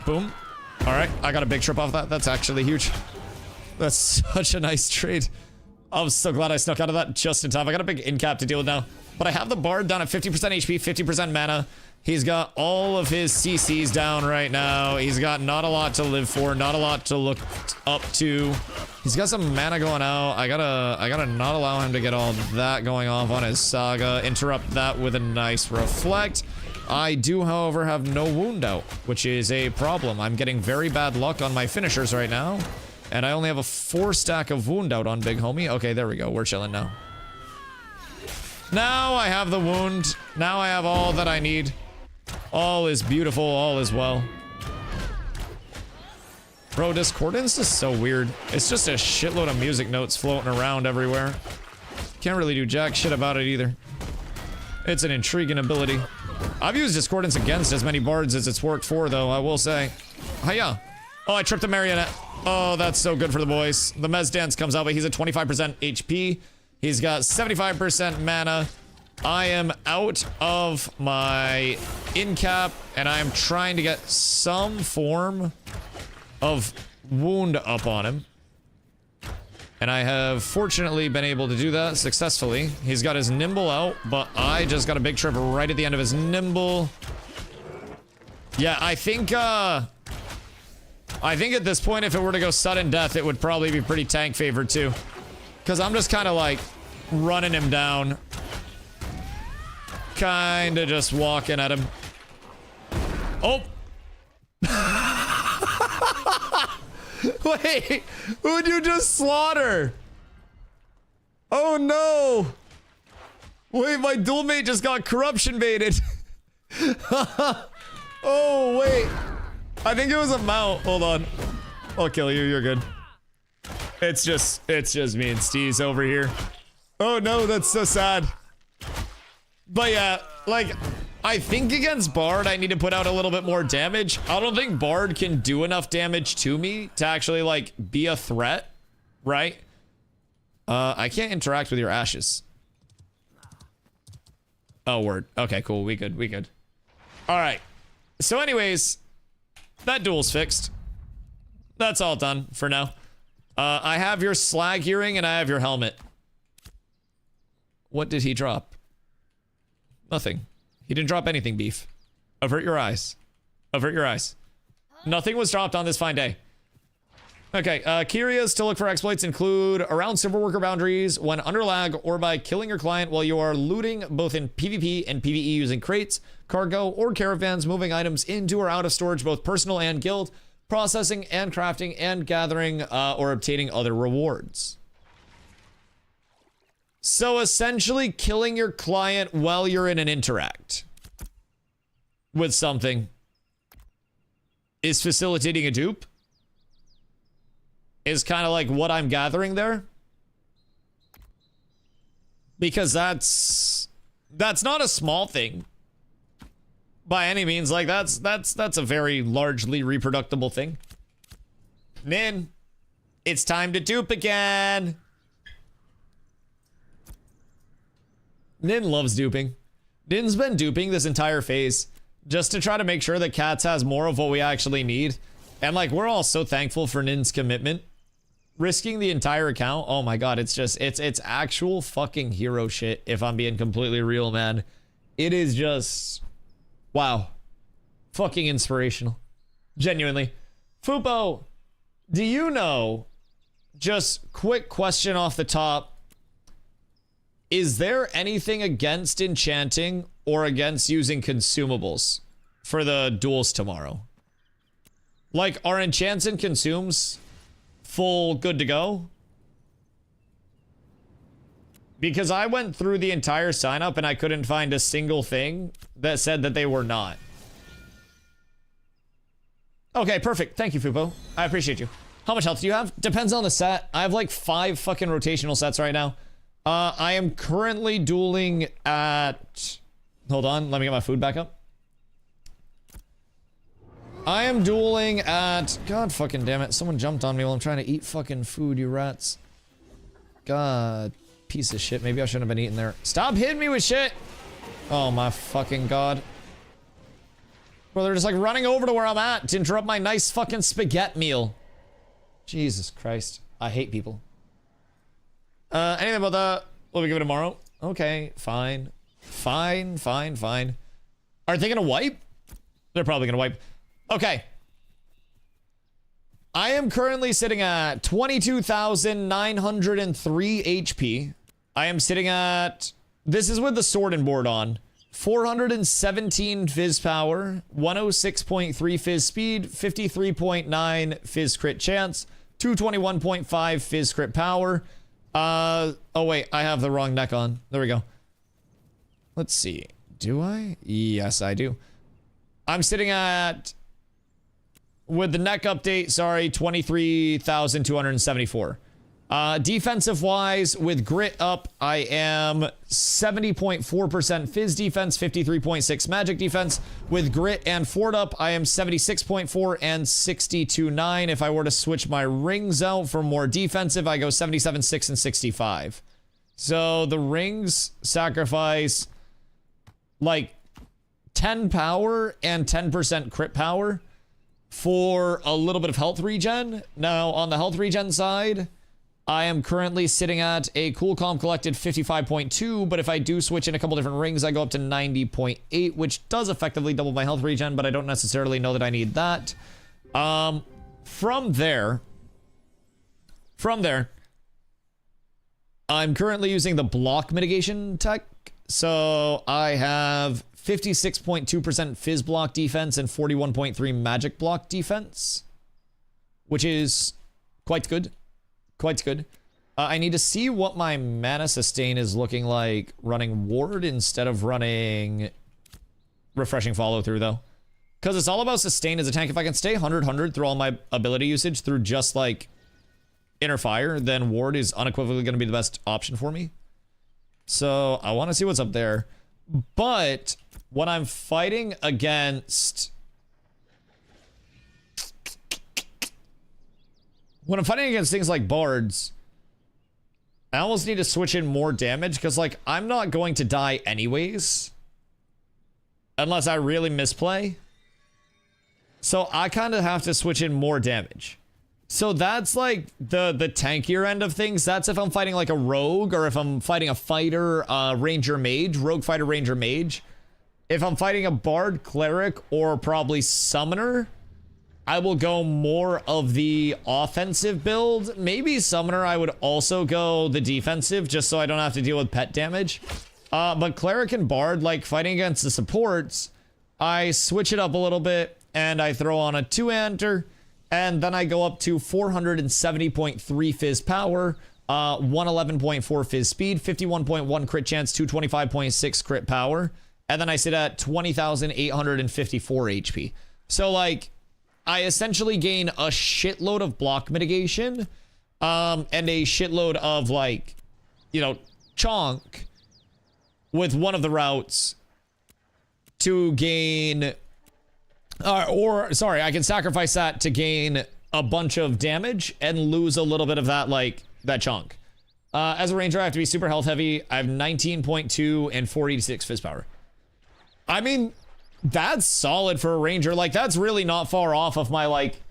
Boom. Alright, I got a big trip off that. That's actually huge. That's such a nice trade. I'm so glad I snuck out of that just in time. I got a big in cap to deal with now. But I have the Bard down at 50% HP, 50% mana. He's got all of his CCs down right now. He's got not a lot to live for, not a lot to look up to. He's got some mana going out. I gotta not allow him to get all that going off on his saga. Interrupt that with a nice reflect. I do, however, have no wound out, which is a problem. I'm getting very bad luck on my finishers right now. And I only have a 4 stack of wound out on Big Homie. Okay, there we go. We're chilling now. Now I have the wound. Now I have all that I need. All is beautiful. All is well. Bro, Discordance is so weird. It's just a shitload of music notes floating around everywhere. Can't really do jack shit about it either. It's an intriguing ability. I've used Discordance against as many bards as it's worked for, though, I will say. Hiya. Oh, I tripped a marionette. Oh, that's so good for the boys. The Mez Dance comes out, but he's at 25% HP. He's got 75% mana. I am out of my in-cap, and I am trying to get some form of wound up on him. And I have fortunately been able to do that successfully. He's got his nimble out, but I just got a big trip right at the end of his nimble. Yeah, I think at this point, if it were to go sudden death, it would probably be pretty tank favored too. Because I'm just kind of like running him down. Kind of just walking at him. Oh! Wait! Who'd you just slaughter? Oh no! Wait, my duel mate just got corruption baited. Oh, wait. I think it was a mount. Hold on. I'll kill you. You're good. It's just me and Steez over here. Oh no, that's so sad. But yeah, like, I think against Bard, I need to put out a little bit more damage. I don't think Bard can do enough damage to me to actually, like, be a threat, right? I can't interact with your ashes. Oh, word. Okay, cool. We good. All right. So anyways, that duel's fixed. That's all done for now. I have your slag earring and I have your helmet. What did he drop? Nothing. He didn't drop anything, beef. Avert your eyes. Avert your eyes. Nothing was dropped on this fine day. Okay, Kyria's to look for exploits include around server worker boundaries, when under lag, or by killing your client while you are looting both in PvP and PvE using crates, cargo, or caravans, moving items into or out of storage, both personal and guild, processing and crafting and gathering or obtaining other rewards. So essentially killing your client while you're in an interact with something is facilitating a dupe. Is kind of like what I'm gathering there. Because that's not a small thing by any means. Like that's a very largely reproducible thing. Nin, it's time to dupe again. Nin loves duping. Nin's been duping this entire phase just to try to make sure that Cats has more of what we actually need. And like, we're all so thankful for Nin's commitment. Risking the entire account, oh my god, it's actual fucking hero shit, if I'm being completely real, man. It is just, wow. Fucking inspirational. Genuinely. Fupo, do you know, just quick question off the top, is there anything against enchanting or against using consumables for the duels tomorrow? Like, are enchants and consumes full good to go? Because I went through the entire sign up and I couldn't find a single thing that said that they were not. Okay, perfect. Thank you, Fupo. I appreciate you. How much health do you have? Depends on the set. I have like 5 fucking rotational sets right now. I am currently dueling at... Hold on, let me get my food back up. I am dueling at... God fucking damn it. Someone jumped on me while I'm trying to eat fucking food, you rats. God. Piece of shit. Maybe I shouldn't have been eating there. Stop hitting me with shit! Oh my fucking god. Bro, they're just like running over to where I'm at to interrupt my nice fucking spaghetti meal. Jesus Christ. I hate people. Anything about that? Will we give it tomorrow? Okay, fine. Fine. Are they gonna wipe? They're probably gonna wipe. Okay. I am currently sitting at 22,903 HP. I am sitting at... This is with the sword and board on. 417 fizz power, 106.3 fizz speed, 53.9 fizz crit chance, 221.5 fizz crit power. Oh wait, I have the wrong neck on. There we go. Let's see. Do I? Yes, I do. I'm sitting at... With the neck update, sorry, 23,274. Defensive wise, with grit up, I am 70.4% fizz defense, 53.6 magic defense. With grit and fort up, I am 76.4 and 62.9. If I were to switch my rings out for more defensive, I go 77.6 and 65. So the rings sacrifice like 10 power and 10% crit power for a little bit of health regen. Now on the health regen side, I am currently sitting at a cool calm collected 55.2, but if I do switch in a couple different rings, I go up to 90.8, which does effectively double my health regen, but I don't necessarily know that I need that. From there, I'm currently using the block mitigation tech. So I have 56.2% fizz block defense and 41.3 magic block defense, which is quite good. Quite good. I need to see what my mana sustain is looking like running ward instead of running refreshing follow through though. Because it's all about sustain as a tank. If I can stay 100 through all my ability usage through just like inner fire, then ward is unequivocally going to be the best option for me. So I want to see what's up there. But when I'm fighting against... When I'm fighting against things like bards, I almost need to switch in more damage because, like, I'm not going to die anyways. Unless I really misplay. So I kind of have to switch in more damage. So that's like the tankier end of things. That's if I'm fighting like a rogue or if I'm fighting a fighter, ranger mage, rogue fighter ranger mage. If I'm fighting a bard, cleric, or probably summoner, I will go more of the offensive build. Maybe summoner, I would also go the defensive just so I don't have to deal with pet damage. But cleric and bard, like fighting against the supports, I switch it up a little bit and I throw on a 2-enter and then I go up to 470.3 fizz power, 111.4 fizz speed, 51.1 crit chance, 225.6 crit power, and then I sit at 20,854 HP. So like, I essentially gain a shitload of block mitigation, and a shitload of like, you know, chonk with one of the routes to gain, sorry, I can sacrifice that to gain a bunch of damage and lose a little bit of that, like, that chunk. As a ranger, I have to be super health heavy. I have 19.2 and 486 fizz power. I mean, that's solid for a ranger. Like, that's really not far off of my, like,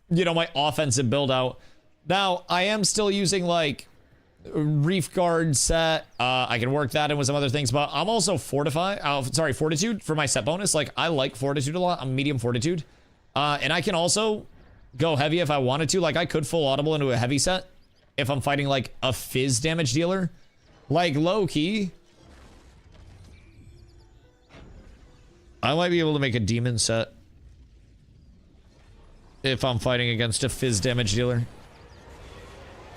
you know, my offensive build out. Now, I am still using, like, Reef Guard set. I can work that in with some other things, but I'm also Fortitude for my set bonus. Like, I like Fortitude a lot. I'm medium Fortitude. And I can also go heavy if I wanted to. Like, I could full audible into a heavy set if I'm fighting, like, a fizz damage dealer. Like, low-key, I might be able to make a demon set if I'm fighting against a fizz damage dealer,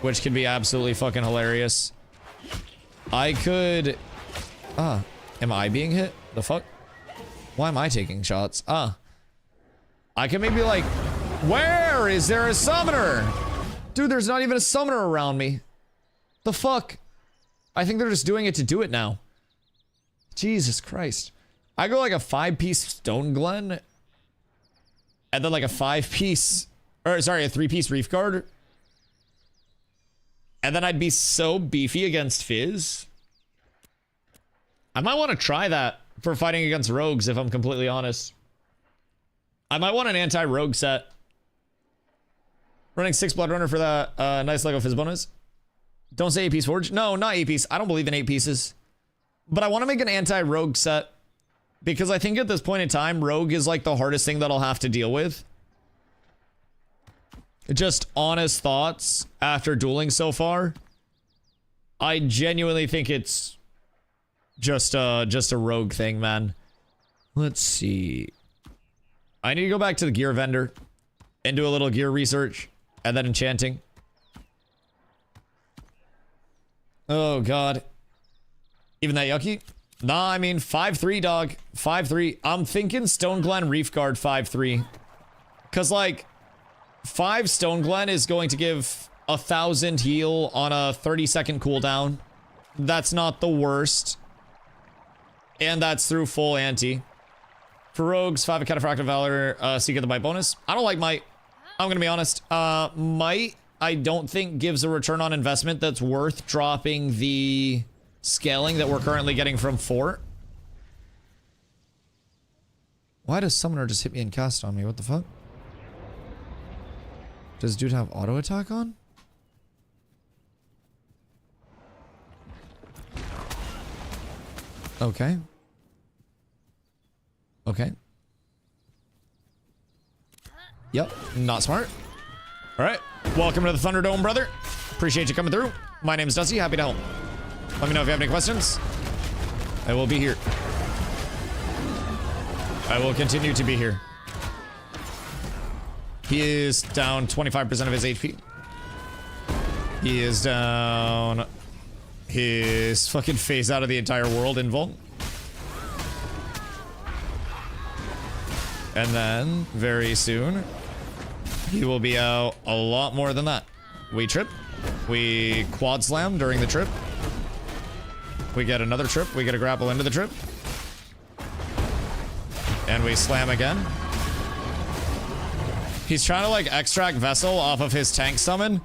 which could be absolutely fucking hilarious. I could... am I being hit? The fuck? Why am I taking shots? I could maybe like... Where is there a summoner? Dude, there's not even a summoner around me. The fuck? I think they're just doing it to do it now. Jesus Christ. I go like a 5-piece Stone Glen, and then like a 5-piece, or sorry, a 3-piece Reef Guard, and then I'd be so beefy against Fizz. I might want to try that for fighting against rogues, if I'm completely honest. I might want an anti-rogue set. Running 6 Blood Runner for that nice Lego Fizz bonus. Don't say 8-piece Forge. No, not 8-piece. I don't believe in 8 pieces. But I want to make an anti-rogue set. Because I think at this point in time, rogue is like the hardest thing that I'll have to deal with. Just honest thoughts after dueling so far. I genuinely think it's just a rogue thing, man. Let's see. I need to go back to the gear vendor and do a little gear research and then enchanting. Oh, God. Even that yucky? Nah, I mean, 5-3, dog. 5-3. I'm thinking Stone Glen Reef Guard 5-3. Because, like, 5 Stone Glen is going to give 1,000 heal on a 30-second cooldown. That's not the worst. And that's through full anti. For rogues, 5 of Cataphractic Valor, so you get the might bonus. I don't like might. I'm gonna be honest. Might, I don't think gives a return on investment that's worth dropping the scaling that we're currently getting from Fort. Why does Summoner just hit me and cast on me? What the fuck? Does dude have auto attack on? Okay. Okay. Yep, not smart. All right, welcome to the Thunderdome, brother. Appreciate you coming through. My name is Dusty, happy to help. Let me know if you have any questions. I will be here. I will continue to be here. He is down 25% of his HP. He is down his fucking phase out of the entire world in Volt. And then, very soon, he will be out a lot more than that. We trip. We quad slam during the trip. We get another trip. We get a grapple into the trip. And we slam again. He's trying to like extract Vessel off of his tank summon.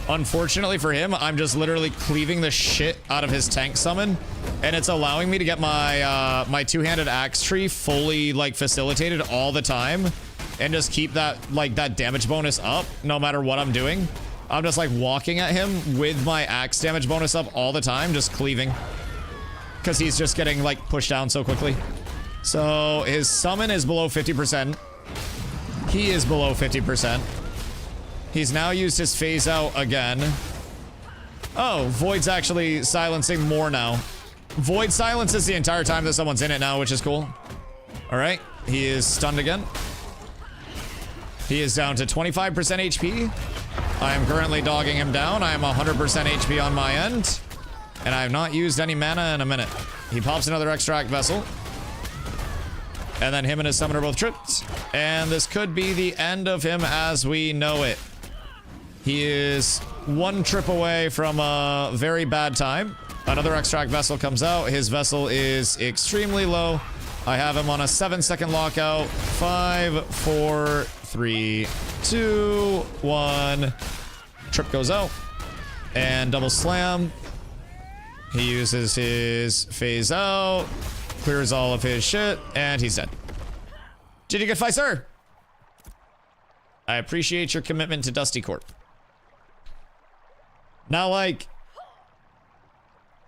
Unfortunately for him, I'm just literally cleaving the shit out of his tank summon. And it's allowing me to get my my two-handed axe tree fully like facilitated all the time. And just keep that like that damage bonus up no matter what I'm doing. I'm just like walking at him with my axe damage bonus up all the time, just cleaving. Because he's just getting like pushed down so quickly. So his summon is below 50%. He is below 50%. He's now used his phase out again. Oh, Void's actually silencing more now. Void silences the entire time that someone's in it now, which is cool. All right, he is stunned again. He is down to 25% HP. I am currently dogging him down. I am 100% HP on my end. And I have not used any mana in a minute. He pops another extract vessel. And then him and his summoner both tripped. And this could be the end of him as we know it. He is one trip away from a very bad time. Another extract vessel comes out. His vessel is extremely low. I have him on a 7-second lockout. 5, 4, 3, 2, 1. Trip goes out. And double slam. He uses his phase out. Clears all of his shit. And he's dead. Did you get fight, sir? I appreciate your commitment to Dusty Corp. Now, like,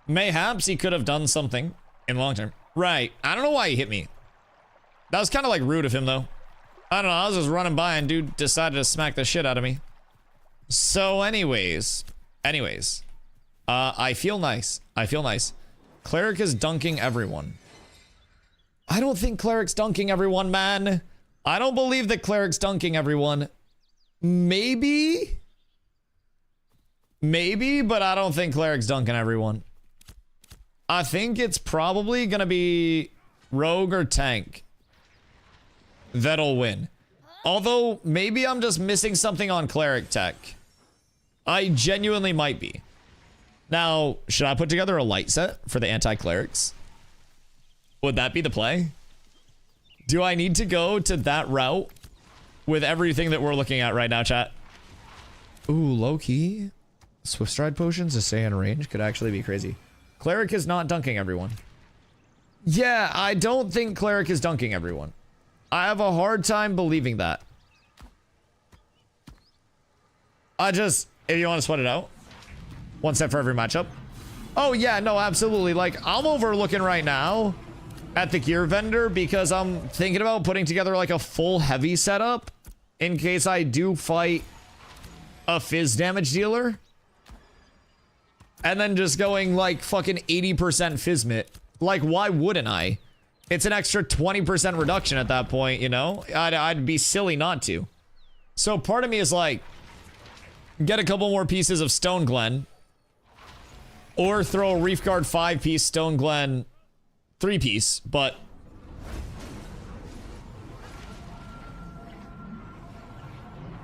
mayhaps he could have done something in long term. Right. I don't know why he hit me. That was kind of like rude of him, though. I don't know. I was just running by and dude decided to smack the shit out of me. So anyways. I feel nice. I feel nice. Cleric is dunking everyone. I don't think Cleric's dunking everyone, man. I don't believe that Cleric's dunking everyone. Maybe, but I don't think Cleric's dunking everyone. I think it's probably gonna be Rogue or Tank that'll win. Although, maybe I'm just missing something on Cleric tech. I genuinely might be. Now, should I put together a light set for the anti-clerics? Would that be the play? Do I need to go to that route with everything that we're looking at right now, chat? Ooh, low-key. Swift stride potions to stay in range could actually be crazy. Cleric is not dunking everyone. Yeah, I don't think Cleric is dunking everyone. I have a hard time believing that. If you want to sweat it out. One set for every matchup. Oh yeah, no, absolutely. Like, I'm overlooking right now at the gear vendor because I'm thinking about putting together like a full heavy setup in case I do fight a fizz damage dealer. And then just going like fucking 80% Fizzmit. Like, why wouldn't I? It's an extra 20% reduction at that point, you know? I'd be silly not to. So part of me is like, get a couple more pieces of Stone Glen. Or throw a Reef Guard 5-piece, Stone Glen 3-piece, but...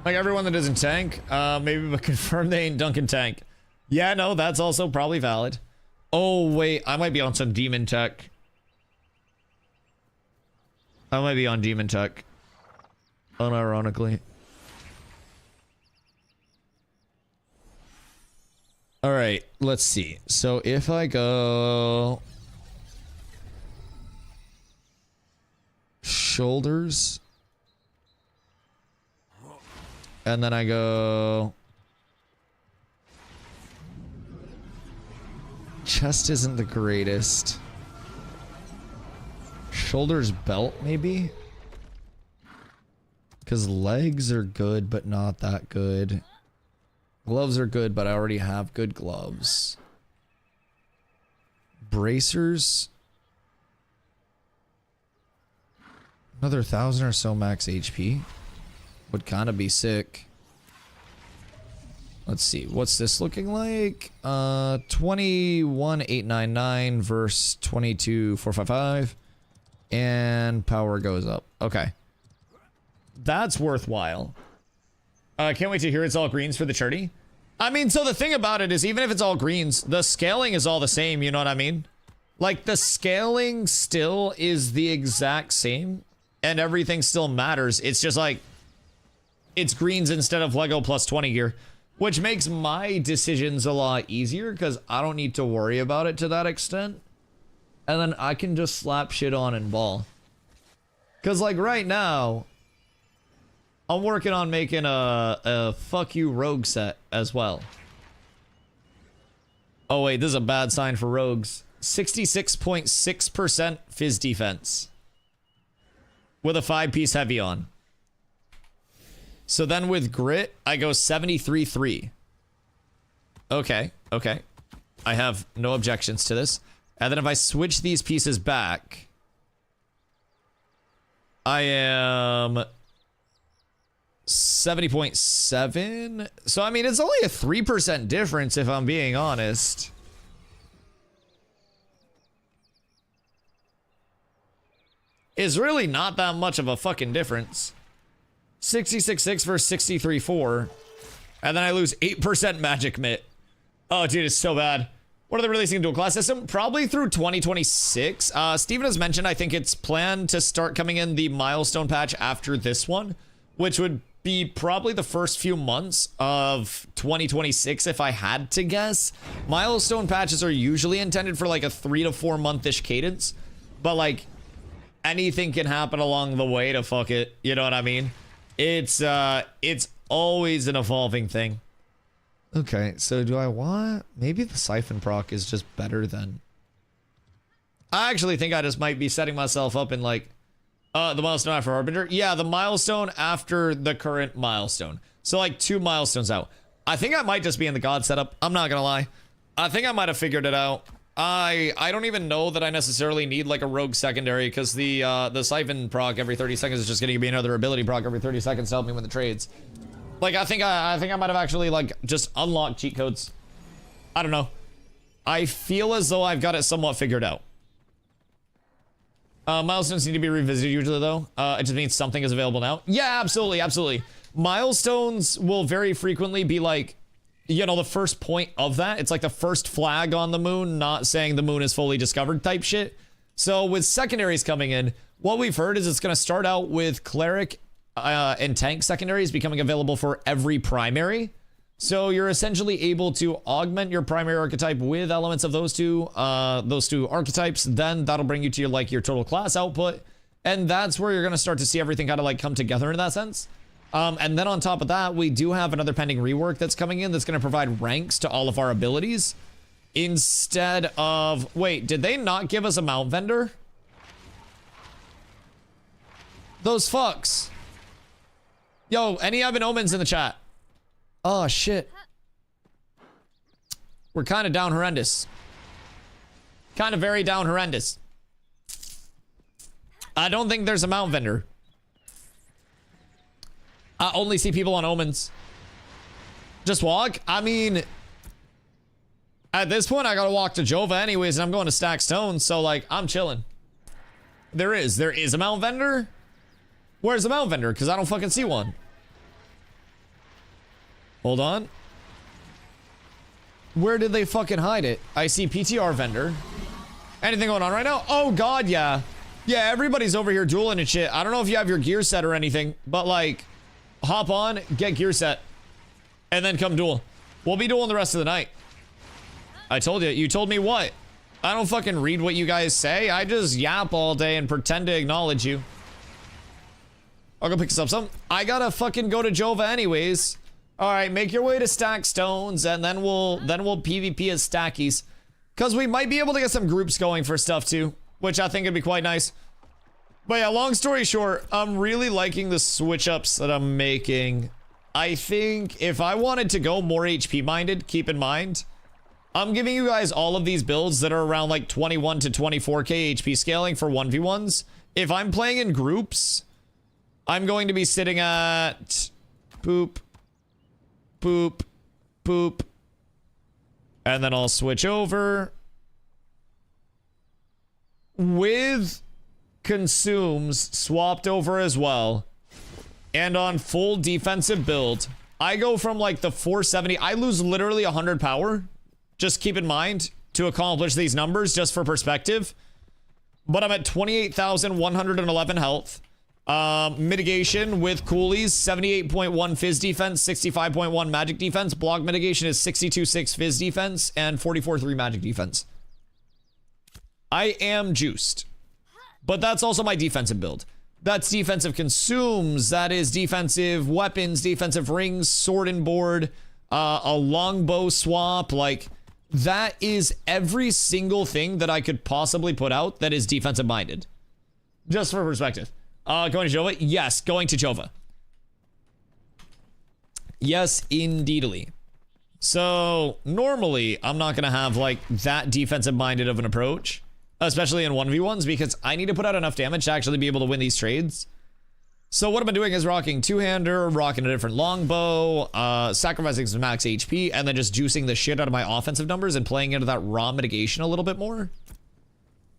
Like everyone that doesn't tank, maybe but confirm they ain't dunking tank. Yeah, no, that's also probably valid. Oh, wait, I might be on some demon tech. I might be on demon tech. Unironically. All right, let's see. So if I go shoulders, and then I go chest isn't the greatest. Shoulders belt maybe? Because legs are good, but not that good. Gloves are good, but I already have good gloves. Bracers. Another 1,000 or so max HP. Would kind of be sick. Let's see. What's this looking like? 21,899 versus 22,455. And power goes up. Okay. That's worthwhile. Can't wait to hear it's all greens for the tourney. I mean, so the thing about it is even if it's all greens, the scaling is all the same, you know what I mean? Like the scaling still is the exact same and everything still matters. It's just like it's greens instead of Lego plus 20 gear, which makes my decisions a lot easier because I don't need to worry about it to that extent. And then I can just slap shit on and ball. Because like right now, I'm working on making a fuck you rogue set as well. Oh wait, this is a bad sign for rogues. 66.6% fizz defense. With a 5-piece heavy on. So then with grit, I go 73.3. Okay, okay. I have no objections to this. And then if I switch these pieces back, I am 70.7. So I mean, it's only a 3% difference if I'm being honest. It's really not that much of a fucking difference. 66.6 versus 63.4. And then I lose 8% magic mitt. Oh, dude, it's so bad. What are they releasing dual class system? Probably through 2026. Steven has mentioned, I think it's planned to start coming in the milestone patch after this one, which would be probably the first few months of 2026 if I had to guess. Milestone patches are usually intended for like a 3 to 4 month-ish cadence, but like anything can happen along the way to fuck it. You know what I mean? It's always an evolving thing. Okay, so do I want... Maybe the Siphon proc is just better than... I actually think I just might be setting myself up in like... the milestone after Harbinger? Yeah, the milestone after the current milestone. So like 2 milestones out. I think I might just be in the God setup. I'm not gonna lie. I think I might have figured it out. I don't even know that I necessarily need like a rogue secondary because the Siphon proc every 30 seconds is just gonna give me another ability proc every 30 seconds to help me win the trades. Like, I think I might have actually, like, just unlocked cheat codes. I don't know. I feel as though I've got it somewhat figured out. Milestones need to be revisited usually, though. It just means something is available now. Yeah, absolutely, absolutely. Milestones will very frequently be, like, you know, the first point of that. It's like the first flag on the moon, not saying the moon is fully discovered type shit. So, with secondaries coming in, what we've heard is it's going to start out with Cleric and tank secondaries becoming available for every primary. So you're essentially able to augment your primary archetype with elements of those two archetypes. Then that'll bring you to your total class output. And that's where you're going to start to see everything kind of like come together in that sense. And then on top of that, we do have another pending rework that's coming in that's going to provide ranks to all of our abilities. Instead of... Wait, did they not give us a mount vendor? Those fucks. Yo, any Ivan Omens in the chat? Oh, shit. We're kind of down horrendous. Kind of very down horrendous. I don't think there's a mount vendor. I only see people on Omens. Just walk? I mean... At this point, I gotta walk to Jova anyways, and I'm going to stack stones, so, like, I'm chilling. There is a mount vendor? Where's the mount vendor? Because I don't fucking see one. Hold on. Where did they fucking hide it? I see PTR vendor. Anything going on right now? Oh god, yeah. Yeah, everybody's over here dueling and shit. I don't know if you have your gear set or anything, but like, hop on, get gear set, and then come duel. We'll be dueling the rest of the night. I told you. You told me what? I don't fucking read what you guys say. I just yap all day and pretend to acknowledge you. I'll go pick us up some. I gotta fucking go to Jova anyways. All right, make your way to Stack Stones, and then we'll PvP as stackies, because we might be able to get some groups going for stuff too, which I think would be quite nice. But yeah, long story short, I'm really liking the switch ups that I'm making. I think if I wanted to go more HP minded, keep in mind, I'm giving you guys all of these builds that are around like 21 to 24k HP scaling for 1v1s. If I'm playing in groups, I'm going to be sitting at boop, boop, boop, and then I'll switch over with consumes swapped over as well, and on full defensive build, I go from like the 470. I lose literally 100 power, just keep in mind, to accomplish these numbers, just for perspective. But I'm at 28,111 health. Mitigation with coolies, 78.1 fizz defense, 65.1 magic defense. Block mitigation is 62.6 fizz defense and 44.3 magic defense. I am juiced, but that's also my defensive build. That's defensive consumes, that is defensive weapons, defensive rings, sword and board, a longbow swap. Like, that is every single thing that I could possibly put out that is defensive minded, just for perspective. Going to Jova? Yes, going to Jova. Yes, indeedly. So, normally, I'm not going to have, like, that defensive-minded of an approach, especially in 1v1s, because I need to put out enough damage to actually be able to win these trades. So, what I've been doing is rocking two-hander, rocking a different longbow, sacrificing some max HP, and then just juicing the shit out of my offensive numbers and playing into that raw mitigation a little bit more.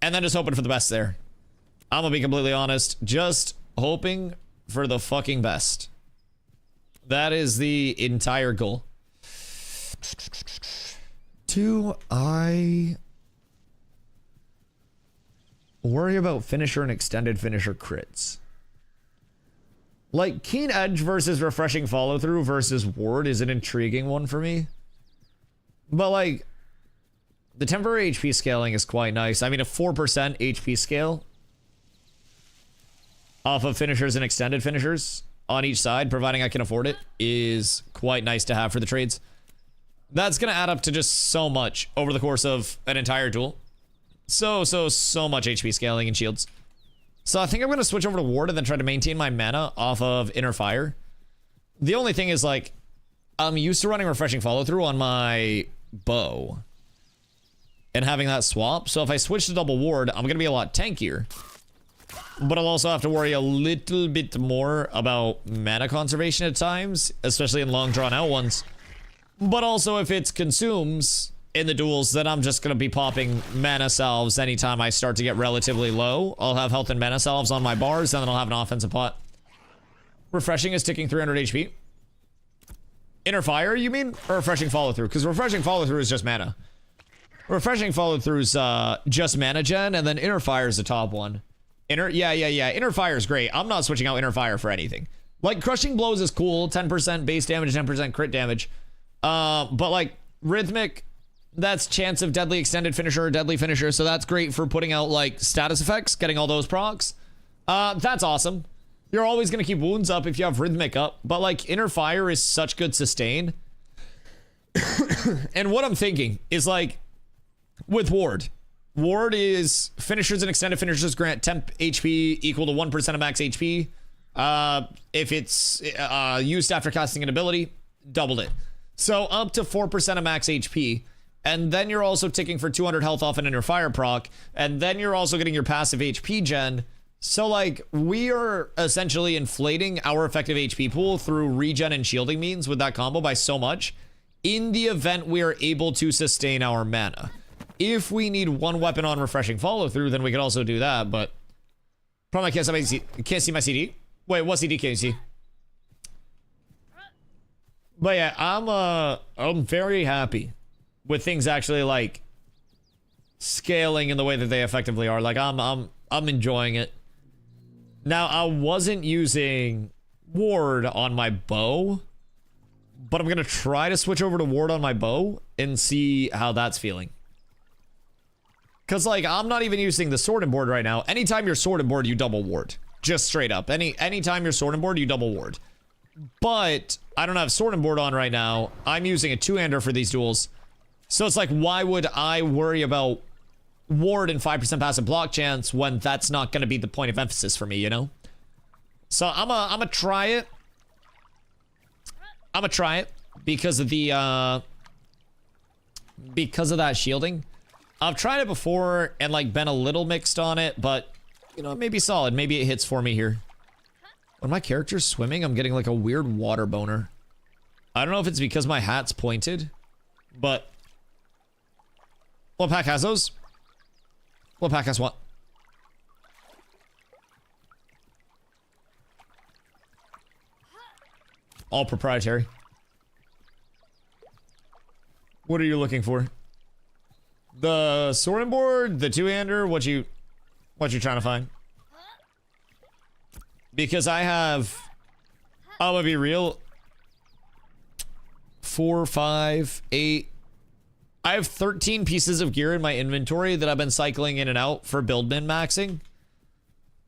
And then just hoping for the best there. I'm gonna be completely honest, just hoping for the fucking best. That is the entire goal. Do I worry about finisher and extended finisher crits? Like, Keen Edge versus refreshing follow through versus ward is an intriguing one for me. But like, the temporary HP scaling is quite nice. I mean, a 4% HP scale off of finishers and extended finishers on each side, providing I can afford it, is quite nice to have for the trades. That's going to add up to just so much over the course of an entire duel. So much HP scaling and shields. So I think I'm going to switch over to ward and then try to maintain my mana off of inner fire. The only thing is, like, I'm used to running refreshing follow through on my bow and having that swap. So if I switch to double ward, I'm going to be a lot tankier. But I'll also have to worry a little bit more about mana conservation at times, especially in long drawn out ones. But also if it's consumes in the duels, then I'm just going to be popping mana salves anytime I start to get relatively low. I'll have health and mana salves on my bars, and then I'll have an offensive pot. Refreshing is ticking 300 HP. Inner fire, you mean? Or refreshing follow through? Because refreshing follow through is just mana. Refreshing follow through is just mana gen, and then inner fire is the top one. Yeah. Inner fire is great. I'm not switching out inner fire for anything. Like, crushing blows is cool. 10% base damage, 10% crit damage. But like, rhythmic, that's chance of deadly extended finisher or deadly finisher. So that's great for putting out like status effects, getting all those procs. That's awesome. You're always going to keep wounds up if you have rhythmic up. But like, inner fire is such good sustain. And what I'm thinking is, like, with ward is finishers and extended finishers grant temp HP equal to 1% of max HP. If it's used after casting an ability, doubled it. So up to 4% of max HP. And then you're also ticking for 200 health off an inner fire proc. And then you're also getting your passive HP gen. So like, we are essentially inflating our effective HP pool through regen and shielding means with that combo by so much, in the event we are able to sustain our mana. If we need one weapon on refreshing follow through, then we could also do that, but probably can't see my CD. Wait, what CD can you see? But yeah, I'm very happy with things actually like scaling in the way that they effectively are. Like I'm enjoying it. Now I wasn't using ward on my bow, but I'm gonna try to switch over to ward on my bow and see how that's feeling. Cause like I'm not even using the sword and board right now. Anytime you're sword and board, you double ward. Just straight up. Anytime you're sword and board, you double ward. But I don't have sword and board on right now. I'm using a two-hander for these duels. So it's like, why would I worry about ward and 5% passive block chance when that's not going to be the point of emphasis for me, you know? So I'm a try it. I'm gonna try it because of the because of that shielding. I've tried it before and like been a little mixed on it, but you know, it may be solid. Maybe it hits for me here. When my character's swimming, I'm getting like a weird water boner. I don't know if it's because my hat's pointed, but what pack has those? What pack has what? All proprietary. What are you looking for? The sword and board, the two-hander, what you trying to find? Because I have, I'm gonna be real, 4, 5, 8. I have 13 pieces of gear in my inventory that I've been cycling in and out for build min maxing.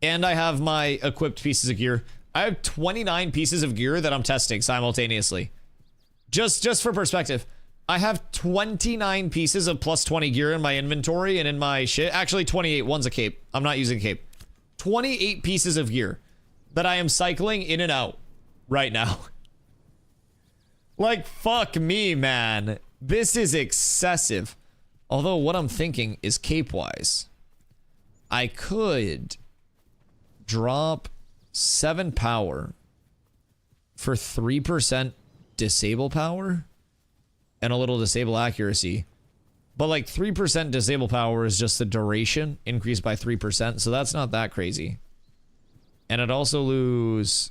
And I have my equipped pieces of gear. I have 29 pieces of gear that I'm testing simultaneously. Just for perspective, I have 29 pieces of plus 20 gear in my inventory and in my shit. Actually, 28. One's a cape. I'm not using a cape. 28 pieces of gear that I am cycling in and out right now. Like, fuck me, man. This is excessive. Although, what I'm thinking is cape-wise. I could drop 7 power for 3% disable power and a little disable accuracy. But like 3% disable power is just the duration increased by 3%, so that's not that crazy. And I'd also lose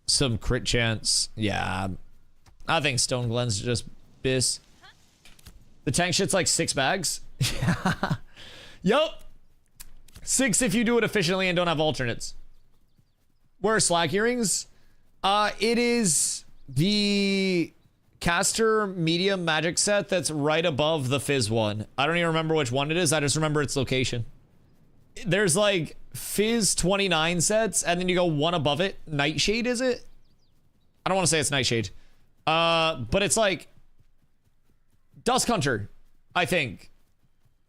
some crit chance. Yeah, I think Stone Glen's just bis. The tank shit's like 6 bags. Yeah. Yup. 6 if you do it efficiently and don't have alternates. Where are slack earrings? It is the caster medium magic set that's right above the fizz one. I don't even remember which one it is. I just remember its location. There's like fizz 29 sets and then you go one above it. Nightshade, is it? I don't want to say it's Nightshade. But it's like Dusk Hunter, I think.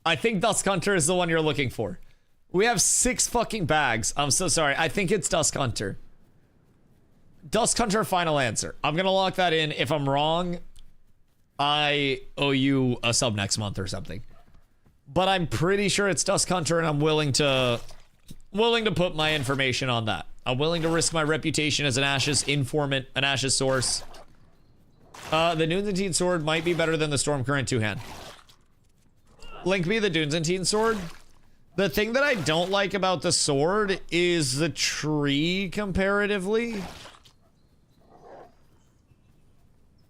I think Dusk Hunter is the one you're looking for. We have 6 fucking bags. I'm so sorry. I think it's Dusk Hunter. Dusk Hunter, final answer. I'm gonna lock that in. If I'm wrong, I owe you a sub next month or something. But I'm pretty sure it's Dusk Hunter, and I'm willing to put my information on that. I'm willing to risk my reputation as an Ashes informant, an Ashes source. The Dunes sword might be better than the Stormcurrent two-hand. Link me the Dunes sword. The thing that I don't like about the sword is the tree comparatively.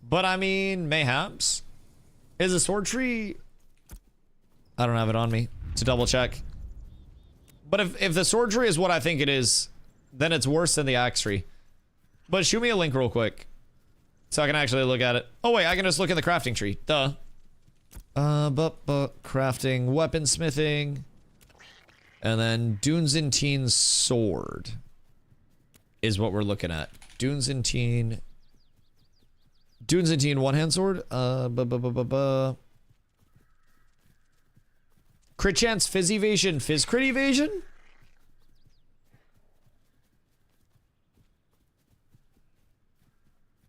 But I mean, mayhaps. Is a sword tree? I don't have it on me to double check. But if the sword tree is what I think it is, then it's worse than the axe tree. But shoot me a link real quick, so I can actually look at it. Oh wait, I can just look in the crafting tree. Duh. Crafting, weaponsmithing, and then Dunes sword is what we're looking at. Dunes one-hand sword. Crit chance, fizz evasion, fizz crit evasion?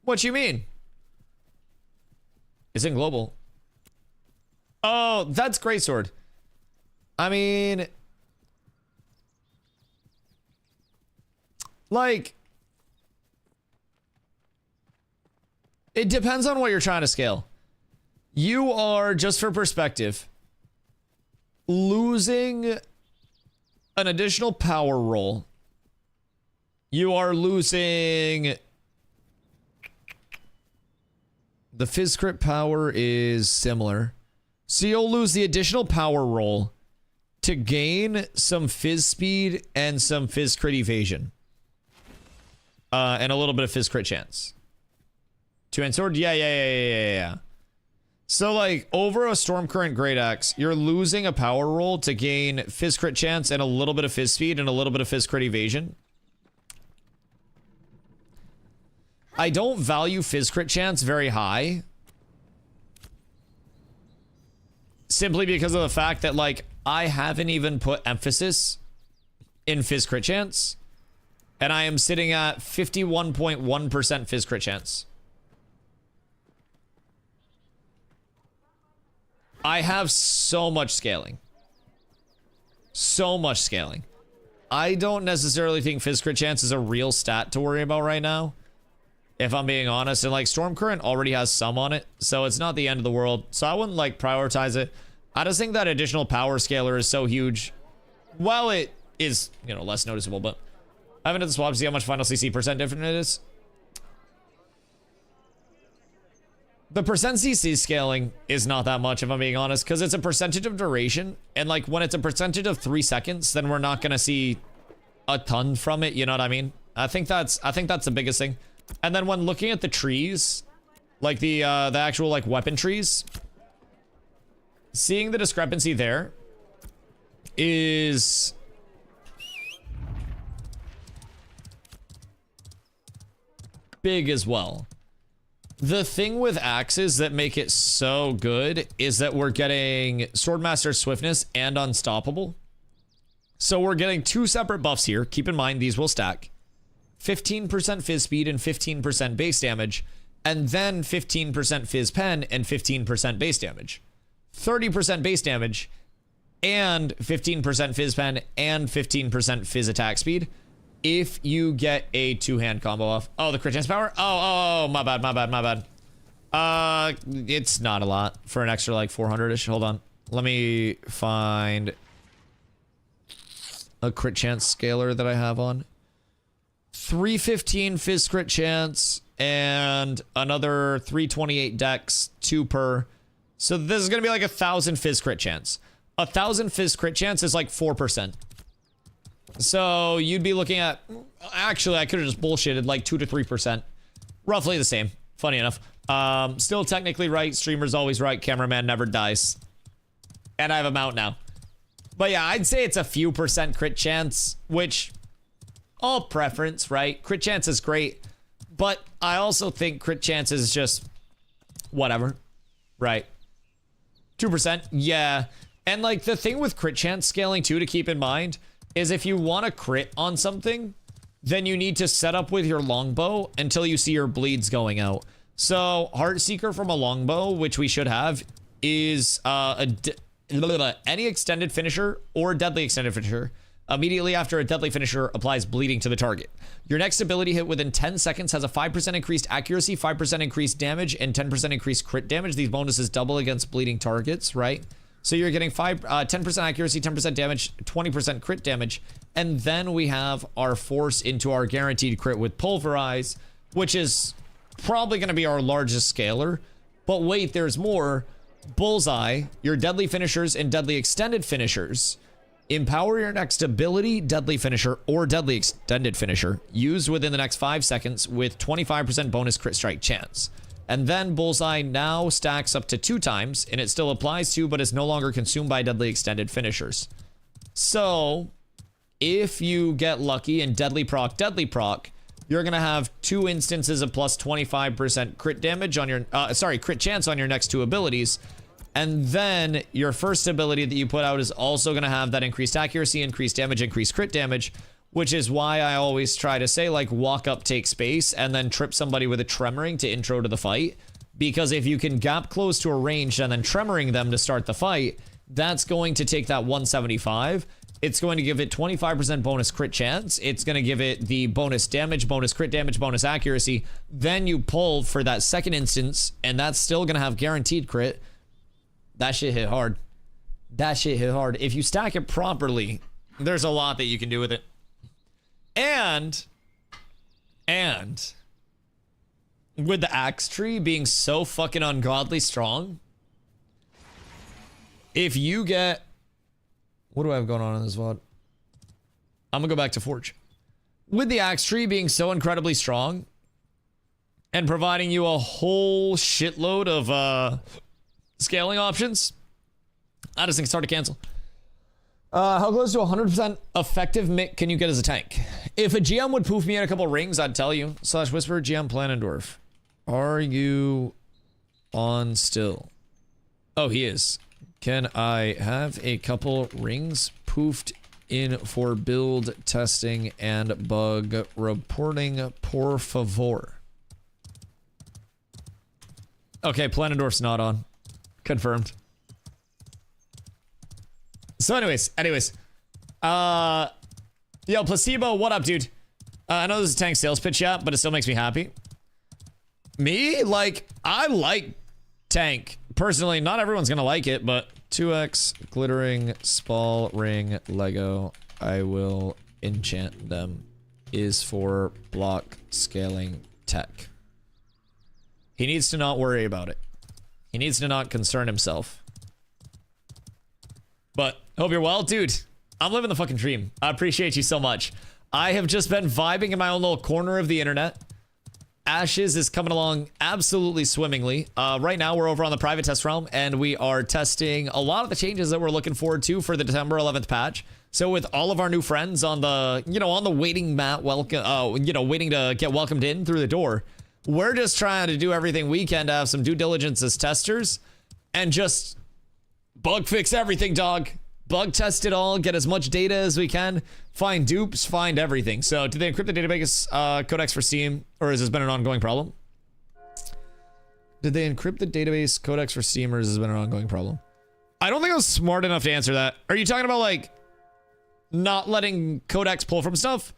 What you mean? It's in global. Oh, that's greatsword. I mean, like, it depends on what you're trying to scale. You are, just for perspective, losing an additional power roll. You are losing The fizz crit power is similar. So you'll lose the additional power roll to gain some fizz speed and some fizz crit evasion. And a little bit of fizz crit chance. Two-hand sword? Yeah. So, like, over a Stormcurrent Great Axe, you're losing a power roll to gain fizz crit chance and a little bit of fizz speed and a little bit of fizz crit evasion. I don't value fizz crit chance very high. Simply because of the fact that, like, I haven't even put emphasis in fizz crit chance. And I am sitting at 51.1% fizz crit chance. I have so much scaling. So much scaling. I don't necessarily think fizz crit chance is a real stat to worry about right now, if I'm being honest. And like Stormcurrent already has some on it, so it's not the end of the world. So I wouldn't like prioritize it. I just think that additional power scaler is so huge. While it is, you know, less noticeable, but I haven't done the swap to see how much final CC percent different it is. The percent CC scaling is not that much, if I'm being honest, because it's a percentage of duration, and like when it's a percentage of 3 seconds, then we're not gonna see a ton from it. You know what I mean? I think that's the biggest thing. And then when looking at the trees, like the actual like weapon trees, seeing the discrepancy there is big as well. The thing with axes that make it so good is that we're getting Swordmaster Swiftness and Unstoppable. So we're getting 2 separate buffs here. Keep in mind, these will stack. 15% fizz speed and 15% base damage, and then 15% fizz pen and 15% base damage. 30% base damage and 15% fizz pen and 15% fizz attack speed. If you get a 2-hand combo off. Oh, the crit chance power? Oh, my bad. It's not a lot for an extra like 400-ish. Hold on. Let me find a crit chance scaler that I have on. 315 fizz crit chance and another 328 dex, 2 per. So this is going to be like 1,000 fizz crit chance. 1,000 fizz crit chance is like 4%. So you'd be looking at, actually I could have just bullshitted, like 2 to 3%. Roughly the same, funny enough. Still technically right, streamer's always right, cameraman never dies. And I have a mount now. But yeah, I'd say it's a few percent crit chance, which, all preference, right? Crit chance is great, but I also think crit chance is just whatever, right? 2%, yeah. And like the thing with crit chance scaling too to keep in mind is if you want to crit on something, then you need to set up with your longbow until you see your bleeds going out. So Heartseeker from a longbow, which we should have, is any extended finisher or deadly extended finisher. Immediately after a deadly finisher applies bleeding to the target. Your next ability hit within 10 seconds has a 5% increased accuracy, 5% increased damage, and 10% increased crit damage. These bonuses double against bleeding targets, right? So you're getting 10% accuracy, 10% damage, 20% crit damage. And then we have our force into our guaranteed crit with Pulverize, which is probably going to be our largest scaler. But wait, there's more. Bullseye, your deadly finishers and deadly extended finishers. Empower your next ability, deadly finisher, or deadly extended finisher. Used within the next 5 seconds with 25% bonus crit strike chance. And then Bullseye now stacks up to 2 times, and it still applies to, but is no longer consumed by deadly extended finishers. So, if you get lucky and deadly proc, you're gonna have 2 instances of plus 25% crit damage on your, crit chance on your next 2 abilities. And then your first ability that you put out is also gonna have that increased accuracy, increased damage, increased crit damage, which is why I always try to say, like, walk up, take space, and then trip somebody with a tremoring to intro to the fight. Because if you can gap close to a range and then tremoring them to start the fight, that's going to take that 175. It's going to give it 25% bonus crit chance. It's going to give it the bonus damage, bonus crit damage, bonus accuracy. Then you pull for that second instance, and that's still going to have guaranteed crit. That shit hit hard. That shit hit hard. If you stack it properly, there's a lot that you can do with it. And with the axe tree being so fucking ungodly strong, if you get... What do I have going on in this VOD? I'm gonna go back to Forge. With the axe tree being so incredibly strong and providing you a whole shitload of scaling options, I just think it's hard to cancel. How close to 100% effective mic can you get as a tank? If a GM would poof me in a couple rings, I'd tell you. / whisper GM Planendorf. Are you on still? Oh, he is. Can I have a couple rings poofed in for build testing and bug reporting, por favor? Okay, Planendorf's not on. Confirmed. So anyways. Yo, Placebo, what up, dude? I know this is a tank sales pitch, yeah, but it still makes me happy. Me? Like, I like tank. Personally, not everyone's gonna like it, but 2x glittering spall ring Lego, I will enchant them, is for block scaling tech. He needs to not worry about it. He needs to not concern himself. But hope you're well, dude. I'm living the fucking dream. I appreciate you so much. I have just been vibing in my own little corner of the internet. Ashes is coming along absolutely swimmingly. Right now we're over on the private test realm and we are testing a lot of the changes that we're looking forward to for the December 11th patch. So with all of our new friends on the, on the waiting mat, waiting to get welcomed in through the door, we're just trying to do everything we can to have some due diligence as testers and just bug fix everything, dog. Bug test it all, get as much data as we can, find dupes, find everything. So, did they encrypt the database codex for Steam, or has this been an ongoing problem? Did they encrypt the database codex for Steam, or has this been an ongoing problem? I don't think I was smart enough to answer that. Are you talking about, like, not letting codex pull from stuff?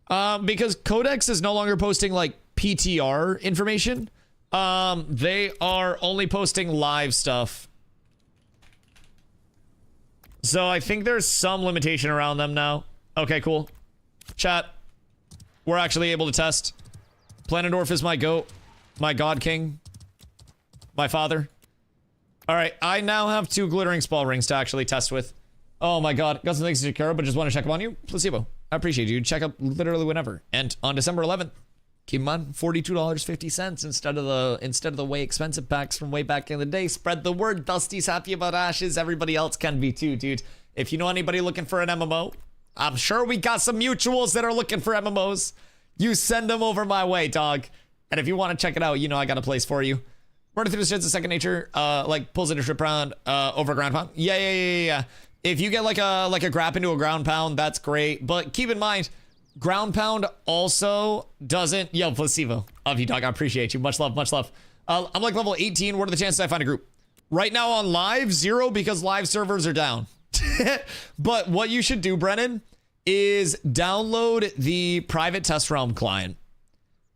Because codex is no longer posting, like, PTR information. They are only posting live stuff. So I think there's some limitation around them now. Okay, cool. Chat. We're actually able to test. Planendorf is my goat. My god king. My father. Alright, I now have 2 glittering spall rings to actually test with. Oh my god. Got some things to care, but just want to check up on you. Placebo. I appreciate you. Check up literally whenever. And on December 11th, keep in mind, $42.50 instead of the way expensive packs from way back in the day. Spread the word. Dusty's happy about Ashes. Everybody else can be too, dude. If you know anybody looking for an MMO, I'm sure we got some mutuals that are looking for MMOs. You send them over my way, dog. And if you want to check it out, I got a place for you. Running through the shit's a second nature. Like pulls into trip round over ground pound. Yeah. If you get like a grap into a ground pound, that's great. But keep in mind, ground pound also doesn't... Yo, Placebo. Love you, dog. I appreciate you. Much love, much love. I'm like level 18. What are the chances I find a group? Right now on live, 0 because live servers are down. But what you should do, Brennan, is download the private test realm client.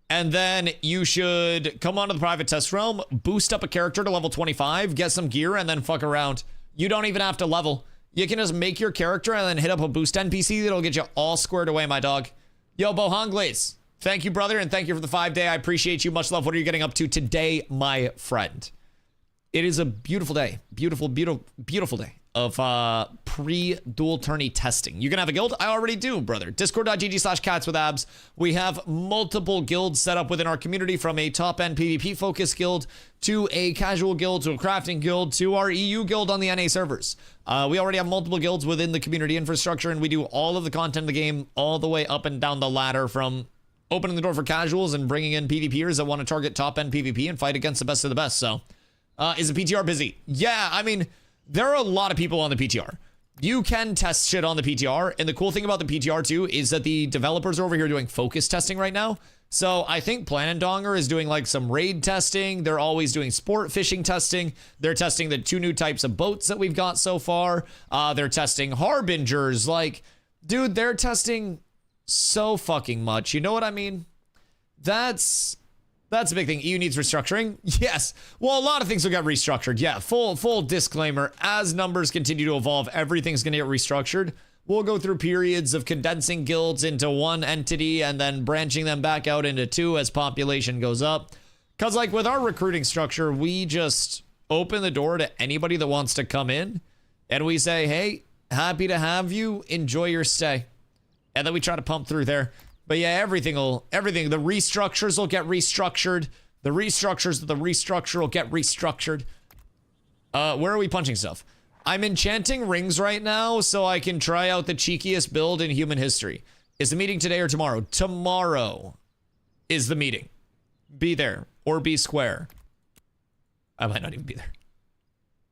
And then you should come onto the private test realm, boost up a character to level 25, get some gear, and then fuck around. You don't even have to level. You can just make your character and then hit up a boost NPC that'll get you all squared away, my dog. Yo, Bohanglaze, thank you, brother, and thank you for the 5-day. I appreciate you. Much love. What are you getting up to today, my friend? It is a beautiful day. Beautiful day of pre-dual tourney testing. You can have a guild? I already do, brother. Discord.gg/catswithabs. We have multiple guilds set up within our community, from a top-end PvP focus guild to a casual guild to a crafting guild to our EU guild on the NA servers. We already have multiple guilds within the community infrastructure, and we do all of the content of the game all the way up and down the ladder, from opening the door for casuals and bringing in PvPers that want to target top-end PvP and fight against the best of the best. So, is the PTR busy? Yeah, I mean, there are a lot of people on the PTR. You can test shit on the PTR, and the cool thing about the PTR too is that the developers are over here doing focus testing right now. So I think Planendonger is doing like some raid testing. They're always doing sport fishing testing. They're testing the 2 new types of boats that we've got so far. They're testing harbingers. Like, dude, they're testing so fucking much. You know what I mean? That's a big thing. EU needs restructuring. Yes. Well, a lot of things will get restructured. Yeah, full disclaimer. As numbers continue to evolve, everything's going to get restructured. We'll go through periods of condensing guilds into one entity and then branching them back out into 2 as population goes up. Because, like, with our recruiting structure, we just open the door to anybody that wants to come in. And we say, hey, happy to have you. Enjoy your stay. And then we try to pump through there. But yeah, everything, the restructures will get restructured. The restructures of the restructure will get restructured. Where are we punching stuff? I'm enchanting rings right now so I can try out the cheekiest build in human history. Is the meeting today or tomorrow? Tomorrow is the meeting. Be there or be square. I might not even be there.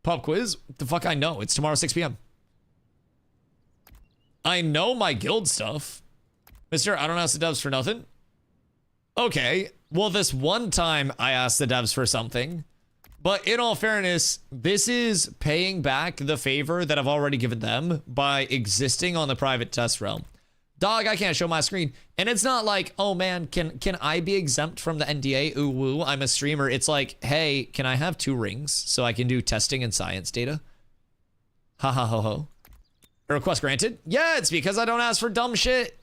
Pop quiz? The fuck I know. It's tomorrow 6 p.m. I know my guild stuff. Mister, I don't ask the devs for nothing. Okay. Well, this one time I asked the devs for something. But in all fairness, this is paying back the favor that I've already given them by existing on the private test realm. Dog, I can't show my screen. And it's not like, oh man, can I be exempt from the NDA? Ooh woo, I'm a streamer. It's like, hey, can I have 2 rings so I can do testing and science data? Ha ha ho ho. Request granted? Yeah, it's because I don't ask for dumb shit.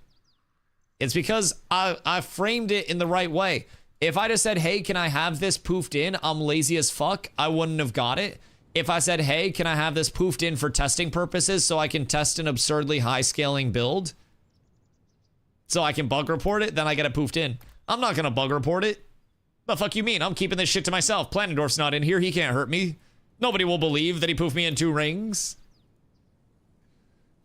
It's because I framed it in the right way. If I just said, hey, can I have this poofed in? I'm lazy as fuck. I wouldn't have got it. If I said, hey, can I have this poofed in for testing purposes so I can test an absurdly high scaling build? So I can bug report it, then I get it poofed in. I'm not gonna bug report it. The fuck you mean? I'm keeping this shit to myself. Planendorf's not in here. He can't hurt me. Nobody will believe that he poofed me in 2 rings.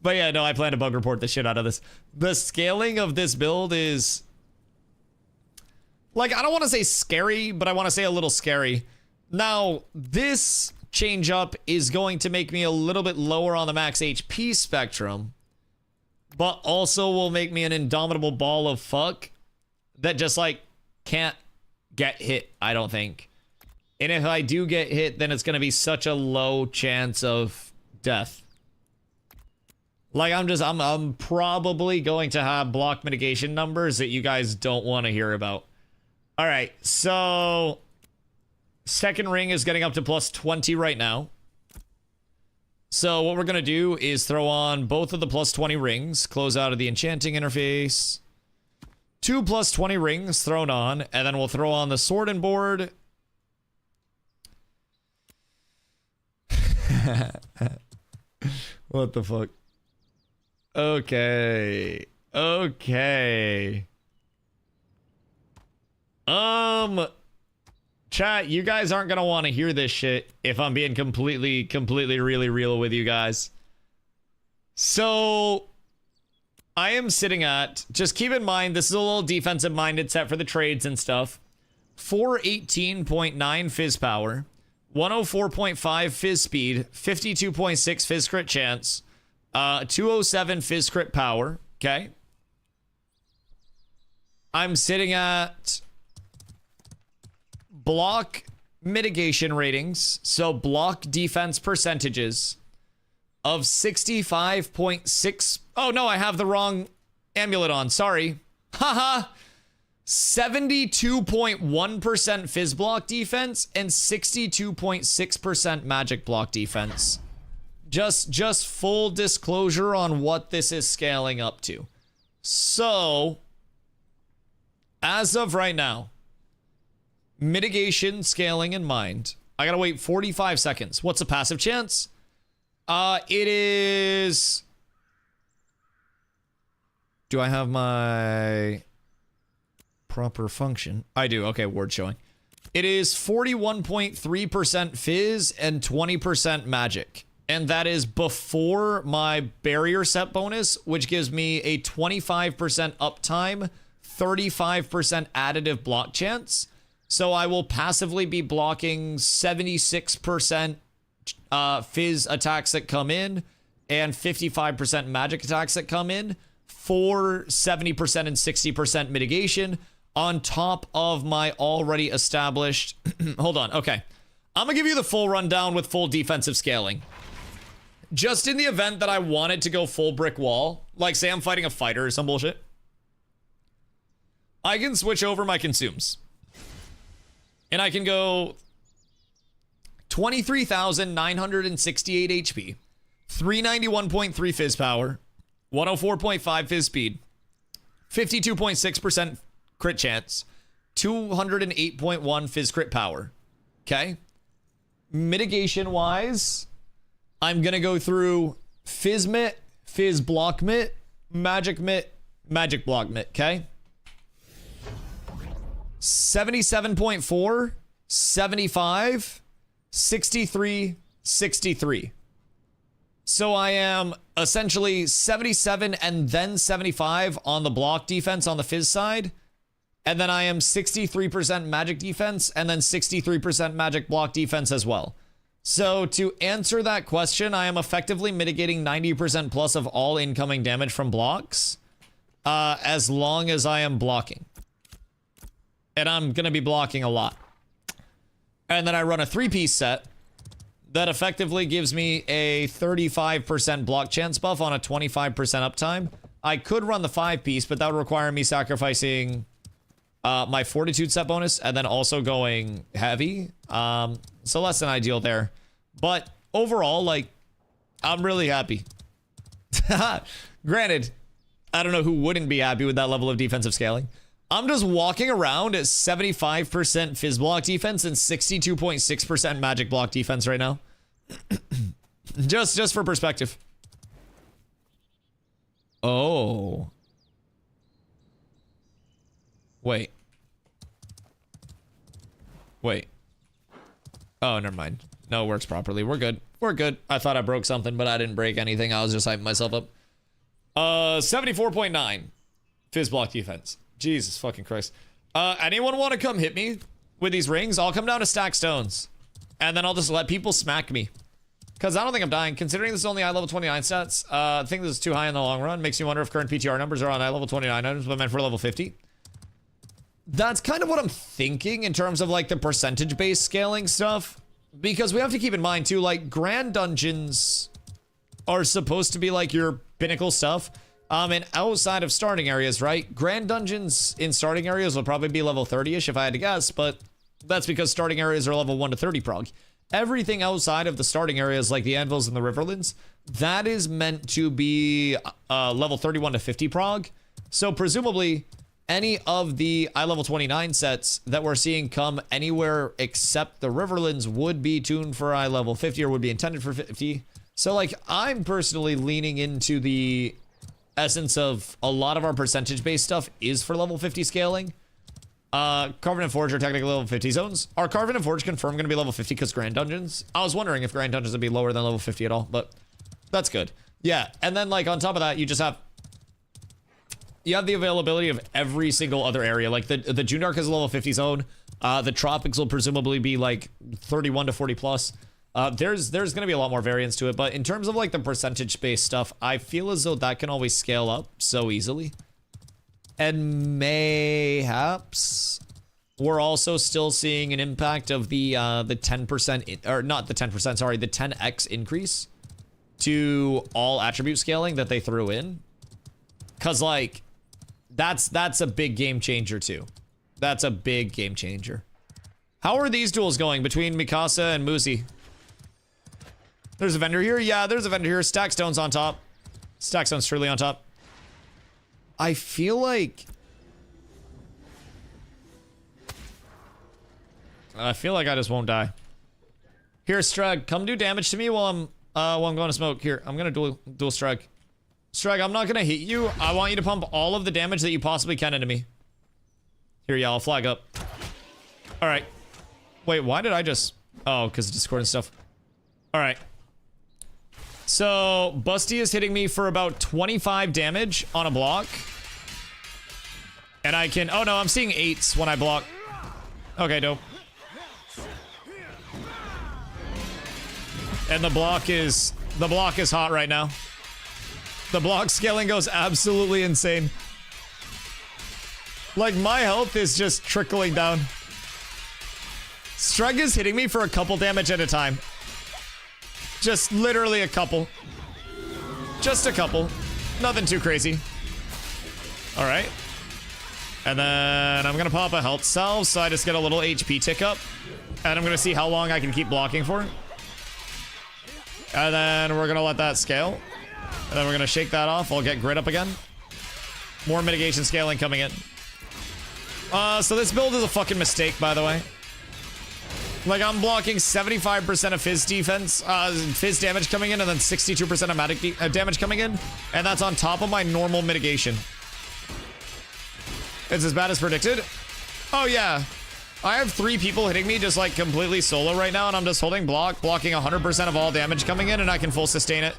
But yeah, no, I plan to bug report the shit out of this. The scaling of this build is... like, I don't want to say scary, but I want to say a little scary. Now, this change up is going to make me a little bit lower on the max HP spectrum, but also will make me an indomitable ball of fuck that just, like, can't get hit, I don't think. And if I do get hit, then it's going to be such a low chance of death. Like, I'm probably going to have block mitigation numbers that you guys don't want to hear about. All right, so second ring is getting up to plus 20 right now. So what we're going to do is throw on both of the plus 20 rings, close out of the enchanting interface. 2 plus 20 rings thrown on, and then we'll throw on the sword and board. What the fuck? Okay. Okay. Chat, you guys aren't gonna want to hear this shit if I'm being completely really real with you guys. So, I am sitting at, just keep in mind, this is a little defensive minded set for the trades and stuff. 418.9 fizz power, 104.5 fizz speed, 52.6 fizz crit chance, 207 fizz crit power, okay? I'm sitting at block mitigation ratings, so block defense percentages of 65.6. Oh no, I have the wrong amulet on. Sorry. Haha. 72.1% fizz block defense and 62.6% magic block defense. Just full disclosure on what this is scaling up to. So, as of right now, mitigation scaling in mind. I gotta wait 45 seconds. What's the passive chance? It is... do I have my proper function? I do. Okay, word showing. It is 41.3% fizz and 20% magic. And that is before my barrier set bonus, which gives me a 25% uptime, 35% additive block chance. So I will passively be blocking 76% fizz attacks that come in and 55% magic attacks that come in for 70% and 60% mitigation on top of my already established... hold on, okay. I'm gonna give you the full rundown with full defensive scaling. Just in the event that I wanted to go full brick wall, like say I'm fighting a fighter or some bullshit, I can switch over my consumes. And I can go 23,968 HP, 391.3 fizz power, 104.5 fizz speed, 52.6% crit chance, 208.1 Fizz crit power. Okay. Mitigation wise, I'm going to go through Fizz Mitt, Fizz Block Mitt, Magic Mitt, Magic Block Mitt. Okay. 77.4, 75, 63, 63. So I am essentially 77 and then 75 on the block defense on the Fizz side. And then I am 63% magic defense and then 63% magic block defense as well. So to answer that question, I am effectively mitigating 90% plus of all incoming damage from blocks as long as I am blocking. And I'm going to be blocking a lot. And then I run a 3-piece set that effectively gives me a 35% block chance buff on a 25% uptime. I could run the 5-piece, but that would require me sacrificing my fortitude set bonus and then also going heavy. So less than ideal there. But overall, like, I'm really happy. Granted, I don't know who wouldn't be happy with that level of defensive scaling. I'm just walking around at 75% Fizz block defense and 62.6% magic block defense right now. just for perspective. Oh. Wait. Oh, never mind. No, it works properly. We're good. We're good. I thought I broke something, but I didn't break anything. I was just hyping myself up. 74.9 Fizz block defense. Jesus fucking Christ. Anyone want to come hit me with these rings? I'll come down to stack stones. And then I'll just let people smack me. Because I don't think I'm dying. Considering this is only eye level 29 stats, I think this is too high in the long run. Makes me wonder if current PTR numbers are on eye level 29 items, but meant for level 50. That's kind of what I'm thinking in terms of like the percentage-based scaling stuff. Because we have to keep in mind too, like grand dungeons are supposed to be like your pinnacle stuff. And outside of starting areas, right? Grand dungeons in starting areas will probably be level 30-ish if I had to guess, but that's because starting areas are level 1 to 30 prog. Everything outside of the starting areas, like the anvils and the riverlands, that is meant to be level 31 to 50 prog. So presumably, any of the eye level 29 sets that we're seeing come anywhere except the riverlands would be tuned for eye level 50 or would be intended for 50. So like, I'm personally leaning into the essence of a lot of our percentage-based stuff is for level 50 scaling. Carven and Forge are technically level 50 zones. Are Carven and Forge confirmed going to be level 50 because Grand Dungeons? I was wondering if Grand Dungeons would be lower than level 50 at all, but that's good. Yeah, and then like on top of that, you just have the availability of every single other area. Like the June Dark is a level 50 zone. The Tropics will presumably be like 31 to 40 plus. There's going to be a lot more variance to it, but in terms of like the percentage-based stuff, I feel as though that can always scale up so easily. And mayhaps we're also still seeing an impact of the 10%, or not the 10%, sorry, the 10x increase to all attribute scaling that they threw in. Cause like, that's a big game changer too. That's a big game changer. How are these duels going between Mikasa and Muzi? There's a vendor here. Yeah, there's a vendor here. Stackstone's on top. Stackstone's truly on top. I feel like I just won't die. Here, Strug, come do damage to me while I'm going to smoke. Here, I'm gonna dual Strug. Strug, I'm not gonna hit you. I want you to pump all of the damage that you possibly can into me. Here, yeah, I'll flag up. All right. Wait, why did I just? Oh, because of Discord and stuff. All right. So, Busty is hitting me for about 25 damage on a block. And I can... Oh, no, I'm seeing 8s when I block. Okay, dope. And the block is hot right now. The block scaling goes absolutely insane. Like, my health is just trickling down. Strug is hitting me for a couple damage at a time. Just literally a couple. Just a couple. Nothing too crazy. Alright. And then I'm gonna pop a health salve, so I just get a little HP tick up. And I'm gonna see how long I can keep blocking for. And then we're gonna let that scale. And then we're gonna shake that off. I'll get grit up again. More mitigation scaling coming in. So this build is a fucking mistake, by the way. Like, I'm blocking 75% of Fizz defense, Fizz damage coming in, and then 62% of magic damage coming in. And that's on top of my normal mitigation. It's as bad as predicted. Oh, yeah. I have 3 people hitting me just, like, completely solo right now, and I'm just holding block, blocking 100% of all damage coming in, and I can full sustain it.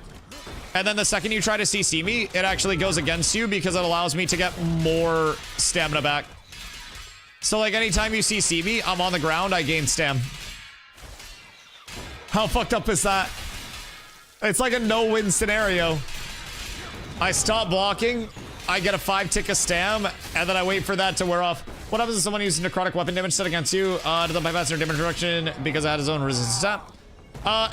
And then the second you try to CC me, it actually goes against you because it allows me to get more stamina back. So, like, anytime you CC me, I'm on the ground, I gain stam. How fucked up is that? It's like a no-win scenario. I stop blocking, I get a 5 tick of stam, and then I wait for that to wear off. What happens if someone uses necrotic weapon damage set against you? To the bypass their damage reduction because it had its own resistance stat?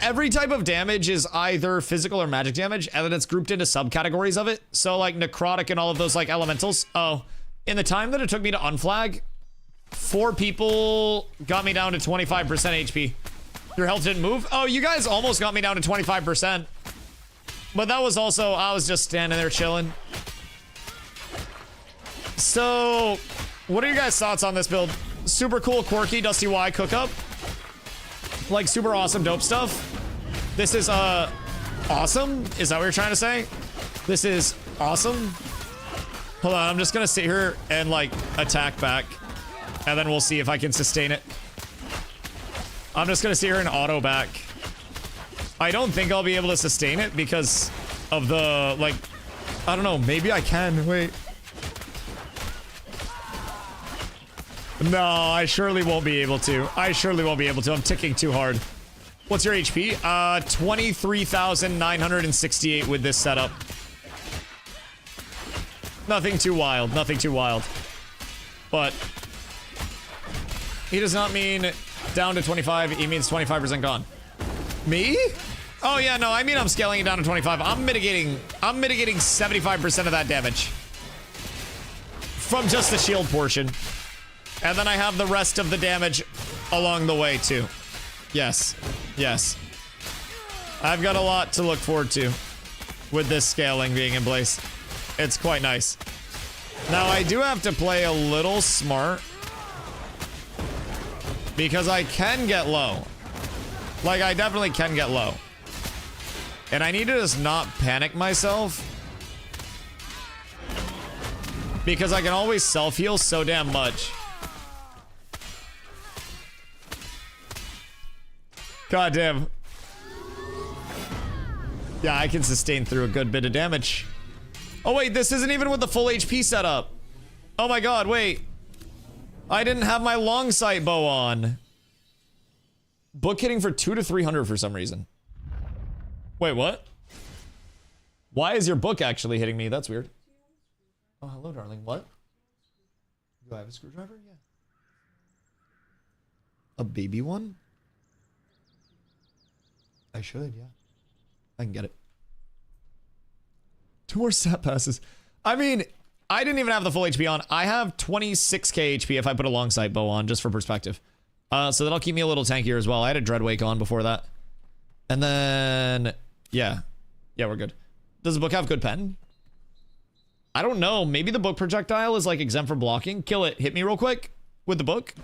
Every type of damage is either physical or magic damage, and then it's grouped into subcategories of it. So, like, necrotic and all of those, like, elementals. Oh, in the time that it took me to unflag, 4 people got me down to 25% HP. Your health didn't move? Oh, you guys almost got me down to 25%. But that was also, I was just standing there chilling. So, what are your guys' thoughts on this build? Super cool, quirky, DustyWhy cook-up. Like, super awesome, dope stuff. This is, awesome? Is that what you're trying to say? This is awesome? Hold on, I'm just gonna sit here and, like, attack back. And then we'll see if I can sustain it. I'm just gonna sit here and auto back. I don't think I'll be able to sustain it because of the, like, I don't know, maybe I can. Wait. No, I surely won't be able to. I surely won't be able to. I'm ticking too hard. What's your HP? 23,968 with this setup. Nothing too wild. Nothing too wild. But he does not mean down to 25. He means 25% gone. Me? Oh yeah, no, I mean I'm scaling it down to 25. I'm mitigating 75% of that damage. From just the shield portion. And then I have the rest of the damage along the way too. Yes. Yes. I've got a lot to look forward to with this scaling being in place. It's quite nice. Now I do have to play a little smart. Because I can get low. Like, I definitely can get low. And I need to just not panic myself. Because I can always self-heal so damn much. God damn. Yeah, I can sustain through a good bit of damage. Oh wait, this isn't even with the full HP setup. Oh my god, wait. I didn't have my long sight bow on. Book hitting for 200 to 300 for some reason. Wait, what? Why is your book actually hitting me? That's weird. Oh, hello, darling. What? Do I have a screwdriver? Yeah. A baby one? I should, yeah. I can get it. 2 more stat passes. I mean, I didn't even have the full HP on. I have 26k HP if I put a long sight bow on, just for perspective. So that'll keep me a little tankier as well. I had a Dreadwake on before that. And then, yeah. Yeah, we're good. Does the book have good pen? I don't know. Maybe the book projectile is like exempt from blocking. Kill it. Hit me real quick with the book.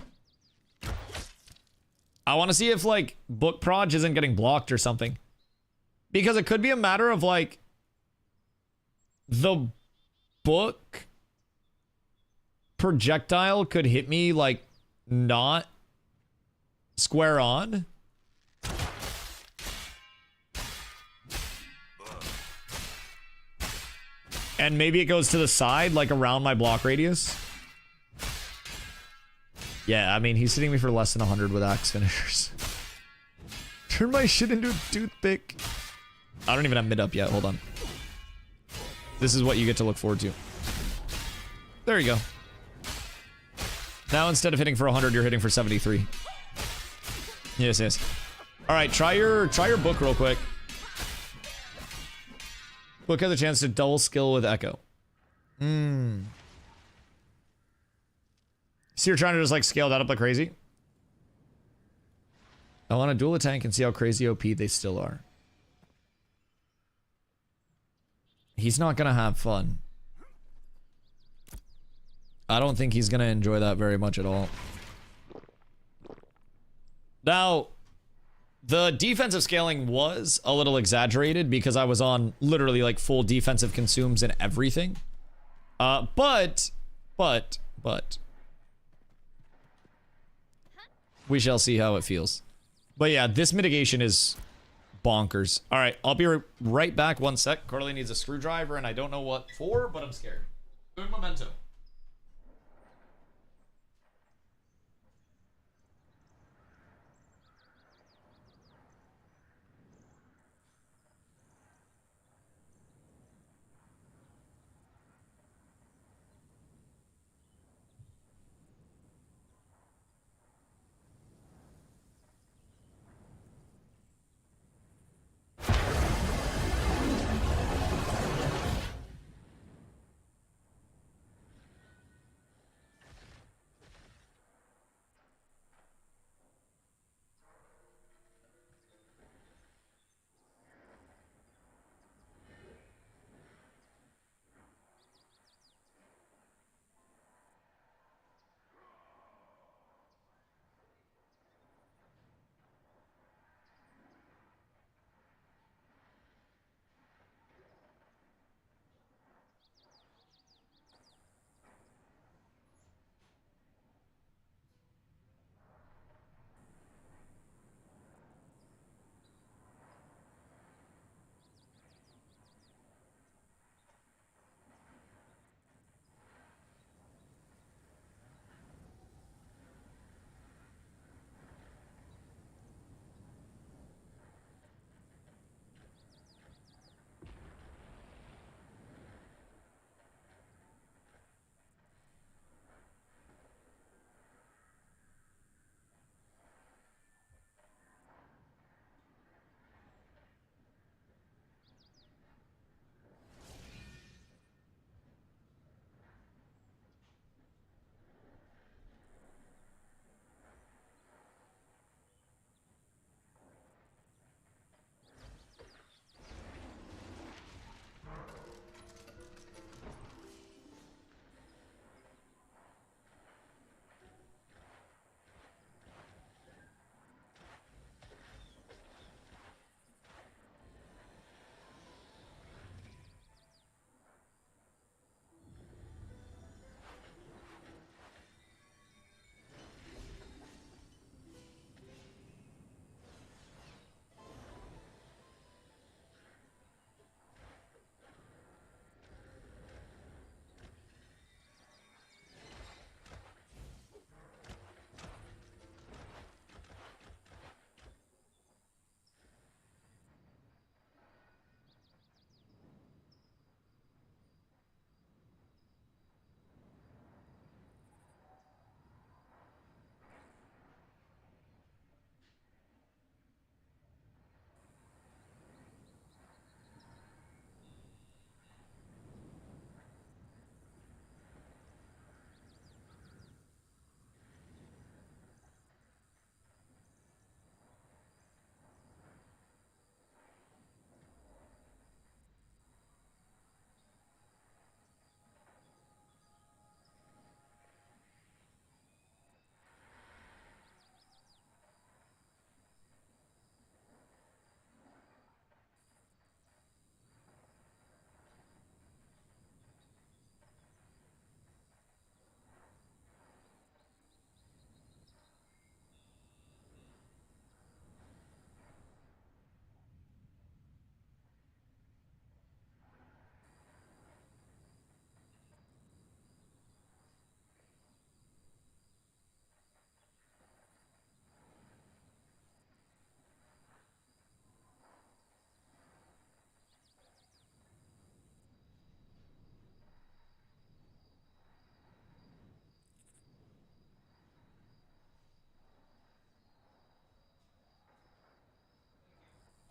I want to see if like book proj isn't getting blocked or something. Because it could be a matter of like the book projectile could hit me like not square on. And maybe it goes to the side, like around my block radius. Yeah, I mean, he's hitting me for less than 100 with axe finishers. Turn my shit into a toothpick. I don't even have mid up yet. Hold on. This is what you get to look forward to. There you go. Now instead of hitting for 100, you're hitting for 73. Yes, yes. All right, try your book real quick. Book has a chance to double skill with Echo. So you're trying to just like scale that up like crazy? I want to duel a tank and see how crazy OP they still are. He's not gonna have fun. I don't think he's gonna enjoy that very much at all. Now, the defensive scaling was a little exaggerated because I was on literally like full defensive consumes and everything. But we shall see how it feels. But yeah, this mitigation is bonkers. All right, I'll be right back. 1 sec. Carly needs a screwdriver, and I don't know what for, but I'm scared. Good momentum.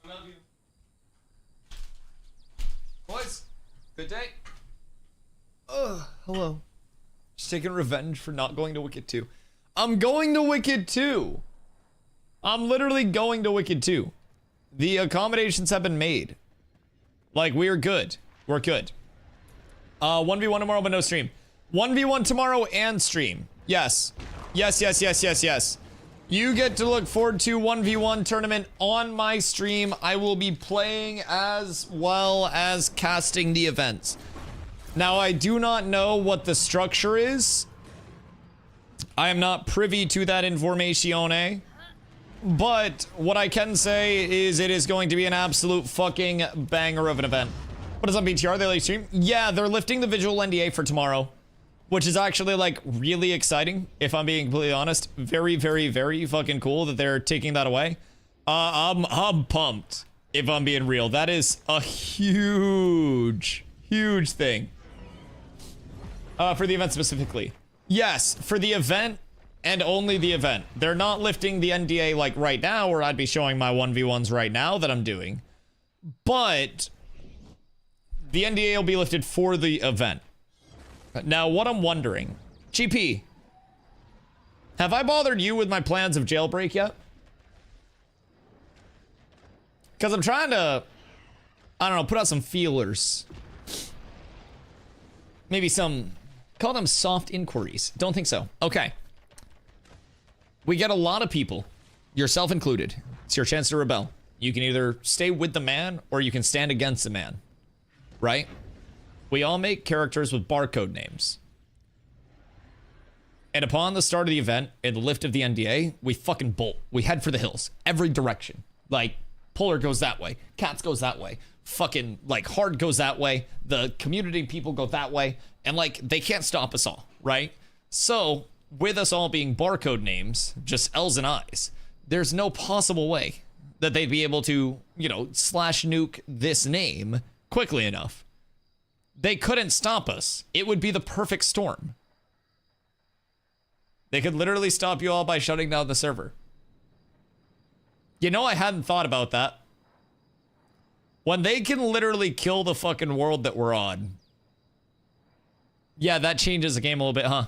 I love you. Boys, good day. Hello. Just taking revenge for not going to Wicked 2. I'm going to Wicked 2. I'm literally going to Wicked 2. The accommodations have been made. Like, we're good. We're good. 1v1 tomorrow, but no stream. 1v1 tomorrow and stream. Yes. Yes, yes, yes, yes, yes. You get to look forward to 1v1 tournament on my stream. I will be playing as well as casting the events. Now, I do not know what the structure is. I am not privy to that information. But what I can say is it is going to be an absolute fucking banger of an event. What is on BTR? They like stream? Yeah, they're lifting the visual NDA for tomorrow, which is actually like really exciting. If I'm being completely honest, very, very, very fucking cool that they're taking that away. I'm pumped. If I'm being real, that is a huge, huge thing. For the event specifically. Yes, for the event. And only the event. They're not lifting the NDA like right now, or I'd be showing my 1v1s right now that I'm doing. But the NDA will be lifted for the event. Now, what I'm wondering, GP, have I bothered you with my plans of jailbreak yet? Because I'm trying to, I don't know, put out some feelers. Maybe some, call them soft inquiries. Don't think so. Okay. We get a lot of people, yourself included. It's your chance to rebel. You can either stay with the man or you can stand against the man, right? We all make characters with barcode names. And upon the start of the event and the lift of the NDA, we fucking bolt. We head for the hills, every direction. Like, Polar goes that way, Cats goes that way, fucking, like, Hard goes that way, the community people go that way, and, like, they can't stop us all, right? So, with us all being barcode names, just L's and I's, there's no possible way that they'd be able to, you know, slash nuke this name quickly enough. They couldn't stop us. It would be the perfect storm. They could literally stop you all by shutting down the server. You know, I hadn't thought about that. When they can literally kill the fucking world that we're on. Yeah, that changes the game a little bit, huh?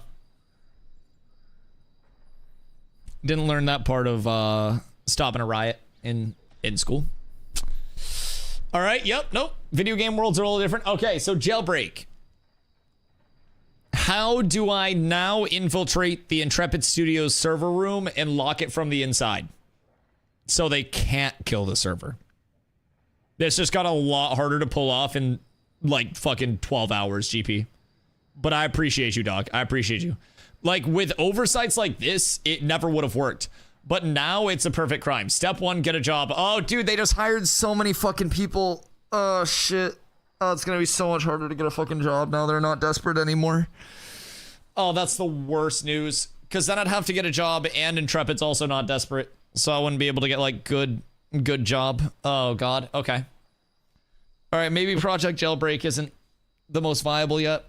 Didn't learn that part of stopping a riot in school. All right, yep, nope. Video game worlds are a little different. Okay, so jailbreak. How do I now infiltrate the Intrepid Studios server room and lock it from the inside so they can't kill the server? This just got a lot harder to pull off in like fucking 12 hours, GP. But I appreciate you, dog. I appreciate you. Like, with oversights like this, it never would have worked. But now it's a perfect crime. Step one, get a job. Oh, dude, they just hired so many fucking people. Oh, shit. Oh, it's gonna be so much harder to get a fucking job now. They're not desperate anymore. Oh, that's the worst news. Because then I'd have to get a job, and Intrepid's also not desperate. So I wouldn't be able to get, like, good job. Oh, God. Okay. All right, maybe Project Jailbreak isn't the most viable yet.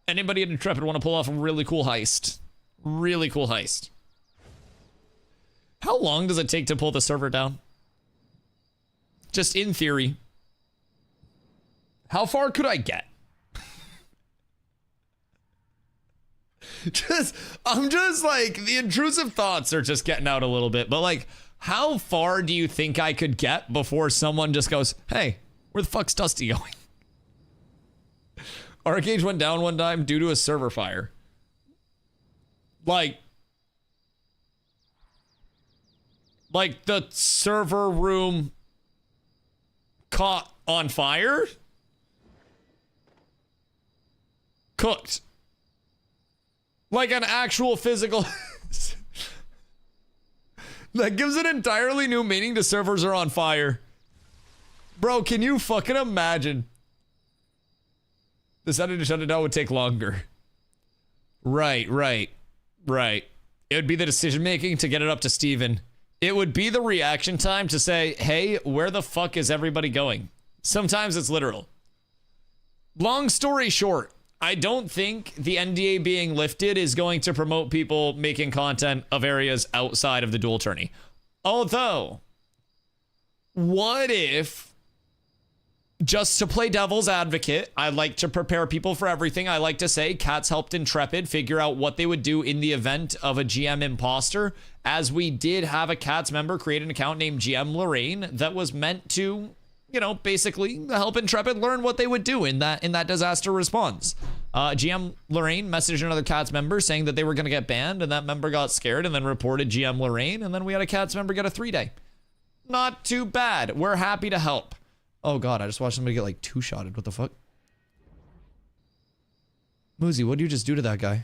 Anybody at Intrepid want to pull off a really cool heist? Really cool heist. How long does it take to pull the server down? Just in theory. How far could I get? I'm just like, the intrusive thoughts are just getting out a little bit. But like, how far do you think I could get before someone just goes, hey, where the fuck's Dusty going? Arcade went down one time due to a server fire. Like the server room caught on fire? Cooked. Like an actual physical... That gives an entirely new meaning to servers are on fire. Bro, can you fucking imagine? Deciding to shut it down would take longer. Right. It would be the decision making to get it up to Steven. It would be the reaction time to say, hey, where the fuck is everybody going? Sometimes it's literal. Long story short, I don't think the NDA being lifted is going to promote people making content of areas outside of the dual tourney. Although, what if, just to play devil's advocate, I like to prepare people for everything. I like to say Cats helped Intrepid figure out what they would do in the event of a GM imposter, as we did have a Cats member create an account named GM Lorraine that was meant to, you know, basically help Intrepid learn what they would do in that disaster response. GM Lorraine messaged another Cats member saying that they were going to get banned, and that member got scared and then reported GM Lorraine, and then we had a Cats member get a 3-day. Not too bad. We're happy to help. Oh god, I just watched somebody get like 2-shotted. What the fuck? Moosey, what did you just do to that guy?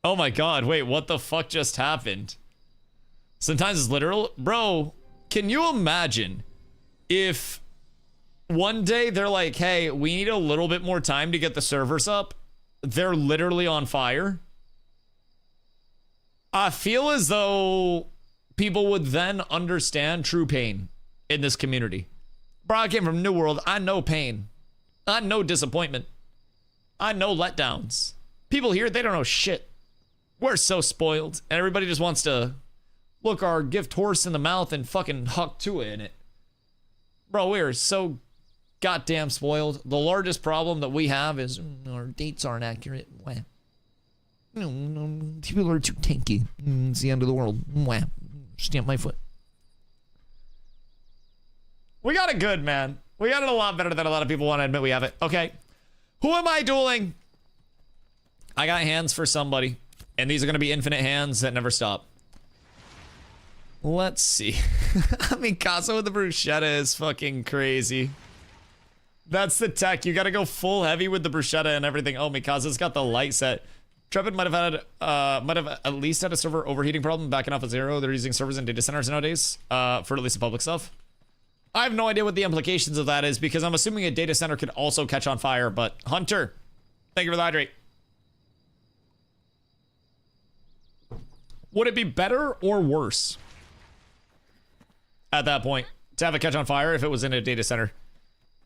Oh my god, wait, what the fuck just happened? Sometimes it's literal. Bro, can you imagine if one day they're like, hey, we need a little bit more time to get the servers up? They're literally on fire. I feel as though people would then understand true pain in this community. Bro, I came from New World. I know pain. I know disappointment. I know letdowns. People here, they don't know shit. We're so spoiled, and everybody just wants to look our gift horse in the mouth and fucking huck to it in it. Bro, we are so goddamn spoiled. The largest problem that we have is our dates aren't accurate. Wham. People are too tanky. It's the end of the world. Wham. Stamp my foot. We got it good, man. We got it a lot better than a lot of people want to admit we have it. Okay. Who am I dueling? I got hands for somebody. And these are going to be infinite hands that never stop. Let's see. I mean, Casa with the bruschetta is fucking crazy. That's the tech. You got to go full heavy with the bruschetta and everything. Oh, Mikasa's got the light set. Trepid might have at least had a server overheating problem backing off of 0. They're using servers in data centers nowadays for at least the public stuff. I have no idea what the implications of that is because I'm assuming a data center could also catch on fire. But Hunter, thank you for the hydrate. Would it be better or worse at that point to have it catch on fire if it was in a data center?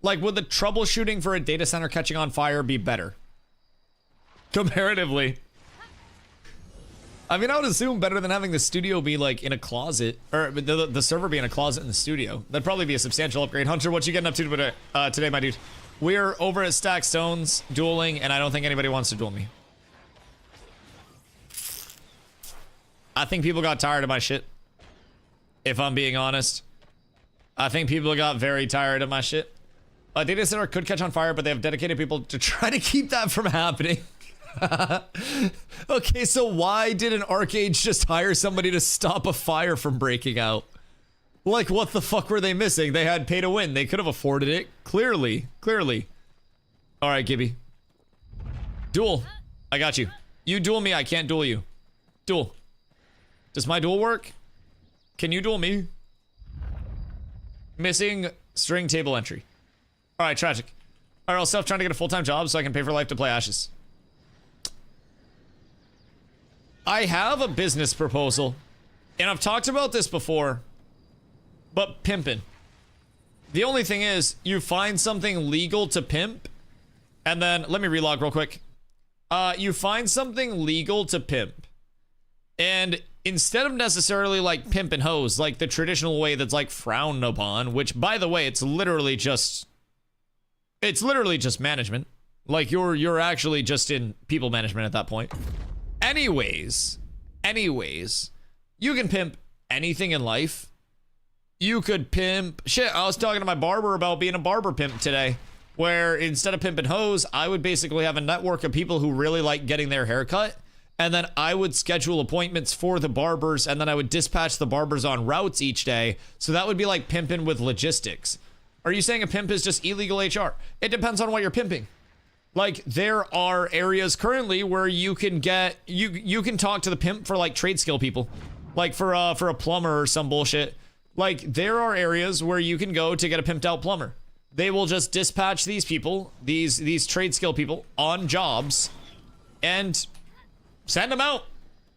Like, would the troubleshooting for a data center catching on fire be better? Comparatively. I mean, I would assume better than having the studio be like in a closet, or the server be in a closet in the studio. That'd probably be a substantial upgrade. Hunter, what you getting up to today, my dude? We're over at Stack Stones dueling, and I don't think anybody wants to duel me. I think people got tired of my shit. If I'm being honest. I think people got very tired of my shit. A data center could catch on fire, but they have dedicated people to try to keep that from happening. Okay, so why did an Arcade just hire somebody to stop a fire from breaking out? Like, what the fuck were they missing? They had pay to win. They could have afforded it. Clearly. All right, Gibby. Duel. I got you. You duel me. I can't duel you. Duel. Does my duel work? Can you duel me? Missing string table entry. All right, tragic. All right, I'll stop trying to get a full-time job so I can pay for life to play Ashes. I have a business proposal, and I've talked about this before, but pimping. The only thing is, you find something legal to pimp, and then, let me relog real quick. You find something legal to pimp, and instead of necessarily like pimp and hose, like the traditional way that's like frowned upon, which by the way, it's literally just management. Like you're actually just in people management at that point. Anyways, you can pimp anything in life. You could pimp shit. I was talking to my barber about being a barber pimp today, where instead of pimp and hose, I would basically have a network of people who really like getting their hair cut. And then I would schedule appointments for the barbers, and then I would dispatch the barbers on routes each day. So that would be like pimping with logistics. Are you saying a pimp is just illegal HR? It depends on what you're pimping. Like, there are areas currently where you can get, you can talk to the pimp for like trade skill people. Like for a plumber or some bullshit. Like, there are areas where you can go to get a pimped out plumber. They will just dispatch these people, these trade skill people on jobs, and send them out.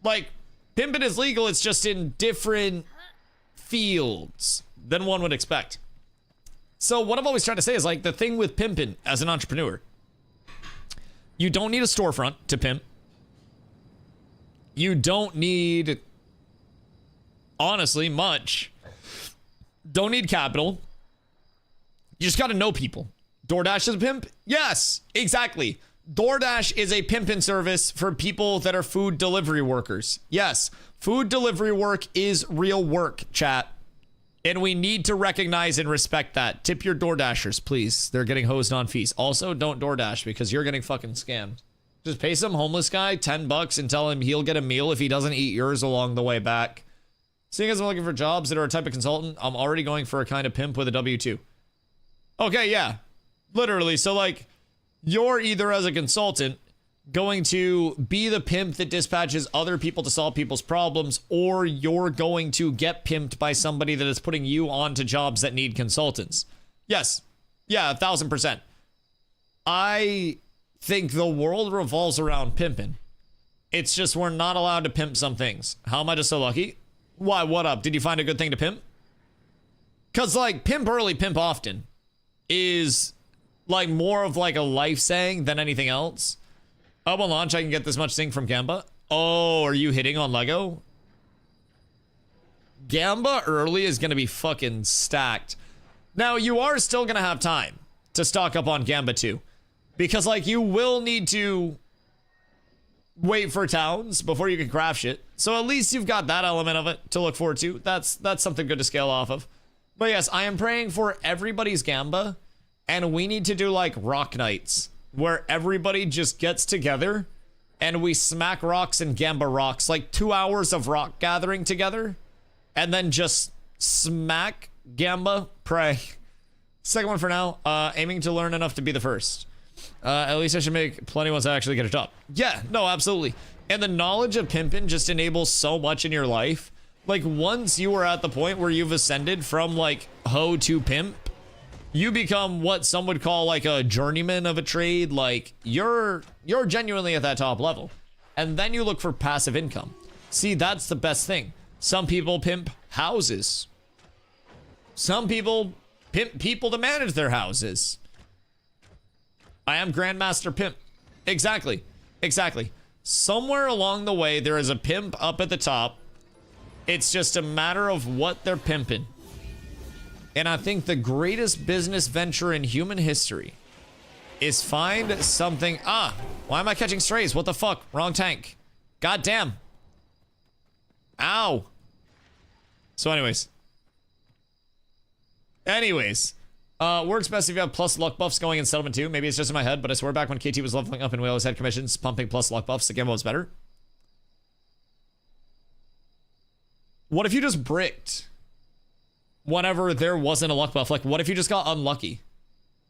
Like, pimping is legal, it's just in different fields than one would expect. So what I've always tried to say is, like, the thing with pimping as an entrepreneur, you don't need a storefront to pimp. You don't need, honestly, much. Don't need capital. You just gotta know people. DoorDash is a pimp? Yes, exactly. DoorDash is a pimping service for people that are food delivery workers. Yes, food delivery work is real work, chat. And we need to recognize and respect that. Tip your DoorDashers, please. They're getting hosed on fees. Also, don't DoorDash because you're getting fucking scammed. Just pay some homeless guy $10 and tell him he'll get a meal if he doesn't eat yours along the way back. Seeing as I'm looking for jobs that are a type of consultant, I'm already going for a kind of pimp with a W-2. Okay, yeah. Literally. So, like, you're either as a consultant going to be the pimp that dispatches other people to solve people's problems, or you're going to get pimped by somebody that is putting you onto jobs that need consultants. Yes. Yeah, 1000%. I think the world revolves around pimping. It's just we're not allowed to pimp some things. How am I just so lucky? Why, what up? Did you find a good thing to pimp? Because, like, pimp early, pimp often is, like, more of, like, a life saying than anything else. Up on launch, I can get this much zinc from Gamba. Oh, are you hitting on Lego? Gamba early is going to be fucking stacked. Now, you are still going to have time to stock up on Gamba too. Because, like, you will need to wait for towns before you can craft shit. So at least you've got that element of it to look forward to. That's something good to scale off of. But yes, I am praying for everybody's Gamba. And we need to do, like, rock nights, where everybody just gets together and we smack rocks and Gamba rocks, like 2 hours of rock gathering together, and then just smack Gamba, pray. Second one for now, aiming to learn enough to be the first. At least I should make plenty once I actually get a job. Yeah, no, absolutely. And the knowledge of pimping just enables so much in your life. Like, once you are at the point where you've ascended from, like, hoe to pimp, you become what some would call, like, a journeyman of a trade. Like, you're genuinely at that top level. And then you look for passive income. See, that's the best thing. Some people pimp houses. Some people pimp people to manage their houses. I am Grandmaster Pimp. Exactly. Exactly. Somewhere along the way, there is a pimp up at the top. It's just a matter of what they're pimping. And I think the greatest business venture in human history is find something. Ah, why am I catching strays? What the fuck? Wrong tank. God damn. Ow. So anyways. Works best if you have plus luck buffs going in settlement too. Maybe it's just in my head, but I swear back when KT was leveling up and we always had commissions pumping plus luck buffs, the game was better. What if you just bricked whenever there wasn't a luck buff? Like, what if you just got unlucky?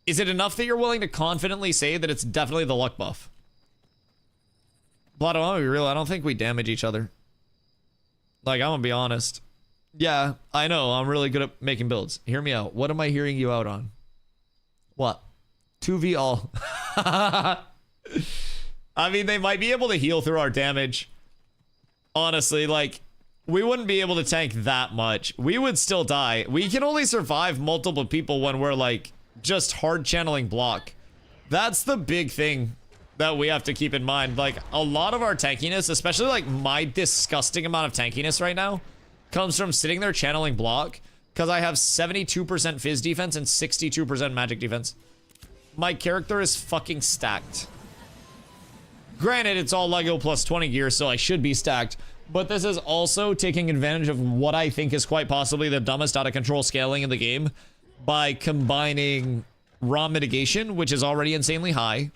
Is it enough that you're willing to confidently say that it's definitely the luck buff? Blood, I'm gonna be real, I don't think we damage each other. Like, I'm gonna be honest. Yeah, I know, I'm really good at making builds. Hear me out. What am I hearing you out on? What? 2v all. I mean, they might be able to heal through our damage. Honestly, like, we wouldn't be able to tank that much. We would still die. We can only survive multiple people when we're, like, just hard channeling block. That's the big thing that we have to keep in mind. Like, a lot of our tankiness, especially, like, my disgusting amount of tankiness right now, comes from sitting there channeling block, because I have 72% fizz defense and 62% magic defense. My character is fucking stacked. Granted, it's all Lego plus 20 gear, so I should be stacked. But this is also taking advantage of what I think is quite possibly the dumbest out of control scaling in the game by combining raw mitigation, which is already insanely high,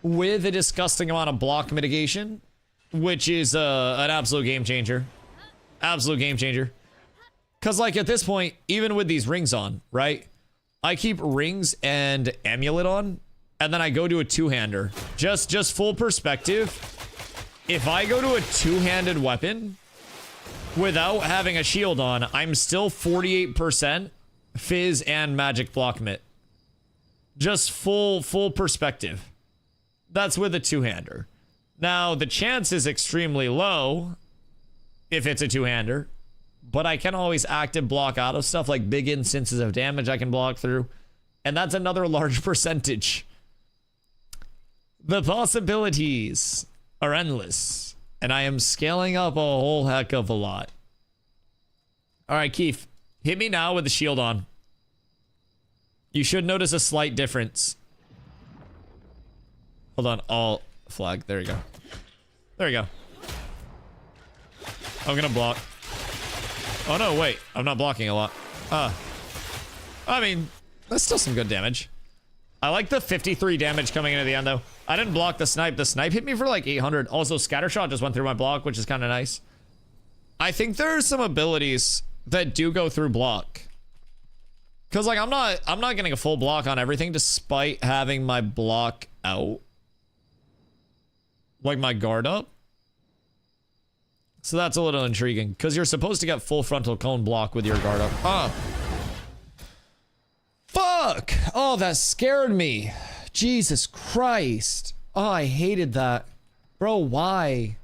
with a disgusting amount of block mitigation, which is an absolute game changer. Absolute game changer. Because, like, at this point, even with these rings on, right? I keep rings and amulet on, and then I go to a two-hander. Just full perspective. If I go to a two-handed weapon without having a shield on, I'm still 48% fizz and magic block mit. Just full perspective. That's with a two-hander. Now, the chance is extremely low if it's a two-hander, but I can always active block out of stuff like big instances of damage I can block through, and that's another large percentage. The possibilities are endless, and I am scaling up a whole heck of a lot. All right, Keith, hit me now with the shield on. You should notice a slight difference. Hold on, all flag. There you go. There you go. I'm gonna block. Oh no, wait. I'm not blocking a lot. I mean, that's still some good damage. I like the 53 damage coming into the end, though. I didn't block the snipe. The snipe hit me for like 800. Also, Scattershot just went through my block, which is kind of nice. I think there are some abilities that do go through block. Because, like, I'm not getting a full block on everything despite having my block out. Like, my guard up. So that's a little intriguing. Because you're supposed to get full frontal cone block with your guard up. Oh. Fuck! Oh, that scared me. Jesus Christ. Oh, I hated that. Bro, why?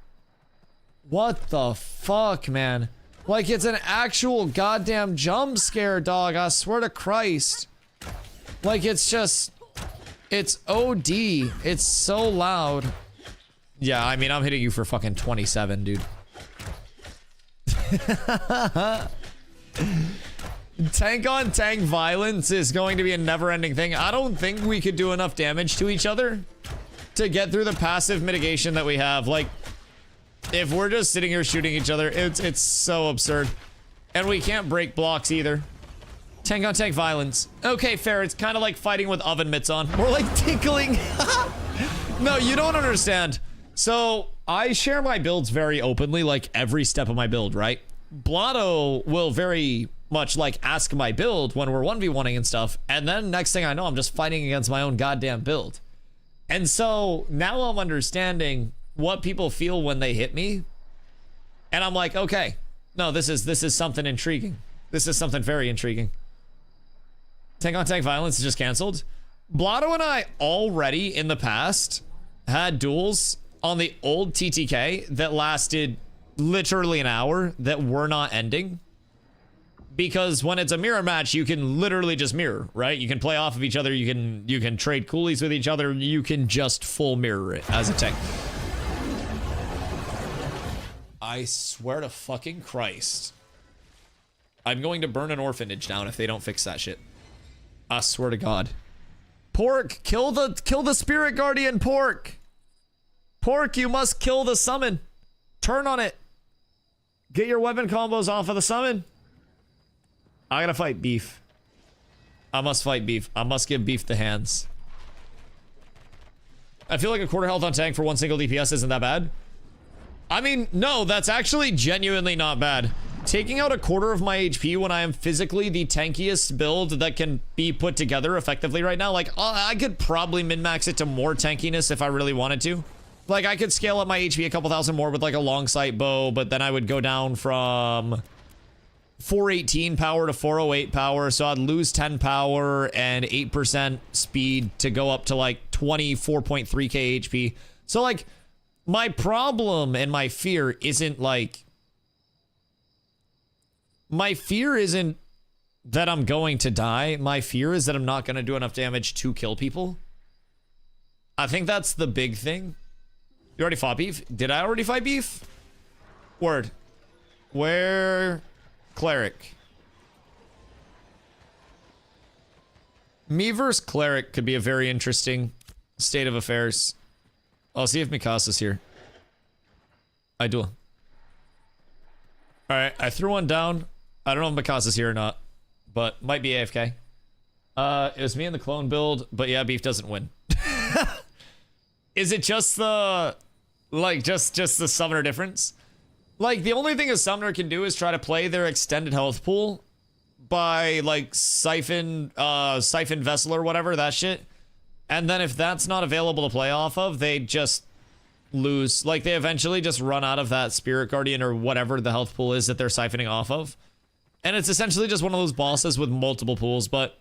What the fuck, man? Like, it's an actual goddamn jump scare, dog. I swear to Christ. Like, it's just... It's OD. It's so loud. Yeah, I mean, I'm hitting you for fucking 27, dude. Tank on tank violence is going to be a never-ending thing. I don't think we could do enough damage to each other to get through the passive mitigation that we have. Like, if we're just sitting here shooting each other, it's so absurd. And we can't break blocks either. Tank on tank violence. Okay, fair. It's kind of like fighting with oven mitts on. More like tickling. No, you don't understand. So, I share my builds very openly, like every step of my build, right? Blotto will very much like ask my build when we're 1v1ing and stuff, and then next thing I know, I'm just fighting against my own goddamn build. And so now I'm understanding what people feel when they hit me, and I'm like, okay, no, this is something intriguing. This is something very intriguing. Tank on tank violence is just canceled. Blotto and I already in the past had duels on the old TTK that lasted literally an hour that were not ending. Because when it's a mirror match, you can literally just mirror, right? You can play off of each other, you can trade coolies with each other, you can just full mirror it as a tank. I swear to fucking Christ. I'm going to burn an orphanage down if they don't fix that shit. I swear to God. Pork, kill the spirit guardian, Pork. Pork, you must kill the summon. Turn on it. Get your weapon combos off of the summon. I gotta fight beef. I must fight beef. I must give beef the hands. I feel like a quarter health on tank for one single DPS isn't that bad. I mean, no, that's actually genuinely not bad. Taking out a quarter of my HP when I am physically the tankiest build that can be put together effectively right now, like, I could probably min-max it to more tankiness if I really wanted to. Like, I could scale up my HP a couple thousand more with, like, a long sight bow, but then I would go down from 418 power to 408 power, so I'd lose 10 power and 8% speed to go up to, like, 24.3k HP. So, like, my problem and my fear isn't, like... My fear isn't that I'm going to die. My fear is that I'm not going to do enough damage to kill people. I think that's the big thing. You already fought beef? Did I already fight beef? Word. Where? Cleric. Me versus Cleric could be a very interesting state of affairs. I'll see if Mikasa's here. I do. Alright, I threw one down. I don't know if Mikasa's here or not, but might be AFK. It was me and the clone build, but yeah, beef doesn't win. Is it just the... Like, just the summoner difference? Like, the only thing a summoner can do is try to play their extended health pool by, like, siphon vessel or whatever, that shit. And then if that's not available to play off of, they just lose. Like, they eventually just run out of that spirit guardian or whatever the health pool is that they're siphoning off of. And it's essentially just one of those bosses with multiple pools, but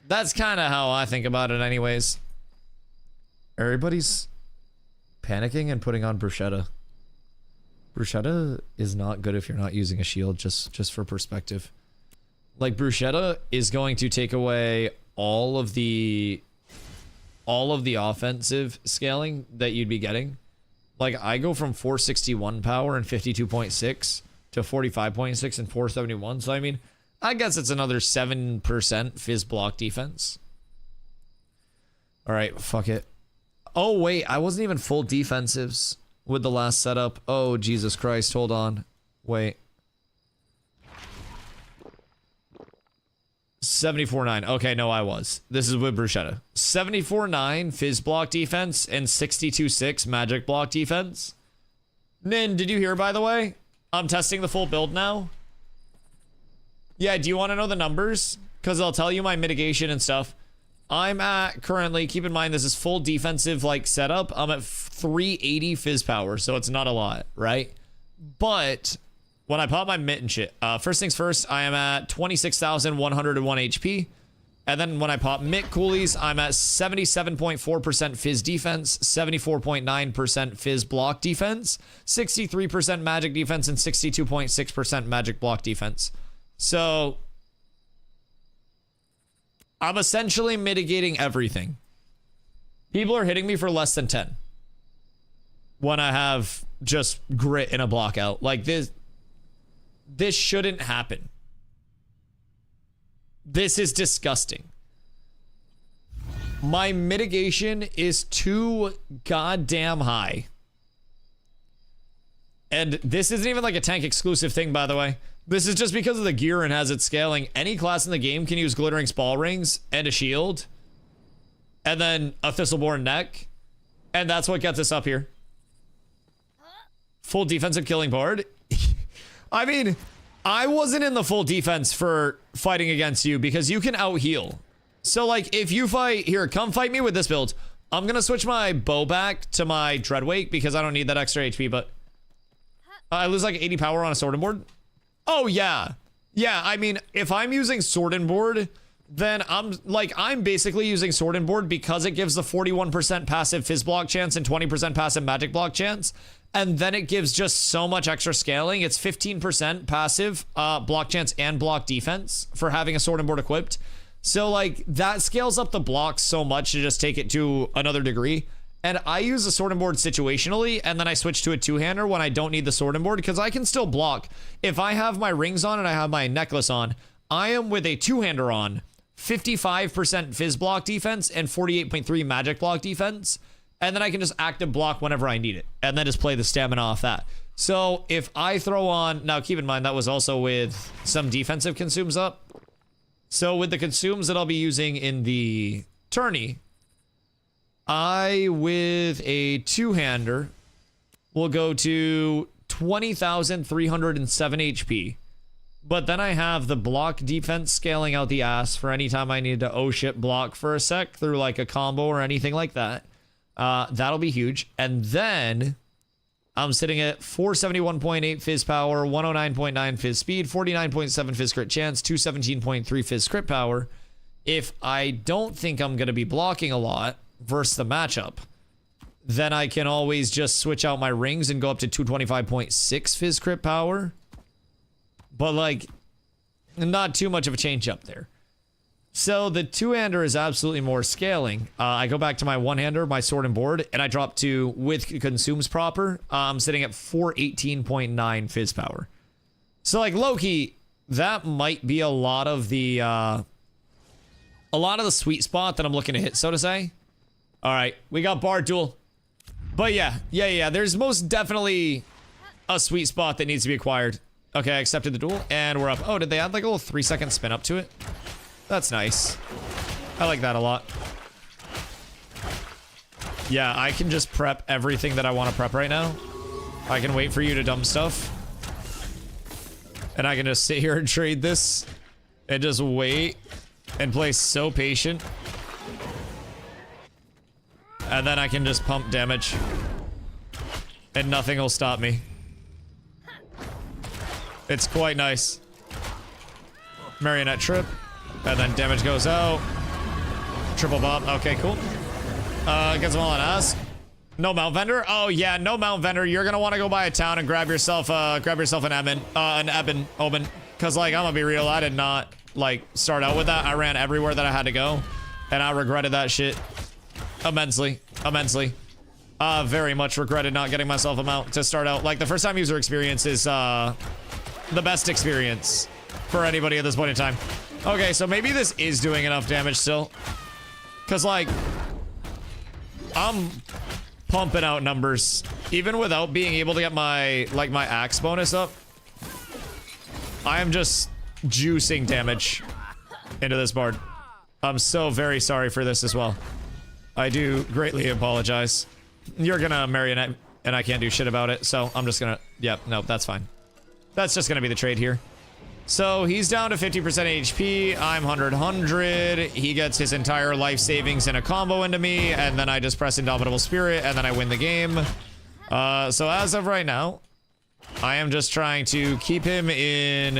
that's kind of how I think about it anyways. Everybody's panicking and putting on bruschetta. Bruschetta is not good if you're not using a shield, just for perspective. Like, bruschetta is going to take away all of the offensive scaling that you'd be getting. Like, I go from 461 power and 52.6 to 45.6 and 471. So, I mean, I guess it's another 7% fizz block defense. All right, fuck it. Oh, wait, I wasn't even full defensives with the last setup. Oh, Jesus Christ, hold on. Wait. 74.9. Okay, no, I was. This is with bruschetta. 74.9 fizz block defense and 62.6 magic block defense. Nin, did you hear, by the way? I'm testing the full build now. Yeah, do you want to know the numbers? Because I'll tell you my mitigation and stuff. I'm at currently, keep in mind this is full defensive like setup. I'm at 380 fizz power, so it's not a lot, right? But when I pop my mitt and shit, first things first, I am at 26,101 HP. And then when I pop mitt coolies, I'm at 77.4% fizz defense, 74.9% fizz block defense, 63% magic defense, and 62.6% magic block defense. So I'm essentially mitigating everything. People are hitting me for less than 10 when I have just grit in a block out. Like this shouldn't happen. This is disgusting. My mitigation is too goddamn high. And this isn't even like a tank exclusive thing, by the way. This is just because of the gear and has its scaling. Any class in the game can use glittering spall rings and a shield. And then a Thistleborn neck. And that's what gets us up here. Full defensive killing board. I mean, I wasn't in the full defense for fighting against you because you can out heal. So like if you fight here, come fight me with this build. I'm gonna switch my bow back to my Dreadwake because I don't need that extra HP, but I lose like 80 power on a sword and board. Oh yeah. Yeah, I mean, if I'm using sword and board, then I'm basically using sword and board because it gives the 41% passive fizz block chance and 20% passive magic block chance. And then it gives just so much extra scaling. It's 15% passive block chance and block defense for having a sword and board equipped. So like that scales up the blocks so much to just take it to another degree. And I use a sword and board situationally, and then I switch to a two-hander when I don't need the sword and board because I can still block. If I have my rings on and I have my necklace on, I am with a two-hander on, 55% fizz block defense and 48.3 magic block defense. And then I can just active block whenever I need it. And then just play the stamina off that. So if I throw on... Now keep in mind that was also with some defensive consumes up. So with the consumes that I'll be using in the tourney, I, with a two-hander, will go to 20,307 HP. But then I have the block defense scaling out the ass for any time I need to oh shit block for a sec through like a combo or anything like that. That'll be huge. And then I'm sitting at 471.8 fizz power, 109.9 fizz speed, 49.7 fizz crit chance, 217.3 fizz crit power. If I don't think I'm going to be blocking a lot versus the matchup, then I can always just switch out my rings and go up to 225.6 fizz crit power. But like, not too much of a change up there. So the two-hander is absolutely more scaling. I go back to my one-hander, my sword and board, and I drop to, with consumes proper, I'm sitting at 418.9 fizz power. So like Loki, that might be a lot of the sweet spot that I'm looking to hit, so to say. All right, we got Bard Duel. But yeah, there's most definitely a sweet spot that needs to be acquired. Okay, I accepted the duel, and we're up. Oh, did they add like a little 3-second spin up to it? That's nice. I like that a lot. Yeah, I can just prep everything that I want to prep right now. I can wait for you to dump stuff. And I can just sit here and trade this. And just wait. And play so patient. And then I can just pump damage. And nothing will stop me. It's quite nice. Marionette trip. And then damage goes out. Triple bomb. Okay, cool. Gets them all on us. No mount vendor? Oh yeah, no mount vendor. You're gonna want to go by a town and grab yourself an Ebon Omen. Cause like, I'm gonna be real, I did not like start out with that. I ran everywhere that I had to go. And I regretted that shit immensely. Very much regretted not getting myself a mount to start out. Like the first time user experience is the best experience for anybody at this point in time. Okay, so maybe this is doing enough damage still. Cause like, I'm pumping out numbers. Even without being able to get my, like my axe bonus up. I am just juicing damage into this bard. I'm so very sorry for this as well. I do greatly apologize. You're gonna marionette, and I can't do shit about it, so I'm just gonna... Yep, no, that's fine. That's just gonna be the trade here. So he's down to 50% HP, I'm 100. He gets his entire life savings in a combo into me, and then I just press Indomitable Spirit, and then I win the game. So as of right now, I am just trying to keep him in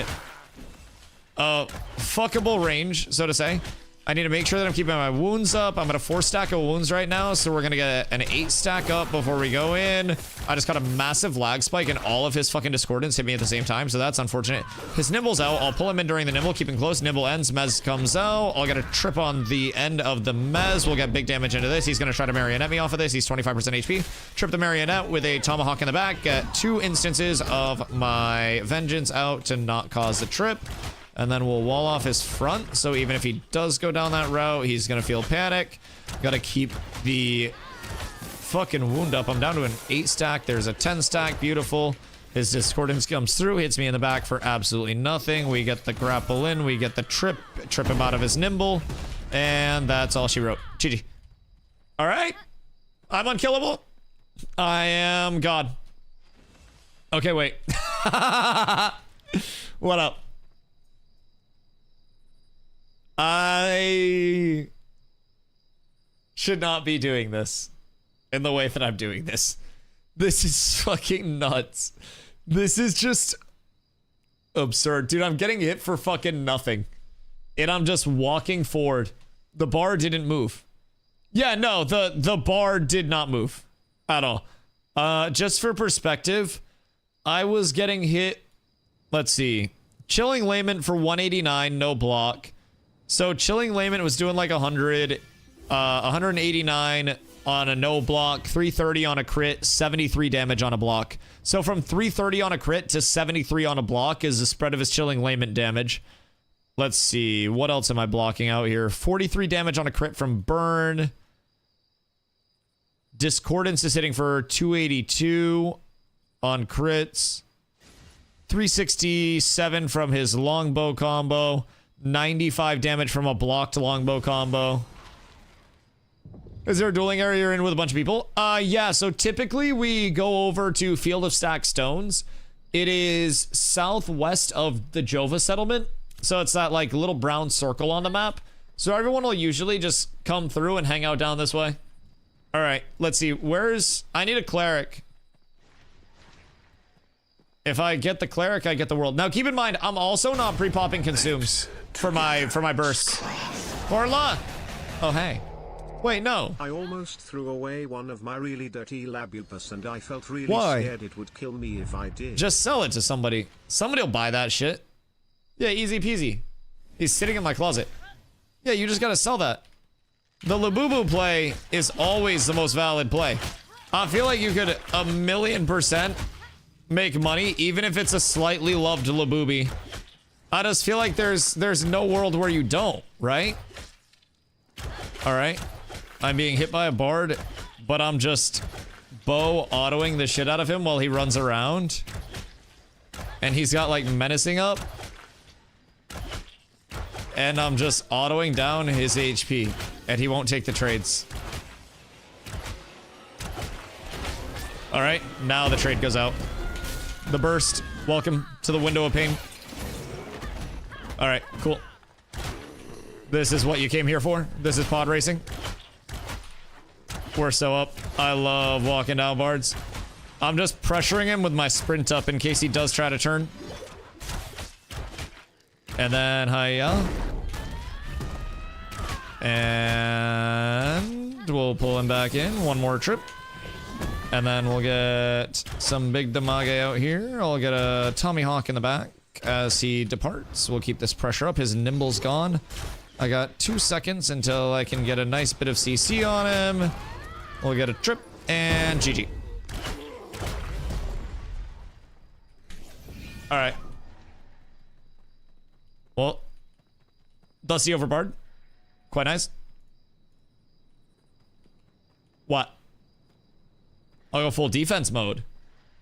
a fuckable range, so to say. I need to make sure that I'm keeping my wounds up. I'm at a 4 stack of wounds right now, so we're gonna get an 8 stack up before we go in. I just got a massive lag spike and all of his fucking discordance hit me at the same time, so that's unfortunate. His nimble's out. I'll pull him in during the nimble, keep him close. Nimble ends, Mez comes out. I'll get a trip on the end of the Mez. We'll get big damage into this. He's gonna try to marionette me off of this. He's 25% HP. Trip the marionette with a tomahawk in the back. Get 2 instances of my vengeance out to not cause the trip. And then we'll wall off his front, so even if he does go down that route, he's gonna feel panic. Gotta keep the fucking wound up. I'm down to an 8 stack. There's a 10 stack. Beautiful. His discordance comes through, hits me in the back for absolutely nothing. We get the grapple in, we get the trip him out of his nimble, and that's all she wrote. GG. All right. I'm unkillable. I am God. Okay, wait. What up? I should not be doing this in the way that I'm doing this. This is fucking nuts. This is just absurd. Dude, I'm getting hit for fucking nothing. And I'm just walking forward. The bar didn't move. Yeah, no, the bar did not move at all. Just for perspective, I was getting hit, let's see, Chilling Layman for 189, no block. So Chilling Layman was doing like 189 on a no block, 330 on a crit, 73 damage on a block. So from 330 on a crit to 73 on a block is the spread of his Chilling Layman damage. Let's see, what else am I blocking out here? 43 damage on a crit from Burn. Discordance is hitting for 282 on crits. 367 from his longbow combo. 95 damage from a blocked longbow combo. Is there a dueling area you're in with a bunch of people? Yeah, so typically we go over to Field of Stacked Stones. It is southwest of the Jova settlement. So it's that like little brown circle on the map. So everyone will usually just come through and hang out down this way. All right, let's see. I need a cleric. If I get the cleric, I get the world. Now keep in mind, I'm also not pre-popping consumes for my bursts. Orla! Oh, hey. Wait, no. I almost threw away one of my really dirty labubus and I felt really scared it would kill me if I did. Just sell it to somebody. Somebody will buy that shit. Yeah, easy peasy. He's sitting in my closet. Yeah, you just gotta sell that. The Labubu play is always the most valid play. I feel like you could 1,000,000% make money, even if it's a slightly loved Labubi. I just feel like there's no world where you don't, right? Alright. I'm being hit by a bard, but I'm just bow autoing the shit out of him while he runs around. And he's got like menacing up. And I'm just autoing down his HP. And he won't take the trades. Alright, now the trade goes out. The burst. Welcome to the window of pain. Alright, cool. This is what you came here for? This is pod racing? We're so up. I love walking down bards. I'm just pressuring him with my sprint up in case he does try to turn. And then hiya. And we'll pull him back in. One more trip. And then we'll get some big damage out here. I'll get a Tommy Hawk in the back as he departs. We'll keep this pressure up. His nimble's gone. I got 2 seconds until I can get a nice bit of CC on him. We'll get a trip and GG. Alright. Well, Dusty over Bard. Quite nice. What? I'll go full defense mode.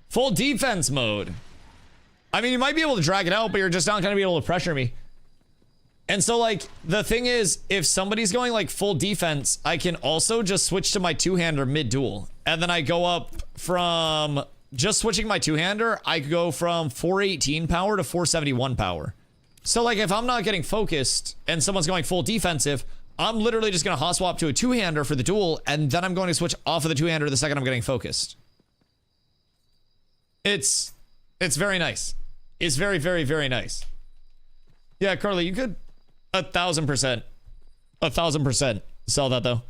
Full defense mode. I mean, you might be able to drag it out, but you're just not going to be able to pressure me. And so like the thing is, if somebody's going like full defense, I can also just switch to my two-hander mid-duel. And then I go up from just switching my two-hander, I go from 418 power to 471 power. So like if I'm not getting focused and someone's going full defensive, I'm literally just gonna hot swap to a two-hander for the duel, and then I'm going to switch off of the two-hander the second I'm getting focused. It's very nice. It's very, very, very nice. Yeah, Carly, you could 1,000%. 1,000% sell that though.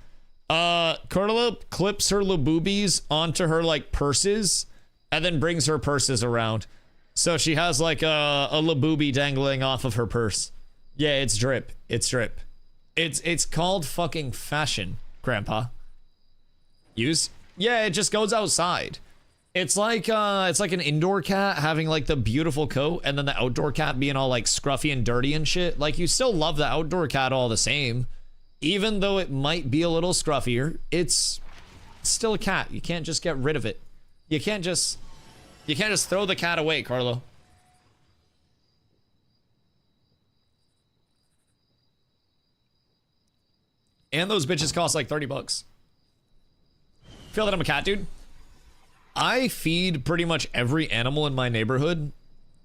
Carla clips her laboobies onto her like purses and then brings her purses around. So she has like a laboobie dangling off of her purse. Yeah, it's drip. It's drip. It's called fucking fashion, Grandpa. Use? Yeah, it just goes outside. It's like an indoor cat having like the beautiful coat and then the outdoor cat being all like scruffy and dirty and shit. Like you still love the outdoor cat all the same. Even though it might be a little scruffier, it's still a cat. You can't just get rid of it. You can't just throw the cat away, Carlo. And those bitches cost like 30 bucks. Feel that I'm a cat dude? I feed pretty much every animal in my neighborhood.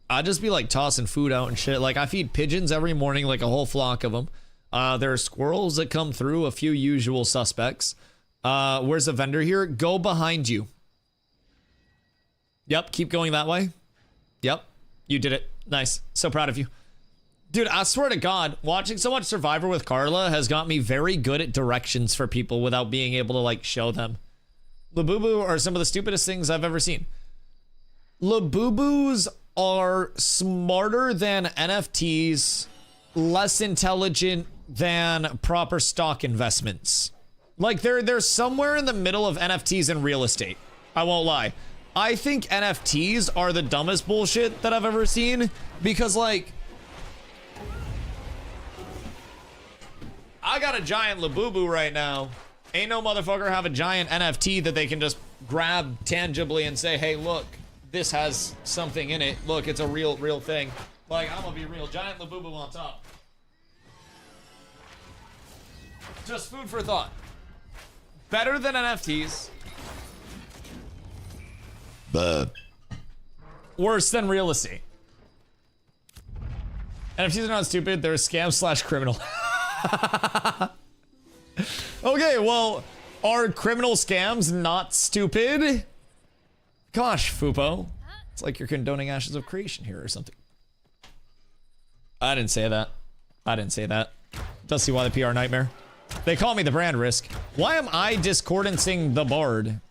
I just be like tossing food out and shit. Like I feed pigeons every morning, like a whole flock of them. There are squirrels that come through, a few usual suspects. Where's the vendor here? Go behind you. Yep, keep going that way. Yep, you did it. Nice. So proud of you. Dude, I swear to God, watching so much Survivor with Carla has got me very good at directions for people without being able to like show them. Labubu are some of the stupidest things I've ever seen. Labubus are smarter than NFTs, less intelligent than proper stock investments. Like they're somewhere in the middle of NFTs and real estate. I won't lie. I think NFTs are the dumbest bullshit that I've ever seen because like I got a giant Labubu right now. Ain't no motherfucker have a giant NFT that they can just grab tangibly and say, hey, look, this has something in it. Look, it's a real thing. Like, I'm gonna be real. Giant Labubu on top. Just food for thought. Better than NFTs. But worse than real estate. NFTs are not stupid. They're a scam / criminal. Okay, well, are criminal scams not stupid? Gosh, Fupo. It's like you're condoning Ashes of Creation here or something. I didn't say that. I didn't say that. DustyWhy the PR nightmare. They call me the brand risk. Why am I discordancing the bard?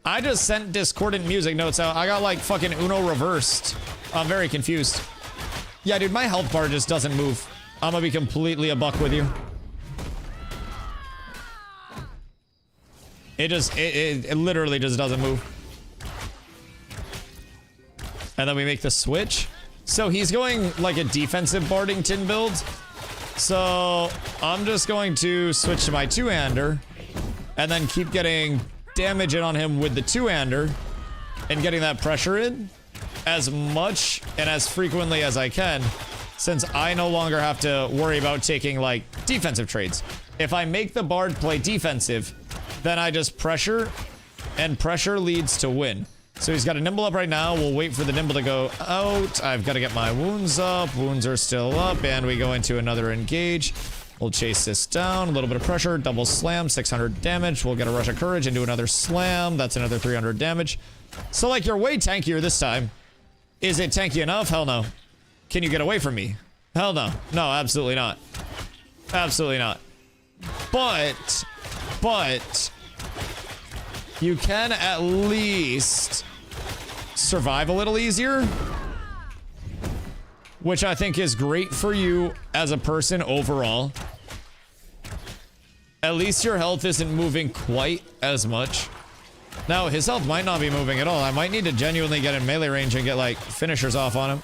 I just sent discordant music notes out. I got like fucking Uno reversed. I'm very confused. Yeah, dude, my health bar just doesn't move. I'm gonna be completely a buck with you. It literally just doesn't move. And then we make the switch. So he's going like a defensive Bardington build. So I'm just going to switch to my two-hander and then keep getting damage in on him with the two-hander and getting that pressure in as much and as frequently as I can, since I no longer have to worry about taking like defensive trades. If I make the bard play defensive, then I just pressure, and pressure leads to win. So he's got a nimble up right now. We'll wait for the nimble to go out. I've got to get my wounds up. Wounds are still up, and we go into another engage. We'll chase this down. A little bit of pressure. Double slam, 600 damage. We'll get a rush of courage and do another slam. That's another 300 damage. So, like, you're way tankier this time. Is it tanky enough? Hell no. Can you get away from me? Hell no. No, absolutely not. Absolutely not. But you can at least survive a little easier, which I think is great for you as a person overall. At least your health isn't moving quite as much. Now, his health might not be moving at all. I might need to genuinely get in melee range and get, like, finishers off on him.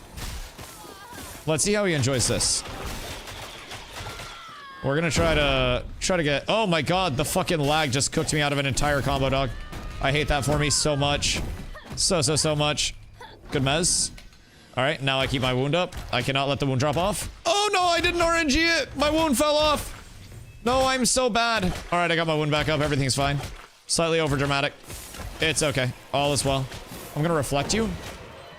Let's see how he enjoys this. We're gonna try to get... Oh my god, the fucking lag just cooked me out of an entire combo, dog. I hate that for me so much. So much. Good mez. Alright, now I keep my wound up. I cannot let the wound drop off. Oh no, I didn't RNG it. My wound fell off. No, I'm so bad. All right, I got my wound back up. Everything's fine. Slightly over dramatic. It's okay. All is well. I'm gonna reflect you.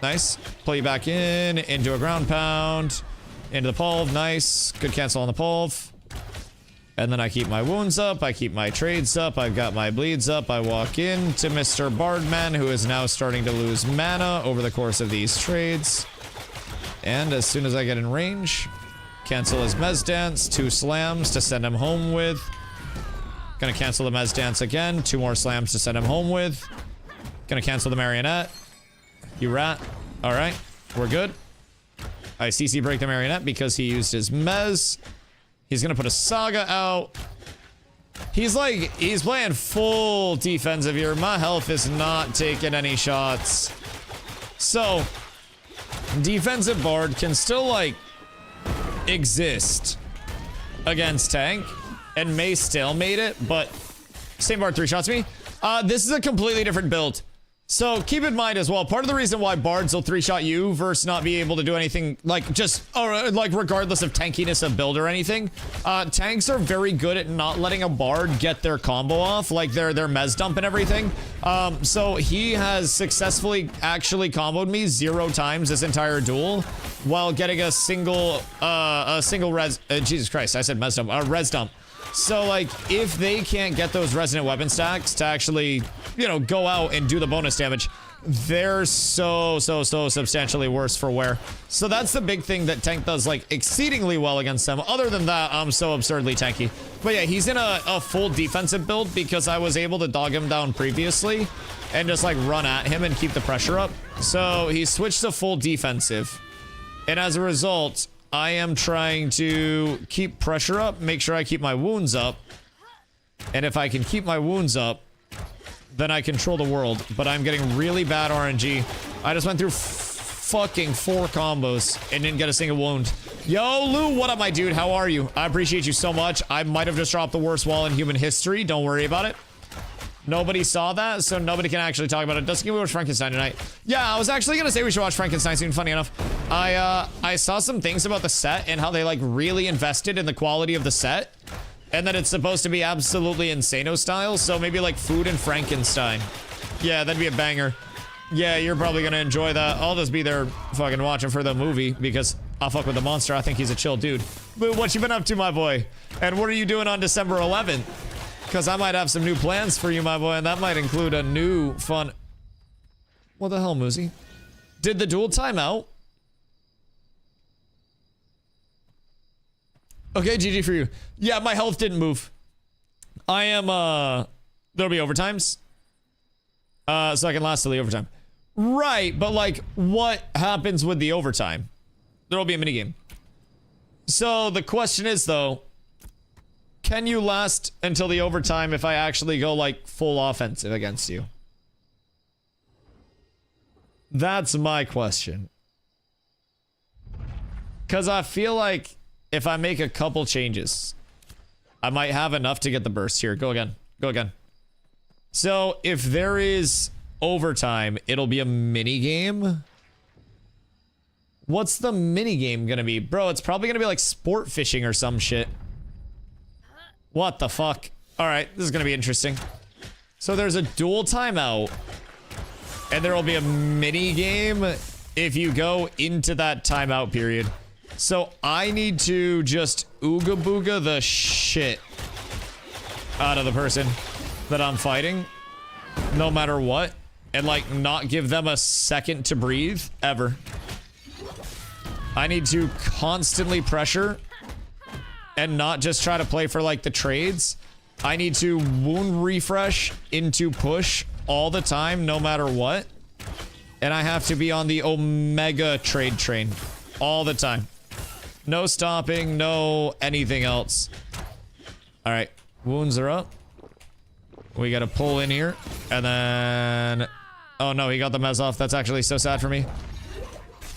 Nice. Pull you back in, into a ground pound, into the pulve. Nice. Good cancel on the pulve. And then I keep my wounds up. I keep my trades up. I've got my bleeds up. I walk in to Mr. Bardman, who is now starting to lose mana over the course of these trades. And as soon as I get in range, cancel his Mez Dance. 2 slams to send him home with. Gonna cancel the Mez Dance again. 2 more slams to send him home with. Gonna cancel the Marionette. You rat. Alright, we're good. I CC break the Marionette because he used his Mez. He's gonna put a Saga out. He's playing full defensive here. My health is not taking any shots. So, defensive Bard can still, like, exist against tank and may stalemate it, but same Bard 3-shots me. This is a completely different build. So keep in mind as well, part of the reason why Bards will 3-shot you versus not be able to do anything, like, just, or like, regardless of tankiness of build or anything, tanks are very good at not letting a Bard get their combo off, like their Mez dump and everything. So he has successfully actually comboed me 0 times this entire duel while getting a single res, Jesus Christ, I said Mez dump, res dump. So, like, if they can't get those resonant weapon stacks to actually, you know, go out and do the bonus damage, they're so substantially worse for wear. So that's the big thing that tank does, like, exceedingly well against them. Other than that, I'm so absurdly tanky. But yeah, he's in a full defensive build because I was able to dog him down previously and just, like, run at him and keep the pressure up. So he switched to full defensive. And as a result, I am trying to keep pressure up, make sure I keep my wounds up. And if I can keep my wounds up, then I control the world. But I'm getting really bad RNG. I just went through fucking 4 combos and didn't get a single wound. Yo, Lou, what up, my dude? How are you? I appreciate you so much. I might have just dropped the worst wall in human history. Don't worry about it. Nobody saw that, so nobody can actually talk about it. Doesn't we watch Frankenstein tonight? Yeah, I was actually gonna say we should watch Frankenstein soon, funny enough. I saw some things about the set and how they, like, really invested in the quality of the set. And that it's supposed to be absolutely Insano style, so maybe like Food and Frankenstein. Yeah, that'd be a banger. Yeah, you're probably gonna enjoy that. I'll just be there fucking watching for the movie because I'll fuck with the monster. I think he's a chill dude. But what you been up to, my boy? And what are you doing on December 11th? Because I might have some new plans for you, my boy, and that might include a new fun... What the hell, Moosey? Did the duel time out? Okay, GG for you. Yeah, my health didn't move. I am, there'll be overtimes. So I can last till the overtime. Right, but like, what happens with the overtime? There'll be a minigame. So the question is, though, can you last until the overtime if I actually go, like, full offensive against you? That's my question. Because I feel like if I make a couple changes, I might have enough to get the burst here. Go again. Go again. So if there is overtime, it'll be a mini game. What's the mini game gonna be? Bro, it's probably gonna be like sport fishing or some shit. What the fuck? Alright, this is gonna be interesting. So there's a dual timeout. And there will be a mini game if you go into that timeout period. So I need to just ooga booga the shit out of the person that I'm fighting, no matter what, and like not give them a second to breathe ever. I need to constantly pressure and not just try to play for like the trades. I need to wound refresh into push all the time, no matter what. And I have to be on the Omega trade train all the time. No stopping, no anything else. All right, wounds are up. We gotta pull in here, and then... Oh no, he got the mez off. That's actually so sad for me.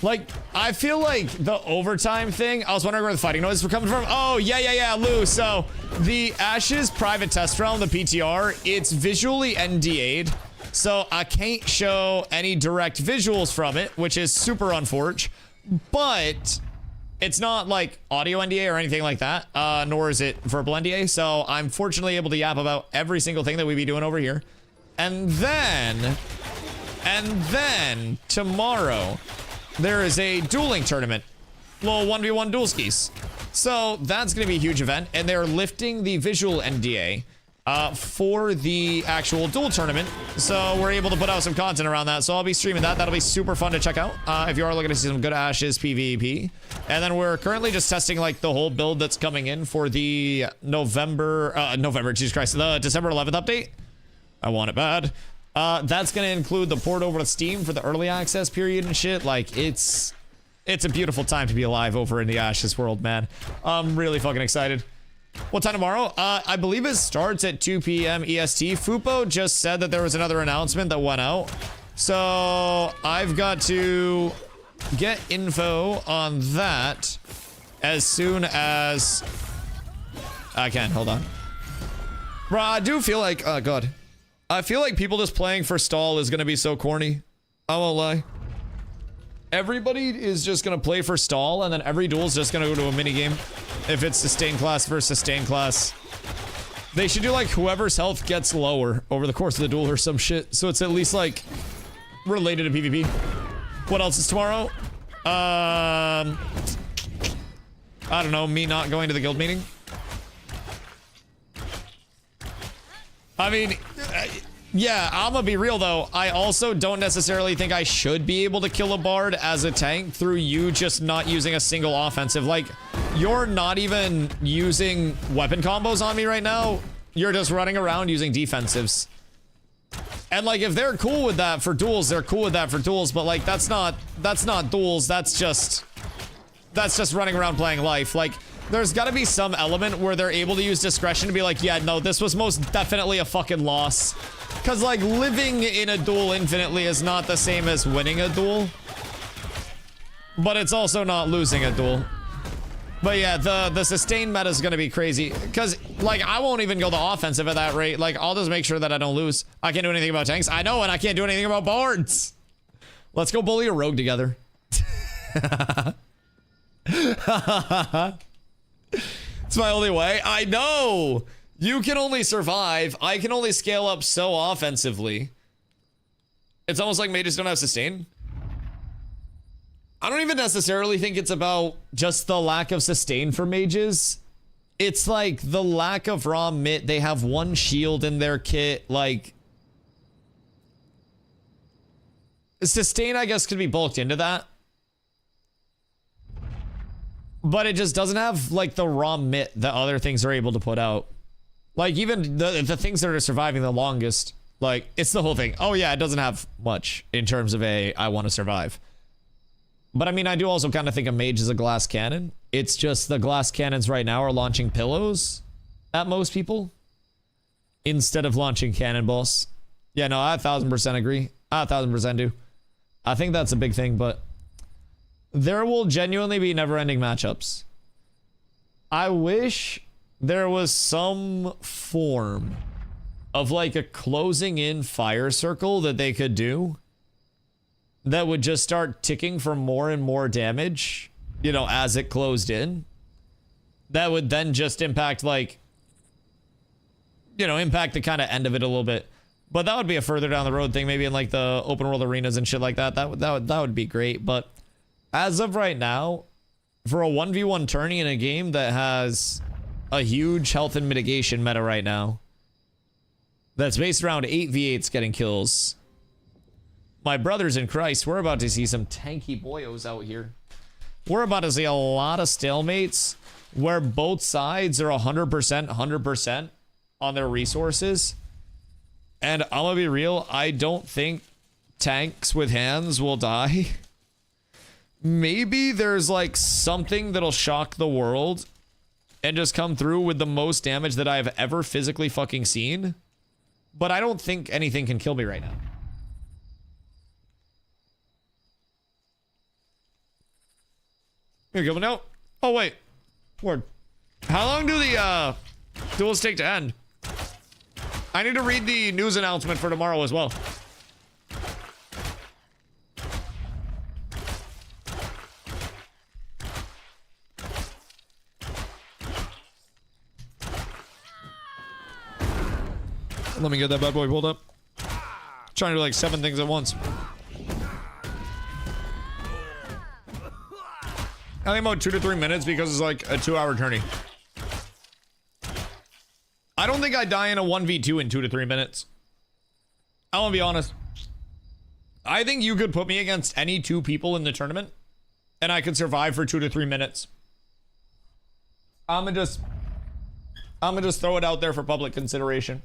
Like, I feel like the overtime thing, I was wondering where the fighting noises were coming from. Oh, yeah, Lou. So, the Ashes private test realm, the PTR, it's visually NDA'd. So, I can't show any direct visuals from it, which is super unfortunate. But It's not like audio NDA or anything like that, nor is it verbal NDA. So I'm fortunately able to yap about every single thing that we be doing over here. And then tomorrow, there is a dueling tournament. Little 1v1 duel skis. So that's going to be a huge event. And they're lifting the visual NDA for the actual duel tournament. So we're able to put out some content around that. So I'll be streaming that. That'll be super fun to check out if you are looking to see some good Ashes PvP. And then we're currently just testing like the whole build that's coming in for the Jesus Christ, the December 11th update. I want it bad. That's going to include the port over to Steam for the early access period and shit. Like it's a beautiful time to be alive over in the Ashes world, man. I'm really fucking excited. What time tomorrow? I believe it starts at 2 p.m. EST. Fupo just said that there was another announcement that went out. So I've got to get info on that as soon as I can. Hold on. Bro, I do feel like, oh god. I feel like people just playing for stall is going to be so corny. I won't lie. Everybody is just going to play for stall, and then every duel is just going to go to a minigame. If it's sustained class versus sustained class. They should do like whoever's health gets lower over the course of the duel or some shit. So it's at least like related to PvP. What else is tomorrow? I don't know, me not going to the guild meeting. I mean, yeah, I'm gonna be real though. I also don't necessarily think I should be able to kill a bard as a tank through you just not using a single offensive. Like, you're not even using weapon combos on me right now. You're just running around using defensives. And like, if they're cool with that for duels, they're cool with that for duels. But like, that's not duels. That's just running around playing life. Like, there's got to be some element where they're able to use discretion to be like, yeah, no, this was most definitely a fucking loss. Because, like, living in a duel infinitely is not the same as winning a duel. But it's also not losing a duel. But yeah, the sustained meta is going to be crazy. Because, like, I won't even go the offensive at that rate. Like, I'll just make sure that I don't lose. I can't do anything about tanks. I know, and I can't do anything about bards. Let's go bully a rogue together. It's my only way. I know. You can only survive. I can only scale up so offensively. It's almost like mages don't have sustain. I don't even necessarily think it's about just the lack of sustain for mages. It's like the lack of raw mitt. They have one shield in their kit. Like, sustain, I guess, could be bulked into that. But it just doesn't have, like, the raw mitt that other things are able to put out. Like, even the things that are surviving the longest, like, it's the whole thing. Oh, yeah, it doesn't have much in terms of I want to survive. But, I mean, I do also kind of think a mage is a glass cannon. It's just the glass cannons right now are launching pillows at most people instead of launching cannonballs. Yeah, no, I 1000% agree. I 1000% do. I think that's a big thing, but there will genuinely be never-ending matchups. I wish there was some form of like a closing in fire circle that they could do that would just start ticking for more and more damage, you know, as it closed in. That would then just impact, like, you know, impact the kind of end of it a little bit. But that would be a further down the road thing, maybe in like the open world arenas and shit like that. That would be great. But as of right now, for a 1v1 tourney in a game that has a huge health and mitigation meta right now, that's based around 8v8s getting kills. My brothers in Christ, we're about to see some tanky boyos out here. We're about to see a lot of stalemates where both sides are 100% on their resources. And I'm gonna be real, I don't think tanks with hands will die. Maybe there's like something that'll shock the world and just come through with the most damage that I've ever physically fucking seen. But I don't think anything can kill me right now. Here, coming out. Oh, wait. Word. How long do the duels take to end? I need to read the news announcement for tomorrow as well. Let me get that bad boy pulled up. Trying to do like 7 things at once. I think about 2 to 3 minutes because it's like a 2-hour tourney. I don't think I die in a 1v2 in 2 to 3 minutes. I want to be honest. I think you could put me against any 2 people in the tournament and I could survive for 2 to 3 minutes. I'm gonna just throw it out there for public consideration.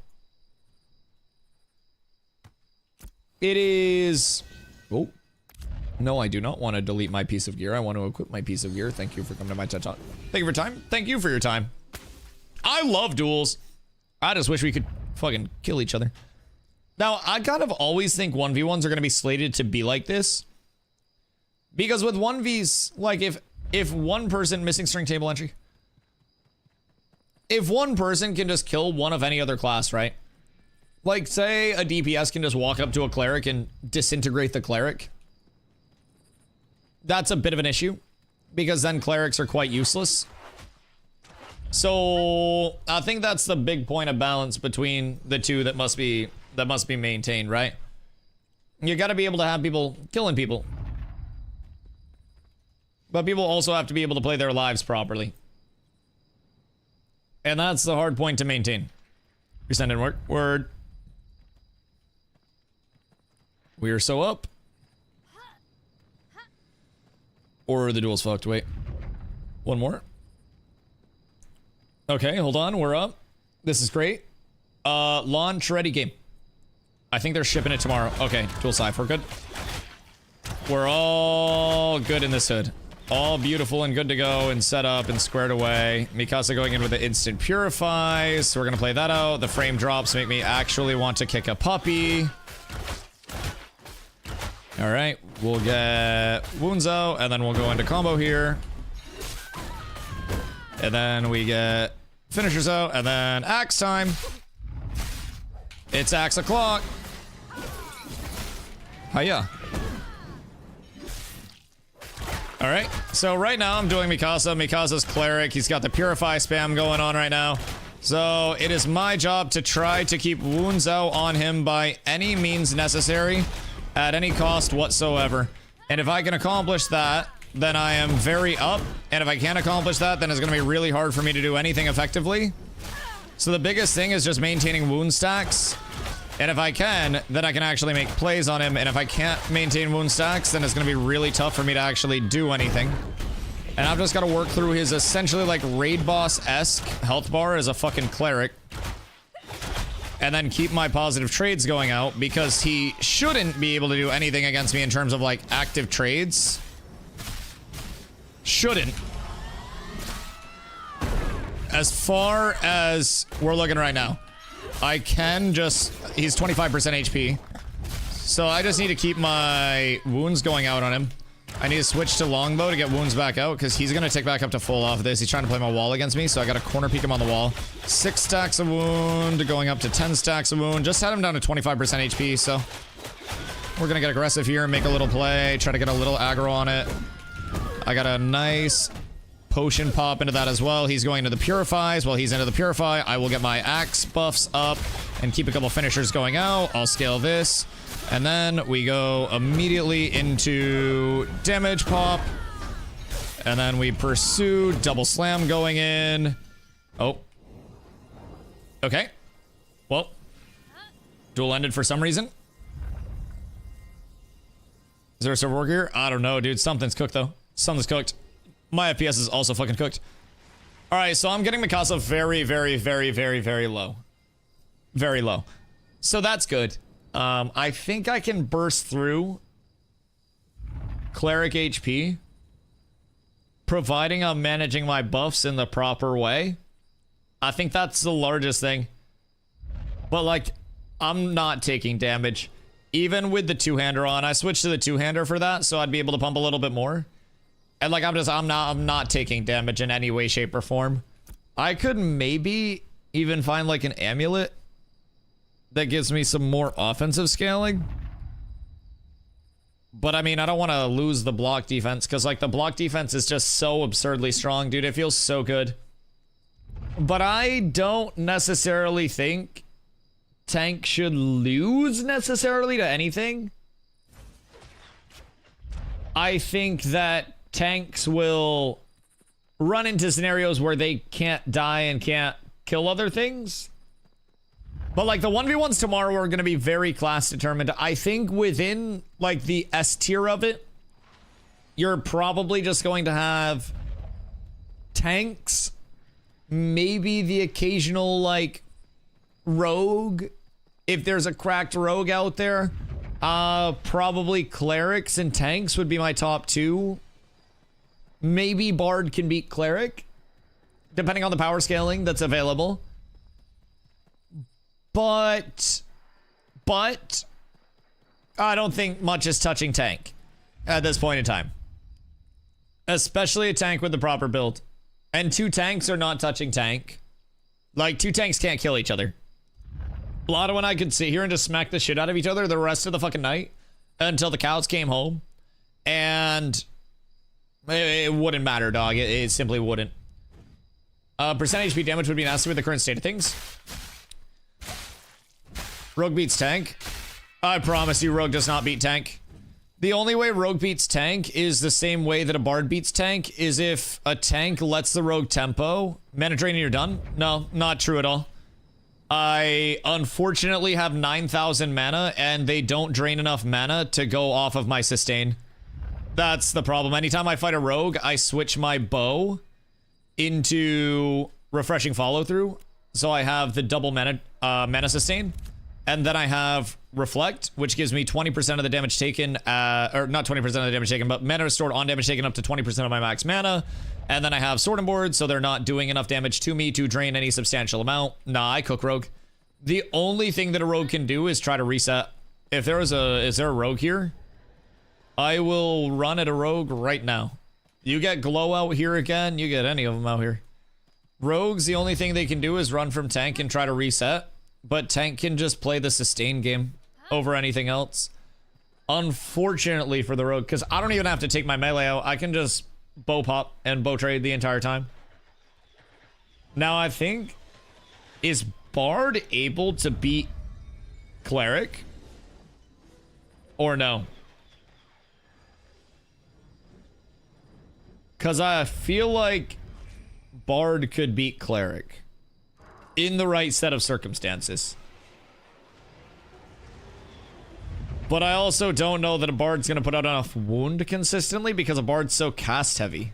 It is... Oh. No, I do not want to delete my piece of gear. I want to equip my piece of gear. Thank you for coming to my TED Talk. Thank you for your time. Thank you for your time. I love duels. I just wish we could fucking kill each other. Now, I kind of always think 1v1s are going to be slated to be like this. Because with 1vs, like if one person... Missing string table entry. If one person can just kill one of any other class, right? Like, say a DPS can just walk up to a cleric and disintegrate the cleric. That's a bit of an issue. Because then clerics are quite useless. So, I think that's the big point of balance between the two that must be maintained, right? You gotta be able to have people killing people. But people also have to be able to play their lives properly. And that's the hard point to maintain. You're sending word. We are so up. Or the duel's fucked. Wait. One more. Okay, hold on. We're up. This is great. Launch ready game. I think they're shipping it tomorrow. Okay, dual side. We're good. We're all good in this hood. All beautiful and good to go and set up and squared away. Mikasa going in with the instant purifies. So we're gonna play that out. The frame drops make me actually want to kick a puppy. All right, we'll get wounds out and then we'll go into combo here. And then we get finishers out and then axe time. It's axe o'clock. Hiya. All right, so right now I'm doing Mikasa. Mikasa's cleric. He's got the purify spam going on right now. So it is my job to try to keep wounds out on him by any means necessary, at any cost whatsoever. And if I can accomplish that, then I am very up. And if I can't accomplish that, then it's going to be really hard for me to do anything effectively. So the biggest thing is just maintaining wound stacks. And if I can, then I can actually make plays on him. And if I can't maintain wound stacks, then it's going to be really tough for me to actually do anything. And I've just got to work through his essentially like raid boss-esque health bar as a fucking cleric. And then keep my positive trades going out because he shouldn't be able to do anything against me in terms of like active trades. Shouldn't. As far as we're looking right now, I can just... He's 25% HP. So I just need to keep my wounds going out on him. I need to switch to longbow to get wounds back out because he's going to take back up to full off of this. He's trying to play my wall against me, so I got to corner peek him on the wall. 6 stacks of wound, going up to 10 stacks of wound. Just had him down to 25% HP, so... We're going to get aggressive here, make a little play, try to get a little aggro on it. I got a nice... potion pop into that as well. He's going into the purifies. While he's into the purify, I will get my axe buffs up and keep a couple finishers going out. I'll scale this. And then we go immediately into damage pop. And then we pursue double slam going in. Oh. Okay. Well. Duel ended for some reason. Is there a server work here? I don't know, dude. Something's cooked, though. Something's cooked. My FPS is also fucking cooked. Alright, so I'm getting Mikasa very, very, very, very, very low. Very low. So that's good. I think I can burst through Cleric HP, providing I'm managing my buffs in the proper way. I think that's the largest thing. But, like, I'm not taking damage. Even with the two-hander on, I switched to the two-hander for that, so I'd be able to pump a little bit more. And like I'm not taking damage in any way, shape, or form. I could maybe even find like an amulet that gives me some more offensive scaling. But I mean, I don't want to lose the block defense because like the block defense is just so absurdly strong, dude. It feels so good. But I don't necessarily think tank should lose necessarily to anything. I think that tanks will run into scenarios where they can't die and can't kill other things. But like the 1v1s tomorrow are going to be very class determined. I think within like the S tier of it, you're probably just going to have tanks, maybe the occasional like rogue, if there's a cracked rogue out there. Probably clerics and tanks would be my top two. Maybe bard can beat cleric, depending on the power scaling that's available. But I don't think much is touching tank at this point in time. Especially a tank with the proper build. And two tanks are not touching tank. Like, two tanks can't kill each other. Blotto and I could sit here and just smack the shit out of each other the rest of the fucking night until the cows came home. And it wouldn't matter, dog. It simply wouldn't. Percent HP damage would be nasty with the current state of things. Rogue beats tank. I promise you, rogue does not beat tank. The only way rogue beats tank is the same way that a bard beats tank, is if a tank lets the rogue tempo. Mana drain and you're done? No, not true at all. I unfortunately have 9,000 mana and they don't drain enough mana to go off of my sustain. That's the problem. Anytime I fight a rogue, I switch my bow into refreshing follow through. So I have the double mana sustain. And then I have reflect, which gives me 20% of the damage taken, or not 20% of the damage taken, but mana restored on damage taken up to 20% of my max mana. And then I have sword and board, so they're not doing enough damage to me to drain any substantial amount. Nah, I cook rogue. The only thing that a rogue can do is try to reset. If there is there a rogue here? I will run at a rogue right now. You get glow out here again, you get any of them out here. Rogues, the only thing they can do is run from tank and try to reset. But tank can just play the sustain game over anything else. Unfortunately for the rogue, because I don't even have to take my melee out. I can just bow pop and bow trade the entire time. Now I think, is bard able to beat cleric? Or no? Because I feel like bard could beat cleric. In the right set of circumstances. But I also don't know that a bard's gonna put out enough wound consistently because a bard's so cast heavy.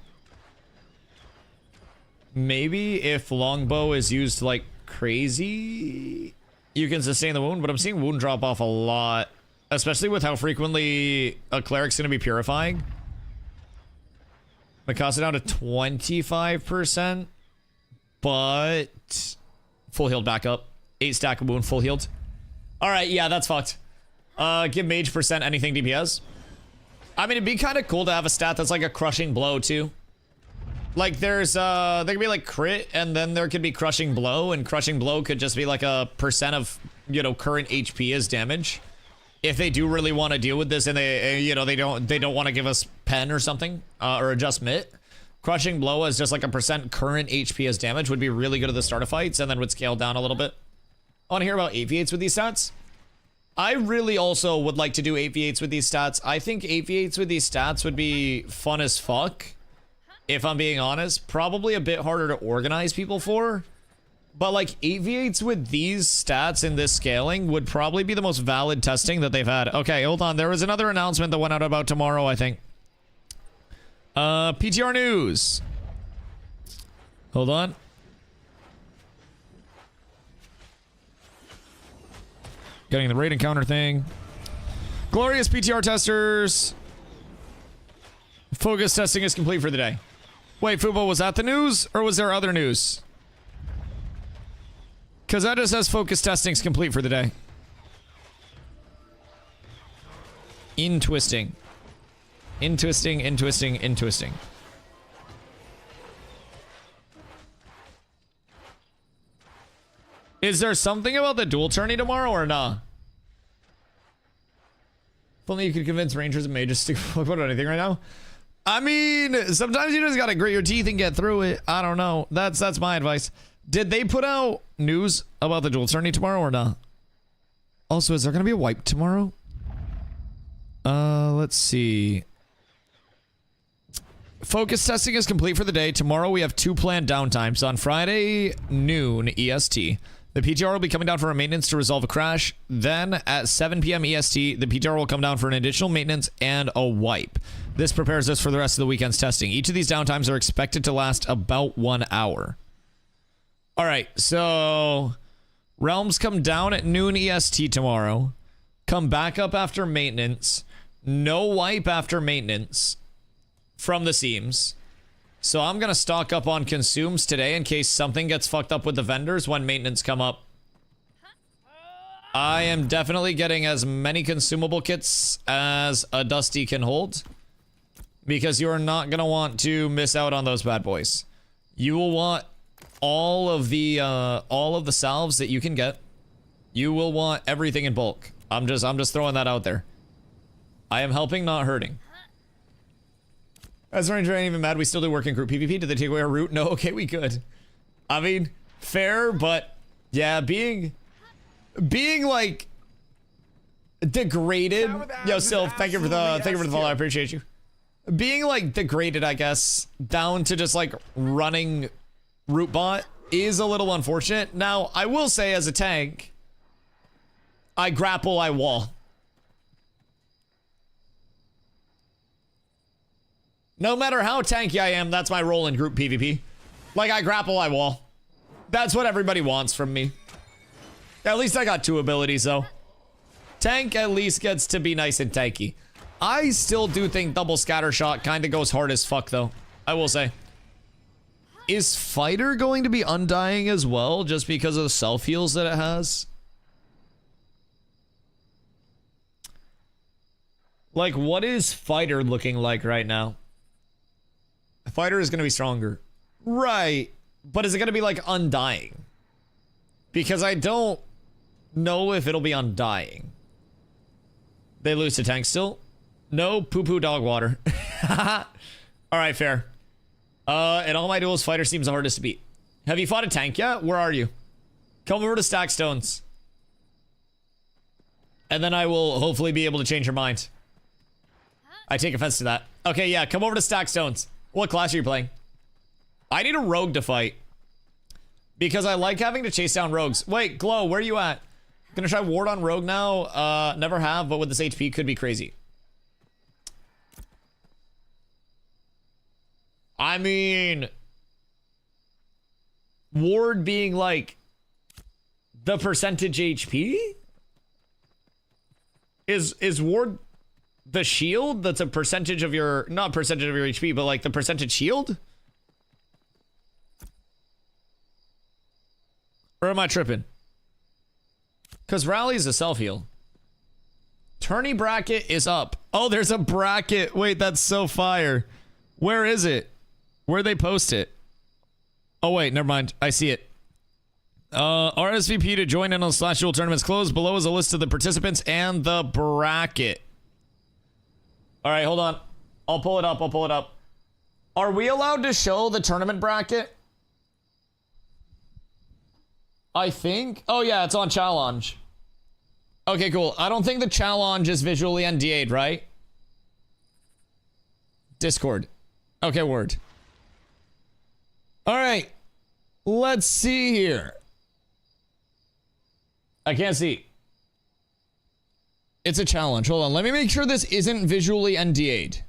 Maybe if longbow is used like crazy, you can sustain the wound, but I'm seeing wound drop off a lot. Especially with how frequently a cleric's gonna be purifying. It costs it down to 25%. But full healed back up. 8 stack of wound, full healed. Alright, yeah, that's fucked. Give mage percent anything DPS. I mean, it'd be kind of cool to have a stat that's like a crushing blow, too. Like, there could be like crit, and then there could be crushing blow, and crushing blow could just be like a percent of, you know, current HP as damage. If they do really want to deal with this, and they, you know, they don't want to give us pen or something, or adjust mit. Crushing blow as just like a percent current HP as damage would be really good at the start of fights, and then would scale down a little bit. I want to hear about 8v8s with these stats. I really also would like to do 8v8s with these stats. I think 8v8s with these stats would be fun as fuck. If I'm being honest. Probably a bit harder to organize people for. But like 8v8s with these stats in this scaling would probably be the most valid testing that they've had. Okay, hold on. There was another announcement that went out about tomorrow, I think. PTR news. Hold on. Getting the raid encounter thing. Glorious PTR testers. Focus testing is complete for the day. Wait, Fubo, was that the news? Or was there other news? Because that just says focus testing is complete for the day. In-twisting. In-twisting, in-twisting, in-twisting. Is there something about the dual tourney tomorrow or nah? If only you could convince rangers and mages to put anything right now. I mean, sometimes you just gotta grit your teeth and get through it. I don't know. That's my advice. Did they put out news about the dual tourney tomorrow or not? Also, is there going to be a wipe tomorrow? Let's see. Focus testing is complete for the day. Tomorrow we have 2 planned downtimes. On Friday, noon EST. The PTR will be coming down for a maintenance to resolve a crash. Then at 7 p.m. EST, the PTR will come down for an additional maintenance and a wipe. This prepares us for the rest of the weekend's testing. Each of these downtimes are expected to last about 1 hour. All right, so realms come down at noon EST tomorrow. Come back up after maintenance. No wipe after maintenance from the seams. So I'm gonna stock up on consumes today in case something gets fucked up with the vendors when maintenance come up. I am definitely getting as many consumable kits as a Dusty can hold, because you are not gonna want to miss out on those bad boys. You will want all of the salves that you can get. You will want everything in bulk. I'm just throwing that out there. I am helping, not hurting. As Ranger ain't even mad, we still do working group PvP. Did they take away our route? No, okay, we could. I mean, fair, but yeah, being like degraded. Yo, Sylph, thank you for the follow. I appreciate you. Being like degraded, I guess, down to just like running root bot is a little unfortunate. Now, I will say as a tank, I grapple, I wall. No matter how tanky I am, that's my role in group PvP. Like, I grapple, I wall. That's what everybody wants from me. At least I got 2 abilities, though. Tank at least gets to be nice and tanky. I still do think double scatter shot kind of goes hard as fuck, though. I will say. Is Fighter going to be undying as well, just because of the self-heals that it has? Like, what is Fighter looking like right now? Fighter is going to be stronger. Right. But is it going to be like undying? Because I don't know if it'll be undying. They lose to tank still? No poo-poo dog water. Alright, fair. In all my duels, Fighter seems the hardest to beat. Have you fought a tank yet? Where are you? Come over to Stack Stones. And then I will hopefully be able to change your mind. I take offense to that. Okay, yeah, come over to Stack Stones. What class are you playing? I need a rogue to fight. Because I like having to chase down rogues. Wait, Glow, where are you at? Gonna try ward on rogue now. Never have, but with this HP could be crazy. I mean, ward being like the percentage HP? Is ward the shield that's a percentage of your, not percentage of your HP, but like the percentage shield? Or am I tripping? Because rally is a self-heal. Tourney bracket is up. Oh, there's a bracket. Wait, that's so fire. Where is it? Where they post it? Oh, wait, never mind. I see it. RSVP to join in on /dual tournaments closed. Below is a list of the participants and the bracket. All right, hold on. I'll pull it up. I'll pull it up. Are we allowed to show the tournament bracket? I think. Oh, yeah, it's on challenge. Okay, cool. I don't think the challenge is visually NDA'd, right? Discord. Okay, word. All right. Let's see here. I can't see. It's a challenge. Hold on. Let me make sure this isn't visually NDA'd.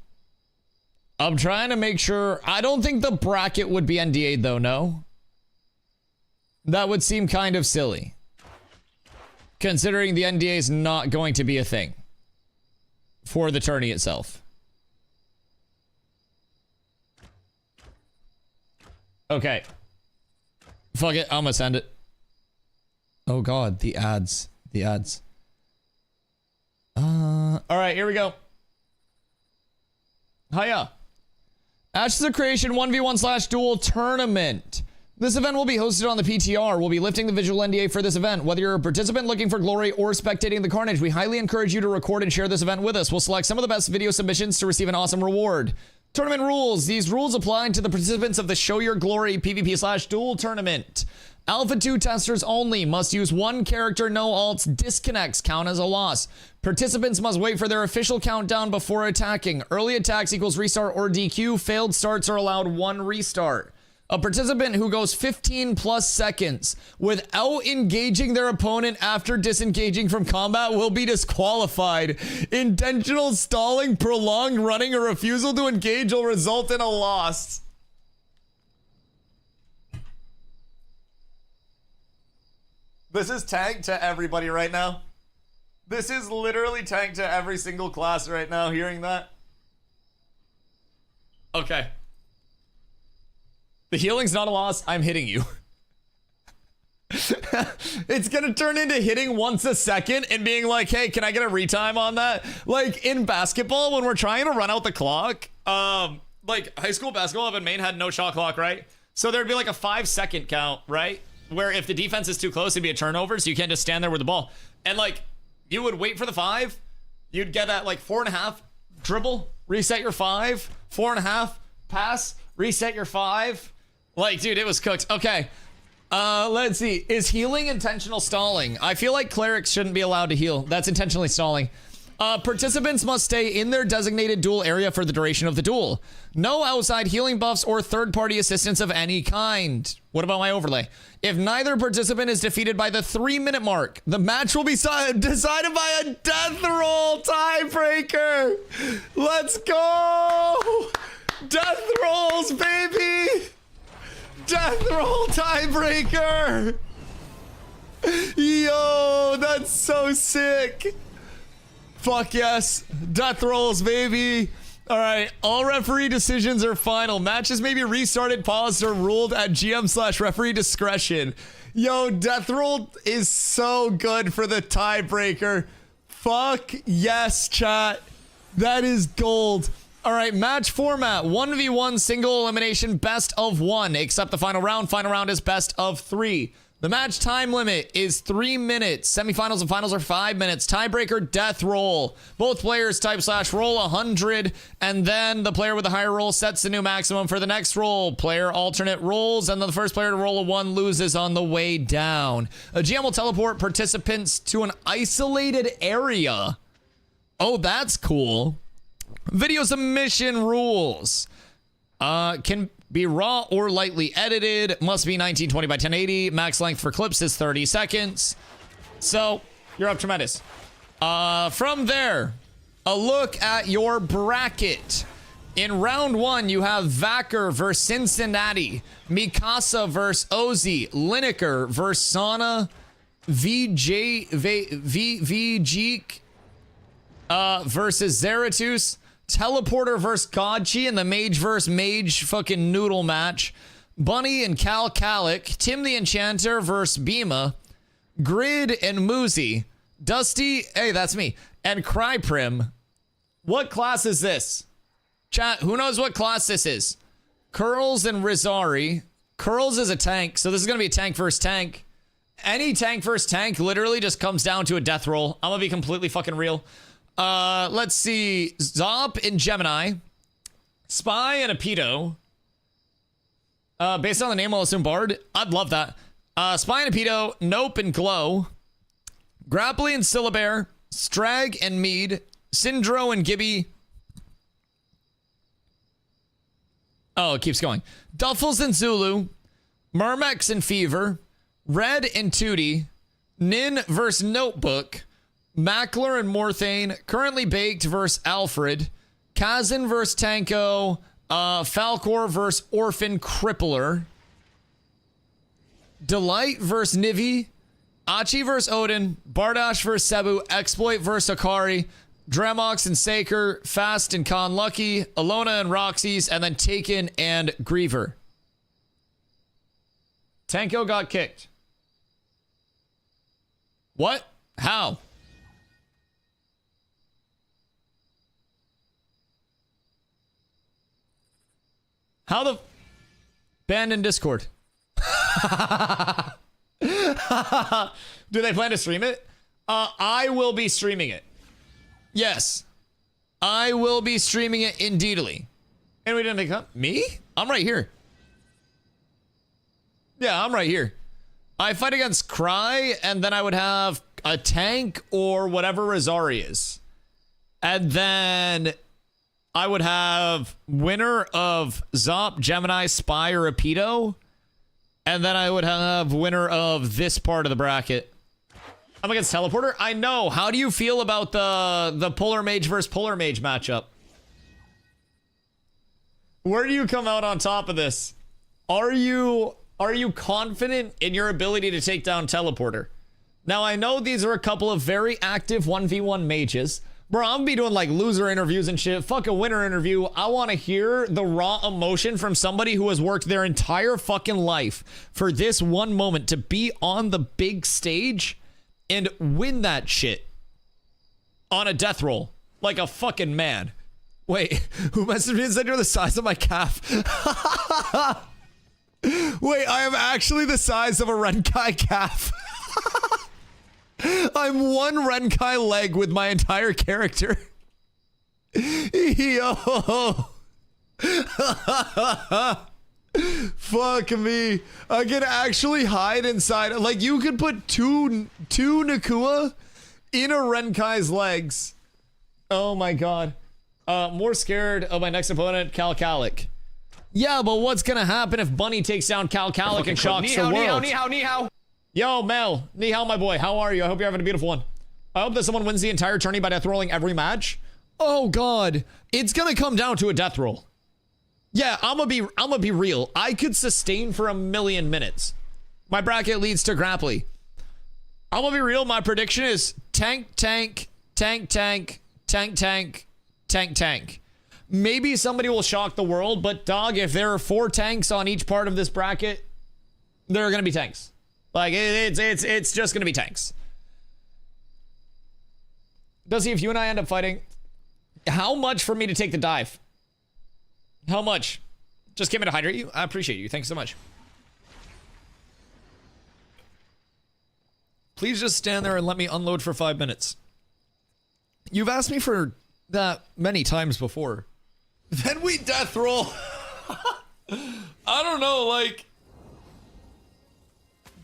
I'm trying to make sure. I don't think the bracket would be NDA'd, though, no? That would seem kind of silly. Considering the NDA is not going to be a thing for the tourney itself. Okay. Fuck it. I'm gonna send it. Oh god, the ads. The ads. Alright, here we go. Hiya. Ashes of Creation 1v1/dual tournament. This event will be hosted on the PTR. We'll be lifting the visual NDA for this event. Whether you're a participant looking for glory or spectating the carnage, we highly encourage you to record and share this event with us. We'll select some of the best video submissions to receive an awesome reward. Tournament rules. These rules apply to the participants of the Show Your Glory PvP/dual tournament. Alpha 2 testers only must use one character, no alts. Disconnects count as a loss. Participants must wait for their official countdown before attacking. Early attacks equals restart or DQ. Failed starts are allowed 1 restart. A participant who goes 15 plus seconds without engaging their opponent after disengaging from combat will be disqualified. Intentional stalling, prolonged running, or refusal to engage will result in a loss. This is tanked to everybody right now. This is literally tanked to every single class right now, hearing that. Okay. The healing's not a loss. I'm hitting you. It's gonna turn into hitting once a second and being like, hey, can I get a retime on that? Like in basketball, when we're trying to run out the clock, like high school basketball up in Maine had no shot clock, right? So there'd be like a 5-second count, right? Where if the defense is too close, it'd be a turnover, so you can't just stand there with the ball. And like, you would wait for the 5, you'd get that like 4.5 dribble, reset your 5, 4.5 pass, reset your 5. Like, dude, it was cooked. Okay. Let's see. Is healing intentional stalling? I feel like clerics shouldn't be allowed to heal. That's intentionally stalling. Participants must stay in their designated duel area for the duration of the duel. No outside healing buffs or third-party assistance of any kind. What about my overlay? If neither participant is defeated by the 3-minute mark, the match will be decided by a death roll tiebreaker. Let's go! Death rolls, baby! Death roll tiebreaker! Yo, that's so sick! Fuck yes. Death rolls, baby. All right. All referee decisions are final. Matches may be restarted, paused, or ruled at GM/referee discretion. Yo, death roll is so good for the tiebreaker. Fuck yes, chat. That is gold. All right, match format. 1v1 single elimination, best of 1, except the final round. Final round is best of 3. The match time limit is 3 minutes. Semifinals and finals are 5 minutes. Tiebreaker, death roll. Both players type/roll 100, and then the player with the higher roll sets the new maximum for the next roll. Player alternate rolls, and the first player to roll a 1 loses on the way down. A GM will teleport participants to an isolated area. Oh, that's cool. Video submission rules. Can be raw or lightly edited. Must be 1920 by 1080. Max length for clips is 30 seconds. So, you're up tremendous. From there, a look at your bracket. In round 1, you have Vacker versus Cincinnati. Mikasa versus Ozzy. Lineker versus Sana. VJ versus Zeratus. Teleporter versus Godchi and the Mage versus Mage fucking noodle match. Bunny and Cal Calic. Tim the Enchanter versus Bima. Grid and Moozy. Dusty, hey, that's me. And Cryprim. What class is this? Chat, who knows what class this is? Curls and Rizari. Curls is a tank, so this is going to be a tank versus tank. Any tank versus tank literally just comes down to a death roll. I'm going to be completely fucking real. Let's see. Zop and Gemini. Spy and a Pedo. Based on the name, I'll assume Bard. I'd love that. Spy and a Pedo. Nope and Glow. Grapply and Syllabear. Strag and Mead. Syndro and Gibby. Oh, it keeps going. Duffels and Zulu. Murmex and Fever. Red and Tootie. Nin versus Notebook. Mackler and Morthane. Currently Baked versus Alfred. Kazan versus Tanko. Falcor versus Orphan Crippler. Delight versus Nivi. Achi versus Odin. Bardash versus Cebu. Exploit versus Akari. Dramox and Saker. Fast and Con Lucky. Alona and Roxy's. And then Taken and Griever. Tanko got kicked. What? How? How the... Banned in Discord. Do they plan to stream it? I will be streaming it. Yes. I will be streaming it indeedly. And we didn't make up? Me? I'm right here. Yeah, I'm right here. I fight against Cry, and then I would have a tank or whatever Rizari is. And then I would have winner of Zop, Gemini, Spy, or Rapido. And then I would have winner of this part of the bracket. I'm against Teleporter? I know. How do you feel about the Polar Mage versus Polar Mage matchup? Where do you come out on top of this? Are you confident in your ability to take down Teleporter? Now, I know these are a couple of very active 1v1 mages. Bro, I'm gonna be doing like loser interviews and shit. Fuck a winner interview. I want to hear the raw emotion from somebody who has worked their entire fucking life for this one moment to be on the big stage and win that shit on a death roll like a fucking man. Wait, who messaged me and said you're the size of my calf? Wait, I am actually the size of a Renkai calf. I'm one Renkai leg with my entire character. Yo. Fuck me. I can actually hide inside. Like, you could put two Nakua in a Renkai's legs. Oh my god. More scared of my next opponent, Calcalic. Yeah, but what's gonna happen if Bunny takes down Calcalic and shocks the world? Ni hao. Yo, Mel. Ni hao, my boy. How are you? I hope you're having a beautiful one. I hope that someone wins the entire tourney by death rolling every match. Oh god. It's gonna come down to a death roll. Yeah, I'm gonna be real. I could sustain for 1,000,000 minutes. My bracket leads to Grapply. I'm gonna be real. My prediction is tank, tank, tank, tank, tank, tank, tank, tank. Maybe somebody will shock the world, but dog, if there are 4 tanks on each part of this bracket, there are gonna be tanks. Like, it's just gonna be tanks. Dusty, if you and I end up fighting, how much for me to take the dive? How much? Just came in to hydrate you? I appreciate you. Thanks so much. Please just stand there and let me unload for 5 minutes. You've asked me for that many times before. Then we death roll. I don't know, like,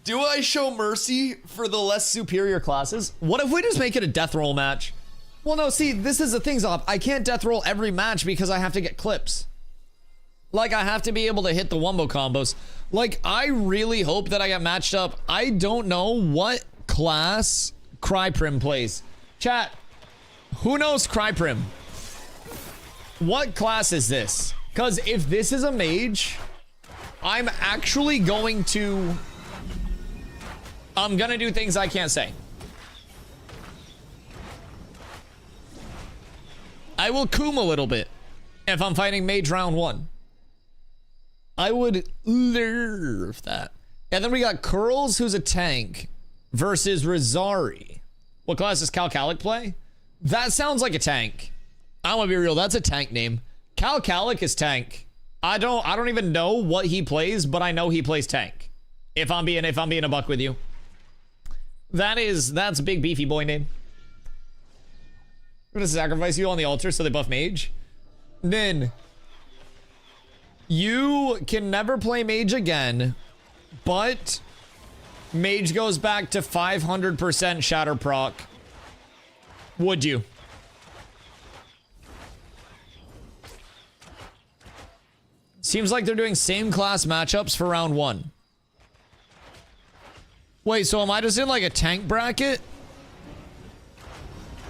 do I show mercy for the less superior classes? What if we just make it a death roll match? Well, no, see, this is the thing, Zop. I can't death roll every match because I have to get clips. Like, I have to be able to hit the wombo combos. Like, I really hope that I get matched up. I don't know what class Cryprim plays. Chat, who knows Cryprim? What class is this? Because if this is a mage, I'm actually going to... I'm gonna do things I can't say. I will coom a little bit if I'm fighting mage round 1. I would love that. And then we got Curls, who's a tank, versus Rizari. What class does Calcalic play? That sounds like a tank. I'm gonna be real, that's a tank name. Calcalic is tank. I don't even know what he plays, but I know he plays tank. If I'm being a buck with you. That's a big beefy boy name. I'm gonna sacrifice you on the altar so they buff mage. Then you can never play mage again, but mage goes back to 500% shatter proc. Would you? Seems like they're doing same class matchups for round 1. Wait, so am I just in like a tank bracket?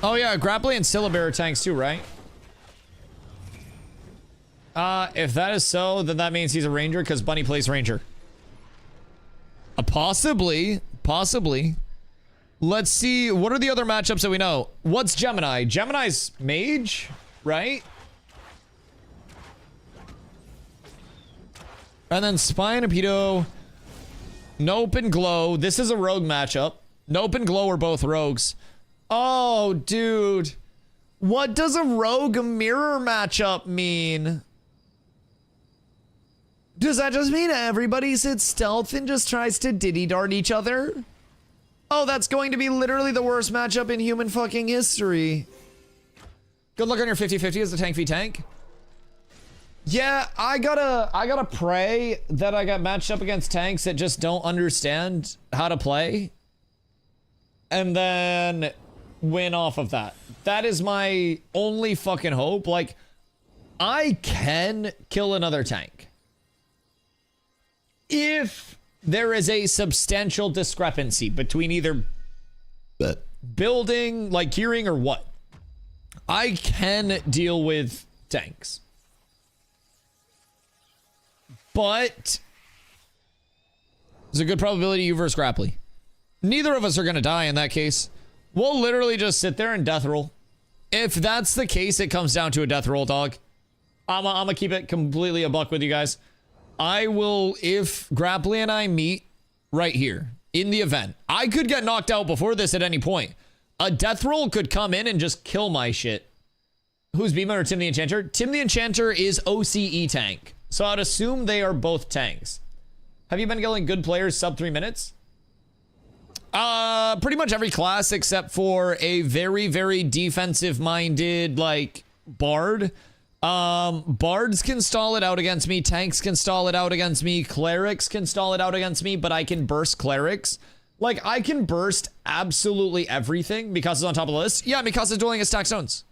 Oh yeah, Grapply and Syllabear are tanks too, right? If that is so, then that means he's a ranger because Bunny plays ranger. Possibly. Let's see, what are the other matchups that we know? What's Gemini? Gemini's mage, right? And then Spy and Apido. Nope and Glow. This is a rogue matchup. Nope and Glow are both rogues. Oh, dude. What does a rogue mirror matchup mean? Does that just mean everybody sits stealth and just tries to diddy dart each other? Oh, that's going to be literally the worst matchup in human fucking history. Good luck on your 50-50 as the tank v tank. Yeah, I gotta pray that I got matched up against tanks that just don't understand how to play. And then win off of that. That is my only fucking hope. Like, I can kill another tank if there is a substantial discrepancy between either building, like gearing, or what. I can deal with tanks. But there's a good probability you versus Grapply. Neither of us are gonna die in that case. We'll literally just sit there and death roll. If that's the case, it comes down to a death roll, dog. I'm gonna keep it completely a buck with you guys. I will, if Grapply and I meet right here in the event, I could get knocked out before this at any point. A death roll could come in and just kill my shit. Who's Beamer or Tim the Enchanter? Tim the Enchanter is OCE tank. So I'd assume they are both tanks. Have you been killing good players sub 3 minutes? Pretty much every class except for a very, very defensive-minded, like, Bard. Bards can stall it out against me, tanks can stall it out against me, clerics can stall it out against me, but I can burst clerics. Like, I can burst absolutely everything. Mikasa's on top of the list. Yeah, Mikasa's dueling his stack stones.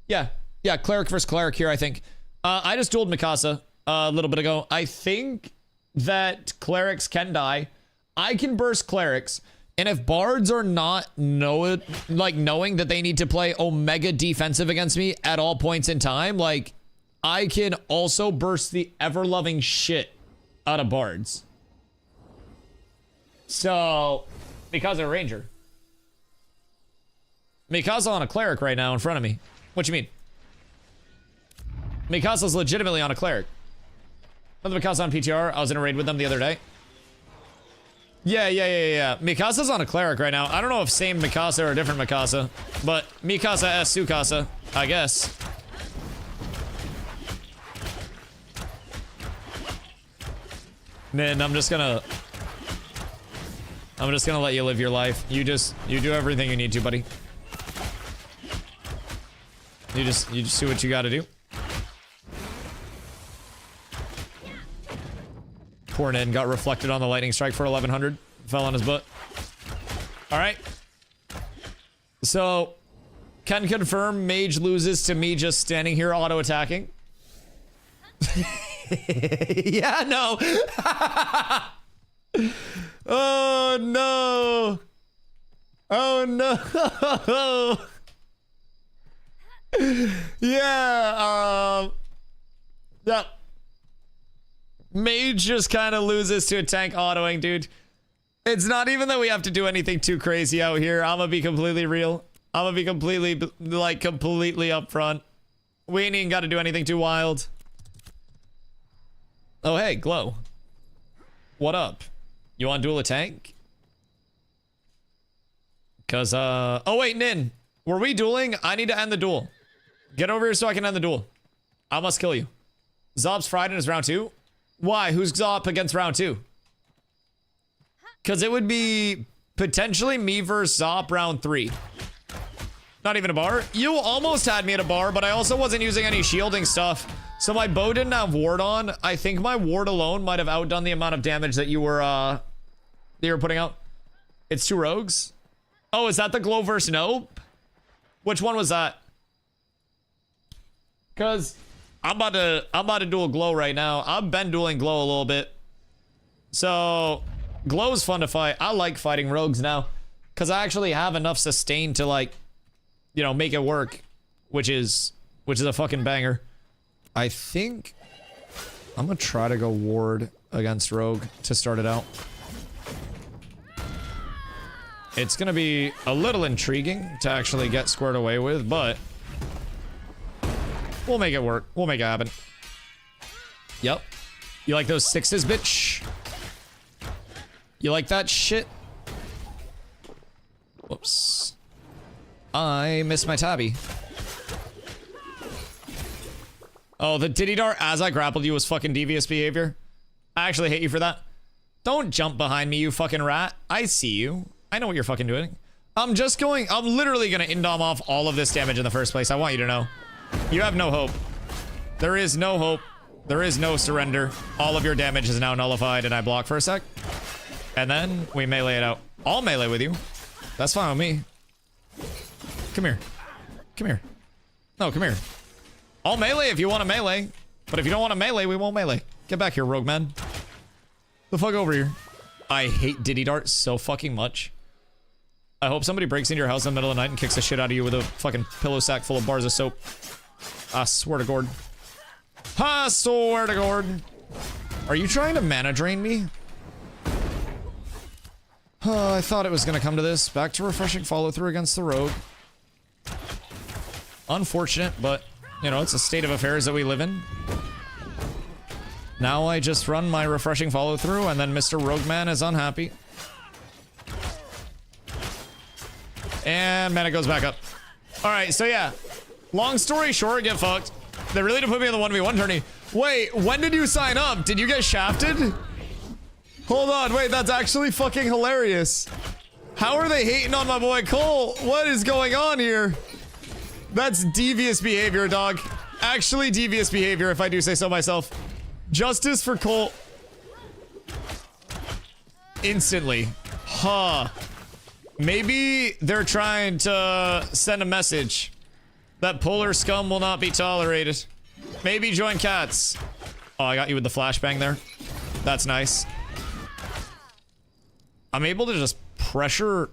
Yeah, cleric versus cleric here, I think. I just dueled Mikasa a little bit ago. I think that clerics can die. I can burst clerics. And if bards are not knowing that they need to play omega defensive against me at all points in time, like, I can also burst the ever-loving shit out of bards. So, Mikasa a ranger. Mikasa on a cleric right now in front of me. What you mean? Mikasa's legitimately on a cleric. Another Mikasa on PTR. I was in a raid with them the other day. Yeah. Mikasa's on a cleric right now. I don't know if same Mikasa or a different Mikasa, but Mikasa S Sukasa, I guess. Nin, I'm just gonna let you live your life. You do everything you need to, buddy. You just do what you gotta do. Poor Nin got reflected on the lightning strike for 1100. Fell on his butt. Alright. So, can confirm mage loses to me just standing here auto-attacking. Yeah, no. Oh, no. Oh, no. Yeah, yeah. Mage just kind of loses to a tank autoing, dude. It's not even that we have to do anything too crazy out here. I'm gonna be completely real. I'm gonna be completely upfront. We ain't even got to do anything too wild. Oh, hey, Glow. What up? You want to duel a tank? Cause, oh wait, Nin. Were we dueling? I need to end the duel. Get over here so I can end the duel. I must kill you. Zob's fried in his round 2. Why? Who's Zop against round 2? Because it would be potentially me versus Zop round 3. Not even a bar. You almost had me at a bar, but I also wasn't using any shielding stuff. So my bow didn't have ward on. I think my ward alone might have outdone the amount of damage that you were putting out. It's 2 rogues. Oh, is that the Glow versus Nope? Which one was that? Because I'm about to duel Glow right now. I've been dueling Glow a little bit. So, Glow's fun to fight. I like fighting rogues now. Because I actually have enough sustain to, like, you know, make it work. Which is a fucking banger. I think I'm going to try to go ward against Rogue to start it out. It's going to be a little intriguing to actually get squared away with, but we'll make it work. We'll make it happen. Yep. You like those 6s, bitch? You like that shit? Whoops. I missed my tabby. Oh, the Diddy Dart as I grappled you was fucking devious behavior. I actually hate you for that. Don't jump behind me, you fucking rat. I see you. I know what you're fucking doing. I'm literally gonna indom off all of this damage in the first place. I want you to know. You have no hope. There is no hope. There is no surrender. All of your damage is now nullified, and I block for a sec. And then we melee it out. I'll melee with you. That's fine with me. Come here. Come here. No, come here. I'll melee if you want to melee. But if you don't want to melee, we won't melee. Get back here, rogue man. The fuck over here. I hate Diddy Dart so fucking much. I hope somebody breaks into your house in the middle of the night and kicks the shit out of you with a fucking pillow sack full of bars of soap. I swear to God. I swear to God. Are you trying to mana drain me? I thought it was gonna come to this. Back to refreshing follow through against the rogue. Unfortunate, but you know, it's a state of affairs that we live in. Now I just run my refreshing follow through and then Mr. Rogueman is unhappy. And mana goes back up. Alright, so yeah. Long story short, get fucked. They really did put me in the 1v1 tourney. Wait, when did you sign up? Did you get shafted? Hold on, wait, that's actually fucking hilarious. How are they hating on my boy Cole? What is going on here? That's devious behavior, dog. Actually devious behavior, if I do say so myself. Justice for Cole. Instantly. Huh. Maybe they're trying to send a message that polar scum will not be tolerated. Maybe join cats. Oh, I got you with the flashbang there. That's nice. I'm able to just pressure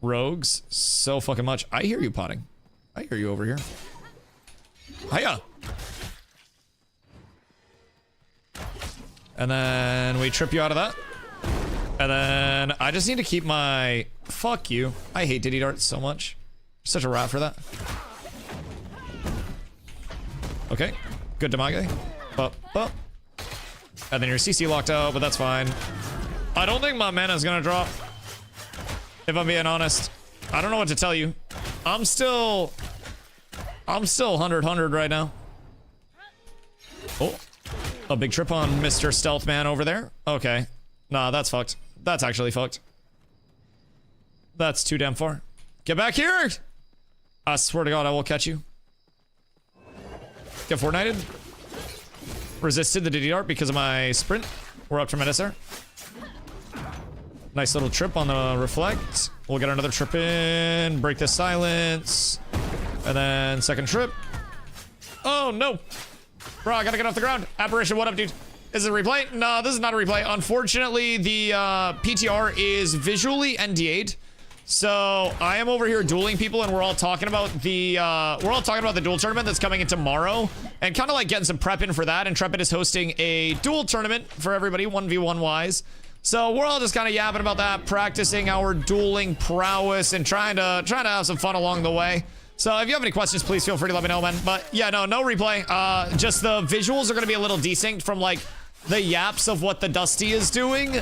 rogues so fucking much. I hear you potting. I hear you over here. Hiya. And then we trip you out of that. And then I just need to keep my... Fuck you. I hate Diddy Dart so much. Such a rat for that. Okay. Good damage. Up, up. And then your CC locked out, but that's fine. I don't think my mana's gonna drop. If I'm being honest. I don't know what to tell you. I'm still 100 right now. Oh. A big trip on Mr. Stealth Man over there. Okay. Nah, that's fucked. That's actually fucked. That's too damn far. Get back here! I swear to God, I will catch you. Get Fortnited. Resisted the Diddy Dart because of my sprint. We're up to Medicare. Nice little trip on the reflect. We'll get another trip in. Break the silence. And then second trip. Oh, no. Bro, I gotta get off the ground. Apparition, what up, dude? Is it a replay? No, this is not a replay. Unfortunately, the PTR is visually NDA'd. So I am over here dueling people, and we're all talking about the duel tournament that's coming in tomorrow, and kind of like getting some prep in for that. And Intrepid is hosting a duel tournament for everybody, 1v1 wise. So we're all just kind of yapping about that, practicing our dueling prowess, and trying to have some fun along the way. So if you have any questions, please feel free to let me know, man. But yeah, no replay. Just the visuals are going to be a little desync from like the yaps of what the Dusty is doing.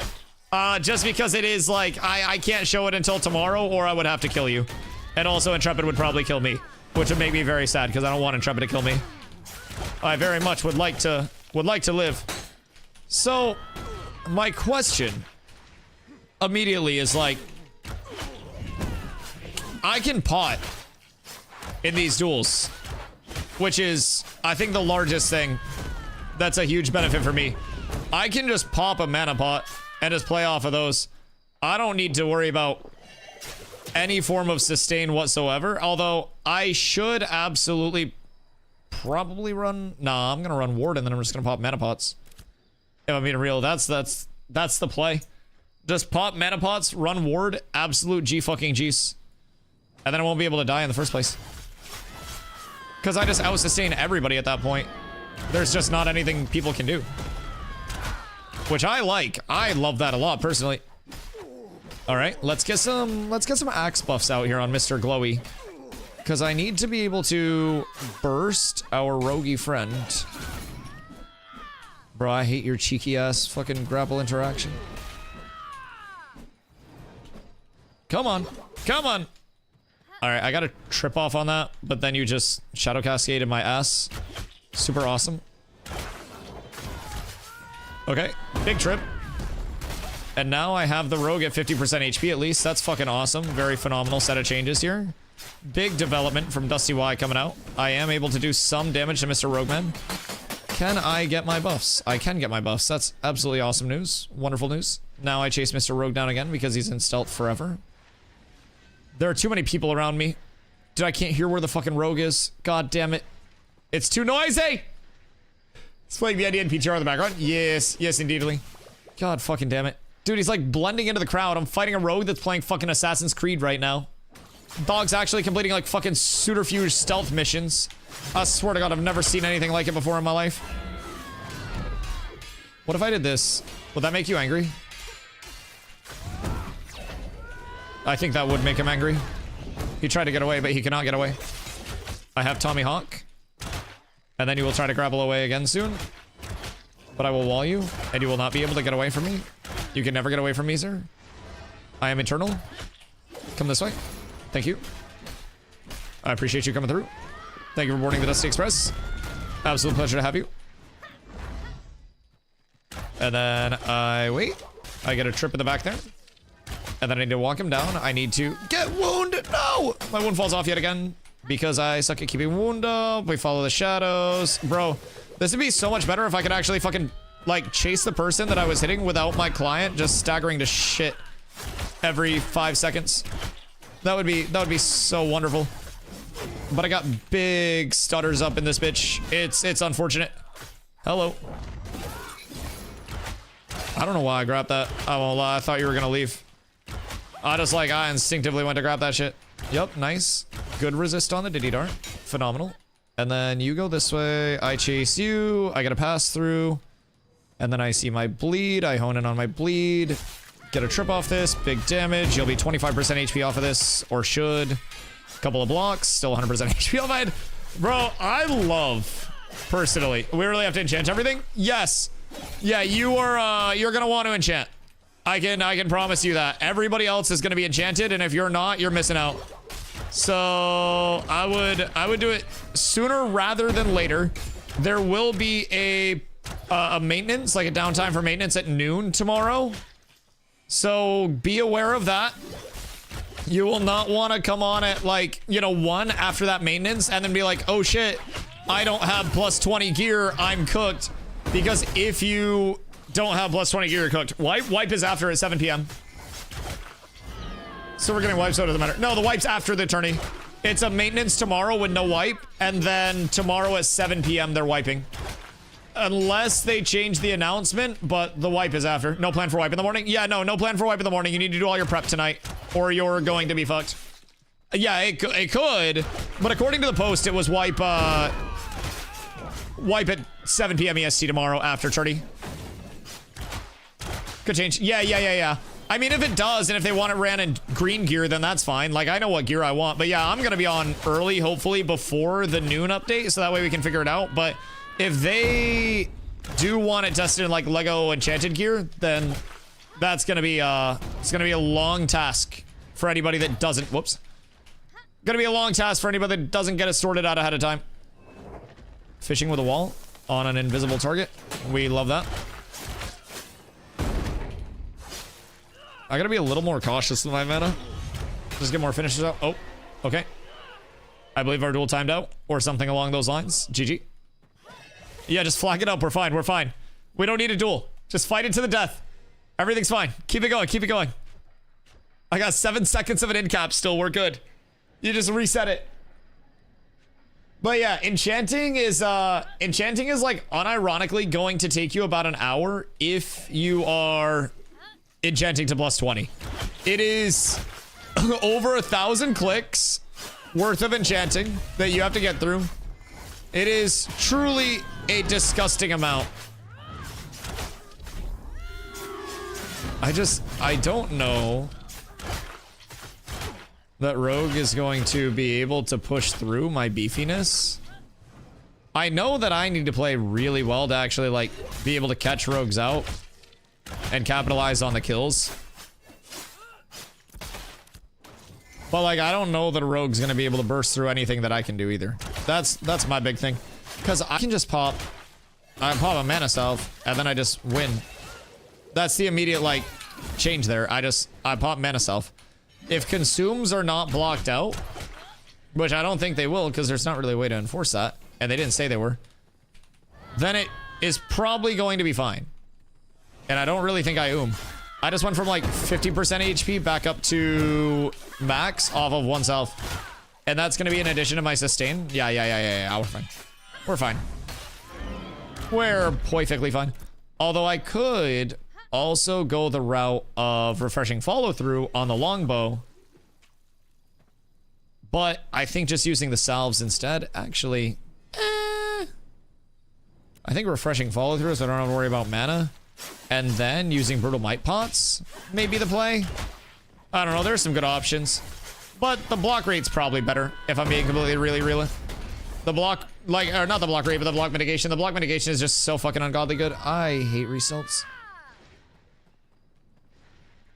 Just because it is like, I can't show it until tomorrow, or I would have to kill you. And also Intrepid would probably kill me, which would make me very sad because I don't want Intrepid to kill me. I very much would like to live. So my question immediately is like, I can pot in these duels, which is, I think, the largest thing. That's a huge benefit for me. I can just pop a mana pot and just play off of those. I don't need to worry about any form of sustain whatsoever, although I should absolutely probably run... Nah, I'm gonna run ward and then I'm just gonna pop mana pots. If I'm being real, that's the play. Just pop mana pots, run ward, absolute G fucking G's. And then I won't be able to die in the first place. Because I just out-sustain everybody at that point. There's just not anything people can do. Which I like. I love that a lot, personally. Alright, let's get some axe buffs out here on Mr. Glowy. Because I need to be able to burst our roguey friend. Bro, I hate your cheeky-ass fucking grapple interaction. Come on. Come on. Alright, I gotta trip off on that, but then you just Shadow Cascade in my ass. Super awesome. Okay, big trip. And now I have the rogue at 50% HP at least. That's fucking awesome. Very phenomenal set of changes here. Big development from DustyWhy coming out. I am able to do some damage to Mr. Rogueman. Can I get my buffs? I can get my buffs. That's absolutely awesome news. Wonderful news. Now I chase Mr. Rogue down again because he's in stealth forever. There are too many people around me. Dude, I can't hear where the fucking Rogue is. God damn it. It's too noisy! It's playing the idea in PTR in the background. Yes. Yes, indeedly. God fucking damn it. Dude, he's like blending into the crowd. I'm fighting a Rogue that's playing fucking Assassin's Creed right now. Dog's actually completing like fucking Suterfuge stealth missions. I swear to God, I've never seen anything like it before in my life. What if I did this? Would that make you angry? I think that would make him angry. He tried to get away, but he cannot get away. I have Tommy Hawk. And then you will try to grapple away again soon. But I will wall you, and you will not be able to get away from me. You can never get away from me, sir. I am eternal. Come this way. Thank you. I appreciate you coming through. Thank you for boarding the Dusty Express. Absolute pleasure to have you. And then I wait. I get a trip in the back there. And then I need to walk him down. I need to get wound. No! My wound falls off yet again. Because I suck at keeping wound up. We follow the shadows. Bro, this would be so much better if I could actually fucking, like, chase the person that I was hitting without my client just staggering to shit every 5 seconds. That would be so wonderful. But I got big stutters up in this bitch. It's unfortunate. Hello. I don't know why I grabbed that. I won't lie. I thought you were gonna leave. I instinctively went to grab that shit. Yep, nice. Good resist on the Diddy Dart. Phenomenal. And then you go this way. I chase you. I get a pass through. And then I see my bleed. I hone in on my bleed. Get a trip off this. Big damage. You'll be 25% HP off of this. Or should. Couple of blocks. Still 100% HP off it. Bro, I love, personally. We really have to enchant everything? Yes. Yeah, you're gonna want to enchant. I can promise you that. Everybody else is gonna be enchanted, and if you're not, you're missing out. So I would do it sooner rather than later. There will be a maintenance, like a downtime for maintenance at noon tomorrow. So be aware of that. You will not want to come on at like, 1 after that maintenance and then be like, oh shit, I don't have plus 20 gear, I'm cooked. Because if you don't have plus 20 gear, you're cooked. Wipe is after at 7 p.m. So we're getting wipes, so it doesn't matter. No, the wipe's after the tourney. It's a maintenance tomorrow with no wipe, and then tomorrow at 7 p.m. they're wiping. Unless they change the announcement, but the wipe is after. No plan for wipe in the morning? Yeah, no plan for wipe in the morning. You need to do all your prep tonight, or you're going to be fucked. Yeah, it could, but according to the post, it was wipe at 7 p.m. EST tomorrow after tourney. Could change. Yeah. I mean, if it does, and if they want it ran in green gear, then that's fine. Like, I know what gear I want, but yeah, I'm gonna be on early, hopefully, before the noon update, so that way we can figure it out, but if they do want it tested in, like, Lego Enchanted gear, then that's gonna be, it's gonna be a long task for anybody that doesn't, whoops. Gonna be a long task for anybody that doesn't get it sorted out ahead of time. Fishing with a wall on an invisible target. We love that. I gotta be a little more cautious with my mana. Just get more finishes out. Oh, okay. I believe our duel timed out, or something along those lines. GG. Yeah, just flag it up. We're fine. We're fine. We don't need a duel. Just fight it to the death. Everything's fine. Keep it going. Keep it going. I got 7 seconds of an end cap still. We're good. You just reset it. But yeah, enchanting is like unironically going to take you about an hour if you are enchanting to plus 20. It is over 1,000 clicks worth of enchanting that you have to get through. It is truly a disgusting amount. I don't know that Rogue is going to be able to push through my beefiness. I know that I need to play really well to actually, like, be able to catch Rogues out and capitalize on the kills. But, like, I don't know that a Rogue's gonna be able to burst through anything that I can do either. That's my big thing. Because I can just pop a mana salve, and then I just win. That's the immediate, like, change there. I pop mana salve. If consumes are not blocked out, which I don't think they will, because there's not really a way to enforce that, and they didn't say they were, then it is probably going to be fine. And I don't really think I I just went from like 50% HP back up to max off of 1 health. And that's going to be in addition to my sustain. Yeah, we're fine. We're fine. We're perfectly fine. Although I could also go the route of refreshing follow through on the longbow. But I think just using the salves instead, actually, I think refreshing follow through so I don't have to worry about mana. And then using brutal might pots may be the play. I don't know, there's some good options. But the block rate's probably better, if I'm being completely really real. The block, like, or not the block rate, but the block mitigation. The block mitigation is just so fucking ungodly good. I hate results.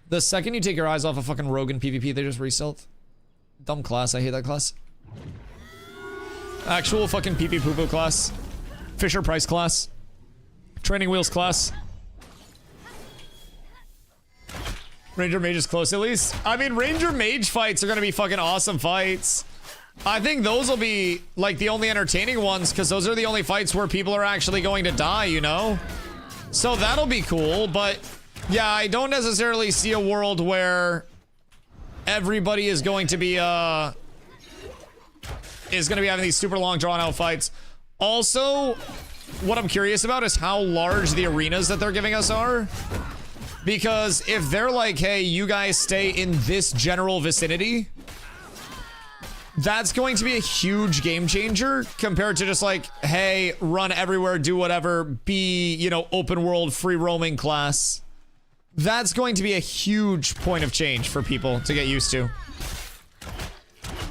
The second you take your eyes off a fucking rogue in PvP, they just result. Dumb class, I hate that class. Actual fucking pee-pee poo-poo class. Fisher Price class. Training wheels class. Ranger Mage is close at least. I mean, Ranger Mage fights are gonna be fucking awesome fights. I think those will be like the only entertaining ones because those are the only fights where people are actually going to die, you know? So that'll be cool, but yeah, I don't necessarily see a world where everybody is going to be having these super long drawn out fights. Also, what I'm curious about is how large the arenas that they're giving us are. Because if they're like, hey, you guys stay in this general vicinity, that's going to be a huge game changer compared to just like, hey, run everywhere, do whatever, be, you know, open world, free roaming class. That's going to be a huge point of change for people to get used to.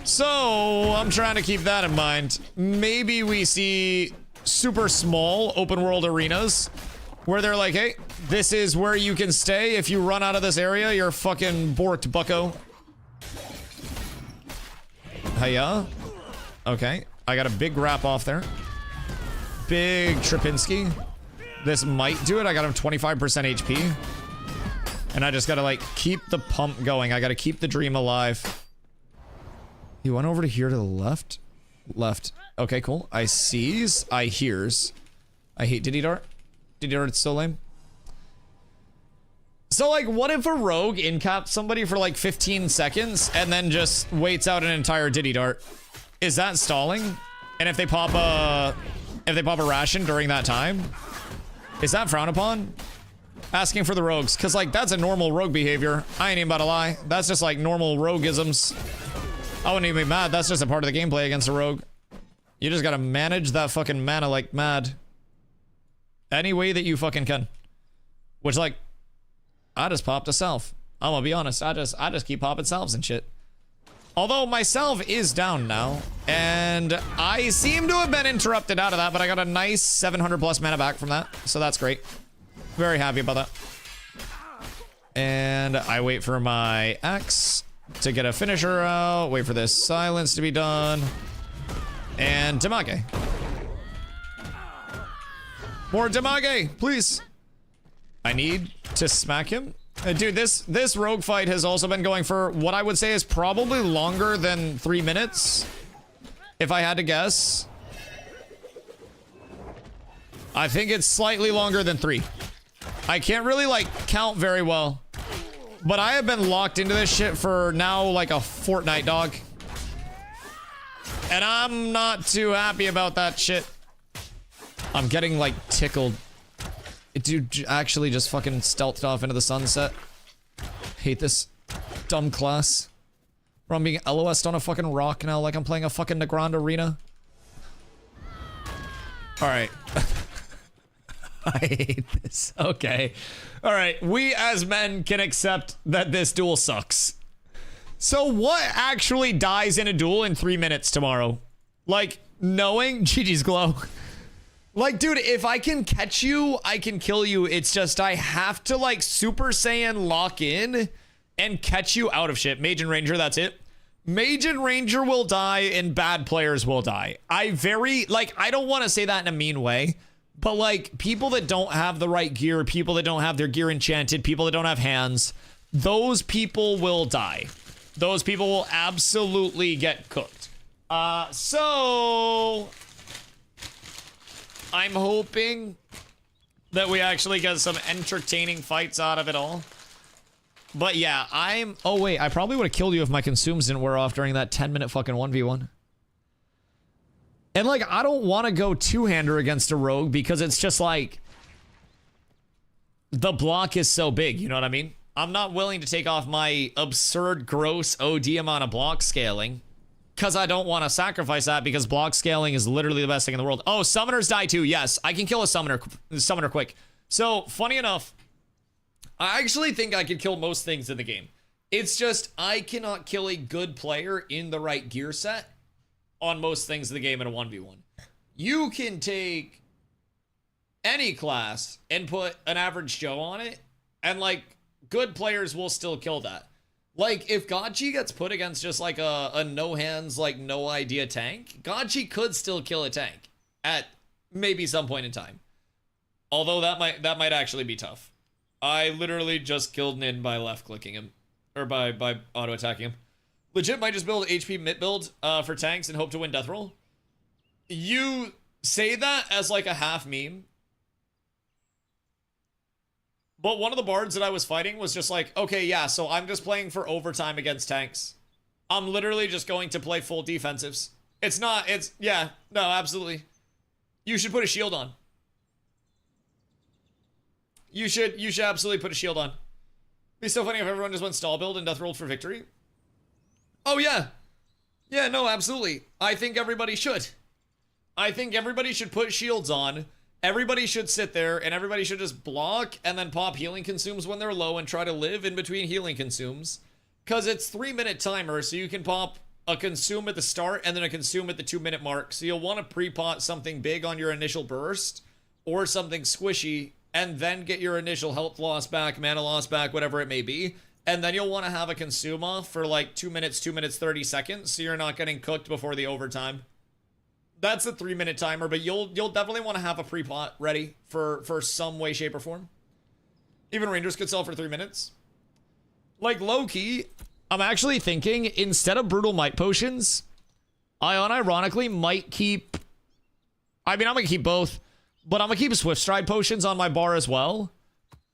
So I'm trying to keep that in mind. Maybe we see super small open world arenas where they're like, hey, this is where you can stay. If you run out of this area, you're fucking borked, bucko. Hiya. Okay. I got a big wrap off there. Big Trapinski. This might do it. I got him 25% HP. And I just gotta, like, keep the pump going. I gotta keep the dream alive. He went over to here to the left? Left. Okay, cool. I sees. I hears. I hate Diddy Dart. Diddy Dart's so lame. So, like, what if a rogue incaps somebody for, like, 15 seconds and then just waits out an entire Diddy Dart? Is that stalling? And if they pop a ration during that time, is that frowned upon? Asking for the rogues, because, like, that's a normal rogue behavior. I ain't even about to lie. That's just, like, normal rogueisms. I wouldn't even be mad. That's just a part of the gameplay against a rogue. You just gotta manage that fucking mana like mad. Any way that you fucking can. Which, like, I just popped a self. I'm gonna be honest. I just keep popping selves and shit. Although my self is down now, and I seem to have been interrupted out of that, but I got a nice 700 plus mana back from that, so that's great. Very happy about that. And I wait for my axe to get a finisher out, wait for this silence to be done, and damage. More damage, please. I need to smack him. Dude, this rogue fight has also been going for what I would say is probably longer than 3 minutes. If I had to guess. I think it's slightly longer than 3. I can't really, like, count very well. But I have been locked into this shit for now, like, a fortnight, dog. And I'm not too happy about that shit. I'm getting, like, tickled. Dude actually just fucking stealthed off into the sunset. Hate this dumb class. Bro, I'm being LOS'd on a fucking rock now like I'm playing a fucking Negrand arena. Alright. I hate this. Okay. Alright, we as men can accept that this duel sucks. So what actually dies in a duel in 3 minutes tomorrow? Like, knowing GG's glow. Like, dude, if I can catch you, I can kill you. It's just I have to, like, Super Saiyan lock in and catch you out of shit. Mage and Ranger, that's it. Mage and Ranger will die and bad players will die. I don't want to say that in a mean way, but, like, people that don't have the right gear, people that don't have their gear enchanted, people that don't have hands, those people will die. Those people will absolutely get cooked. So... I'm hoping that we actually get some entertaining fights out of it all. But yeah, oh wait, I probably would have killed you if my consumes didn't wear off during that 10-minute fucking 1v1. And like, I don't want to go two-hander against a rogue because it's just like, the block is so big, you know what I mean? I'm not willing to take off my absurd, gross OD amount of block scaling because I don't want to sacrifice that because block scaling is literally the best thing in the world. Oh, summoners die too. Yes, I can kill a summoner quick. So, funny enough, I actually think I could kill most things in the game. It's just I cannot kill a good player in the right gear set on most things in the game in a 1v1. You can take any class and put an average Joe on it, and like, good players will still kill that. Like, if Gachi gets put against just like a no hands, like no idea tank, Gachi could still kill a tank at maybe some point in time. Although that might actually be tough. I literally just killed Nin by left clicking him, or by auto attacking him. Legit might just build HP mid build for tanks and hope to win death roll. You say that as like a half meme. But one of the bards that I was fighting was just like, okay, yeah, so I'm just playing for overtime against tanks. I'm literally just going to play full defensives. Yeah, no, absolutely. You should put a shield on. You should absolutely put a shield on. It'd be so funny if everyone just went stall build and death rolled for victory. Oh, yeah. Yeah, no, absolutely. I think everybody should. I think everybody should put shields on. Everybody should sit there, and everybody should just block and then pop healing consumes when they're low and try to live in between healing consumes. Because it's 3-minute timer, so you can pop a consume at the start and then a consume at the 2-minute mark. So you'll want to pre-pot something big on your initial burst or something squishy and then get your initial health loss back, mana loss back, whatever it may be. And then you'll want to have a consume off for like 2 minutes, 30 seconds, so you're not getting cooked before the overtime. That's a 3-minute timer, but you'll definitely want to have a pre-pot ready for some way, shape, or form. Even Rangers could sell for 3 minutes. Like, low-key, I'm actually thinking, instead of Brutal Might Potions, I unironically might keep... I mean, I'm going to keep both, but I'm going to keep Swift Stride Potions on my bar as well.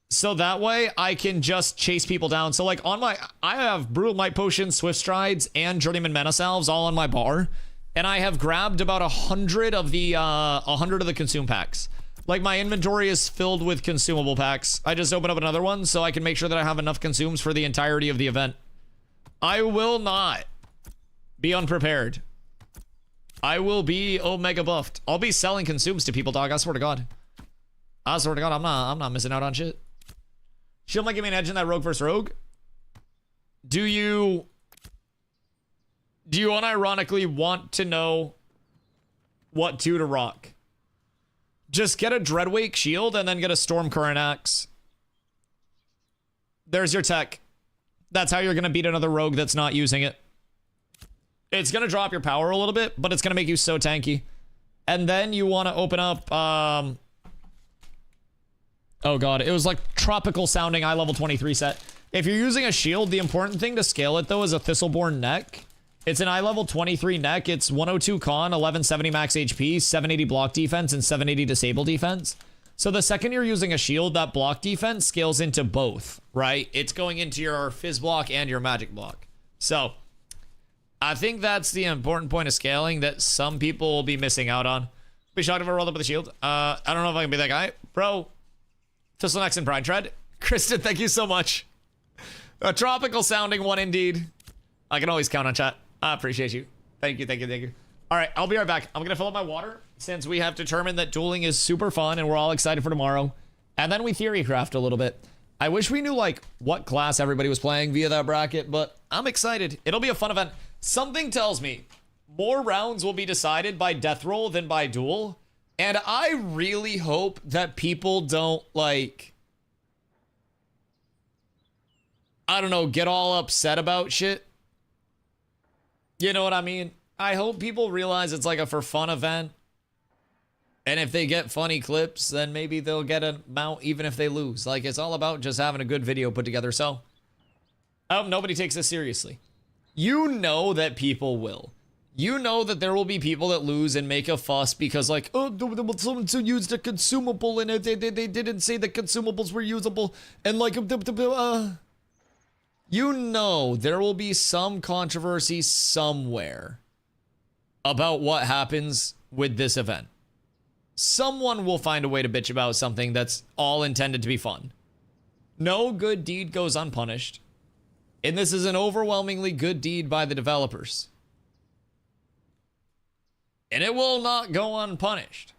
So that way, I can just chase people down. So, like, I have Brutal Might Potions, Swift Strides, and Journeyman Mana Salves all on my bar. And I have grabbed about 100 of the consume packs. Like, my inventory is filled with consumable packs. I just open up another one so I can make sure that I have enough consumes for the entirety of the event. I will not be unprepared. I will be Omega buffed. I'll be selling consumes to people, dog. I swear to God. I swear to God, I'm not missing out on shit. Shield might give me an edge in that rogue versus rogue. Do you unironically want to know what to rock? Just get a Dreadwake shield and then get a Storm Current Axe. There's your tech. That's how you're going to beat another rogue that's not using it. It's going to drop your power a little bit, but it's going to make you so tanky. And then you want to open up... oh god, it was like tropical sounding eye level 23 set. If you're using a shield, the important thing to scale it though is a Thistleborn neck. It's an eye level 23 neck. It's 102 con, 1170 max HP, 780 block defense, and 780 disable defense. So the second you're using a shield, that block defense scales into both, right? It's going into your fizz block and your magic block. So I think that's the important point of scaling that some people will be missing out on. Be shocked if I rolled up with a shield. I don't know if I can be that guy. Bro, Thistlenex and Brine Tread. Kristen, thank you so much. A tropical sounding one indeed. I can always count on chat. I appreciate you. Thank you, thank you, thank you. All right, I'll be right back. I'm going to fill up my water since we have determined that dueling is super fun and we're all excited for tomorrow. And then we theory craft a little bit. I wish we knew, like, what class everybody was playing via that bracket, but I'm excited. It'll be a fun event. Something tells me more rounds will be decided by death roll than by duel. And I really hope that people don't, like, I don't know, get all upset about shit. You know what I mean? I hope people realize it's like a for fun event. And if they get funny clips, then maybe they'll get a mount even if they lose. Like, it's all about just having a good video put together. So, I hope nobody takes this seriously. You know that people will. You know that there will be people that lose and make a fuss because like, oh, someone used a consumable and they didn't say the consumables were usable. And like, you know there will be some controversy somewhere about what happens with this event. Someone will find a way to bitch about something that's all intended to be fun. No good deed goes unpunished. And this is an overwhelmingly good deed by the developers. And it will not go unpunished.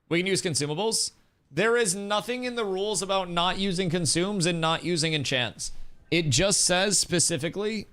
We can use consumables. There is nothing in the rules about not using consumes and not using enchants. It just says specifically.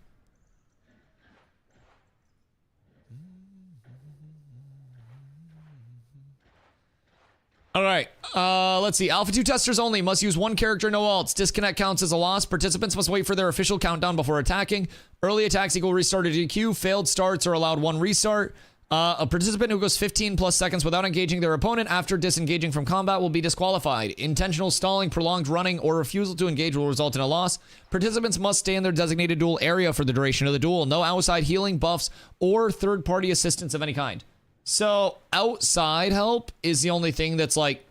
All right, let's see. Alpha 2 testers only must use one character, no alts. Disconnect counts as a loss. Participants must wait for their official countdown before attacking. Early attacks equal restarted DQ. Failed starts are allowed one restart. A participant who goes 15 plus seconds without engaging their opponent after disengaging from combat will be disqualified. Intentional stalling, prolonged running, or refusal to engage will result in a loss. Participants must stay in their designated duel area for the duration of the duel. No outside healing, buffs, or third-party assistance of any kind. So outside help is the only thing that's like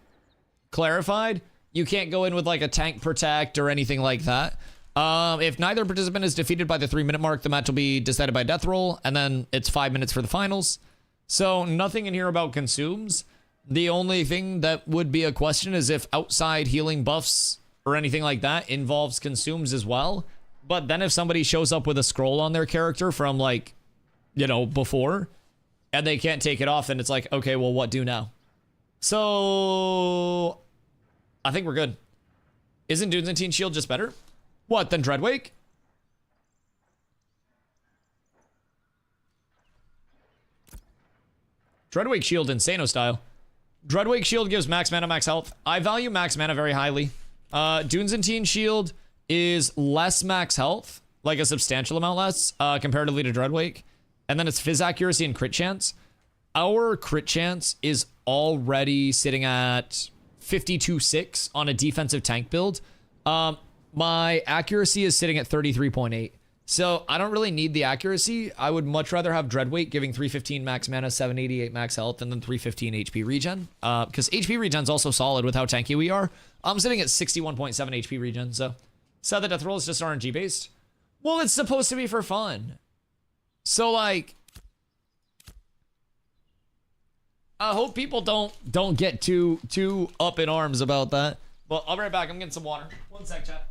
clarified. You can't go in with like a tank protect or anything like that. If neither participant is defeated by the 3-minute mark, the match will be decided by death roll, and then it's 5 minutes for the finals. So nothing in here about consumes. The only thing that would be a question is if outside healing buffs or anything like that involves consumes as well. But then if somebody shows up with a scroll on their character from like, you know, before, and they can't take it off, then it's like, okay, well, what do now? So I think we're good. Isn't Dunes and Teen Shield just better? What, then Dreadwake? Dreadwake Shield Insano style. Dreadwake Shield gives max mana, max health. I value max mana very highly. Dunes and Teen Shield is less max health, like a substantial amount less, comparatively to Dreadwake. And then it's Fizz accuracy and crit chance. Our crit chance is already sitting at 52.6 on a defensive tank build. My accuracy is sitting at 33.8. So I don't really need the accuracy. I would much rather have Dreadwake giving 315 max mana, 788 max health, and then 315 HP regen. Because HP regen's also solid with how tanky we are. I'm sitting at 61.7 HP regen, so. So the death roll is just RNG based. Well, it's supposed to be for fun. So like, I hope people don't get too up in arms about that. Well, I'll be right back. I'm getting some water. One sec, chat.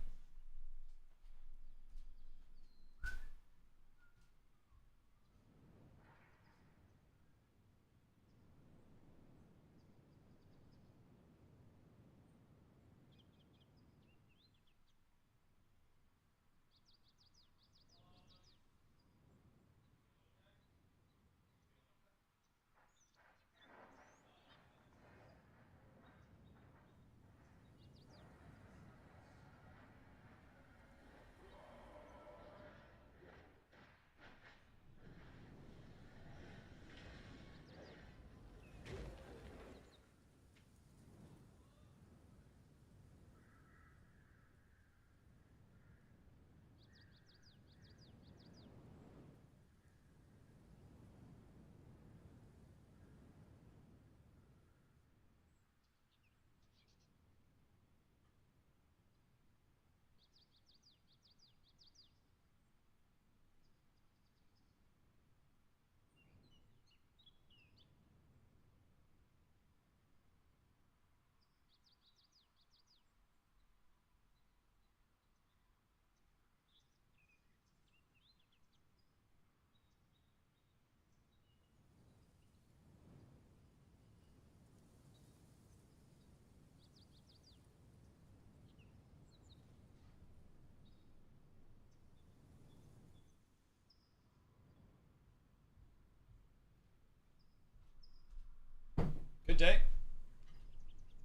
Good day.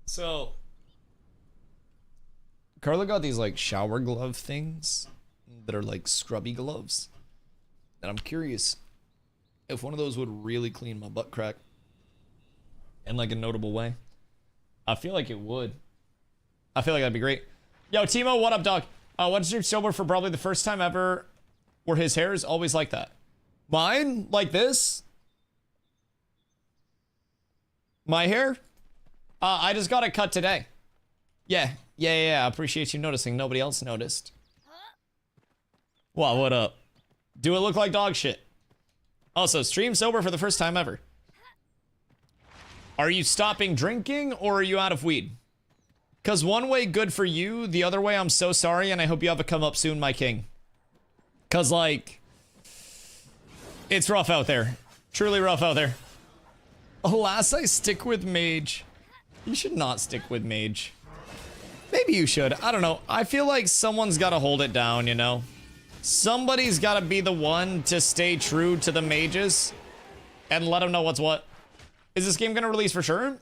So, Carla got these like shower glove things that are like scrubby gloves. And I'm curious if one of those would really clean my butt crack in like a notable way. I feel like it would. I feel like that'd be great. Yo, Timo, what up, dog? What's your sober for probably the first time ever where his hair is always like that? Mine, like this, My hair? I just got it cut today. Yeah. Appreciate you noticing. Nobody else noticed. Wow, what up? Do it look like dog shit? Also, stream sober for the first time ever. Are you stopping drinking or are you out of weed? Because one way, good for you. The other way, I'm so sorry, and I hope you have a come up soon, my king. Because, like, it's rough out there. Truly rough out there. Alas, I stick with mage. You should not stick with mage. Maybe you should. I don't know. I feel like someone's got to hold it down, you know? Somebody's got to be the one to stay true to the mages and let them know what's what. Is this game going to release for sure?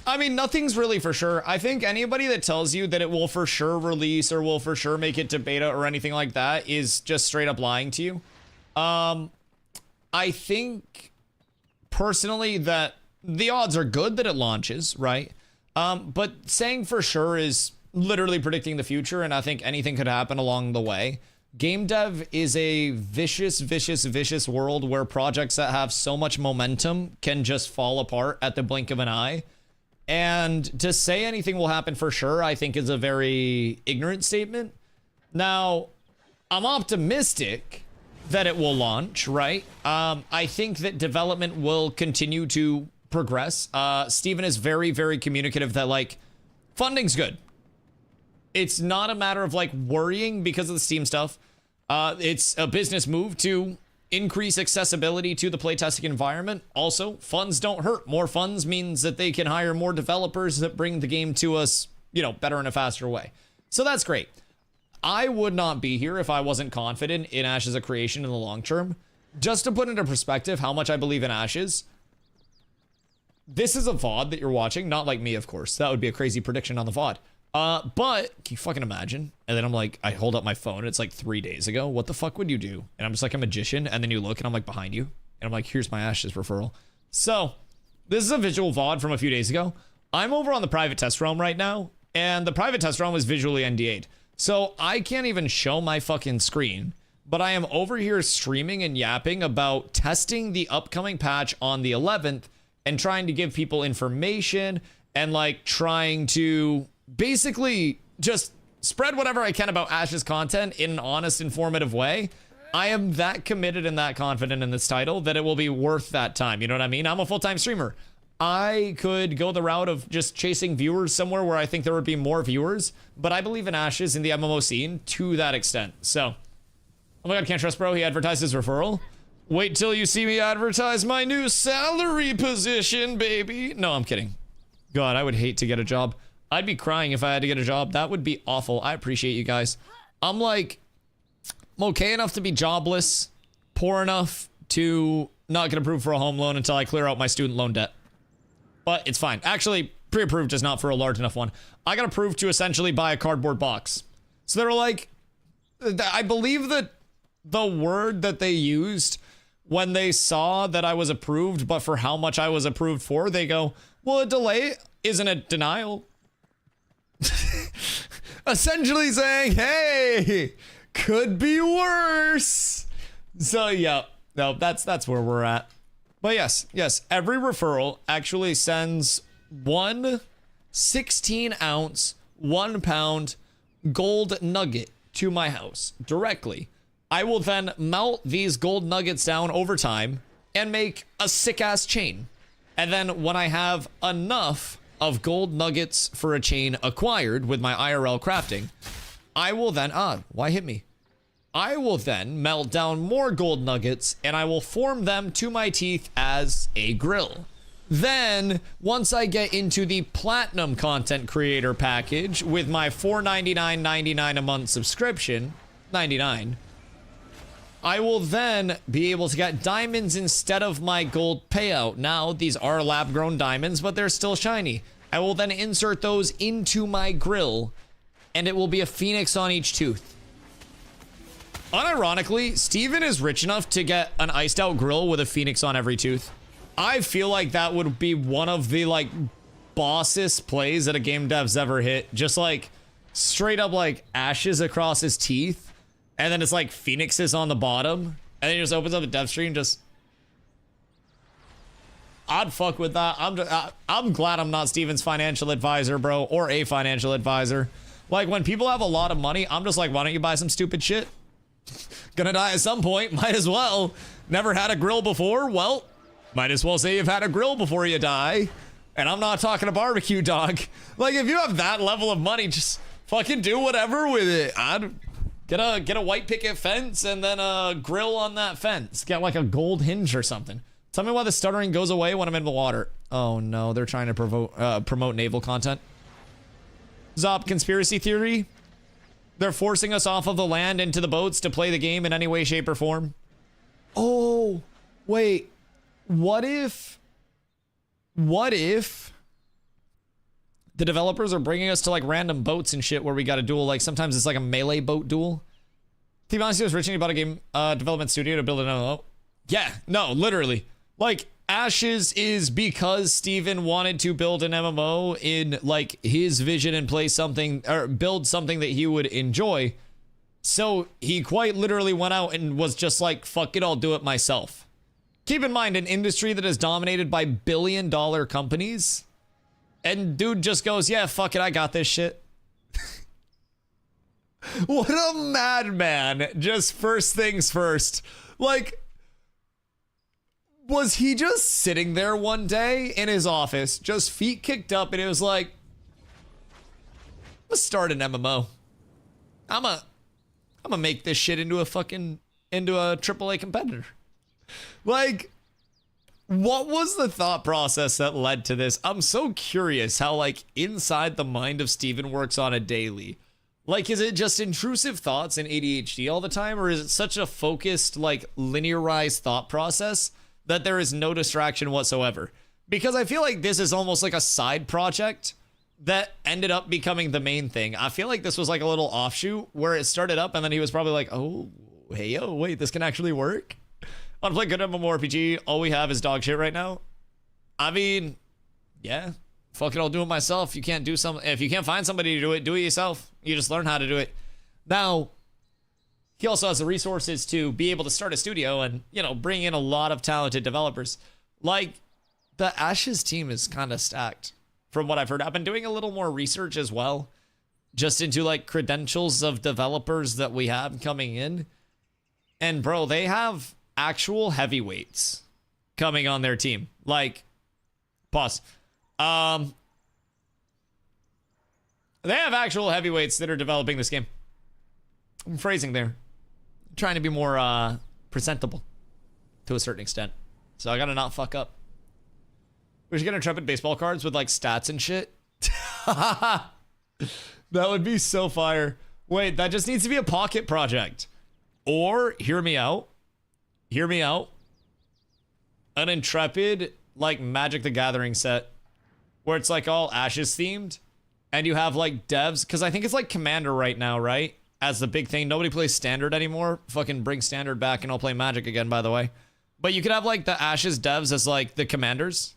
I mean, nothing's really for sure. I think anybody that tells you that it will for sure release or will for sure make it to beta or anything like that is just straight up lying to you. I think personally that the odds are good that it launches, right? But saying for sure is literally predicting the future, and I think anything could happen along the way. Game dev is a vicious world where projects that have so much momentum can just fall apart at the blink of an eye. And to say anything will happen for sure, I think is a very ignorant statement. Now, I'm optimistic that it will launch, right? I think that development will continue to progress. Steven is very communicative that, like, funding's good. It's not a matter of, like, worrying because of the Steam stuff. It's a business move to increase accessibility to the playtesting environment. Also, funds don't hurt. More funds means that they can hire more developers that bring the game to us, you know, better in a faster way. So that's great. I would not be here if I wasn't confident in Ash as a creation in the long term. Just to put into perspective how much I believe in Ashes, this is a VOD that you're watching, not like me, of course. That would be a crazy prediction on the VOD. But can you fucking imagine? And then I'm like, I hold up my phone. And it's like 3 days ago. What the fuck would you do? And I'm just like a magician. And then you look and I'm like behind you. And I'm like, here's my Ashes referral. So this is a visual VOD from a few days ago. I'm over on the private test realm right now. And the private test realm is visually NDA'd. So I can't even show my fucking screen. But I am over here streaming and yapping about testing the upcoming patch on the 11th. And trying to give people information. And like trying to basically just spread whatever I can about Ash's content in an honest, informative way. I am that committed and that confident in this title that it will be worth that time. You know what I mean? I'm a full-time streamer. I could go the route of just chasing viewers somewhere where I think there would be more viewers, but I believe in Ashes in the MMO scene to that extent. So, oh my god, can't trust bro. He advertised his referral. Wait till you see me advertise my new salary position, baby. No, I'm kidding. God, I would hate to get a job. I'd be crying if I had to get a job. That would be awful. I appreciate you guys. I'm like, I'm okay enough to be jobless, poor enough to not get approved for a home loan until I clear out my student loan debt. But it's fine. Actually, pre-approved is not for a large enough one. I got approved to essentially buy a cardboard box. So they were like, I believe that the word that they used when they saw that I was approved, but for how much I was approved for, they go, well, a delay isn't a denial. Essentially saying, hey, could be worse. So yeah, no, that's where we're at. But yes, every referral actually sends one 16-ounce, 1 pound gold nugget to my house directly. I will then melt these gold nuggets down over time and make a sick-ass chain. And then when I have enough of gold nuggets for a chain acquired with my IRL crafting, I will then, why hit me? I will then melt down more gold nuggets and I will form them to my teeth as a grill. Then, once I get into the platinum content creator package with my $4.99.99 a month subscription, 99, I will then be able to get diamonds instead of my gold payout. Now, these are lab-grown diamonds, but they're still shiny. I will then insert those into my grill, and it will be a phoenix on each tooth. Unironically, Steven is rich enough to get an iced-out grill with a phoenix on every tooth. I feel like that would be one of the, like, bossest plays that a game dev's ever hit. Just, like, straight up, like, ashes across his teeth. And then it's like phoenixes on the bottom. And then he just opens up a dev stream, just... I'd fuck with that. I'm glad I'm not Steven's financial advisor, bro, or a financial advisor. Like, when people have a lot of money, I'm just like, why don't you buy some stupid shit? Gonna die at some point, might as well. Never had a grill before? Well, might as well say you've had a grill before you die. And I'm not talking a barbecue, dog. Like, if you have that level of money, just fucking do whatever with it. I'd get a white picket fence and then a grill on that fence. Get like a gold hinge or something. Tell me why the stuttering goes away when I'm in the water. Oh no, they're trying to promote naval content. Zop, conspiracy theory. They're forcing us off of the land into the boats to play the game in any way, shape, or form. Oh, wait. What if the developers are bringing us to like random boats and shit where we got to duel? Like sometimes it's like a melee boat duel. Team Honesty was reaching about a game development studio to build an MMO. Yeah, no, literally. Like, Ashes is because Steven wanted to build an MMO in like his vision and play something or build something that he would enjoy. So he quite literally went out and was just like, fuck it, I'll do it myself. Keep in mind, an industry that is dominated by billion-dollar companies. And dude just goes, yeah, fuck it, I got this shit. What a madman. Just first things first. Like, was he just sitting there one day in his office, just feet kicked up, and it was like, let's start an MMO. I'm gonna make this shit into a AAA competitor. Like, what was the thought process that led to this? I'm so curious how, like, inside the mind of Steven works on a daily. Like, is it just intrusive thoughts and ADHD all the time, or is it such a focused, like, linearized thought process that there is no distraction whatsoever? Because I feel like this is almost like a side project that ended up becoming the main thing. I feel like this was like a little offshoot where it started up and then he was probably like, oh, hey, yo, wait, this can actually work? I want to play good MMORPG. All we have is dog shit right now. I mean, yeah, fuck it, I'll do it myself. You can't do something. If you can't find somebody to do it yourself. You just learn how to do it. Now, he also has the resources to be able to start a studio and, you know, bring in a lot of talented developers. Like, the Ashes team is kind of stacked from what I've heard. I've been doing a little more research as well, just into like credentials of developers that we have coming in. And bro, they have actual heavyweights coming on their team. Like, pause. They have actual heavyweights that are developing this game. I'm phrasing there. I'm trying to be more presentable to a certain extent. So I gotta not fuck up. We should get intrepid baseball cards with like stats and shit. That would be so fire. Wait, that just needs to be a pocket project. Or, hear me out. Hear me out. An intrepid, like, Magic the Gathering set. Where it's, like, all Ashes themed. And you have, like, devs. Because I think it's, like, Commander right now, right? As the big thing. Nobody plays Standard anymore. Fucking bring Standard back and I'll play Magic again, by the way. But you could have, like, the Ashes devs as, like, the Commanders.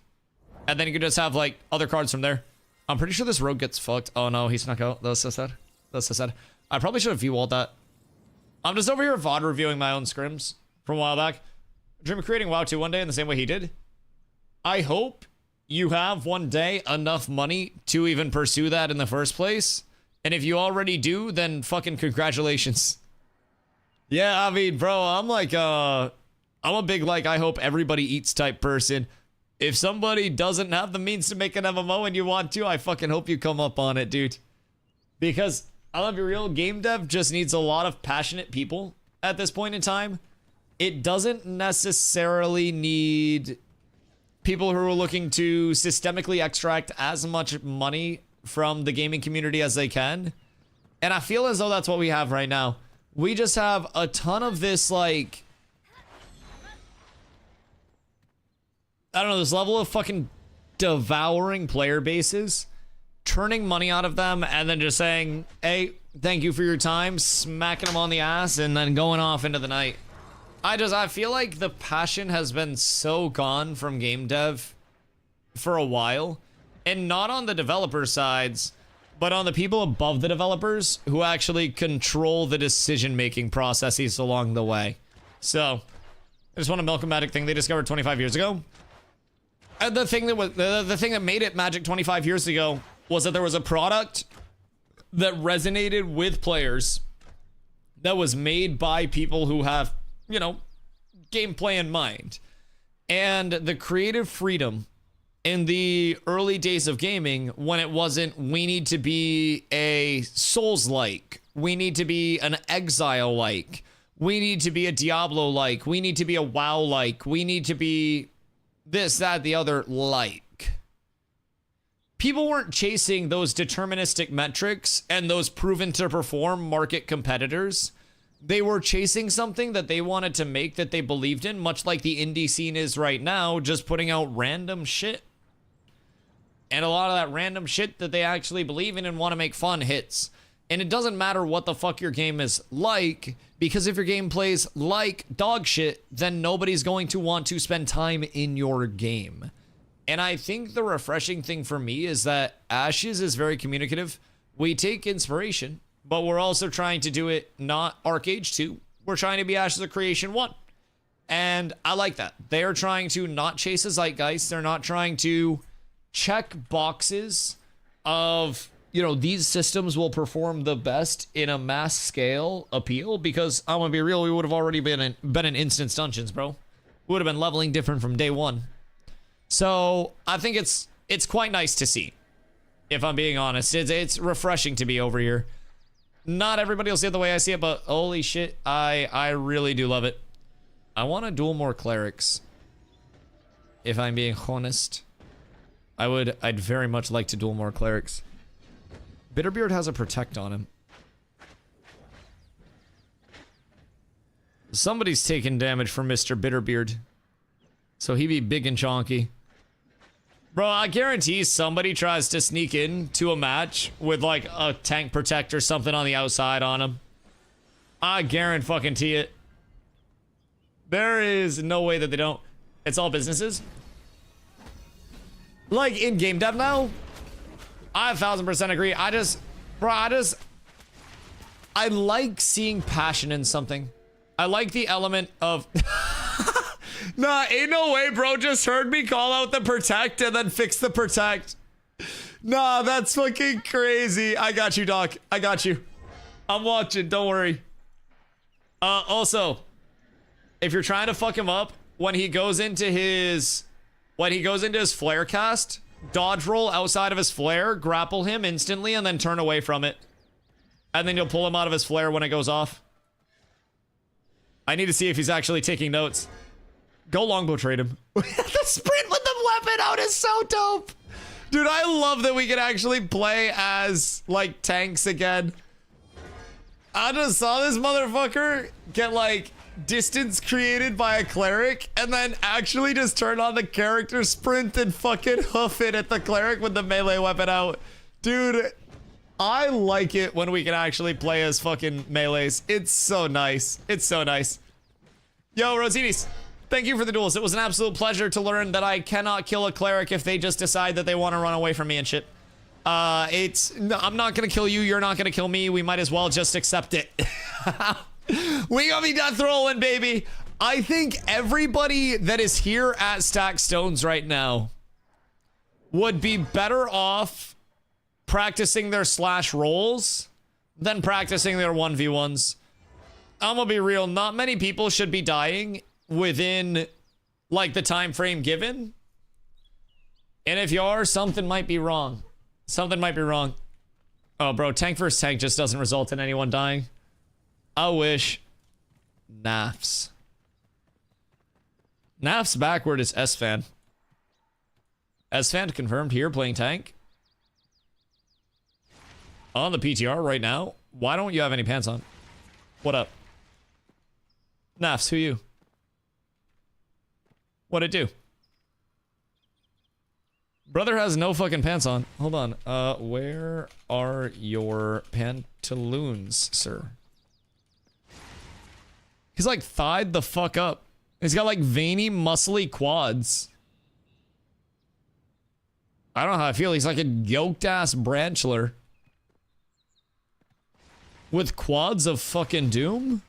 And then you could just have, like, other cards from there. I'm pretty sure this rogue gets fucked. Oh, no, he snuck out. That was so sad. That's so sad. I probably should have view-walled that. I'm just over here VOD reviewing my own scrims from a while back. Dream of creating WoW 2 one day in the same way he did. I hope you have one day enough money to even pursue that in the first place. And if you already do, then fucking congratulations. Yeah, I mean, bro, I'm like, I'm a big, like, I hope everybody eats type person. If somebody doesn't have the means to make an MMO and you want to, I fucking hope you come up on it, dude. Because I'll be real, game dev just needs a lot of passionate people at this point in time. It doesn't necessarily need people who are looking to systemically extract as much money from the gaming community as they can. And I feel as though that's what we have right now. We just have a ton of this, like, I don't know, this level of fucking devouring player bases, turning money out of them, and then just saying, hey, thank you for your time, smacking them on the ass, and then going off into the night. I feel like the passion has been so gone from game dev for a while, and not on the developer sides, but on the people above the developers who actually control the decision-making processes along the way. So, I just want a Milk-O-Matic thing they discovered 25 years ago. And the thing that was the thing that made it magic 25 years ago was that there was a product that resonated with players that was made by people who have, you know, gameplay in mind. And the creative freedom in the early days of gaming, when it wasn't, we need to be a Souls-like, we need to be an Exile-like, we need to be a Diablo-like, we need to be a WoW-like, we need to be this, that, the other, like. People weren't chasing those deterministic metrics and those proven to perform market competitors. They were chasing something that they wanted to make that they believed in, much like the indie scene is right now, just putting out random shit. And a lot of that random shit that they actually believe in and want to make fun hits. And it doesn't matter what the fuck your game is like, because if your game plays like dog shit, then nobody's going to want to spend time in your game. And I think the refreshing thing for me is that Ashes is very communicative. We take inspiration, but we're also trying to do it not Arc Age 2. We're trying to be Ashes of Creation 1. And I like that. They are trying to not chase a zeitgeist. They're not trying to check boxes of, you know, these systems will perform the best in a mass scale appeal, because I'm gonna be real, we would have already been in instance dungeons, bro. We would have been leveling different from day one. So I think it's quite nice to see, if I'm being honest. It's refreshing to be over here. Not everybody will see it the way I see it, but holy shit, I really do love it. I want to duel more clerics, if I'm being honest. I'd very much like to duel more clerics. Bitterbeard has a protect on him. Somebody's taking damage from Mr. Bitterbeard, so he be big and chonky. Bro, I guarantee somebody tries to sneak in to a match with like a tank protect or something on the outside on him. I guarantee it. There is no way that they don't. It's all businesses. Like in game dev now, I 1000% agree. I like seeing passion in something. I like the element of nah, ain't no way, bro just heard me call out the protect and then fix the protect. Nah, that's fucking crazy. I got you, Doc. I got you. I'm watching, don't worry. Also, if you're trying to fuck him up, when he goes into his flare cast, dodge roll outside of his flare, grapple him instantly, and then turn away from it. And then you'll pull him out of his flare when it goes off. I need to see if he's actually taking notes. Go longbow trade him. The sprint with the weapon out is so dope. Dude, I love that we can actually play as, like, tanks again. I just saw this motherfucker get, like, distance created by a cleric and then actually just turn on the character sprint and fucking hoof it at the cleric with the melee weapon out. Dude, I like it when we can actually play as fucking melees. It's so nice. It's so nice. Yo, Rosinis, thank you for the duels. It was an absolute pleasure to learn that I cannot kill a cleric if they just decide that they want to run away from me and shit. I'm not gonna kill you, you're not gonna kill me. We might as well just accept it. We gonna be death rolling, baby. I think everybody that is here at Stack Stones right now would be better off practicing their slash rolls than practicing their 1v1s. I'm gonna be real, not many people should be dying within, like, the time frame given. And if you are, something might be wrong. Something might be wrong. Oh, bro, tank versus tank just doesn't result in anyone dying. I wish. Nafs. Naf's backward is S-Fan. S-Fan confirmed here playing tank. On the PTR right now. Why don't you have any pants on? What up? Nafs, who you? What'd it do? Brother has no fucking pants on. Hold on. Where are your pantaloons, sir? He's like thigh'd the fuck up. He's got like veiny, muscly quads. I don't know how I feel. He's like a yoked ass branchler. With quads of fucking doom?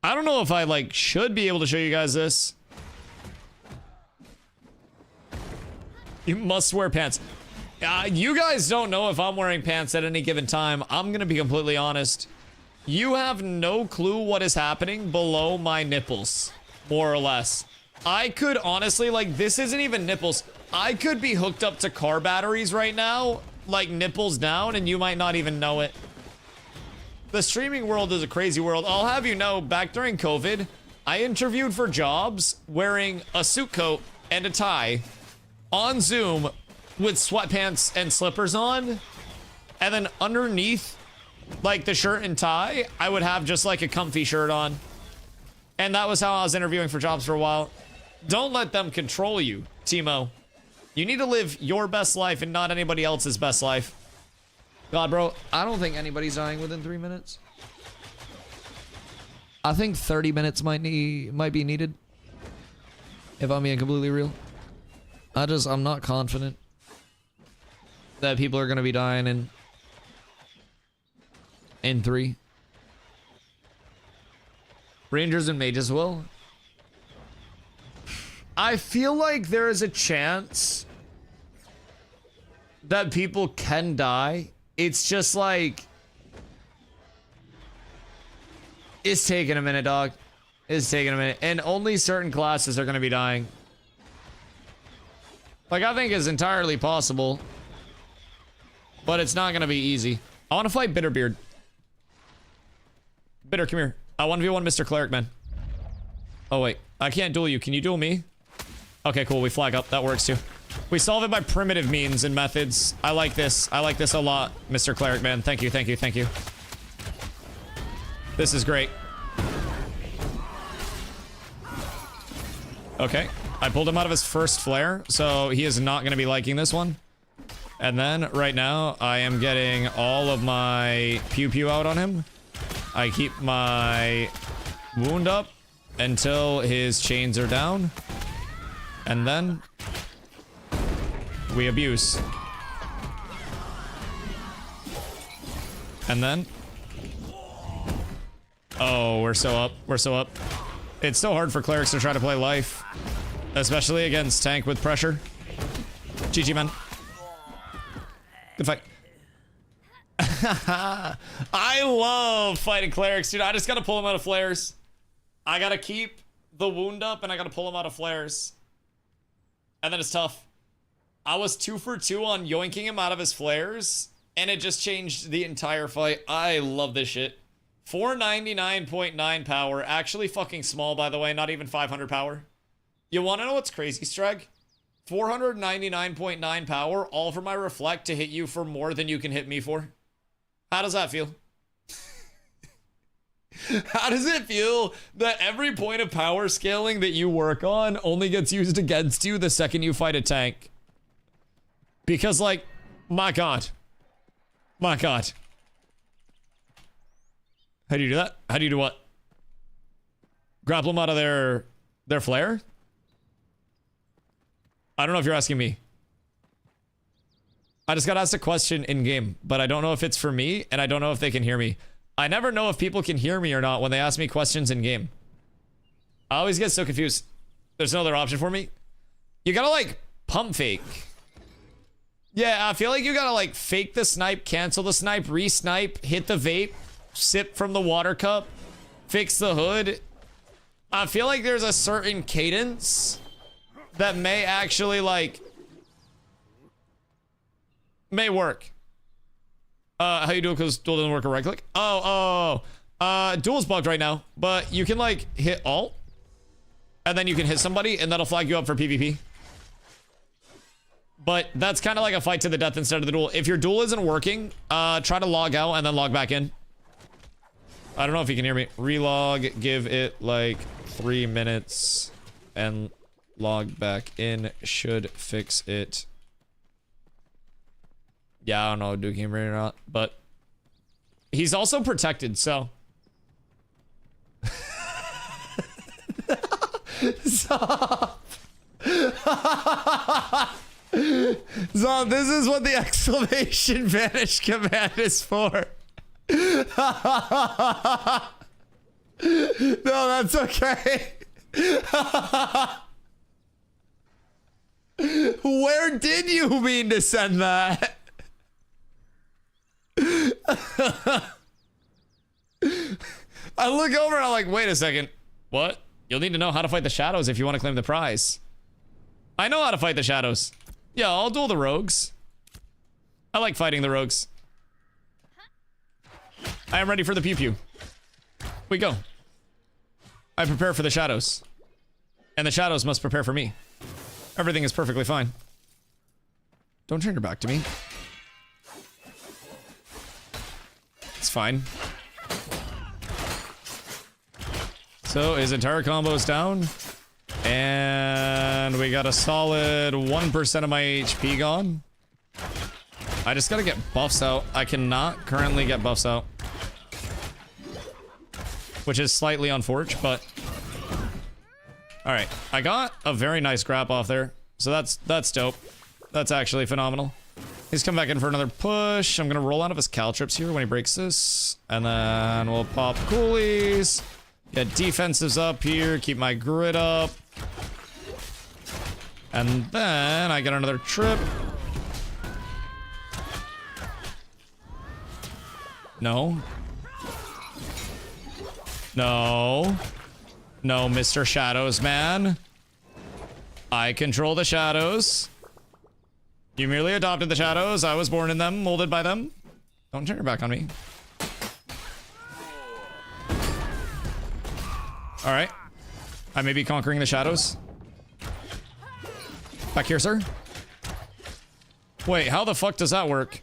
I don't know if I like should be able to show you guys this. You must wear pants. You guys don't know if I'm wearing pants at any given time. I'm gonna be completely honest. You have no clue what is happening below my nipples, more or less. I could honestly, like, this isn't even nipples. I could be hooked up to car batteries right now, like nipples down, and you might not even know it. The streaming world is a crazy world. I'll have you know, back during COVID, I interviewed for jobs wearing a suit coat and a tie on Zoom with sweatpants and slippers on, and then underneath, like, the shirt and tie, I would have just like a comfy shirt on. And that was how I was interviewing for jobs for a while. Don't let them control you, Timo. You need to live your best life and not anybody else's best life. God, bro, I don't think anybody's dying within 3 minutes. I think 30 minutes might be needed, if I'm being completely real. I'm not confident that people are gonna be dying in 3. Rangers and mages will. I feel like there is a chance that people can die. It's just like, it's taking a minute, dog. It's taking a minute. And only certain classes are gonna be dying. Like, I think it's entirely possible, but it's not gonna be easy. I wanna fight Bitterbeard. Bitter, come here. I 1v1 Mr. Cleric, man. Oh, wait. I can't duel you. Can you duel me? Okay, cool. We flag up. That works, too. We solve it by primitive means and methods. I like this. I like this a lot, Mr. Cleric, man. Thank you, thank you, thank you. This is great. Okay. I pulled him out of his first flare, so he is not going to be liking this one. And then, right now, I am getting all of my pew-pew out on him. I keep my wound up until his chains are down. And then we abuse. And then, oh, we're so up. We're so up. It's so hard for clerics to try to play life, especially against tank with pressure. GG, man. Good fight. I love fighting clerics, dude. I just gotta pull him out of flares. I gotta keep the wound up and I gotta pull him out of flares. And then it's tough. I was 2 for 2 on yoinking him out of his flares, and it just changed the entire fight. I love this shit. 499.9 power. Actually fucking small, by the way. Not even 500 power. You wanna know what's crazy, Streg? 499.9 power, all for my reflect to hit you for more than you can hit me for. How does that feel? How does it feel that every point of power scaling that you work on only gets used against you the second you fight a tank? Because, like, my god. My god. How do you do that? How do you do what? Grapple them out of their flare? I don't know if you're asking me. I just got asked a question in game, but I don't know if it's for me, and I don't know if they can hear me. I never know if people can hear me or not when they ask me questions in game. I always get so confused. There's no other option for me. You gotta, like, pump fake. Yeah, I feel like you gotta, like, fake the snipe, cancel the snipe, re-snipe, hit the vape, sip from the water cup, fix the hood. I feel like there's a certain cadence that may actually, like, may work. How you do, because duel doesn't work a right click? Duel's bugged right now, but you can, like, hit alt, and then you can hit somebody, and that'll flag you up for PvP. But that's kind of like a fight to the death instead of the duel. If your duel isn't working, try to log out and then log back in. I don't know if you can hear me. Relog, give it like 3 minutes, and log back in. Should fix it. Yeah, I don't know if Duke can hear me or not, but he's also protected, so. Stop. So this is what the exclamation vanish command is for. No, that's okay. Where did you mean to send that? I look over and I'm like, wait a second. What? You'll need to know how to fight the shadows if you want to claim the prize. I know how to fight the shadows. Yeah, I'll duel the rogues. I like fighting the rogues. I am ready for the pew pew. We go. I prepare for the shadows. And the shadows must prepare for me. Everything is perfectly fine. Don't turn your back to me. It's fine. So his entire combo is down. And we got a solid 1% of my HP gone. I just gotta get buffs out. I cannot currently get buffs out. Which is slightly unfortunate, but... Alright, I got a very nice grab off there. So that's dope. That's actually phenomenal. He's come back in for another push. I'm gonna roll out of his caltrips here when he breaks this. And then we'll pop coolies. Get defensives up here. Keep my grid up. And then I get another trip. No. No. No, Mr. Shadows, man. I control the shadows. You merely adopted the shadows. I was born in them, molded by them. Don't turn your back on me. Alright. I may be conquering the shadows. Back here, sir. Wait, how the fuck does that work?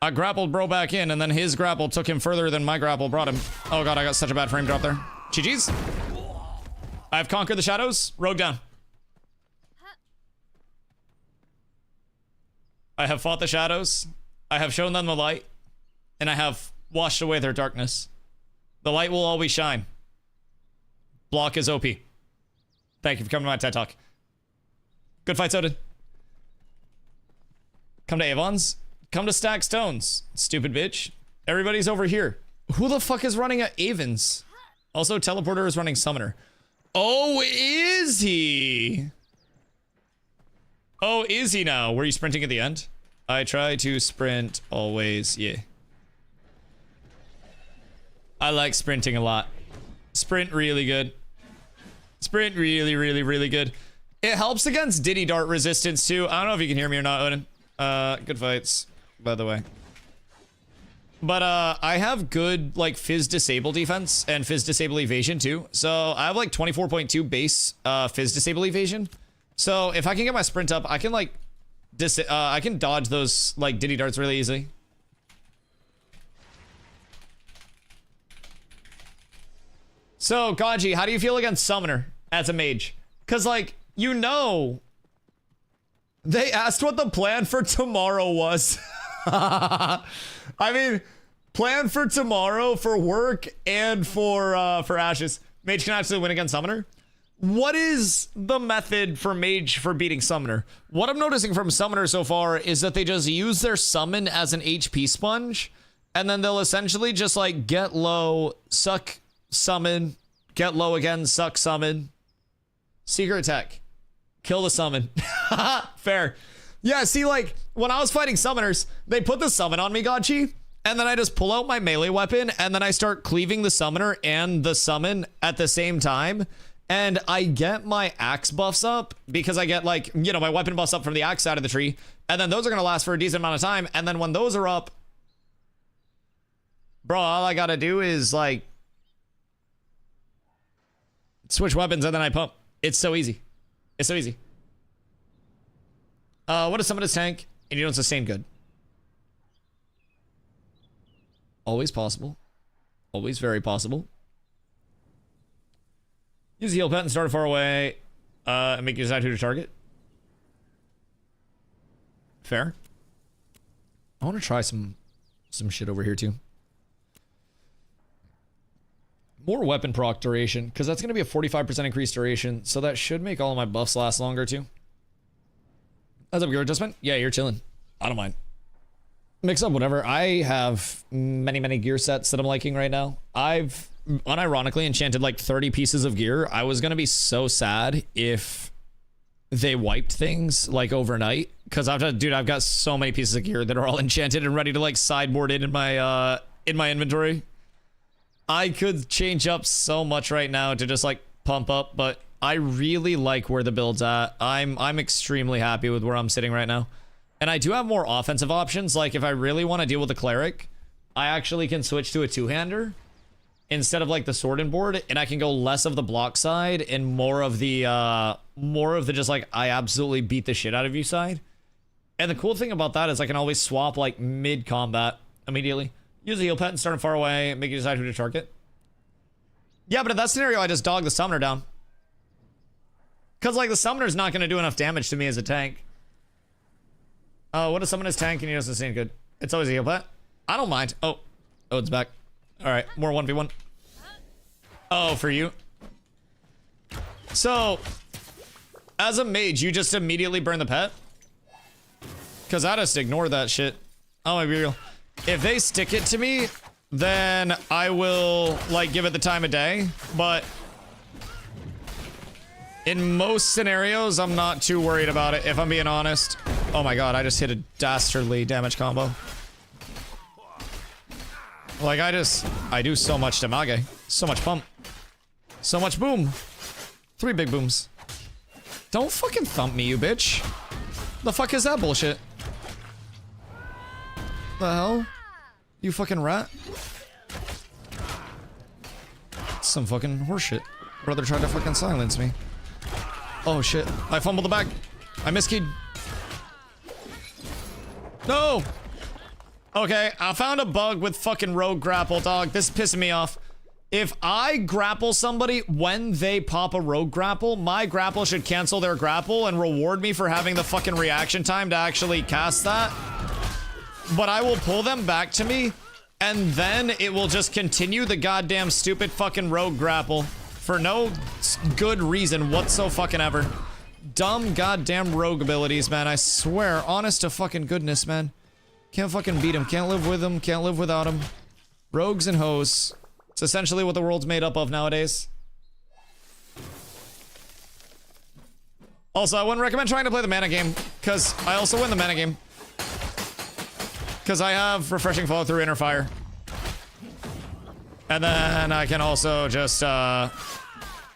I grappled bro back in, and then his grapple took him further than my grapple brought him. Oh god, I got such a bad frame drop there. GG's. I've conquered the shadows. Rogue down. I have fought the shadows. I have shown them the light. And I have washed away their darkness. The light will always shine. Block is OP. Thank you for coming to my TED Talk. Good fight, Soden. Come to Avon's. Come to Stack Stones. Stupid bitch. Everybody's over here. Who the fuck is running at Avon's? Also, Teleporter is running Summoner. Oh, is he? Oh, is he now? Were you sprinting at the end? I try to sprint always, yeah. I like sprinting a lot. Sprint really good. Sprint really, really, really good. It helps against Diddy Dart resistance too. I don't know if you can hear me or not, Odin. Good fights, by the way. But I have good like Fizz disable defense and Fizz disable evasion too. So I have like 24.2 base Fizz disable evasion. So if I can get my sprint up, I can like I can dodge those like Diddy Darts really easily. So Gaji, how do you feel against Summoner as a mage? Cause like, you know, they asked what the plan for tomorrow was. I mean, plan for tomorrow for work and for Ashes. Mage can actually win against Summoner. What is the method for Mage for beating Summoner? What I'm noticing from Summoner so far is that they just use their summon as an HP sponge, and then they'll essentially just like get low, suck, summon, get low again, suck, summon. Secret attack. Kill the summon. Fair. Yeah, see, like, when I was fighting summoners, they put the summon on me, Gachi, and then I just pull out my melee weapon, and then I start cleaving the summoner and the summon at the same time, and I get my axe buffs up, because I get, like, you know, my weapon buffs up from the axe side of the tree, and then those are gonna last for a decent amount of time, and then when those are up, bro, all I gotta do is, like, switch weapons, and then I pump. It's so easy. It's so easy. What is summon his tank? And you don't sustain good. Always possible. Always very possible. Use the heal pet and start far away. And make you decide who to target. Fair. I want to try some shit over here too. More weapon proc duration, because that's going to be a 45% increased duration, so that should make all of my buffs last longer too. How's up, gear adjustment? Yeah, you're chilling. I don't mind. Mix up whatever. I have many gear sets that I'm liking right now. I've unironically enchanted like 30 pieces of gear. I was going to be so sad if they wiped things like overnight. Because I've got so many pieces of gear that are all enchanted and ready to like sideboard in my inventory. I could change up so much right now to just like pump up, but I really like where the build's at. I'm extremely happy with where I'm sitting right now. And I do have more offensive options. Like if I really want to deal with the cleric, I actually can switch to a two-hander instead of like the sword and board, and I can go less of the block side and more of the just like I absolutely beat the shit out of you side. And the cool thing about that is I can always swap like mid-combat immediately. Use a heal pet and start him far away, make you decide who to target. Yeah, but in that scenario, I just dog the summoner down. Because, like, the summoner's not going to do enough damage to me as a tank. What if someone is tank and he doesn't seem good? It's always a heal pet. I don't mind. Oh, it's back. Alright, more 1v1. Oh, for you. So, as a mage, you just immediately burn the pet? Because I just ignore that shit. Oh, my be real. If they stick it to me, then I will, like, give it the time of day. But in most scenarios, I'm not too worried about it, if I'm being honest. Oh my god, I just hit a dastardly damage combo. Like, I do so much damage. So much pump. So much boom. 3 big booms. Don't fucking thump me, you bitch. The fuck is that bullshit? The hell? You fucking rat? Some fucking horseshit. Brother tried to fucking silence me. Oh shit. I fumbled the bag. I miskeyed. No! Okay, I found a bug with fucking rogue grapple, dog. This is pissing me off. If I grapple somebody when they pop a rogue grapple, my grapple should cancel their grapple and reward me for having the fucking reaction time to actually cast that. But I will pull them back to me, and then it will just continue the goddamn stupid fucking rogue grapple for no good reason whatsoever. Dumb goddamn rogue abilities, man. I swear, honest to fucking goodness, man. Can't fucking beat him. Can't live with him. Can't live without him. Rogues and hoes. It's essentially what the world's made up of nowadays. Also, I wouldn't recommend trying to play the mana game, because I also win the mana game. Because I have refreshing follow through inner fire. And then I can also just, I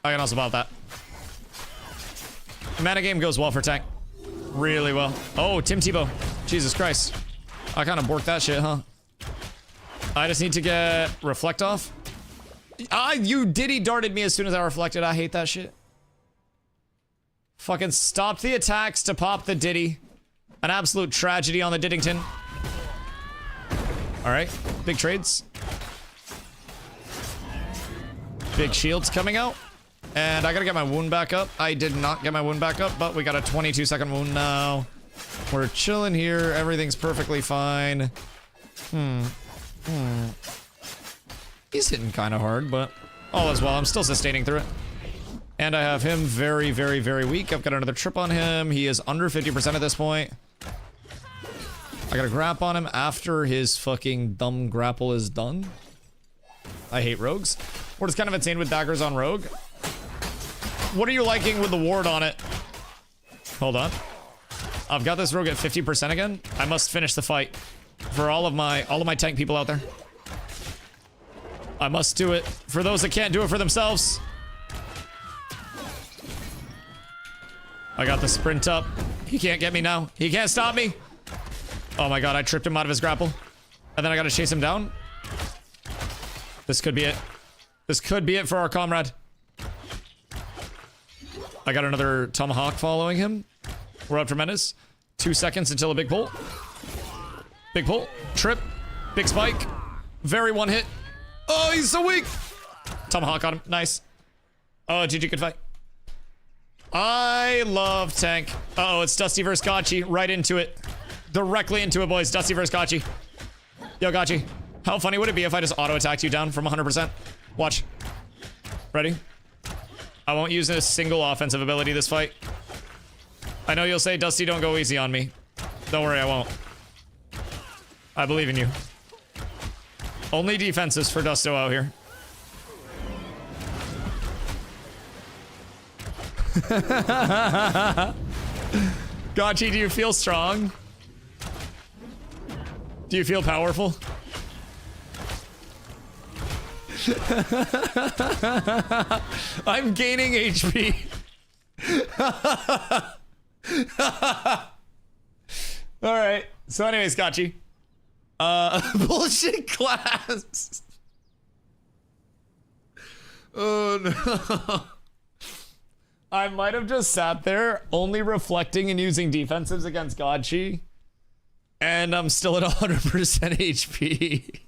can also bot that. Mana game goes well for tank. Really well. Oh, Tim Tebow. Jesus Christ. I kind of borked that shit, huh? I just need to get reflect off. You diddy darted me as soon as I reflected. I hate that shit. Fucking stopped the attacks to pop the diddy. An absolute tragedy on the Diddington. Alright, big trades. Big shields coming out. And I gotta get my wound back up. I did not get my wound back up, but we got a 22-second wound now. We're chilling here. Everything's perfectly fine. He's hitting kind of hard, but all is well. I'm still sustaining through it. And I have him very, very, very weak. I've got another trip on him. He is under 50% at this point. I got a grap on him after his fucking dumb grapple is done. I hate rogues. We're just kind of insane with daggers on rogue. What are you liking with the ward on it? Hold on. I've got this rogue at 50% again. I must finish the fight for all of my tank people out there. I must do it for those that can't do it for themselves. I got the sprint up. He can't get me now. He can't stop me. Oh my god, I tripped him out of his grapple. And then I gotta chase him down. This could be it. This could be it for our comrade. I got another tomahawk following him. We're up tremendous. 2 seconds until a big pull. Big pull. Trip. Big spike. Very one hit. Oh, he's so weak. Tomahawk on him. Nice. Oh, GG, good fight. I love tank. Uh-oh, it's Dusty versus Gotchi. Right into it. Directly into it, boys. Dusty versus Gotchi. Yo, Gotchi. How funny would it be if I just auto-attacked you down from 100%? Watch. Ready? I won't use a single offensive ability this fight. I know you'll say, Dusty, don't go easy on me. Don't worry, I won't. I believe in you. Only defenses for Dusto out here. Gotchi, do you feel strong? Do you feel powerful? I'm gaining HP. All right. So anyways, Gotchi. Bullshit class. Oh no. I might have just sat there only reflecting and using defensives against Gotchi. And I'm still at 100% HP.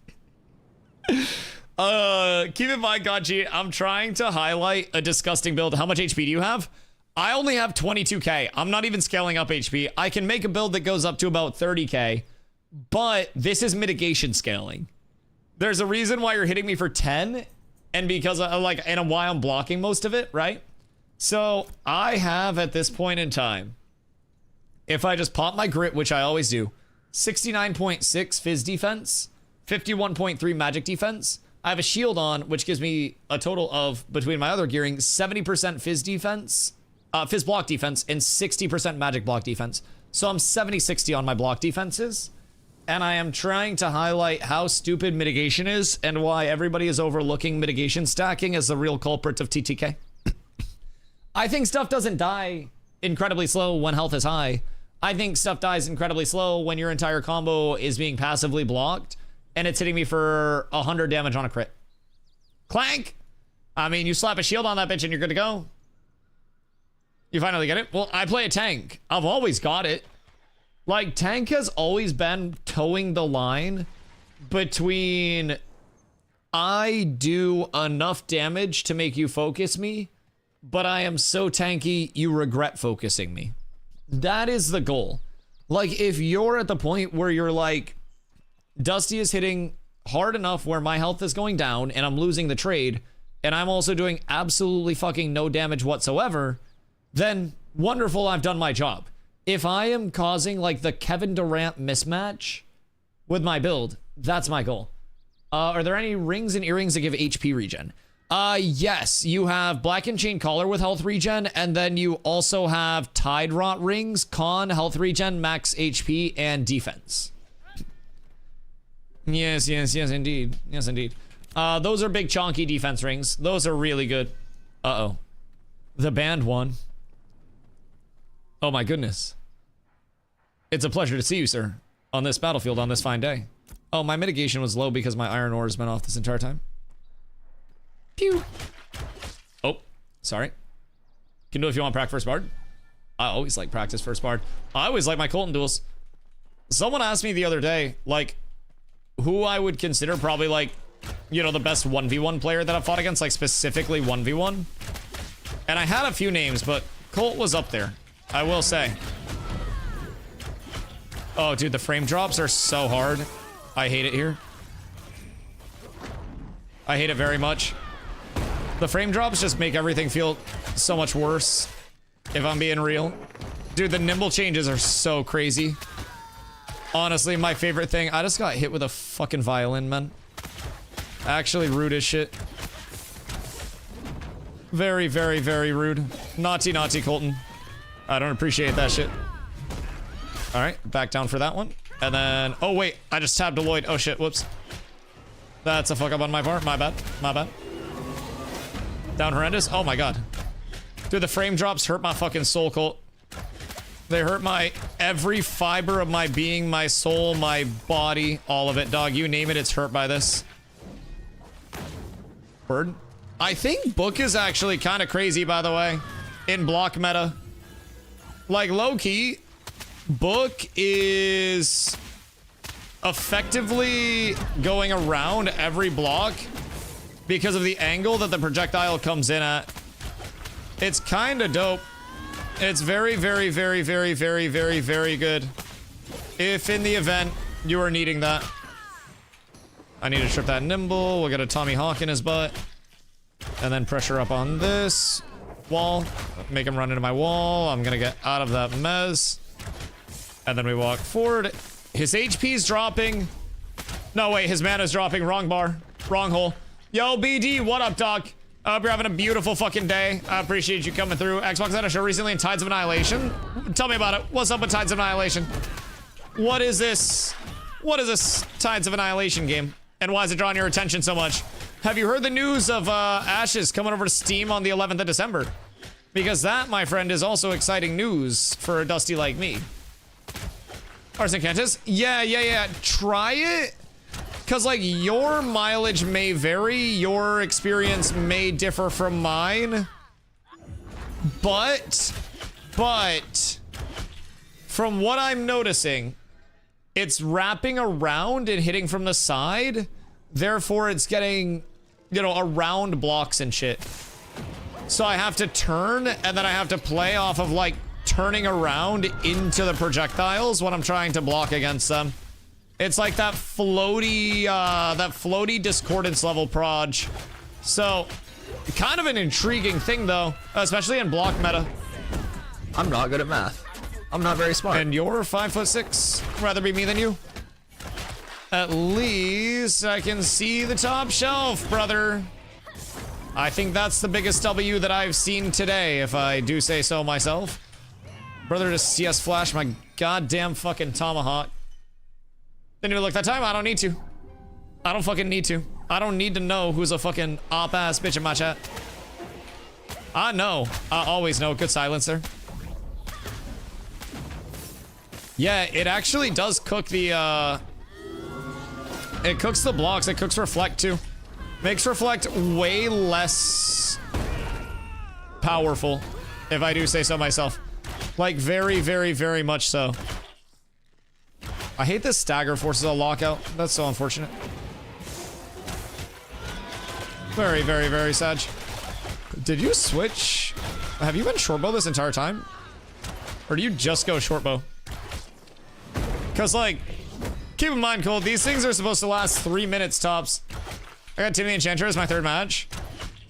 Keep in mind, Gotchi, I'm trying to highlight a disgusting build. How much HP do you have? I only have 22k. I'm not even scaling up HP. I can make a build that goes up to about 30k, but this is mitigation scaling. There's a reason why you're hitting me for 10, and because and why I'm blocking most of it, right? So I have at this point in time, if I just pop my grit, which I always do, 69.6 fizz defense, 51.3 magic defense. I have a shield on, which gives me a total of, between my other gearing, 70% fizz defense, fizz block defense, and 60% magic block defense. So I'm 70-60 on my block defenses. And I am trying to highlight how stupid mitigation is and why everybody is overlooking mitigation stacking as the real culprit of TTK. I think stuff doesn't die incredibly slow when health is high. I think stuff dies incredibly slow when your entire combo is being passively blocked and it's hitting me for 100 damage on a crit. Clank! I mean, you slap a shield on that bitch and you're good to go. You finally get it? Well, I play a tank. I've always got it. Like, tank has always been towing the line between I do enough damage to make you focus me, but I am so tanky you regret focusing me. That is the goal. Like, if you're at the point where you're like, Dusty is hitting hard enough where my health is going down and I'm losing the trade, and I'm also doing absolutely fucking no damage whatsoever, then wonderful, I've done my job. If I am causing like the Kevin Durant mismatch with my build, that's my goal. Are there any rings and earrings that give HP regen? Yes, you have Black and Chain Collar with health regen, and then you also have Tide Rot rings, con, health regen, max HP, and defense. Yes, indeed. Yes, indeed. Those are big chonky defense rings. Those are really good. Uh-oh. The band won. Oh my goodness. It's a pleasure to see you, sir, on this battlefield on this fine day. Oh, my mitigation was low because my iron ore has been off this entire time. Pew. Oh, sorry. Can do if you want prac first bard. I always like practice first bard. I always like my Colton duels. Someone asked me the other day, like, who I would consider probably like, you know, the best 1v1 player that I've fought against, like specifically 1v1. And I had a few names, but Colt was up there, I will say. Oh, dude, the frame drops are so hard. I hate it here. I hate it very much. The frame drops just make everything feel so much worse, if I'm being real. Dude, the nimble changes are so crazy. Honestly, my favorite thing, I just got hit with a fucking violin, man. Actually rude as shit. Very, very, very rude. Naughty, naughty, Colton. I don't appreciate that shit. All right, back down for that one. And then, oh wait, I just tabbed Deloitte. Oh shit, whoops. That's a fuck up on my part, my bad, my bad. Down horrendous, oh my god. Dude, the frame drops hurt my fucking soul, Colt. They hurt my, every fiber of my being, my soul, my body, all of it, dog. You name it, it's hurt by this. Bird? I think Book is actually kind of crazy, by the way, in block meta. Like, low-key, Book is effectively going around every block because of the angle that the projectile comes in at. It's kind of dope. It's very, very, very, very, very, very, very good. If in the event you are needing that. I need to trip that nimble. We'll get a Tommy Hawk in his butt. And then pressure up on this wall. Make him run into my wall. I'm gonna get out of that mess. And then we walk forward. His HP's dropping. No, wait, his mana's dropping. Wrong bar. Wrong hole. Yo, BD, what up, dog? I hope you're having a beautiful fucking day. I appreciate you coming through. Xbox had a show recently in Tides of Annihilation. Tell me about it. What's up with Tides of Annihilation? What is this? What is this Tides of Annihilation game? And why is it drawing your attention so much? Have you heard the news of Ashes coming over to Steam on the 11th of December? Because that, my friend, is also exciting news for a Dusty like me. Arson Cantus? Yeah. Try it. Because, like, your mileage may vary, your experience may differ from mine. But, from what I'm noticing, it's wrapping around and hitting from the side. Therefore, it's getting, you know, around blocks and shit. So I have to turn, and then I have to play off of, like, turning around into the projectiles when I'm trying to block against them. It's like that floaty discordance level proj. So, kind of an intriguing thing though, especially in block meta. I'm not good at math. I'm not very smart. And you're 5'6". Rather be me than you. At least I can see the top shelf, brother. I think that's the biggest W that I've seen today, if I do say so myself. Brother, just CS flash my goddamn fucking tomahawk. Didn't even look that time. I don't need to. I don't fucking need to. I don't need to know who's a fucking op-ass bitch in my chat. I know. I always know. Good silencer. Yeah, it actually does cook the, it cooks the blocks. It cooks Reflect, too. Makes Reflect way less powerful, if I do say so myself. Like, very, very, very much so. I hate this stagger forces a lockout. That's so unfortunate. Very, very, very sad. Did you switch? Have you been shortbow this entire time? Or do you just go shortbow? Because, like, keep in mind, Cole, these things are supposed to last 3 minutes tops. I got Timmy the Enchanter as my third match.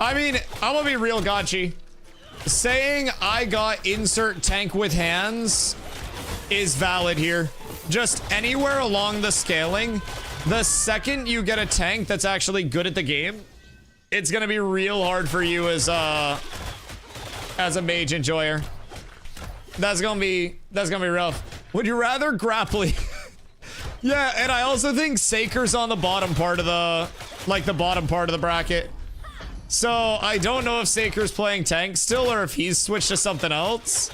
I mean, I'm gonna be real gotchi. Saying I got insert tank with hands is valid here. Just anywhere along the scaling, the second you get a tank that's actually good at the game, it's gonna be real hard for you as a mage enjoyer. That's gonna be rough. Would you rather grappling? Yeah, and I also think Saker's on the bottom part of the, like the bottom part of the bracket. So I don't know if Saker's playing tank still or if he's switched to something else.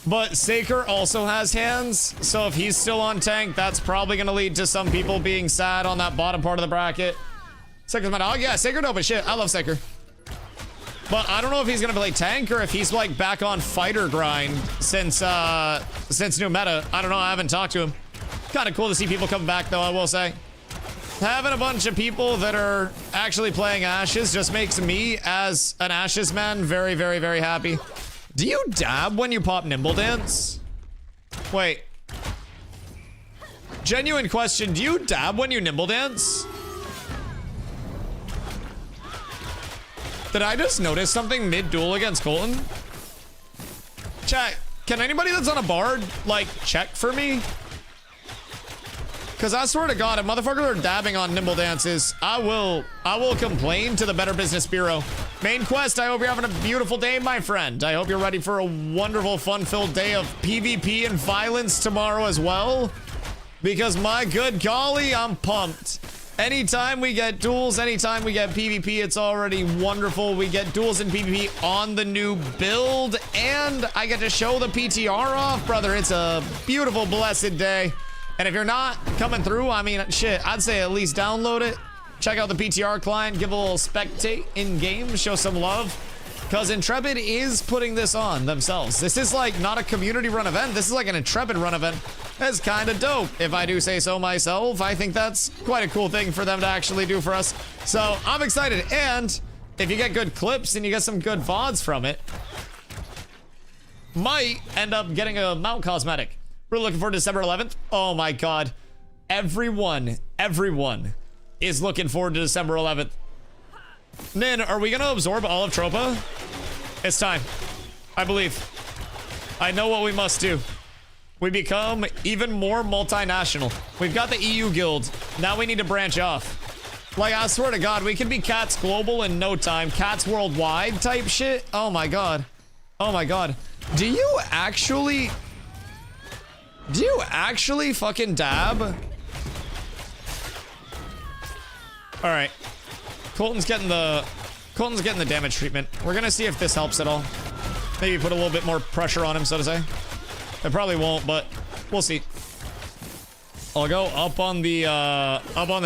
But Saker also has hands, so if he's still on tank, that's probably gonna lead to some people being sad on that bottom part of the bracket. Saker's my dog. Yeah, Saker dope as shit. I love Saker. But I don't know if he's gonna play tank or if he's like back on fighter grind since new meta. I don't know. I haven't talked to him. Kind of cool to see people come back though, I will say. Having a bunch of people that are actually playing Ashes just makes me, as an Ashes man, very, very, very happy. Do you dab when you pop Nimble Dance? Wait. Genuine question, do you dab when you Nimble Dance? Did I just notice something mid-duel against Colton? Chat, can anybody that's on a bard, like, check for me? Because I swear to God, if motherfuckers are dabbing on Nimble Dances, I will complain to the Better Business Bureau. Main quest, I hope you're having a beautiful day, my friend. I hope you're ready for a wonderful, fun-filled day of PvP and violence tomorrow as well. Because my good golly, I'm pumped. Anytime we get duels, anytime we get PvP, it's already wonderful. We get duels and PvP on the new build, and I get to show the PTR off, brother. It's a beautiful, blessed day. And if you're not coming through, I mean, shit, I'd say at least download it. Check out the PTR client, give a little spectate in-game, show some love. Because Intrepid is putting this on themselves. This is like not a community run event. This is like an Intrepid run event. That's kind of dope, if I do say so myself. I think that's quite a cool thing for them to actually do for us. So I'm excited. And if you get good clips and you get some good VODs from it, might end up getting a mount cosmetic. We're looking forward to December 11th. Oh my God. Everyone is looking forward to December 11th. Nin, are we gonna absorb all of Tropa? It's time. I believe. I know what we must do. We become even more multinational. We've got the EU guild. Now we need to branch off. Like, I swear to God, we could be Cats Global in no time. Cats Worldwide type shit. Oh my God. Oh my God. Do you actually fucking dab? All right. Colton's getting the damage treatment. We're gonna see if this helps at all. Maybe put a little bit more pressure on him, so to say. It probably won't, but we'll see. I'll go up on the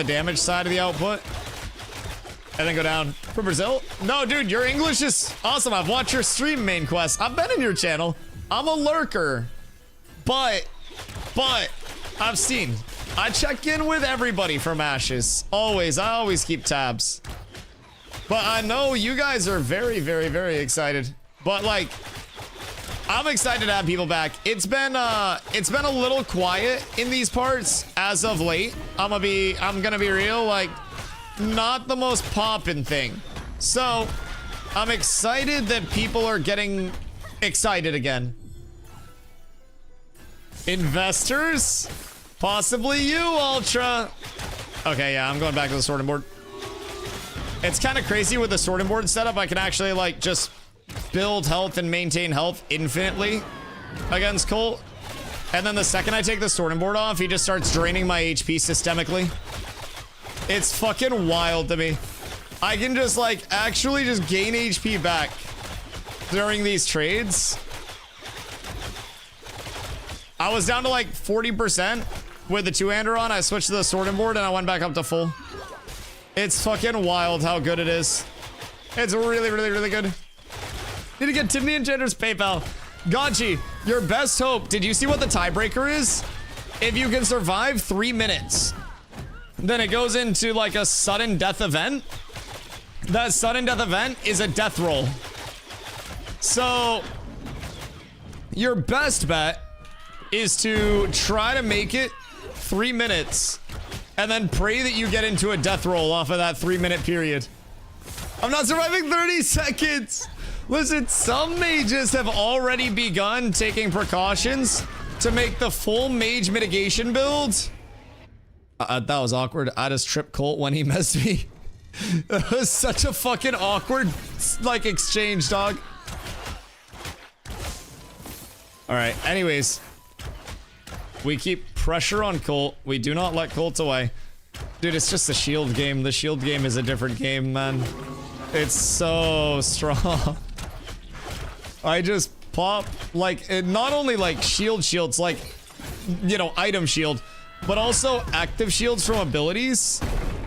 damage side of the output. And then go down. For Brazil? No, dude, your English is awesome. I've watched your stream, Main Quest. I've been in your channel. I'm a lurker. But I've seen. I check in with everybody from Ashes. Always. I always keep tabs. But I know you guys are very, very, very excited. But like, I'm excited to have people back. It's been a little quiet in these parts as of late. I'm gonna be real, like, not the most poppin' thing. So, I'm excited that people are getting excited again. Investors? Possibly you, Ultra. Okay, yeah, I'm going back to the sorting board. It's kind of crazy with the sorting board setup. I can actually, like, just build health and maintain health infinitely against Colt. And then the second I take the sorting board off, he just starts draining my HP systemically. It's fucking wild to me. I can just, like, actually just gain HP back during these trades. I was down to, like, 40% with the two-hander on. I switched to the sorting board and I went back up to full. It's fucking wild how good it is. It's really, really, really good. Need to get Tiffany and Jenner's PayPal. Gotchi, your best hope. Did you see what the tiebreaker is? If you can survive 3 minutes, then it goes into like a sudden death event. That sudden death event is a death roll. So your best bet is to try to make it 3 minutes and then pray that you get into a death roll off of that 3-minute period. I'm not surviving 30 seconds. Listen, some mages have already begun taking precautions to make the full mage mitigation build. That was awkward. I just tripped Colt when he messed me. That was such a fucking awkward, like, exchange, dog. All right, anyways. We keep pressure on Colt. We do not let Colt away. Dude, it's just a shield game. The shield game is a different game, man. It's so strong. I just pop, like, not only like shields, like, you know, item shield, but also active shields from abilities.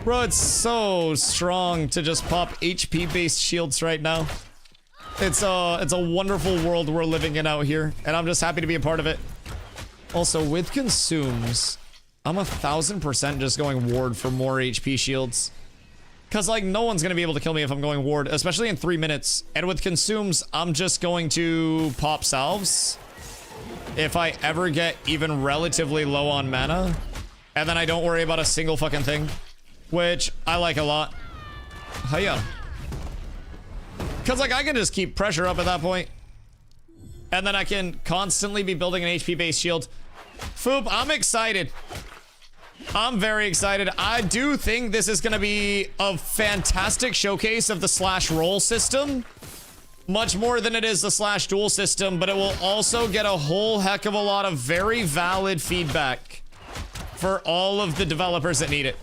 Bro, it's so strong to just pop HP-based shields right now. It's a wonderful world we're living in out here, and I'm just happy to be a part of it. Also, with consumes, I'm 1000% just going ward for more HP shields. Because, like, no one's going to be able to kill me if I'm going ward, especially in 3 minutes. And with consumes, I'm just going to pop salves if I ever get even relatively low on mana. And then I don't worry about a single fucking thing, which I like a lot. Hiya. Because, like, I can just keep pressure up at that point. And then I can constantly be building an HP-based shield. Foop, I'm excited. I'm very excited. I do think this is going to be a fantastic showcase of the slash roll system. Much more than it is the slash duel system, but it will also get a whole heck of a lot of very valid feedback for all of the developers that need it.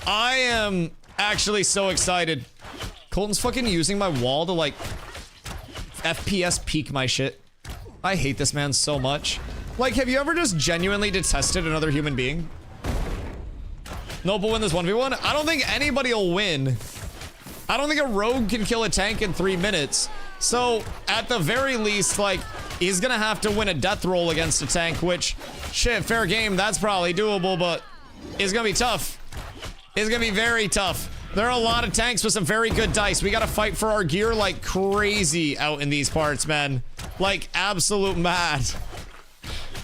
I am actually so excited. Colton's fucking using my wall to, like, FPS peak my shit. I hate this man so much. Like, have you ever just genuinely detested another human being? Nope, we'll win this 1v1. I don't think anybody will win. I don't think a rogue can kill a tank in 3 minutes. So, at the very least, like, he's gonna have to win a death roll against a tank, which, shit, fair game, that's probably doable, but it's gonna be tough. It's gonna be very tough. There are a lot of tanks with some very good dice. We gotta fight for our gear like crazy out in these parts, man. Like, absolute mad.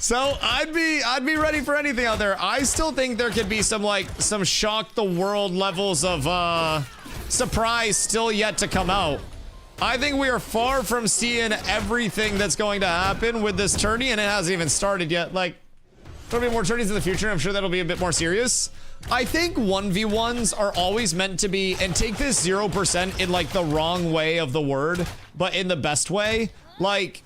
So, I'd be ready for anything out there. I still think there could be some, like, some shock the world levels of, surprise still yet to come out. I think we are far from seeing everything that's going to happen with this tourney, and it hasn't even started yet. Like, There'll be more tourneys in the future. I'm sure that'll be a bit more serious. I think 1v1s are always meant to be, and take this 0% in like the wrong way of the word, but in the best way. Like,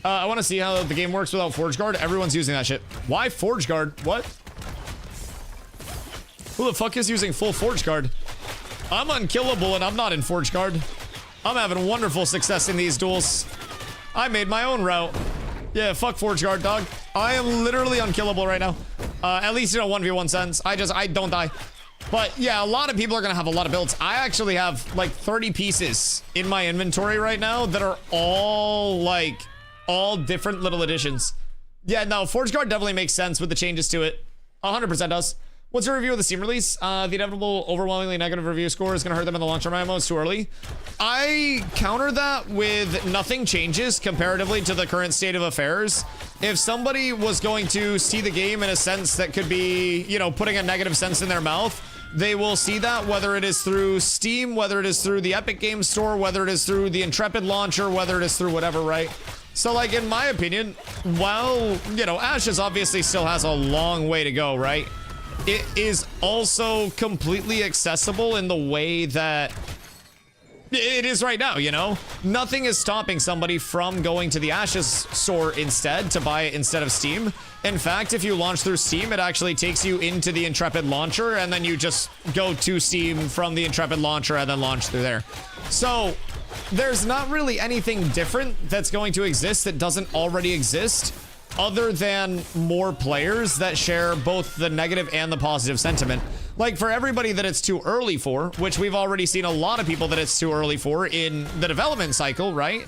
I want to see how the game works without Forge Guard. Everyone's using that shit. Why Forge Guard? What? Who the fuck is using full Forge Guard? I'm unkillable and I'm not in Forge Guard. I'm having wonderful success in these duels. I made my own route. Yeah, fuck Forge Guard, dog. I am literally unkillable right now. At least in a 1v1 sense. I don't die. But yeah, a lot of people are gonna have a lot of builds. I actually have like 30 pieces in my inventory right now that are all like, all different little additions. Yeah, no, Forge Guard definitely makes sense with the changes to it. 100% does. What's your review of the Steam release? The inevitable, overwhelmingly negative review score is going to hurt them in the long term. IMO, it's too early. I counter that with nothing changes comparatively to the current state of affairs. If somebody was going to see the game in a sense that could be, you know, putting a negative sense in their mouth, they will see that whether it is through Steam, whether it is through the Epic Games Store, whether it is through the Intrepid launcher, whether it is through whatever, right? So, like, in my opinion, while, you know, Ashes obviously still has a long way to go, right? It is also completely accessible in the way that it is right now, you know? Nothing is stopping somebody from going to the Ashes store instead to buy it instead of Steam. In fact, if you launch through Steam, it actually takes you into the Intrepid launcher, and then you just go to Steam from the Intrepid launcher and then launch through there. So there's not really anything different that's going to exist that doesn't already exist, other than more players that share both the negative and the positive sentiment. Like, for everybody that it's too early for, which we've already seen a lot of people that it's too early for in the development cycle, right?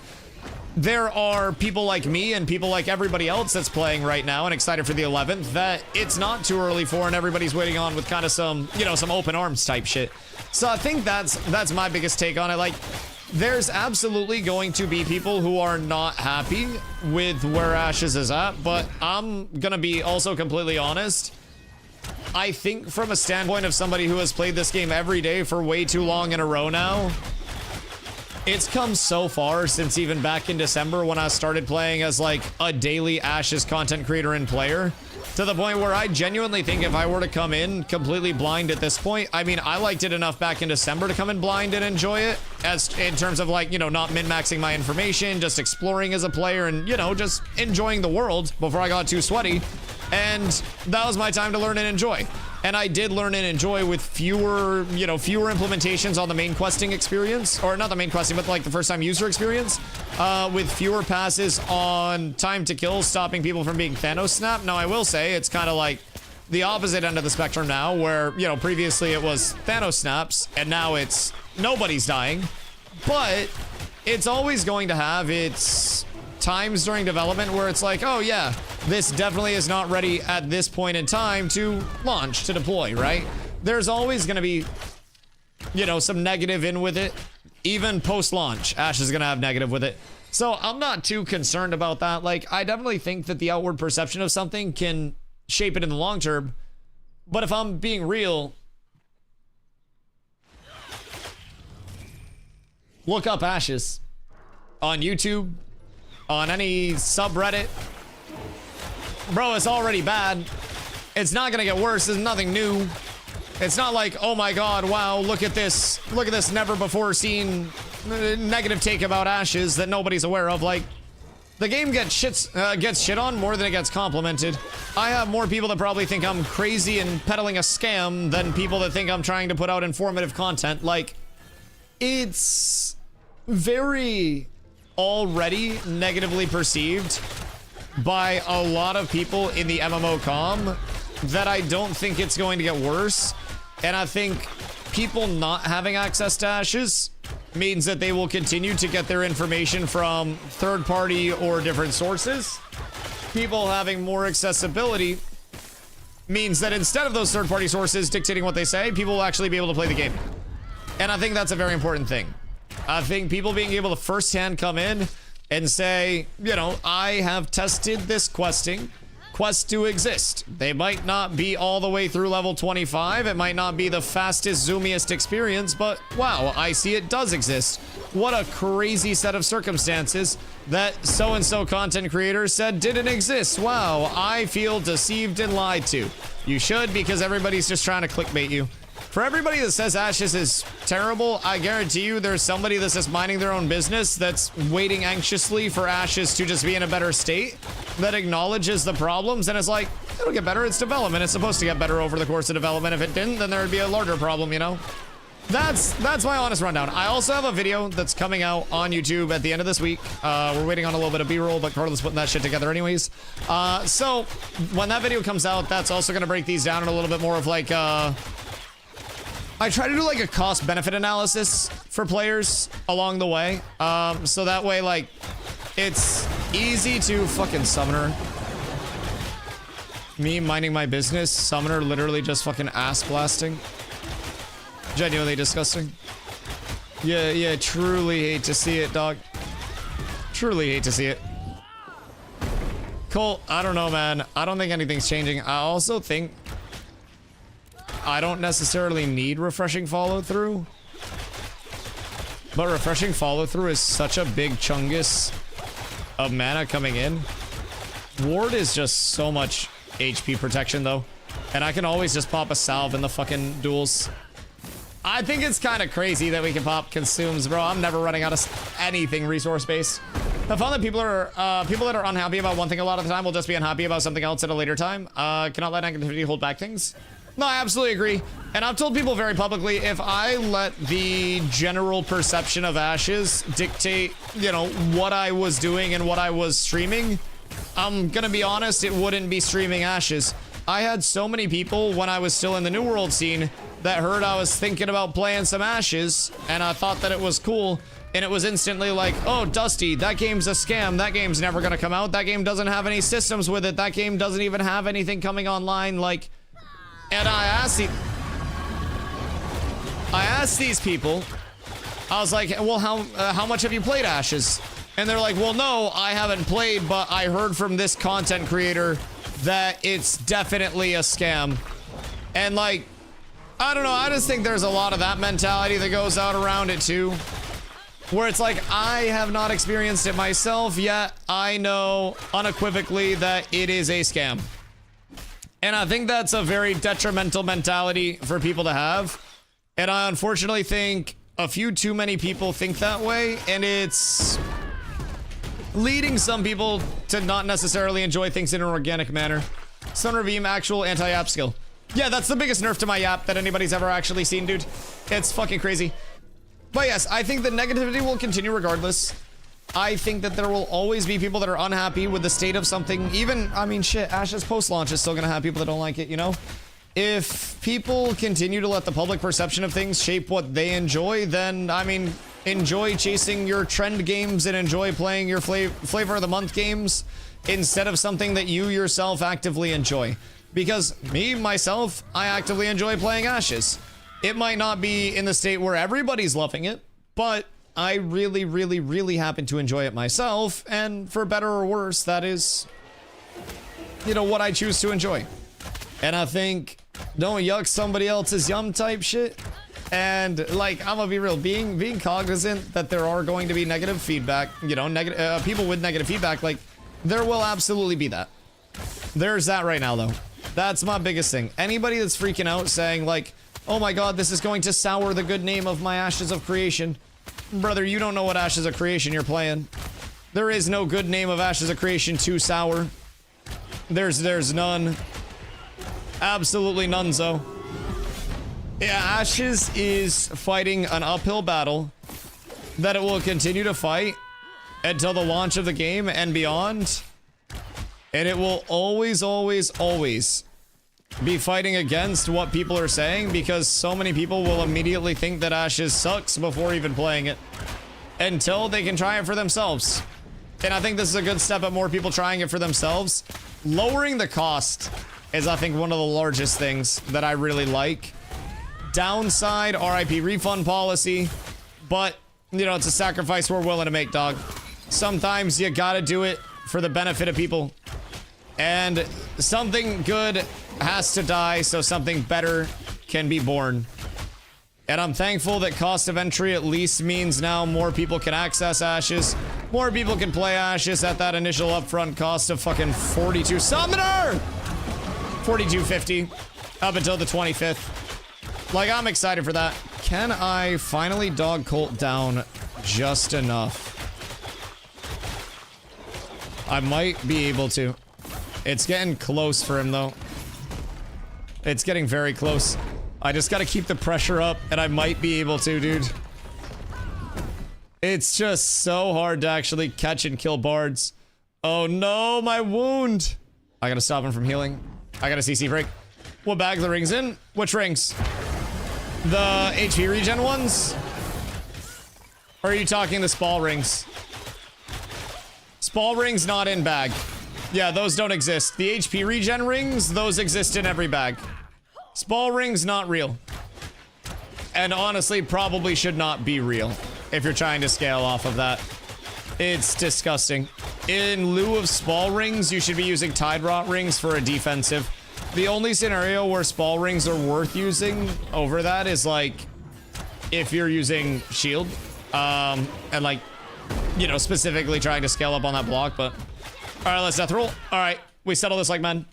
There are people like me and people like everybody else that's playing right now and excited for the 11th that it's not too early for, and everybody's waiting on with kind of some, you know, some open arms type shit. So I think that's my biggest take on it. Like, there's absolutely going to be people who are not happy with where Ashes is at, but I'm gonna be also completely honest. I think from a standpoint of somebody who has played this game every day for way too long in a row now, it's come so far since even back in December when I started playing as like a daily Ashes content creator and player, to the point where I genuinely think if I were to come in completely blind at this point, I mean, I liked it enough back in December to come in blind and enjoy it, as in terms of like, you know, not min-maxing my information, just exploring as a player and, you know, just enjoying the world before I got too sweaty. And that was my time to learn and enjoy. And I did learn and enjoy with fewer, you know, fewer implementations on the main questing experience, or not the main questing, but like the first time user experience, with fewer passes on time to kill, stopping people from being Thanos snapped. Now, I will say it's kind of like the opposite end of the spectrum now, where, you know, previously it was Thanos snaps and now it's nobody's dying, but it's always going to have its times during development where it's like, oh yeah, this definitely is not ready at this point in time to launch, to deploy, right? There's always going to be, you know, some negative in with it. Even post-launch, Ash is going to have negative with it. So I'm not too concerned about that. Like, I definitely think that the outward perception of something can shape it in the long term. But if I'm being real, look up Ashes on YouTube, on any subreddit. Bro, it's already bad. It's not gonna get worse. There's nothing new. It's not like, oh my god, wow, look at this never before seen negative take about Ashes that nobody's aware of. Like, the game gets shit on more than it gets complimented. I have more people that probably think I'm crazy and peddling a scam than people that think I'm trying to put out informative content. Like, it's very already negatively perceived by a lot of people in the MMO comm that I don't think it's going to get worse. And I think people not having access to Ashes means that they will continue to get their information from third party or different sources. People having more accessibility means that instead of those third party sources dictating what they say, people will actually be able to play the game. And I think that's a very important thing. I think people being able to firsthand come in and say, you know, I have tested this questing. Quests do exist. They might not be all the way through level 25. It might not be the fastest, zoomiest experience, but wow, I see it does exist. what a crazy set of circumstances that so-and-so content creator said didn't exist. Wow, I feel deceived and lied to. You should, because everybody's just trying to clickbait you. For everybody that says Ashes is terrible, I guarantee you there's somebody that's just minding their own business that's waiting anxiously for Ashes to just be in a better state, that acknowledges the problems and is like, it'll get better, it's development, it's supposed to get better over the course of development. If it didn't, then there would be a larger problem, you know? That's my honest rundown. I also have a video that's coming out on YouTube at the end of this week. We're waiting on a little bit of B-roll, but Carla's putting that shit together anyways. So when that video comes out, that's also going to break these down in a little bit more of like, I try to do like a cost-benefit analysis for players along the way. So that way, like, it's easy to fucking summoner. Me minding my business, summoner literally just fucking ass blasting. Genuinely disgusting. Yeah, truly hate to see it, dog. Truly hate to see it. Colt, I don't know, man. I don't think anything's changing. I also think I don't necessarily need refreshing follow-through. But refreshing follow-through is such a big chungus of mana coming in. Ward is just so much HP protection, though. And I can always just pop a salve in the fucking duels. I think it's kind of crazy that we can pop consumes, bro. I'm never running out of anything resource-based. I found that people that are unhappy about one thing a lot of the time will just be unhappy about something else at a later time. Cannot let negativity hold back things. No, I absolutely agree. And I've told people very publicly, if I let the general perception of Ashes dictate, you know, what I was doing and what I was streaming, I'm gonna be honest, it wouldn't be streaming Ashes. I had so many people when I was still in the New World scene that heard I was thinking about playing some Ashes, and I thought that it was cool, and it was instantly like, oh, Dusty, that game's a scam, that game's never gonna come out, that game doesn't have any systems with it, that game doesn't even have anything coming online, like, and I asked these people, I was like, well, how much have you played Ashes? And they're like, well, no, I haven't played, but I heard from this content creator that it's definitely a scam. And like, I don't know, I just think there's a lot of that mentality that goes out around it too. Where it's like, I have not experienced it myself, yet I know unequivocally that it is a scam. And I think that's a very detrimental mentality for people to have. And I unfortunately think a few too many people think that way, and it's leading some people to not necessarily enjoy things in an organic manner. Sun Reveem, actual anti-yap skill. Yeah, that's the biggest nerf to my yap that anybody's ever actually seen, dude. It's fucking crazy. But yes, I think the negativity will continue regardless. I think that there will always be people that are unhappy with the state of something. Even, I mean, shit, Ashes post-launch is still gonna have people that don't like it, you know? If people continue to let the public perception of things shape what they enjoy, then, I mean, enjoy chasing your trend games and enjoy playing your flavor of the month games instead of something that you yourself actively enjoy. Because me, myself, I actively enjoy playing Ashes. It might not be in the state where everybody's loving it, but I really, really, really happen to enjoy it myself, and for better or worse, that is, you know, what I choose to enjoy. And I think, don't yuck somebody else's yum type shit. And like, I'm gonna be real, being cognizant that there are going to be negative feedback, you know, people with negative feedback, like, there will absolutely be that. There's that right now, though. That's my biggest thing. Anybody that's freaking out saying like, oh my god, this is going to sour the good name of my Ashes of Creation. Brother, you don't know what Ashes of Creation you're playing. There is no good name of Ashes of Creation too sour. There's none. Absolutely none, so. Yeah, Ashes is fighting an uphill battle that it will continue to fight until the launch of the game and beyond. And it will always, always, always be fighting against what people are saying, because so many people will immediately think that Ashes sucks before even playing it until they can try it for themselves. And I think this is a good step at more people trying it for themselves. Lowering the cost is, I think, one of the largest things that I really like. Downside, RIP refund policy, but, you know, it's a sacrifice we're willing to make, dog. Sometimes you gotta do it for the benefit of people. And something good has to die so something better can be born. And I'm thankful that cost of entry at least means now more people can access Ashes. More people can play Ashes at that initial upfront cost of fucking 42 Summoner! 42.50 up until the 25th. Like, I'm excited for that. Can I finally dog Colt down just enough? I might be able to. It's getting close for him, though. It's getting very close. I just gotta keep the pressure up, and I might be able to, dude. It's just so hard to actually catch and kill bards. Oh no, my wound! I gotta stop him from healing. I gotta CC break. What bag the rings in? Which rings? The HP regen ones? Or are you talking the Spall rings? Spall rings not in bag. Yeah, those don't exist. The HP regen rings, those exist in every bag. Spall rings, not real. And honestly, probably should not be real if you're trying to scale off of that. It's disgusting. In lieu of Spall rings, you should be using Tide Rot rings for a defensive. The only scenario where Spall rings are worth using over that is like if you're using shield and like, you know, specifically trying to scale up on that block. But all right, let's death roll. All right, we settle this like men.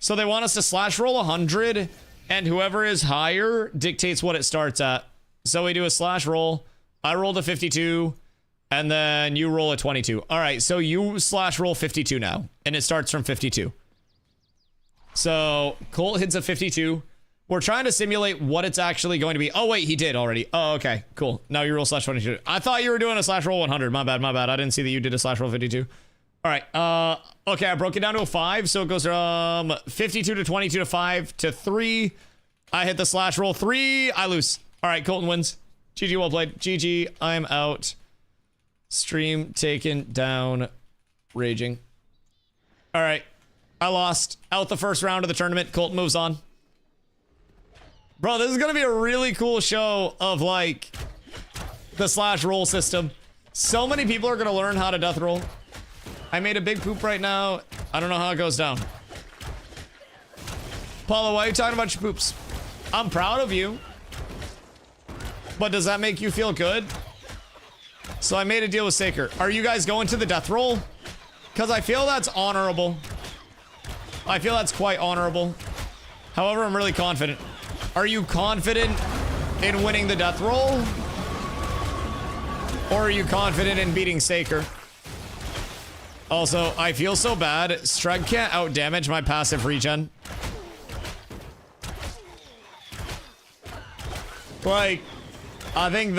So they want us to slash roll 100, and whoever is higher dictates what it starts at. So we do a slash roll. I rolled a 52, and then you roll a 22. All right, so you slash roll 52 now, and it starts from 52. So Colt hits a 52. We're trying to simulate what it's actually going to be. Oh, wait, he did already. Oh, okay, cool. Now you roll slash 22. I thought you were doing a slash roll 100. My bad, my bad. I didn't see that you did a slash roll 52. All right, okay, I broke it down to a 5, so it goes from 52 to 22 to 5 to 3. I hit the slash roll 3. I lose. All right, Colton wins. GG, well played. GG, I'm out. Stream taken down. Raging. All right, I lost. Out the first round of the tournament. Colton moves on. Bro, this is gonna be a really cool show of, like, the slash roll system. So many people are gonna learn how to death roll. I made a big poop right now. I don't know how it goes down. Paula, why are you talking about your poops? I'm proud of you. But does that make you feel good? So I made a deal with Saker. Are you guys going to the death roll? Because I feel that's honorable. I feel that's quite honorable. However, I'm really confident. Are you confident in winning the death roll? Or are you confident in beating Saker? Also, I feel so bad. Streg can't outdamage my passive regen. Like, I think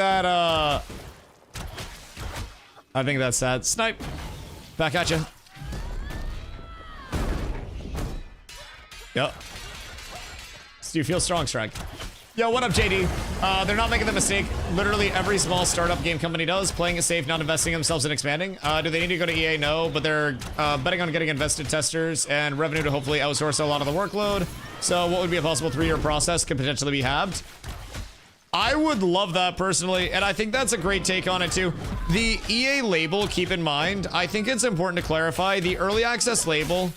that's sad. Snipe. Back at you. Yep. Do you feel strong, Streg? Yo, what up, JD? They're not making the mistake literally every small startup game company does, playing it safe, not investing themselves in expanding. Do they need to go to EA? No, but they're betting on getting invested testers and revenue to hopefully outsource a lot of the workload. So what would be a possible 3-year process could potentially be halved. I would love that personally, and I think that's a great take on it too. The EA label, keep in mind, I think it's important to clarify, the early access label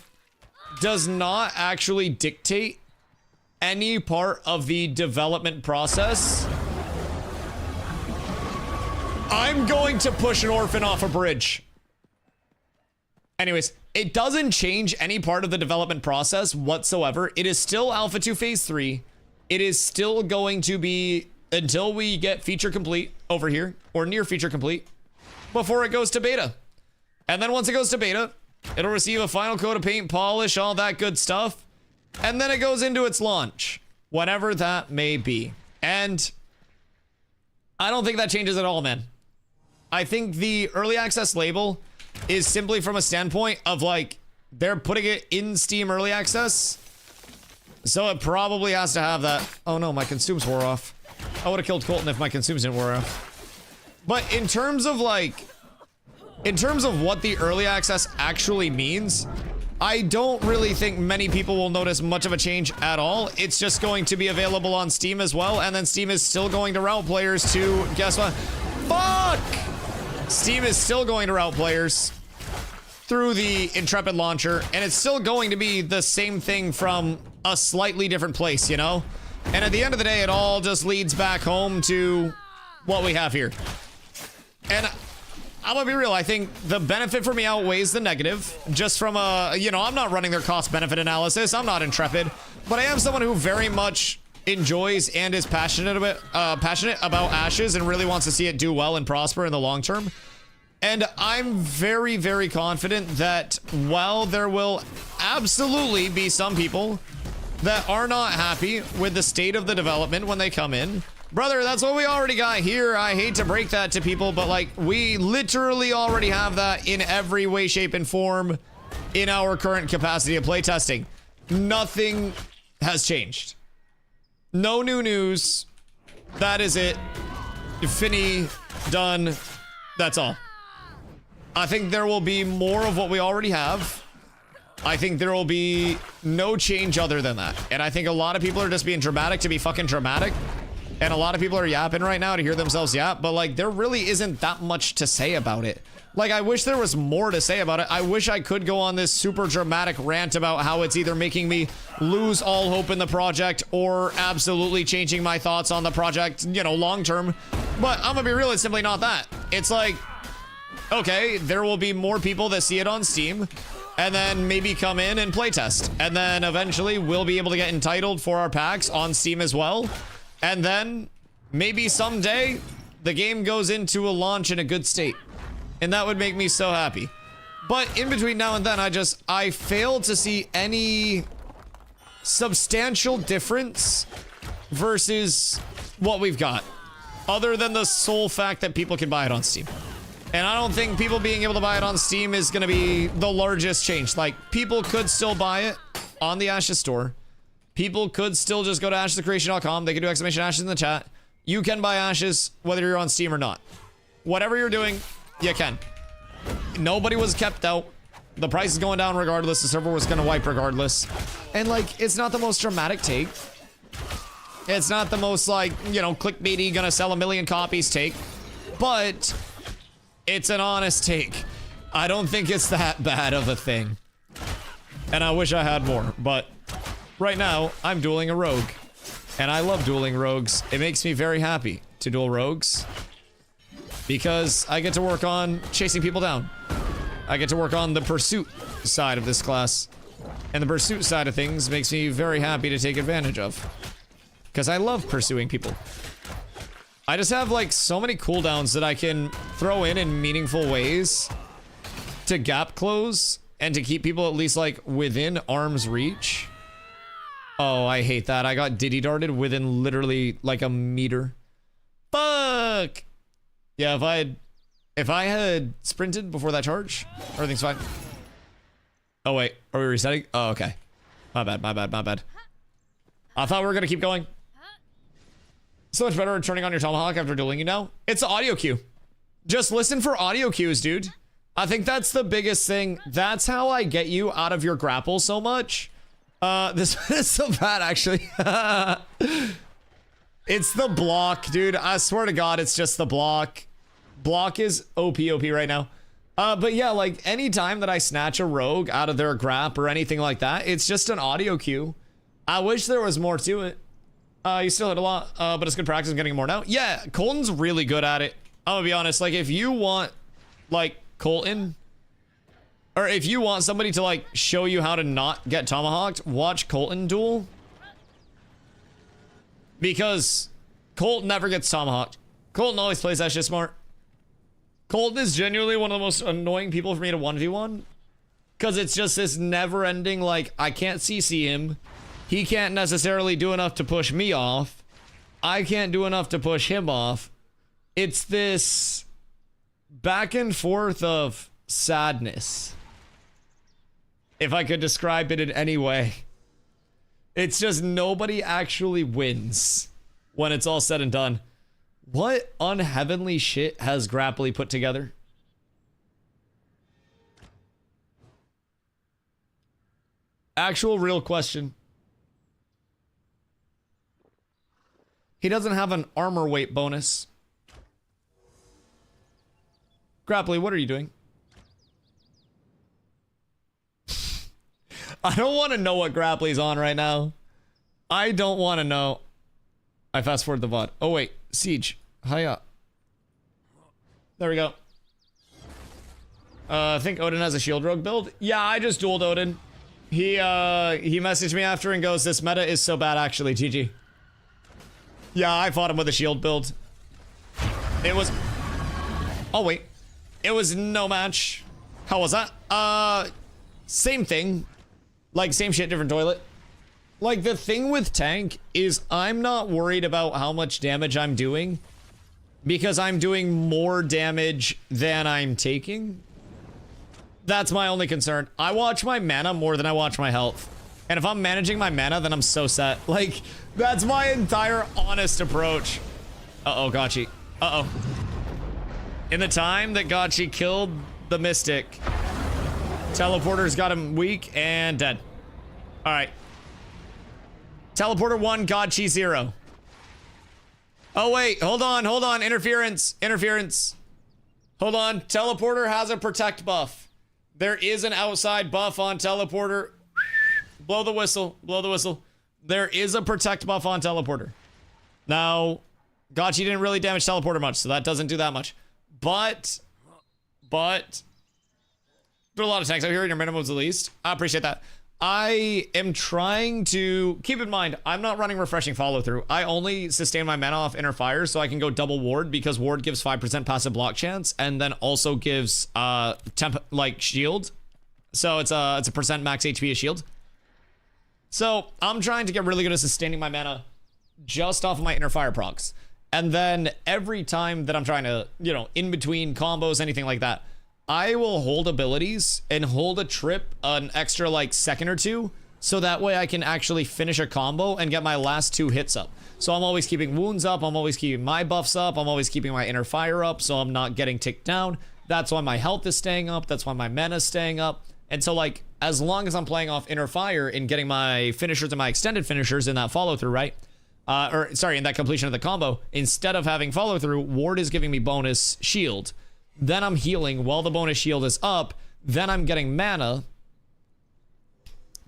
does not actually dictate any part of the development process. I'm going to push an orphan off a bridge. Anyways, it doesn't change any part of the development process whatsoever. It is still Alpha 2 Phase 3. It is still going to be until we get feature complete over here, or near feature complete, before it goes to beta. And then once it goes to beta, it'll receive a final coat of paint, polish, all that good stuff. And then it goes into its launch, whenever that may be. And I don't think that changes at all, man. I think the early access label is simply from a standpoint of, like, they're putting it in Steam early access, so it probably has to have that. Oh no, my consumes wore off. I would have killed Colton if my consumes didn't wear off. But in terms of, like, in terms of what the early access actually means, I don't really think many people will notice much of a change at all. It's just going to be available on Steam as well, and then Steam is still going to route players to, guess what? Fuck! Steam is still going to route players through the Intrepid launcher, and it's still going to be the same thing from a slightly different place, you know? And at the end of the day, it all just leads back home to what we have here. And I'm gonna be real, I think the benefit for me outweighs the negative. Just from a, you know, I'm not running their cost-benefit analysis. I'm not Intrepid. But I am someone who very much enjoys and is passionate about Ashes and really wants to see it do well and prosper in the long term. And I'm very, very confident that while there will absolutely be some people that are not happy with the state of the development when they come in, brother, that's what we already got here. I hate to break that to people, but like, we literally already have that in every way, shape, and form in our current capacity of playtesting. Nothing has changed. No new news. That is it. Finny. Done. That's all. I think there will be more of what we already have. I think there will be no change other than that. And I think a lot of people are just being dramatic to be fucking dramatic. And a lot of people are yapping right now to hear themselves yap. But like, there really isn't that much to say about it. Like, I wish there was more to say about it. I wish I could go on this super dramatic rant about how it's either making me lose all hope in the project or absolutely changing my thoughts on the project, you know, long term. But I'm gonna be real, it's simply not that. It's like, okay, there will be more people that see it on Steam and then maybe come in and playtest. And then eventually we'll be able to get entitled for our packs on Steam as well. And then maybe someday the game goes into a launch in a good state. And that would make me so happy. But in between now and then, I fail to see any substantial difference versus what we've got. Other than the sole fact that people can buy it on Steam. And I don't think people being able to buy it on Steam is going to be the largest change. Like, people could still buy it on the Ashes store. People could still just go to ashesthecreation.com. They could do exclamation Ashes in the chat. You can buy Ashes whether you're on Steam or not. Whatever you're doing, you can. Nobody was kept out. The price is going down regardless. The server was going to wipe regardless. And like, it's not the most dramatic take. It's not the most like, you know, clickbaity, gonna sell 1 million copies take. But it's an honest take. I don't think it's that bad of a thing. And I wish I had more. But right now, I'm dueling a rogue. And I love dueling rogues. It makes me very happy to duel rogues. Because I get to work on chasing people down. I get to work on the pursuit side of this class. And the pursuit side of things makes me very happy to take advantage of. Because I love pursuing people. I just have like so many cooldowns that I can throw in meaningful ways to gap close and to keep people at least like within arm's reach. Oh, I hate that. I got diddy darted within literally like a meter. Fuck! Yeah, if I had sprinted before that charge, everything's fine. Oh wait, are we resetting? Oh, okay. My bad. I thought we were gonna keep going. So much better at turning on your tomahawk after dueling you now. It's the audio cue. Just listen for audio cues, dude. I think that's the biggest thing. That's how I get you out of your grapple so much. This is so bad, actually. It's the block, dude. I swear to God, it's just the block. Block is OP right now. But yeah, like anytime that I snatch a rogue out of their grap or anything like that, it's just an audio cue. I wish there was more to it. You still hit a lot, but it's good practice. I'm getting more now. Yeah, Colton's really good at it. I'm gonna be honest. Like, if you want, like, Colton, or if you want somebody to, like, show you how to not get tomahawked, watch Colton duel. Because Colton never gets tomahawked. Colton always plays that shit smart. Colton is genuinely one of the most annoying people for me to 1v1. Because it's just this never-ending, like, I can't CC him. He can't necessarily do enough to push me off. I can't do enough to push him off. It's this back and forth of sadness. If I could describe it in any way. It's just nobody actually wins when it's all said and done. What unheavenly shit has Grapply put together? Actual real question. He doesn't have an armor weight bonus. Grapply, what are you doing? I don't want to know what Grapply's on right now. I don't want to know. I fast forward the VOD. Oh wait, Siege. Hiya. There we go. I think Odin has a shield rogue build. Yeah, I just dueled Odin. He messaged me after and goes, this meta is so bad actually, GG. Yeah, I fought him with a shield build. It was... Oh wait. It was no match. How was that? Same thing. Like, same shit, different toilet. Like, the thing with tank is I'm not worried about how much damage I'm doing because I'm doing more damage than I'm taking. That's my only concern. I watch my mana more than I watch my health. And if I'm managing my mana, then I'm so set. Like, that's my entire honest approach. Uh-oh, Gotchi. Uh-oh. In the time that Gotchi killed the Mystic, Teleporter's got him weak and dead. All right. Teleporter 1, Gotchi 0. Oh, wait. Hold on. Interference. Hold on. Teleporter has a protect buff. There is an outside buff on Teleporter. Blow the whistle. There is a protect buff on Teleporter. Now, Gotchi didn't really damage Teleporter much, so that doesn't do that much. But, there are a lot of tanks out here, and your minimum's the least. I appreciate that. I am trying to keep in mind, I'm not running refreshing follow through. I only sustain my mana off inner fire so I can go double ward because ward gives 5% passive block chance and then also gives shield. So it's a percent max HP a shield. So I'm trying to get really good at sustaining my mana just off of my inner fire procs. And then every time that I'm trying to, in between combos, anything like that, I will hold abilities and hold a trip an extra second or two so that way I can actually finish a combo and get my last 2 hits up. So I'm always keeping wounds up, I'm always keeping my buffs up, I'm always keeping my inner fire up so I'm not getting ticked down. That's why my health is staying up, that's why my mana is staying up. And so as long as I'm playing off inner fire and getting my finishers and my extended finishers in that follow through, right? In that completion of the combo, instead of having follow through, ward is giving me bonus shield. Then I'm healing while the bonus shield is up. Then I'm getting mana.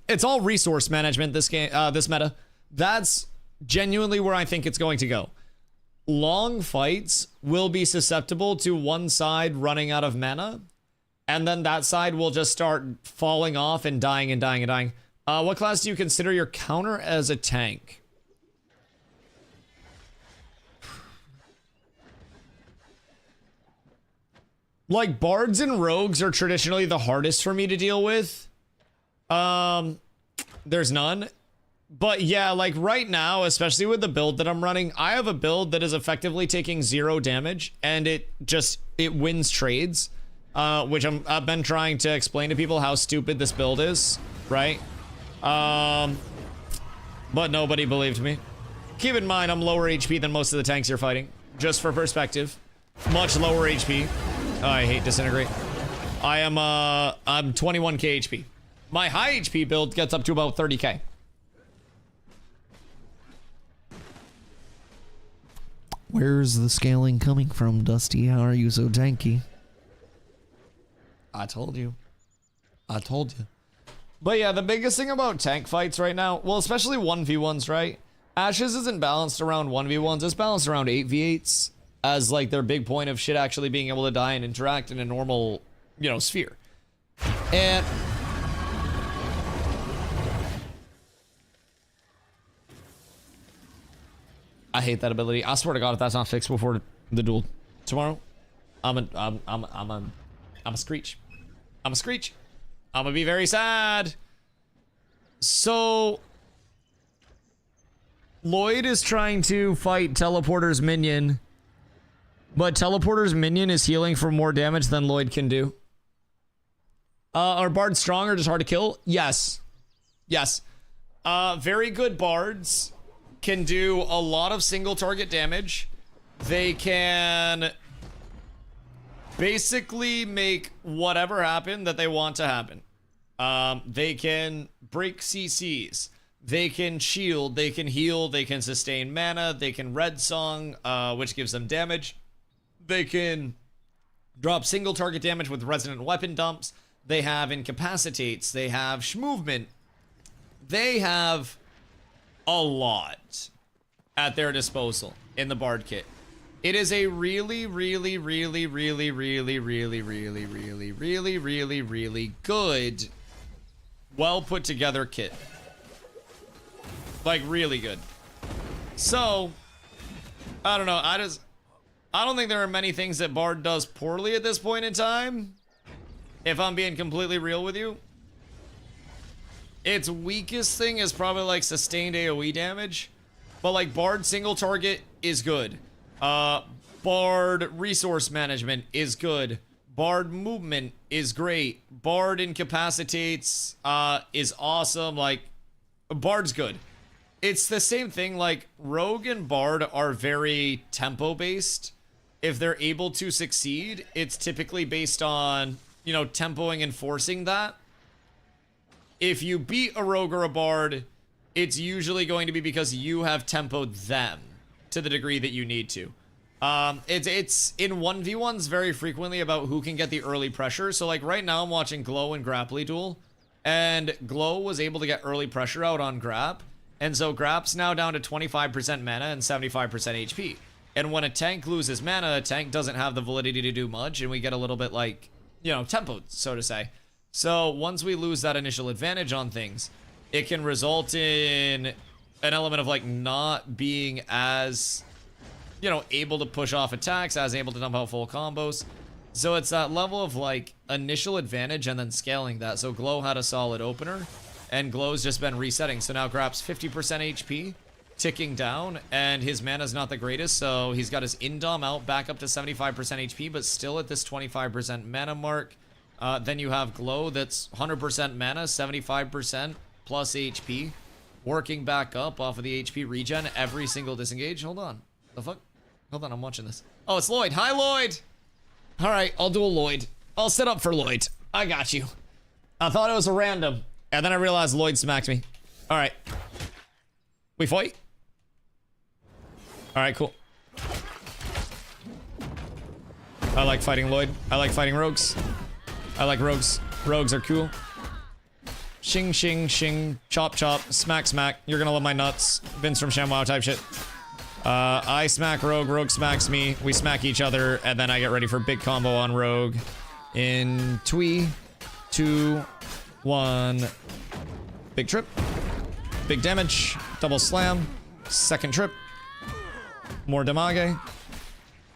It's all resource management, this game, this meta. That's genuinely where I think it's going to go. Long fights will be susceptible to one side running out of mana. And then that side will just start falling off and dying and dying and dying. What class do you consider your counter as a tank? Bards and rogues are traditionally the hardest for me to deal with. There's none. But yeah, right now, especially with the build that I'm running, I have a build that is effectively taking 0 damage and it wins trades. Which I've been trying to explain to people how stupid this build is, right? But nobody believed me. Keep in mind, I'm lower HP than most of the tanks you're fighting. Just for perspective. Much lower HP. Oh, I hate Disintegrate. I'm 21k HP. My high HP build gets up to about 30k. Where's the scaling coming from, Dusty? How are you so tanky? I told you. But yeah, the biggest thing about tank fights right now, well, especially 1v1s, right? Ashes isn't balanced around 1v1s, it's balanced around 8v8s as their big point of shit actually being able to die and interact in a normal, sphere. And I hate that ability. I swear to God, if that's not fixed before the duel tomorrow, I'm a screech. I'm gonna be very sad. So Lloyd is trying to fight Teleporter's minion, but Teleporter's minion is healing for more damage than Lloyd can do. Are bards strong or just hard to kill? Yes. Very good bards can do a lot of single target damage. They can basically make whatever happen that they want to happen. They can break CCs. They can shield. They can heal. They can sustain mana. They can red song, which gives them damage. They can drop single target damage with resonant weapon dumps. They have incapacitates. They have movement. They have a lot. at their disposal in the Bard kit. It is a really, really, really, really, really, really, really, really, really, really, really good, well put together kit. Like, really good. So, I don't know. I don't think there are many things that Bard does poorly at this point in time. If I'm being completely real with you. Its weakest thing is probably like sustained AoE damage. But like Bard single target is good. Bard resource management is good. Bard movement is great. Bard incapacitates is awesome. Like, Bard's good. It's the same thing, like, Rogue and Bard are very tempo-based. If they're able to succeed, it's typically based on, you know, tempoing and forcing that. If you beat a Rogue or a Bard, it's usually going to be because you have tempoed them to the degree that you need to. It's in 1v1s very frequently about who can get the early pressure. So, like, right now I'm watching Glow and Grapply duel, and Glow was able to get early pressure out on Grap. And so Grap's now down to 25% mana and 75% HP. And when a tank loses mana, a tank doesn't have the validity to do much, and we get a little bit like, you know, tempoed, so to say. So once we lose that initial advantage on things, it can result in an element of like not being as, you know, able to push off attacks, as able to dump out full combos. So it's that level of like initial advantage and then scaling that. So Glow had a solid opener. And Glow's just been resetting. So now Grap's 50% HP, ticking down, and his mana's not the greatest, so he's got his Indom out back up to 75% HP, but still at this 25% mana mark. Then you have Glow that's 100% mana, 75% plus HP, working back up off of the HP regen every single disengage. Hold on. The fuck? Hold on, I'm watching this. Oh, it's Lloyd. Hi, Lloyd! Alright, I'll do a Lloyd. I'll set up for Lloyd. I got you. I thought it was a random. And then I realized Lloyd smacked me. Alright. We fight? Alright, cool. I like fighting Lloyd. I like fighting rogues. I like rogues. Rogues are cool. Shing, shing, shing. Chop, chop. Smack, smack. You're gonna love my nuts. Vince from ShamWow type shit. I smack Rogue. Rogue smacks me. We smack each other. And then I get ready for big combo on Rogue. In 3, 2, 1. Big trip. Big damage. Double slam. Second trip. More damage.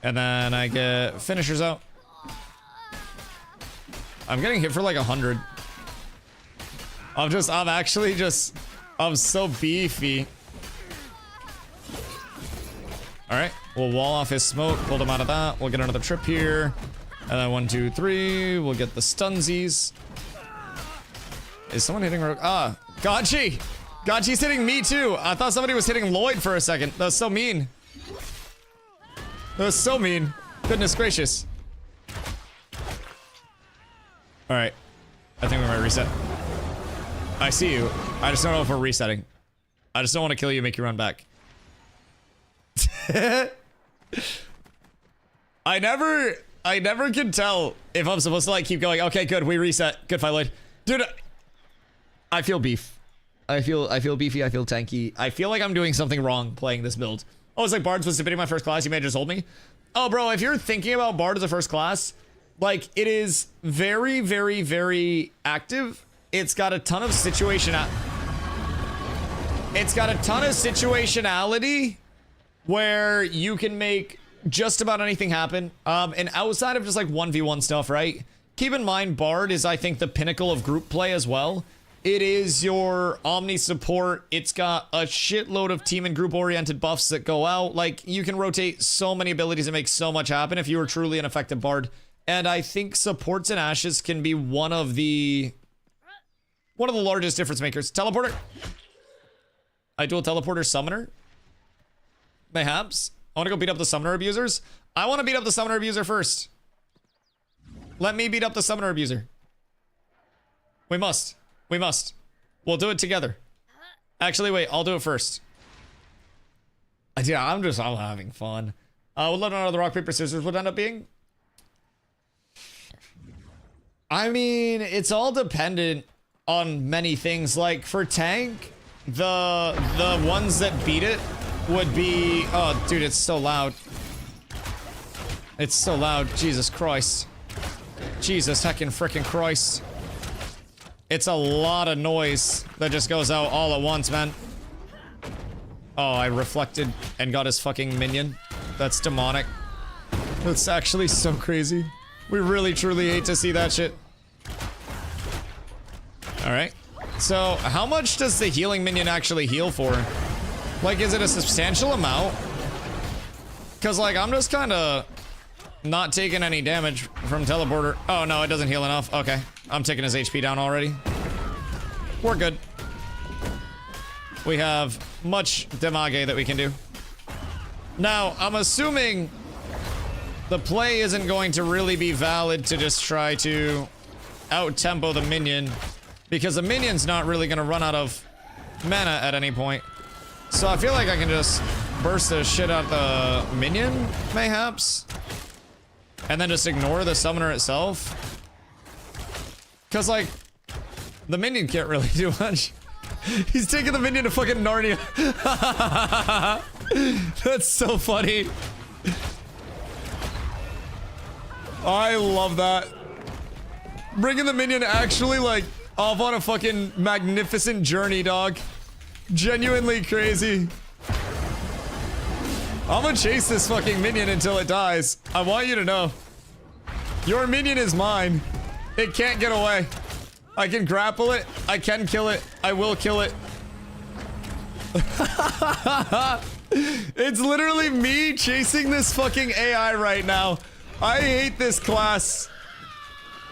And then I get finishers out. I'm getting hit for like 100. I'm so beefy. Alright. We'll wall off his smoke. Pulled him out of that. We'll get another trip here. And then 1, 2, 3. We'll get the stunsies. Is someone hitting Rogue? Ah, Gotchi! Gotchi's hitting me too! I thought somebody was hitting Lloyd for a second. That was so mean. That was so mean. Goodness gracious. Alright. I think we might reset. I see you. I just don't know if we're resetting. I just don't want to kill you and make you run back. I never can tell if I'm supposed to like keep going. Okay, good, we reset. Good fight, Lloyd. Dude, I feel beef. I feel beefy, I feel tanky. I feel like I'm doing something wrong playing this build. Oh, it's like Bard's was debating my first class, you may just hold me. Oh, bro, if you're thinking about Bard as a first class, like, it is very, very, very active. It's got a ton of situationality where you can make just about anything happen. And outside of just like 1v1 stuff, right? Keep in mind, Bard is, I think, the pinnacle of group play as well. It is your Omni support. It's got a shitload of team and group oriented buffs that go out. Like, you can rotate so many abilities and make so much happen if you are truly an effective Bard. And I think supports and Ashes can be one of the largest difference makers. Teleporter. I do a teleporter summoner. Mayhaps. I want to go beat up the summoner abusers. I want to beat up the summoner abuser first. Let me beat up the summoner abuser. We must. We must. We'll do it together. Actually, wait. I'll do it first. Yeah, I'm having fun. We'll let know the rock, paper, scissors would end up being. I mean, it's all dependent on many things. Like, for tank, the ones that beat it would be... Oh, dude, it's so loud. It's so loud. Jesus Christ. Jesus heckin' frickin' Christ. It's a lot of noise that just goes out all at once, man. Oh, I reflected and got his fucking minion. That's demonic. That's actually so crazy. We really truly hate to see that shit. Alright. So, how much does the healing minion actually heal for? Like, is it a substantial amount? Because, like, I'm just kind of not taking any damage from teleporter. Oh, no, it doesn't heal enough. Okay. I'm taking his HP down already. We're good. We have much damage that we can do. Now, I'm assuming the play isn't going to really be valid to just try to out-tempo the minion, because the minion's not really going to run out of mana at any point. So I feel like I can just burst the shit out the minion, mayhaps, and then just ignore the summoner itself. Because, like, the minion can't really do much. He's taking the minion to fucking Narnia. That's so funny. I love that. Bringing the minion actually, like, off on a fucking magnificent journey, dog. Genuinely crazy. I'm gonna chase this fucking minion until it dies. I want you to know. Your minion is mine. It can't get away. I can grapple it. I can kill it. I will kill it. It's literally me chasing this fucking AI right now. I hate this class.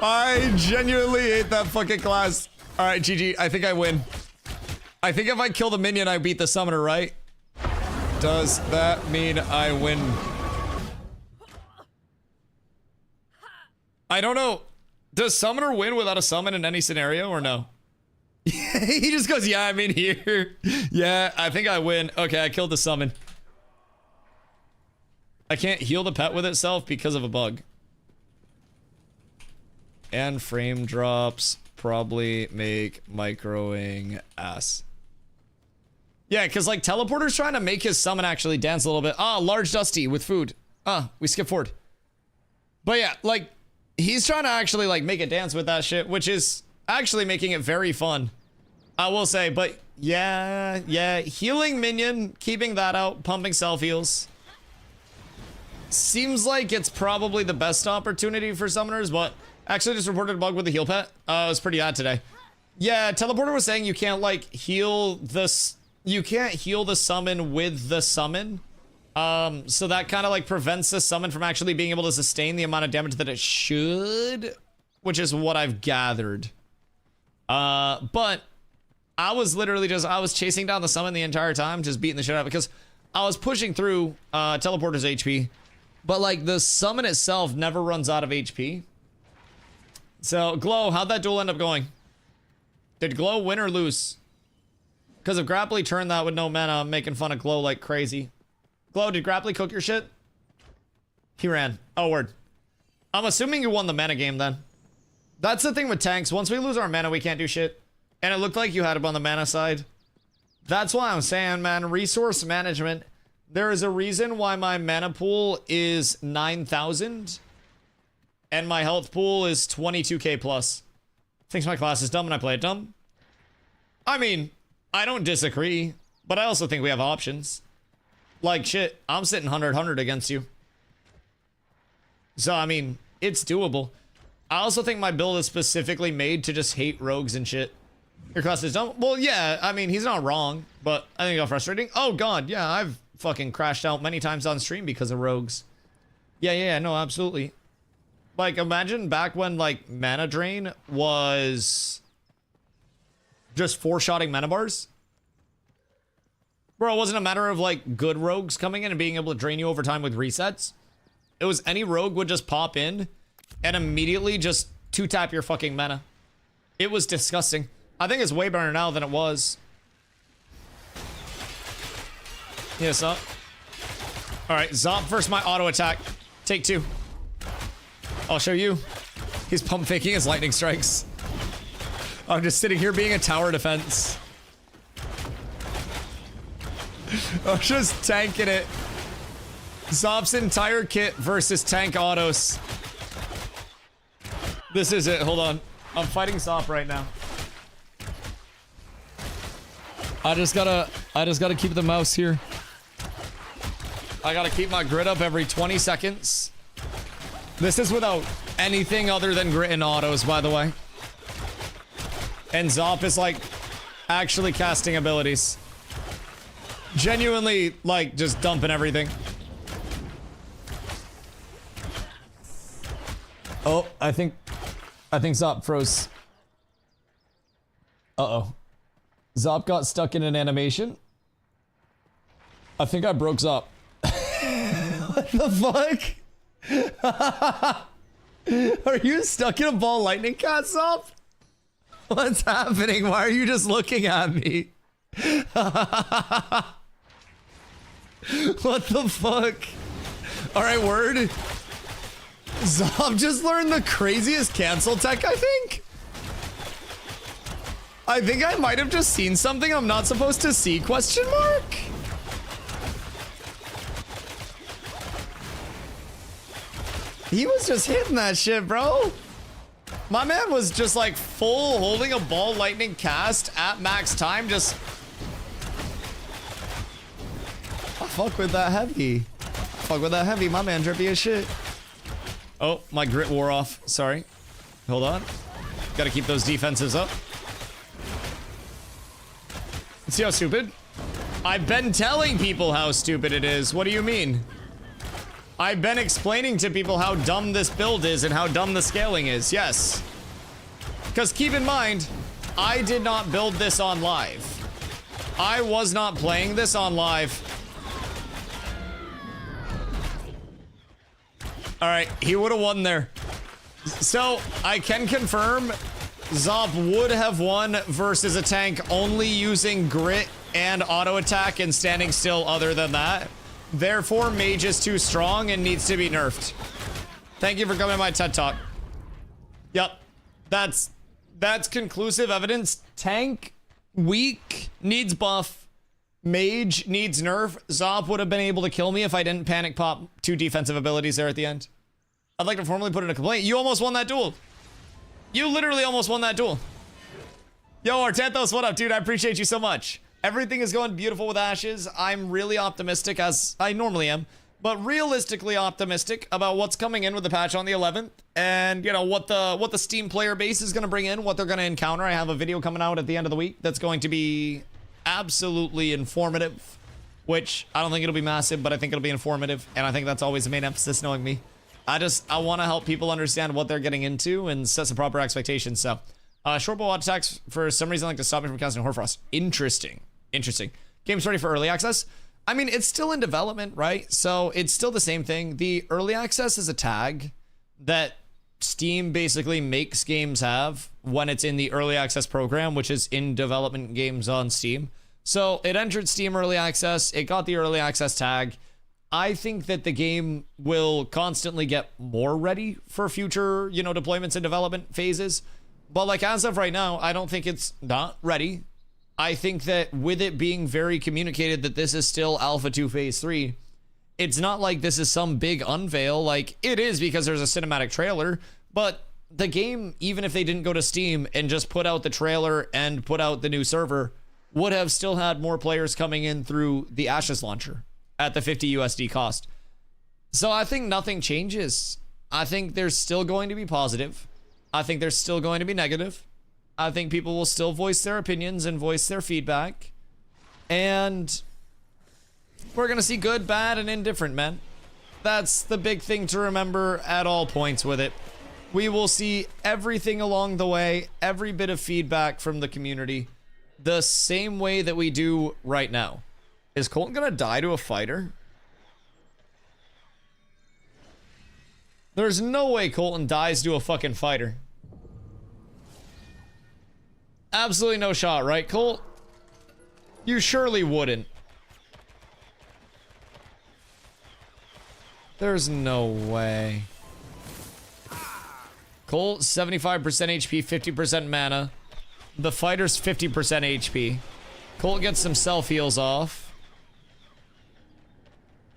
I genuinely hate that fucking class. Alright, GG. I think I win. I think if I kill the minion, I beat the summoner, right? Does that mean I win? I don't know. Does summoner win without a summon in any scenario or no? He just goes, yeah, I mean here. Yeah, I think I win. Okay, I killed the summon. I can't heal the pet with itself because of a bug. And frame drops probably make microing ass. Yeah, because like teleporter's trying to make his summon actually dance a little bit. Ah, large Dusty with food. Ah, we skip forward. But yeah, like he's trying to actually like make it dance with that shit, which is actually making it very fun. I will say, but yeah, healing minion, keeping that out, pumping self heals. Seems like it's probably the best opportunity for summoners, but actually just reported a bug with the heal pet. It was pretty odd today. Yeah, teleporter was saying you can't like heal this. You can't heal the summon with the summon. So that kind of like prevents the summon from actually being able to sustain the amount of damage that it should, which is what I've gathered. But I was literally just, I was chasing down the summon the entire time, just beating the shit out of it, because I was pushing through teleporter's HP, but like the summon itself never runs out of HP. So Glow, how'd that duel end up going? Did Glow win or lose? Because if Grapply turned that with no mana, I'm making fun of Glow like crazy. Glow, did Grapply cook your shit? He ran. Oh, word. I'm assuming you won the mana game then. That's the thing with tanks. Once we lose our mana, we can't do shit. And it looked like you had him on the mana side. That's why I'm saying, man, resource management. There is a reason why my mana pool is 9,000. And my health pool is 22k plus. Thinks my class is dumb and I play it dumb. I mean, I don't disagree, but I also think we have options. Like, shit, I'm sitting 100 against you. So, I mean, it's doable. I also think my build is specifically made to just hate rogues and shit. Your class is dumb? Well, yeah, I mean, he's not wrong, but I think it's frustrating. Oh, God, yeah, I've fucking crashed out many times on stream because of rogues. Yeah, no, absolutely. Like, imagine back when, like, mana drain was just four-shotting mana bars. Bro, it wasn't a matter of, like, good rogues coming in and being able to drain you over time with resets. It was any rogue would just pop in and immediately just two-tap your fucking mana. It was disgusting. I think it's way better now than it was. Yes, up. Alright, Zop versus my auto attack. Take two. I'll show you. He's pump faking his lightning strikes. I'm just sitting here being a tower defense. I'm just tanking it. Zop's entire kit versus tank autos. This is it. Hold on. I'm fighting Zop right now. I just gotta keep the mouse here. I gotta keep my grit up every 20 seconds. This is without anything other than grit and autos, by the way. And Zop is like actually casting abilities. Genuinely like just dumping everything. Oh, I think Zop froze. Uh-oh. Zop got stuck in an animation. I think I broke Zop. What the fuck? Are you stuck in a ball lightning cast, Zop? What's happening? Why are you just looking at me? What the fuck? Alright, word. Zop just learned the craziest cancel tech, I think. I think I might have just seen something I'm not supposed to see, question mark? He was just hitting that shit, bro. My man was just like full holding a ball lightning cast at max time, just... I fuck with that heavy. Fuck with that heavy, my man drippy as shit. Oh, my grit wore off, sorry. Hold on. Gotta keep those defenses up. See how stupid? I've been telling people how stupid it is. What do you mean? I've been explaining to people how dumb this build is and how dumb the scaling is, yes. Because keep in mind, I did not build this on live. I was not playing this on live. Alright, he would have won there. So, I can confirm Zop would have won versus a tank only using grit and auto attack and standing still other than that. Therefore, mage is too strong and needs to be nerfed. Thank you for coming to my TED Talk. Yep. That's conclusive evidence. Tank, weak, needs buff. Mage needs nerf. Zop would have been able to kill me if I didn't panic pop 2 defensive abilities there at the end. I'd like to formally put in a complaint. You almost won that duel. You literally almost won that duel. Yo, Artanthos, what up, dude? I appreciate you so much. Everything is going beautiful with Ashes. I'm really optimistic, as I normally am, but realistically optimistic about what's coming in with the patch on the 11th, and you know what the Steam player base is going to bring in, what they're going to encounter. I have a video coming out at the end of the week that's going to be absolutely informative, which I don't think it'll be massive, but I think it'll be informative, and I think that's always the main emphasis, knowing me. I want to help people understand what they're getting into and set some proper expectations. So, short bow attacks for some reason like to stop me from casting Horfrost. Interesting. Game's ready for early access. I mean, it's still in development, right? So it's still the same thing. The early access is a tag that Steam basically makes games have when it's in the early access program, which is in development games on Steam. So it entered Steam early access. It got the early access tag. I think that the game will constantly get more ready for future, deployments and development phases. But like as of right now, I don't think it's not ready. I think that with it being very communicated that this is still Alpha 2 Phase 3, it's not like this is some big unveil. Like, it is because there's a cinematic trailer, but the game, even if they didn't go to Steam and just put out the trailer and put out the new server, would have still had more players coming in through the Ashes launcher at the 50 USD cost. So I think nothing changes. I think there's still going to be positive. I think there's still going to be negative. I think people will still voice their opinions and voice their feedback. And we're going to see good, bad, and indifferent, man. That's the big thing to remember at all points with it. We will see everything along the way, every bit of feedback from the community, the same way that we do right now. Is Colton going to die to a fighter? There's no way Colton dies to a fucking fighter. Absolutely no shot, right, Colt? You surely wouldn't. There's no way. Colt, 75% HP, 50% mana. The fighter's 50% HP. Colt gets some self-heals off.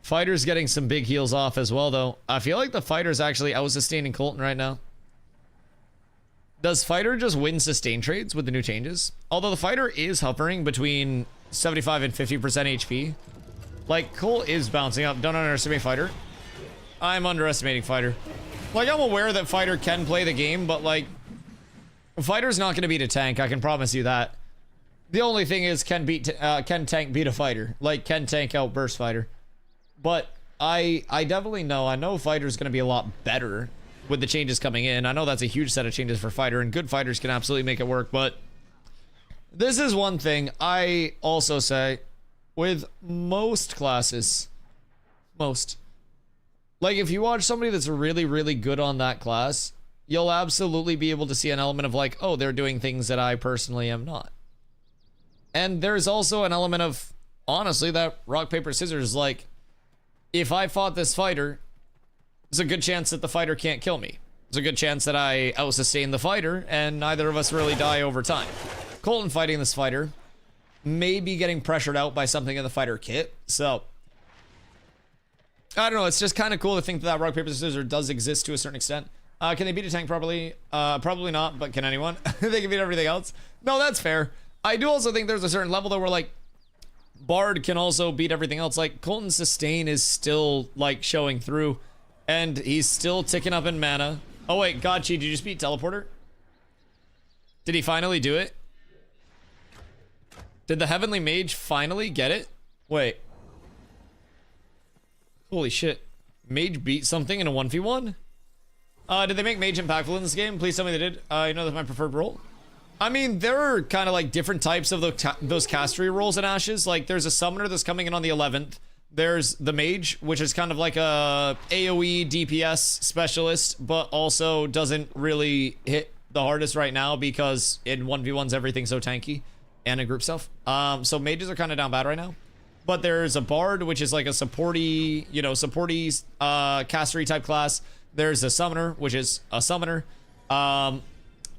Fighter's getting some big heals off as well, though. I feel like the Fighter's actually out-sustaining Colton right now. Does Fighter just win sustain trades with the new changes? Although the Fighter is hovering between 75 and 50% HP. Like, Colt is bouncing up. Don't underestimate Fighter. I'm underestimating Fighter. Like, I'm aware that Fighter can play the game, but, like, Fighter's not going to beat a tank. I can promise you that. The only thing is, can tank beat a Fighter? Like, can tank outburst Fighter? But I definitely know. I know Fighter's going to be a lot better with the changes coming in. I know that's a huge set of changes for Fighter, and good fighters can absolutely make it work. But this is one thing I also say with most classes. Most. Like, if you watch somebody that's really, really good on that class, you'll absolutely be able to see an element of like, oh, they're doing things that I personally am not. And there's also an element of, honestly, that rock, paper, scissors, like, if I fought this fighter, there's a good chance that the fighter can't kill me. There's a good chance that I out-sustain the fighter, and neither of us really die over time. Colton fighting this fighter may be getting pressured out by something in the fighter kit, so I don't know, it's just kind of cool to think that rock, paper, scissors does exist to a certain extent. Can they beat a tank properly? Probably not, but can anyone? They can beat everything else. No, that's fair. I do also think there's a certain level though where like Bard can also beat everything else. Like Colton's sustain is still like showing through, and he's still ticking up in mana. Oh wait, Gotchi, did you just beat Teleporter? Did he finally do it? Did the Heavenly Mage finally get it? Wait. Holy shit. Mage beat something in a 1v1? Did they make Mage impactful in this game? Please tell me they did. You know that's my preferred role. I mean, there are kind of like different types of those castery roles in Ashes. Like, there's a Summoner that's coming in on the 11th. There's the Mage, which is kind of like a AoE DPS specialist, but also doesn't really hit the hardest right now because in 1v1s everything's so tanky and in group stuff. So Mages are kind of down bad right now. But there's a Bard, which is like a supporty, you know, supporty castery type class. There's a Summoner, which is a Summoner.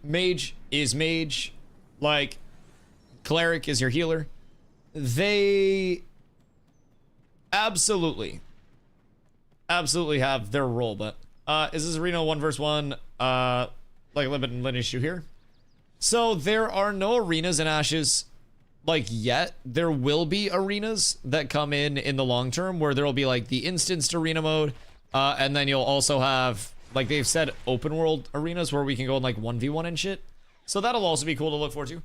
Mage is Mage. Like, Cleric is your healer. They absolutely have their role, but is this arena 1v1 like a limited lineage issue here? So there are no arenas in Ashes like yet. There will be arenas that come in the long term where there will be like the instanced arena mode, and then you'll also have, like they've said, open world arenas where we can go in like 1v1 and shit. So that'll also be cool to look forward to.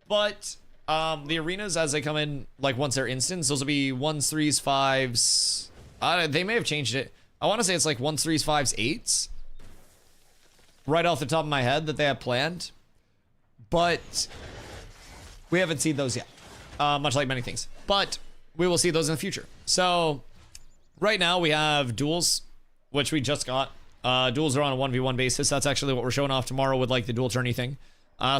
But the arenas as they come in, like once they're instanced, those will be 1s, 3s, 5s. They may have changed it. I want to say it's like 1s, 3s, 5s, 8s. Right off the top of my head that they have planned. But we haven't seen those yet. Much like many things. But we will see those in the future. So right now we have duels, which we just got. Duels are on a 1v1 basis. That's actually what we're showing off tomorrow with like the dual tourney thing.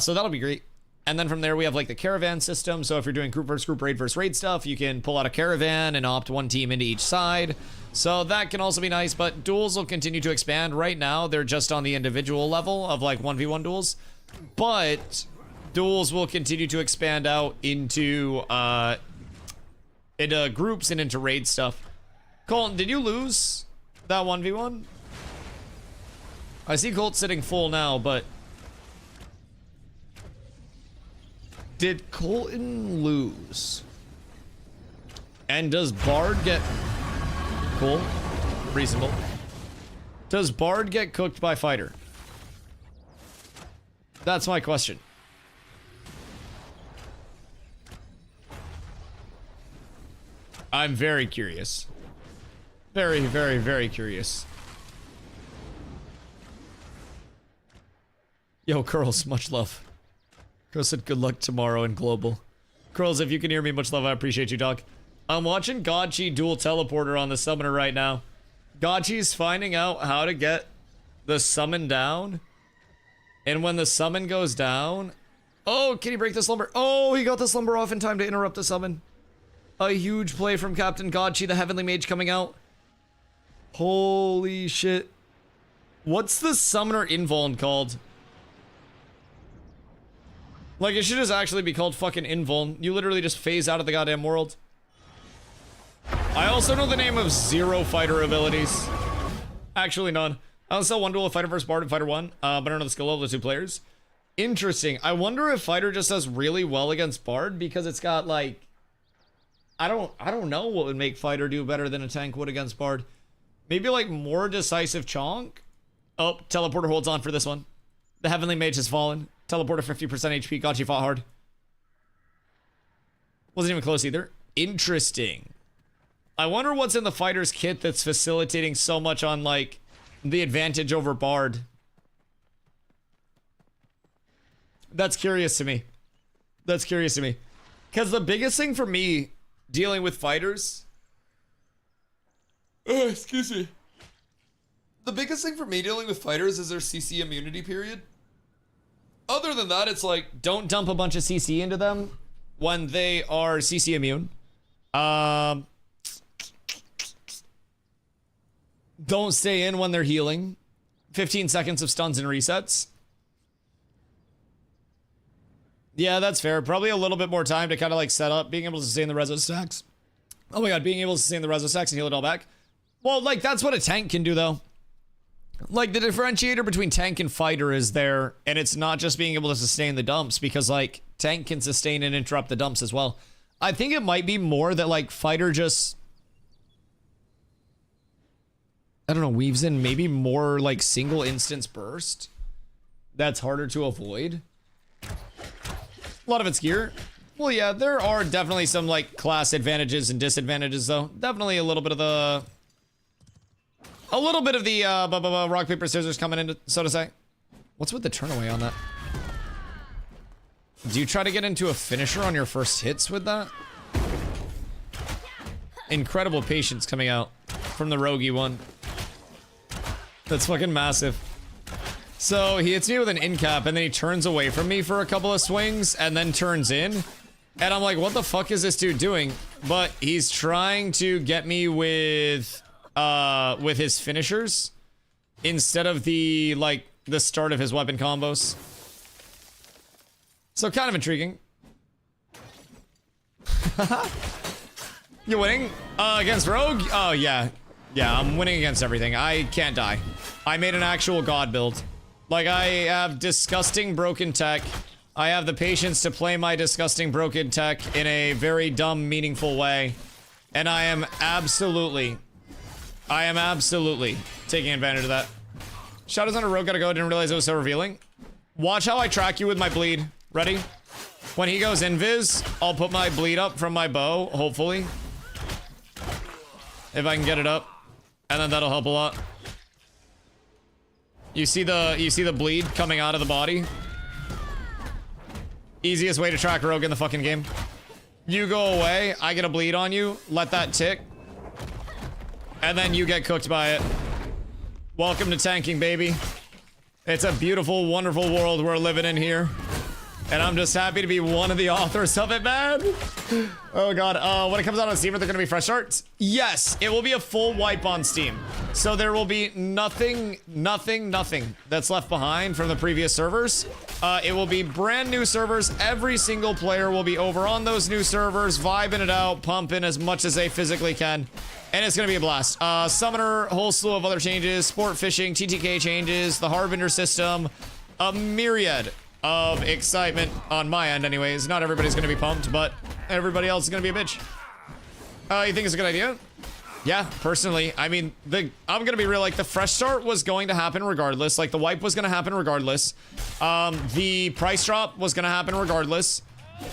So that'll be great. And then from there we have like the caravan system. So if you're doing group versus group, raid versus raid stuff, you can pull out a caravan and opt one team into each side. So that can also be nice, but duels will continue to expand. Right now they're just on the individual level of like 1v1 duels, but duels will continue to expand out into groups and into raid stuff. Colton, did you lose that 1v1? I see Colt sitting full now, but did Colton lose? And does Bard get... Cool. Reasonable. Does Bard get cooked by Fighter? That's my question. I'm very curious. Very, very, very curious. Yo, Curls, much love. Curls said good luck tomorrow in global. Curls, if you can hear me, much love. I appreciate you, dog. I'm watching Gotchi dual teleporter on the summoner right now. Gotchi's finding out how to get the summon down. And when the summon goes down... Oh, can he break the slumber? Oh, he got the slumber off in time to interrupt the summon. A huge play from Captain Gotchi, the Heavenly Mage coming out. Holy shit. What's the summoner invuln called? Like, it should just actually be called fucking invuln. You literally just phase out of the goddamn world. I also know the name of 0 fighter abilities. Actually, none. I also saw one duel of fighter versus bard and fighter 1, but I don't know the skill level of the 2 players. Interesting. I wonder if fighter just does really well against bard because it's got like, I don't know what would make fighter do better than a tank would against bard. Maybe like more decisive chonk. Oh, teleporter holds on for this one. The heavenly mage has fallen. Teleporter 50% HP. Gotchi fought hard. Wasn't even close either. Interesting. I wonder what's in the fighter's kit that's facilitating so much on like the advantage over bard. That's curious to me. That's curious to me. Because the biggest thing for me dealing with fighters... Oh, excuse me. The biggest thing for me dealing with fighters is their CC immunity period. Other than that, it's like, don't dump a bunch of CC into them when they are CC immune. Don't stay in when they're healing. 15 seconds of stuns and resets. Yeah, that's fair. Probably a little bit more time to kind of like set up, being able to sustain the reso stacks. Oh my god, being able to sustain the reso stacks and heal it all back. Well, like, that's what a tank can do, though. Like, the differentiator between tank and fighter is there, and it's not just being able to sustain the dumps, because, like, tank can sustain and interrupt the dumps as well. I think it might be more that, like, fighter just... I don't know, weaves in maybe more, like, single instance burst. That's harder to avoid. A lot of it's gear. Well, yeah, there are definitely some, like, class advantages and disadvantages, though. Definitely a little bit of the... rock, paper, scissors coming in, so to say. What's with the turn away on that? Do you try to get into a finisher on your first hits with that? Incredible patience coming out from the roguey one. That's fucking massive. So he hits me with an in cap and then he turns away from me for a couple of swings and then turns in. And I'm like, what the fuck is this dude doing? But he's trying to get me with his finishers instead of the, like, the start of his weapon combos. So kind of intriguing. You winning? Against Rogue? Oh, yeah. Yeah, I'm winning against everything. I can't die. I made an actual god build. Like, I have disgusting broken tech. I have the patience to play my disgusting broken tech in a very dumb, meaningful way. And I am absolutely taking advantage of that. Shadows on a rogue, gotta go. Didn't realize it was so revealing. Watch how I track you with my bleed. Ready? When he goes invis, I'll put my bleed up from my bow, hopefully. If I can get it up. And then that'll help a lot. You see the bleed coming out of the body? Easiest way to track rogue in the fucking game. You go away, I get a bleed on you, let that tick. And then you get cooked by it. Welcome to tanking, baby. It's a beautiful, wonderful world we're living in here. And I'm just happy to be one of the authors of it, man. Oh god, when it comes out on Steam, are there gonna be fresh starts? Yes, it will be a full wipe on Steam. So there will be nothing that's left behind from the previous servers. It will be brand new servers. Every single player will be over on those new servers, vibing it out, pumping as much as they physically can. And it's gonna be a blast. Summoner, whole slew of other changes, sport fishing, TTK changes, the Harbinger system, a myriad of excitement on my end anyways. Not everybody's gonna be pumped, but everybody else is gonna be a bitch. You think it's a good idea? Yeah, personally. I mean, I'm gonna be real, like, the fresh start was going to happen regardless. Like, the wipe was gonna happen regardless. The price drop was gonna happen regardless.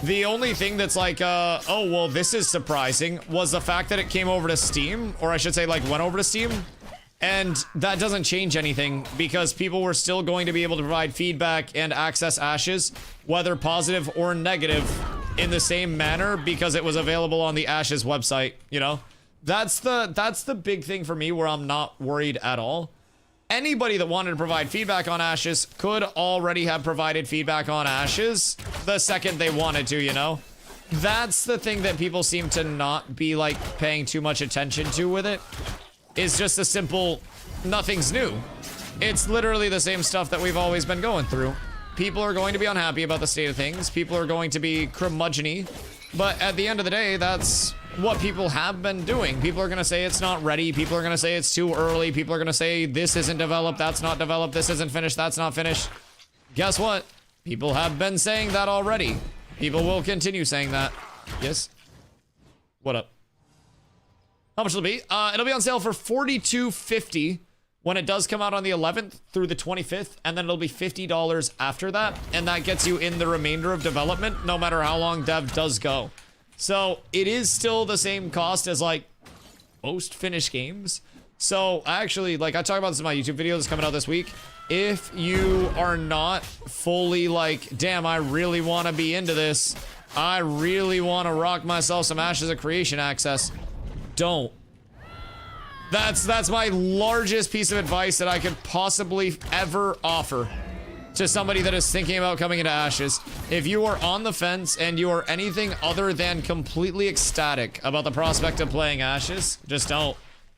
The only thing that's like, oh, well, this is surprising, was the fact that it came over to Steam, or I should say, like, went over to Steam. And that doesn't change anything, because people were still going to be able to provide feedback and access Ashes, whether positive or negative, in the same manner, because it was available on the Ashes website, you know? That's the big thing for me where I'm not worried at all. Anybody that wanted to provide feedback on Ashes could already have provided feedback on Ashes the second they wanted to, you know? That's the thing that people seem to not be, like, paying too much attention to with it. Is just a simple, nothing's new. It's literally the same stuff that we've always been going through. People are going to be unhappy about the state of things. People are going to be curmudgeon-y. But at the end of the day, that's what people have been doing. People are going to say it's not ready. People are going to say it's too early. People are going to say this isn't developed, that's not developed, this isn't finished, that's not finished. Guess what? People have been saying that already. People will continue saying that. Yes? What up? How much will it be? It'll be on sale for $42.50 when it does come out on the 11th through the 25th, and then it'll be $50 after that, and that gets you in the remainder of development, no matter how long dev does go. So it is still the same cost as like most finished games. So actually, like I talk about this in my YouTube video that's coming out this week. If you are not fully like, damn, I really want to be into this, I really want to rock myself some Ashes of Creation access, don't. That's my largest piece of advice that I could possibly ever offer to somebody that is thinking about coming into Ashes. If you are on the fence and you are anything other than completely ecstatic about the prospect of playing Ashes, just don't.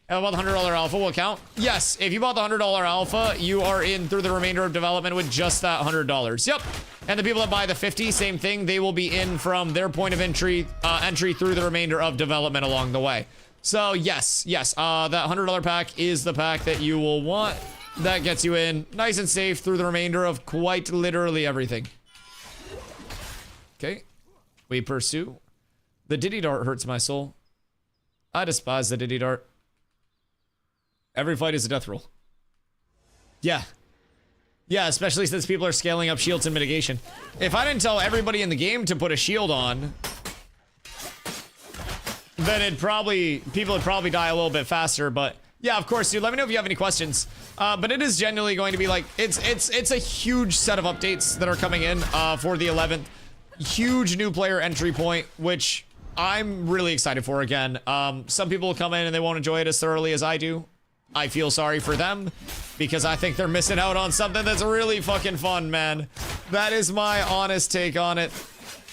How about the $100 alpha will count? Yes, if you bought the $100 alpha, you are in through the remainder of development with just that $100. Yep. And the people that buy the 50, same thing. They will be in from their point of entry through the remainder of development along the way. So yes, that $100 pack is the pack that you will want. That gets you in nice and safe through the remainder of quite literally everything. Okay, we pursue. The Diddy Dart hurts my soul. I despise the Diddy Dart. Every fight is a death roll. Yeah, especially since people are scaling up shields and mitigation. If I didn't tell everybody in the game to put a shield on, then people would probably die a little bit faster. But yeah, of course, dude, let me know if you have any questions. But it is genuinely going to be like, it's a huge set of updates that are coming in for the 11th. Huge new player entry point, which I'm really excited for again. Some people will come in and they won't enjoy it as thoroughly as I do. I feel sorry for them because I think they're missing out on something that's really fucking fun, man. That is my honest take on it.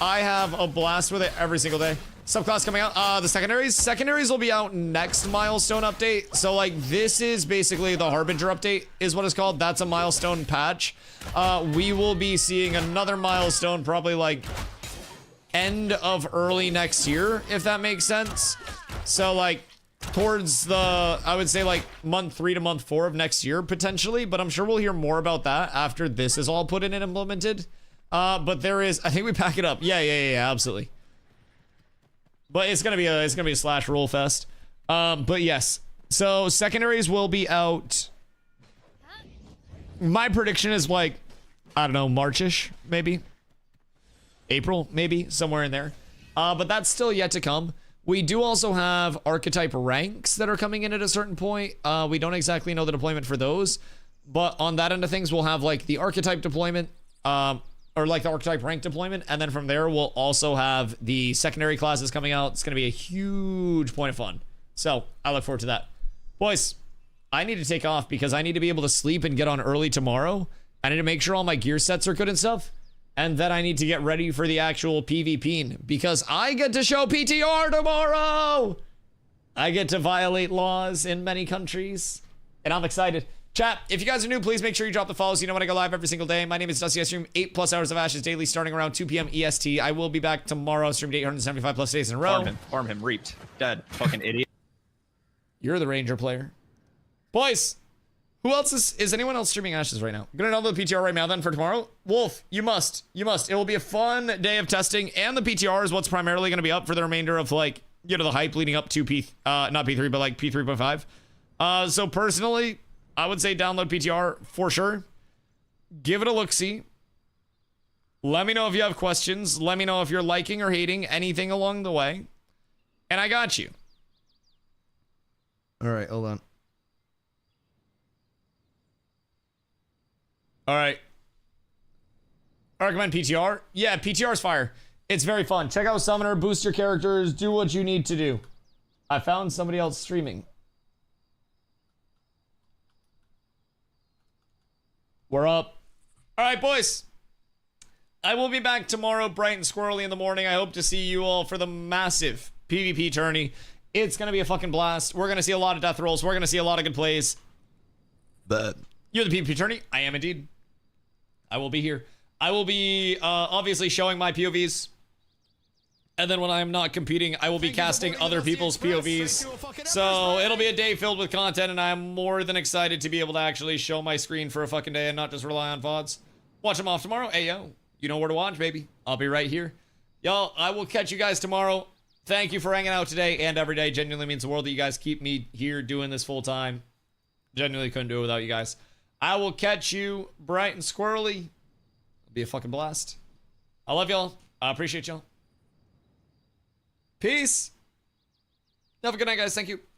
I have a blast with it every single day. Subclass coming out. The secondaries will be out next milestone update. So like this is basically the Harbinger update is what it's called. That's a milestone patch. We will be seeing another milestone probably like end of early next year, if that makes sense. So like towards the, I would say like month 3 to month 4 of next year potentially, but I'm sure we'll hear more about that after this is all put in and implemented. But there is, I think we pack it up. Yeah, absolutely. But it's gonna be a slash roll fest. But yes, so secondaries will be out. My prediction is like, I don't know, Marchish, maybe April, maybe somewhere in there. But that's still yet to come. We do also have archetype ranks that are coming in at a certain point. We don't exactly know the deployment for those, but on that end of things, we'll have like the archetype deployment, or like the archetype rank deployment, and then from there, we'll also have the secondary classes coming out. It's going to be a huge point of fun. So I look forward to that. Boys, I need to take off because I need to be able to sleep and get on early tomorrow. I need to make sure all my gear sets are good and stuff. And then I need to get ready for the actual PvP because I get to show PTR tomorrow. I get to violate laws in many countries and I'm excited. Chat, if you guys are new, please make sure you drop the follows. You know when I go live every single day. My name is Dusty. I stream 8+ hours of Ashes daily starting around 2 p.m. EST. I will be back tomorrow. Streamed 875+ days in a row. Farm him, reaped. Dead. Fucking idiot. You're the Ranger player. Boys, who else is anyone else streaming Ashes right now? I'm gonna download the PTR right now then for tomorrow. Wolf, you must. It will be a fun day of testing, and the PTR is what's primarily gonna be up for the remainder of like, you know, the hype leading up to not P3, but like P3.5. So personally, I would say download PTR for sure. Give it a look-see. Let me know if you have questions. Let me know if you're liking or hating anything along the way. And I got you. All right, hold on. All right. I recommend PTR. Yeah, PTR is fire. It's very fun. Check out Summoner, boost your characters, do what you need to do. I found somebody else streaming. We're up. All right, boys. I will be back tomorrow bright and squirrely in the morning. I hope to see you all for the massive PvP tourney. It's going to be a fucking blast. We're going to see a lot of death rolls. We're going to see a lot of good plays. But you're the PvP tourney. I am indeed. I will be here. I will be obviously showing my POVs. And then when I am not competing, I will be casting other people's POVs. So it'll be a day filled with content, and I'm more than excited to be able to actually show my screen for a fucking day and not just rely on VODs. Watch them off tomorrow. Hey, yo, you know where to watch, baby. I'll be right here. Y'all, I will catch you guys tomorrow. Thank you for hanging out today and every day. Genuinely means the world that you guys keep me here doing this full time. Genuinely couldn't do it without you guys. I will catch you bright and squirrely. It'll be a fucking blast. I love y'all. I appreciate y'all. Peace. Have a good night, guys. Thank you.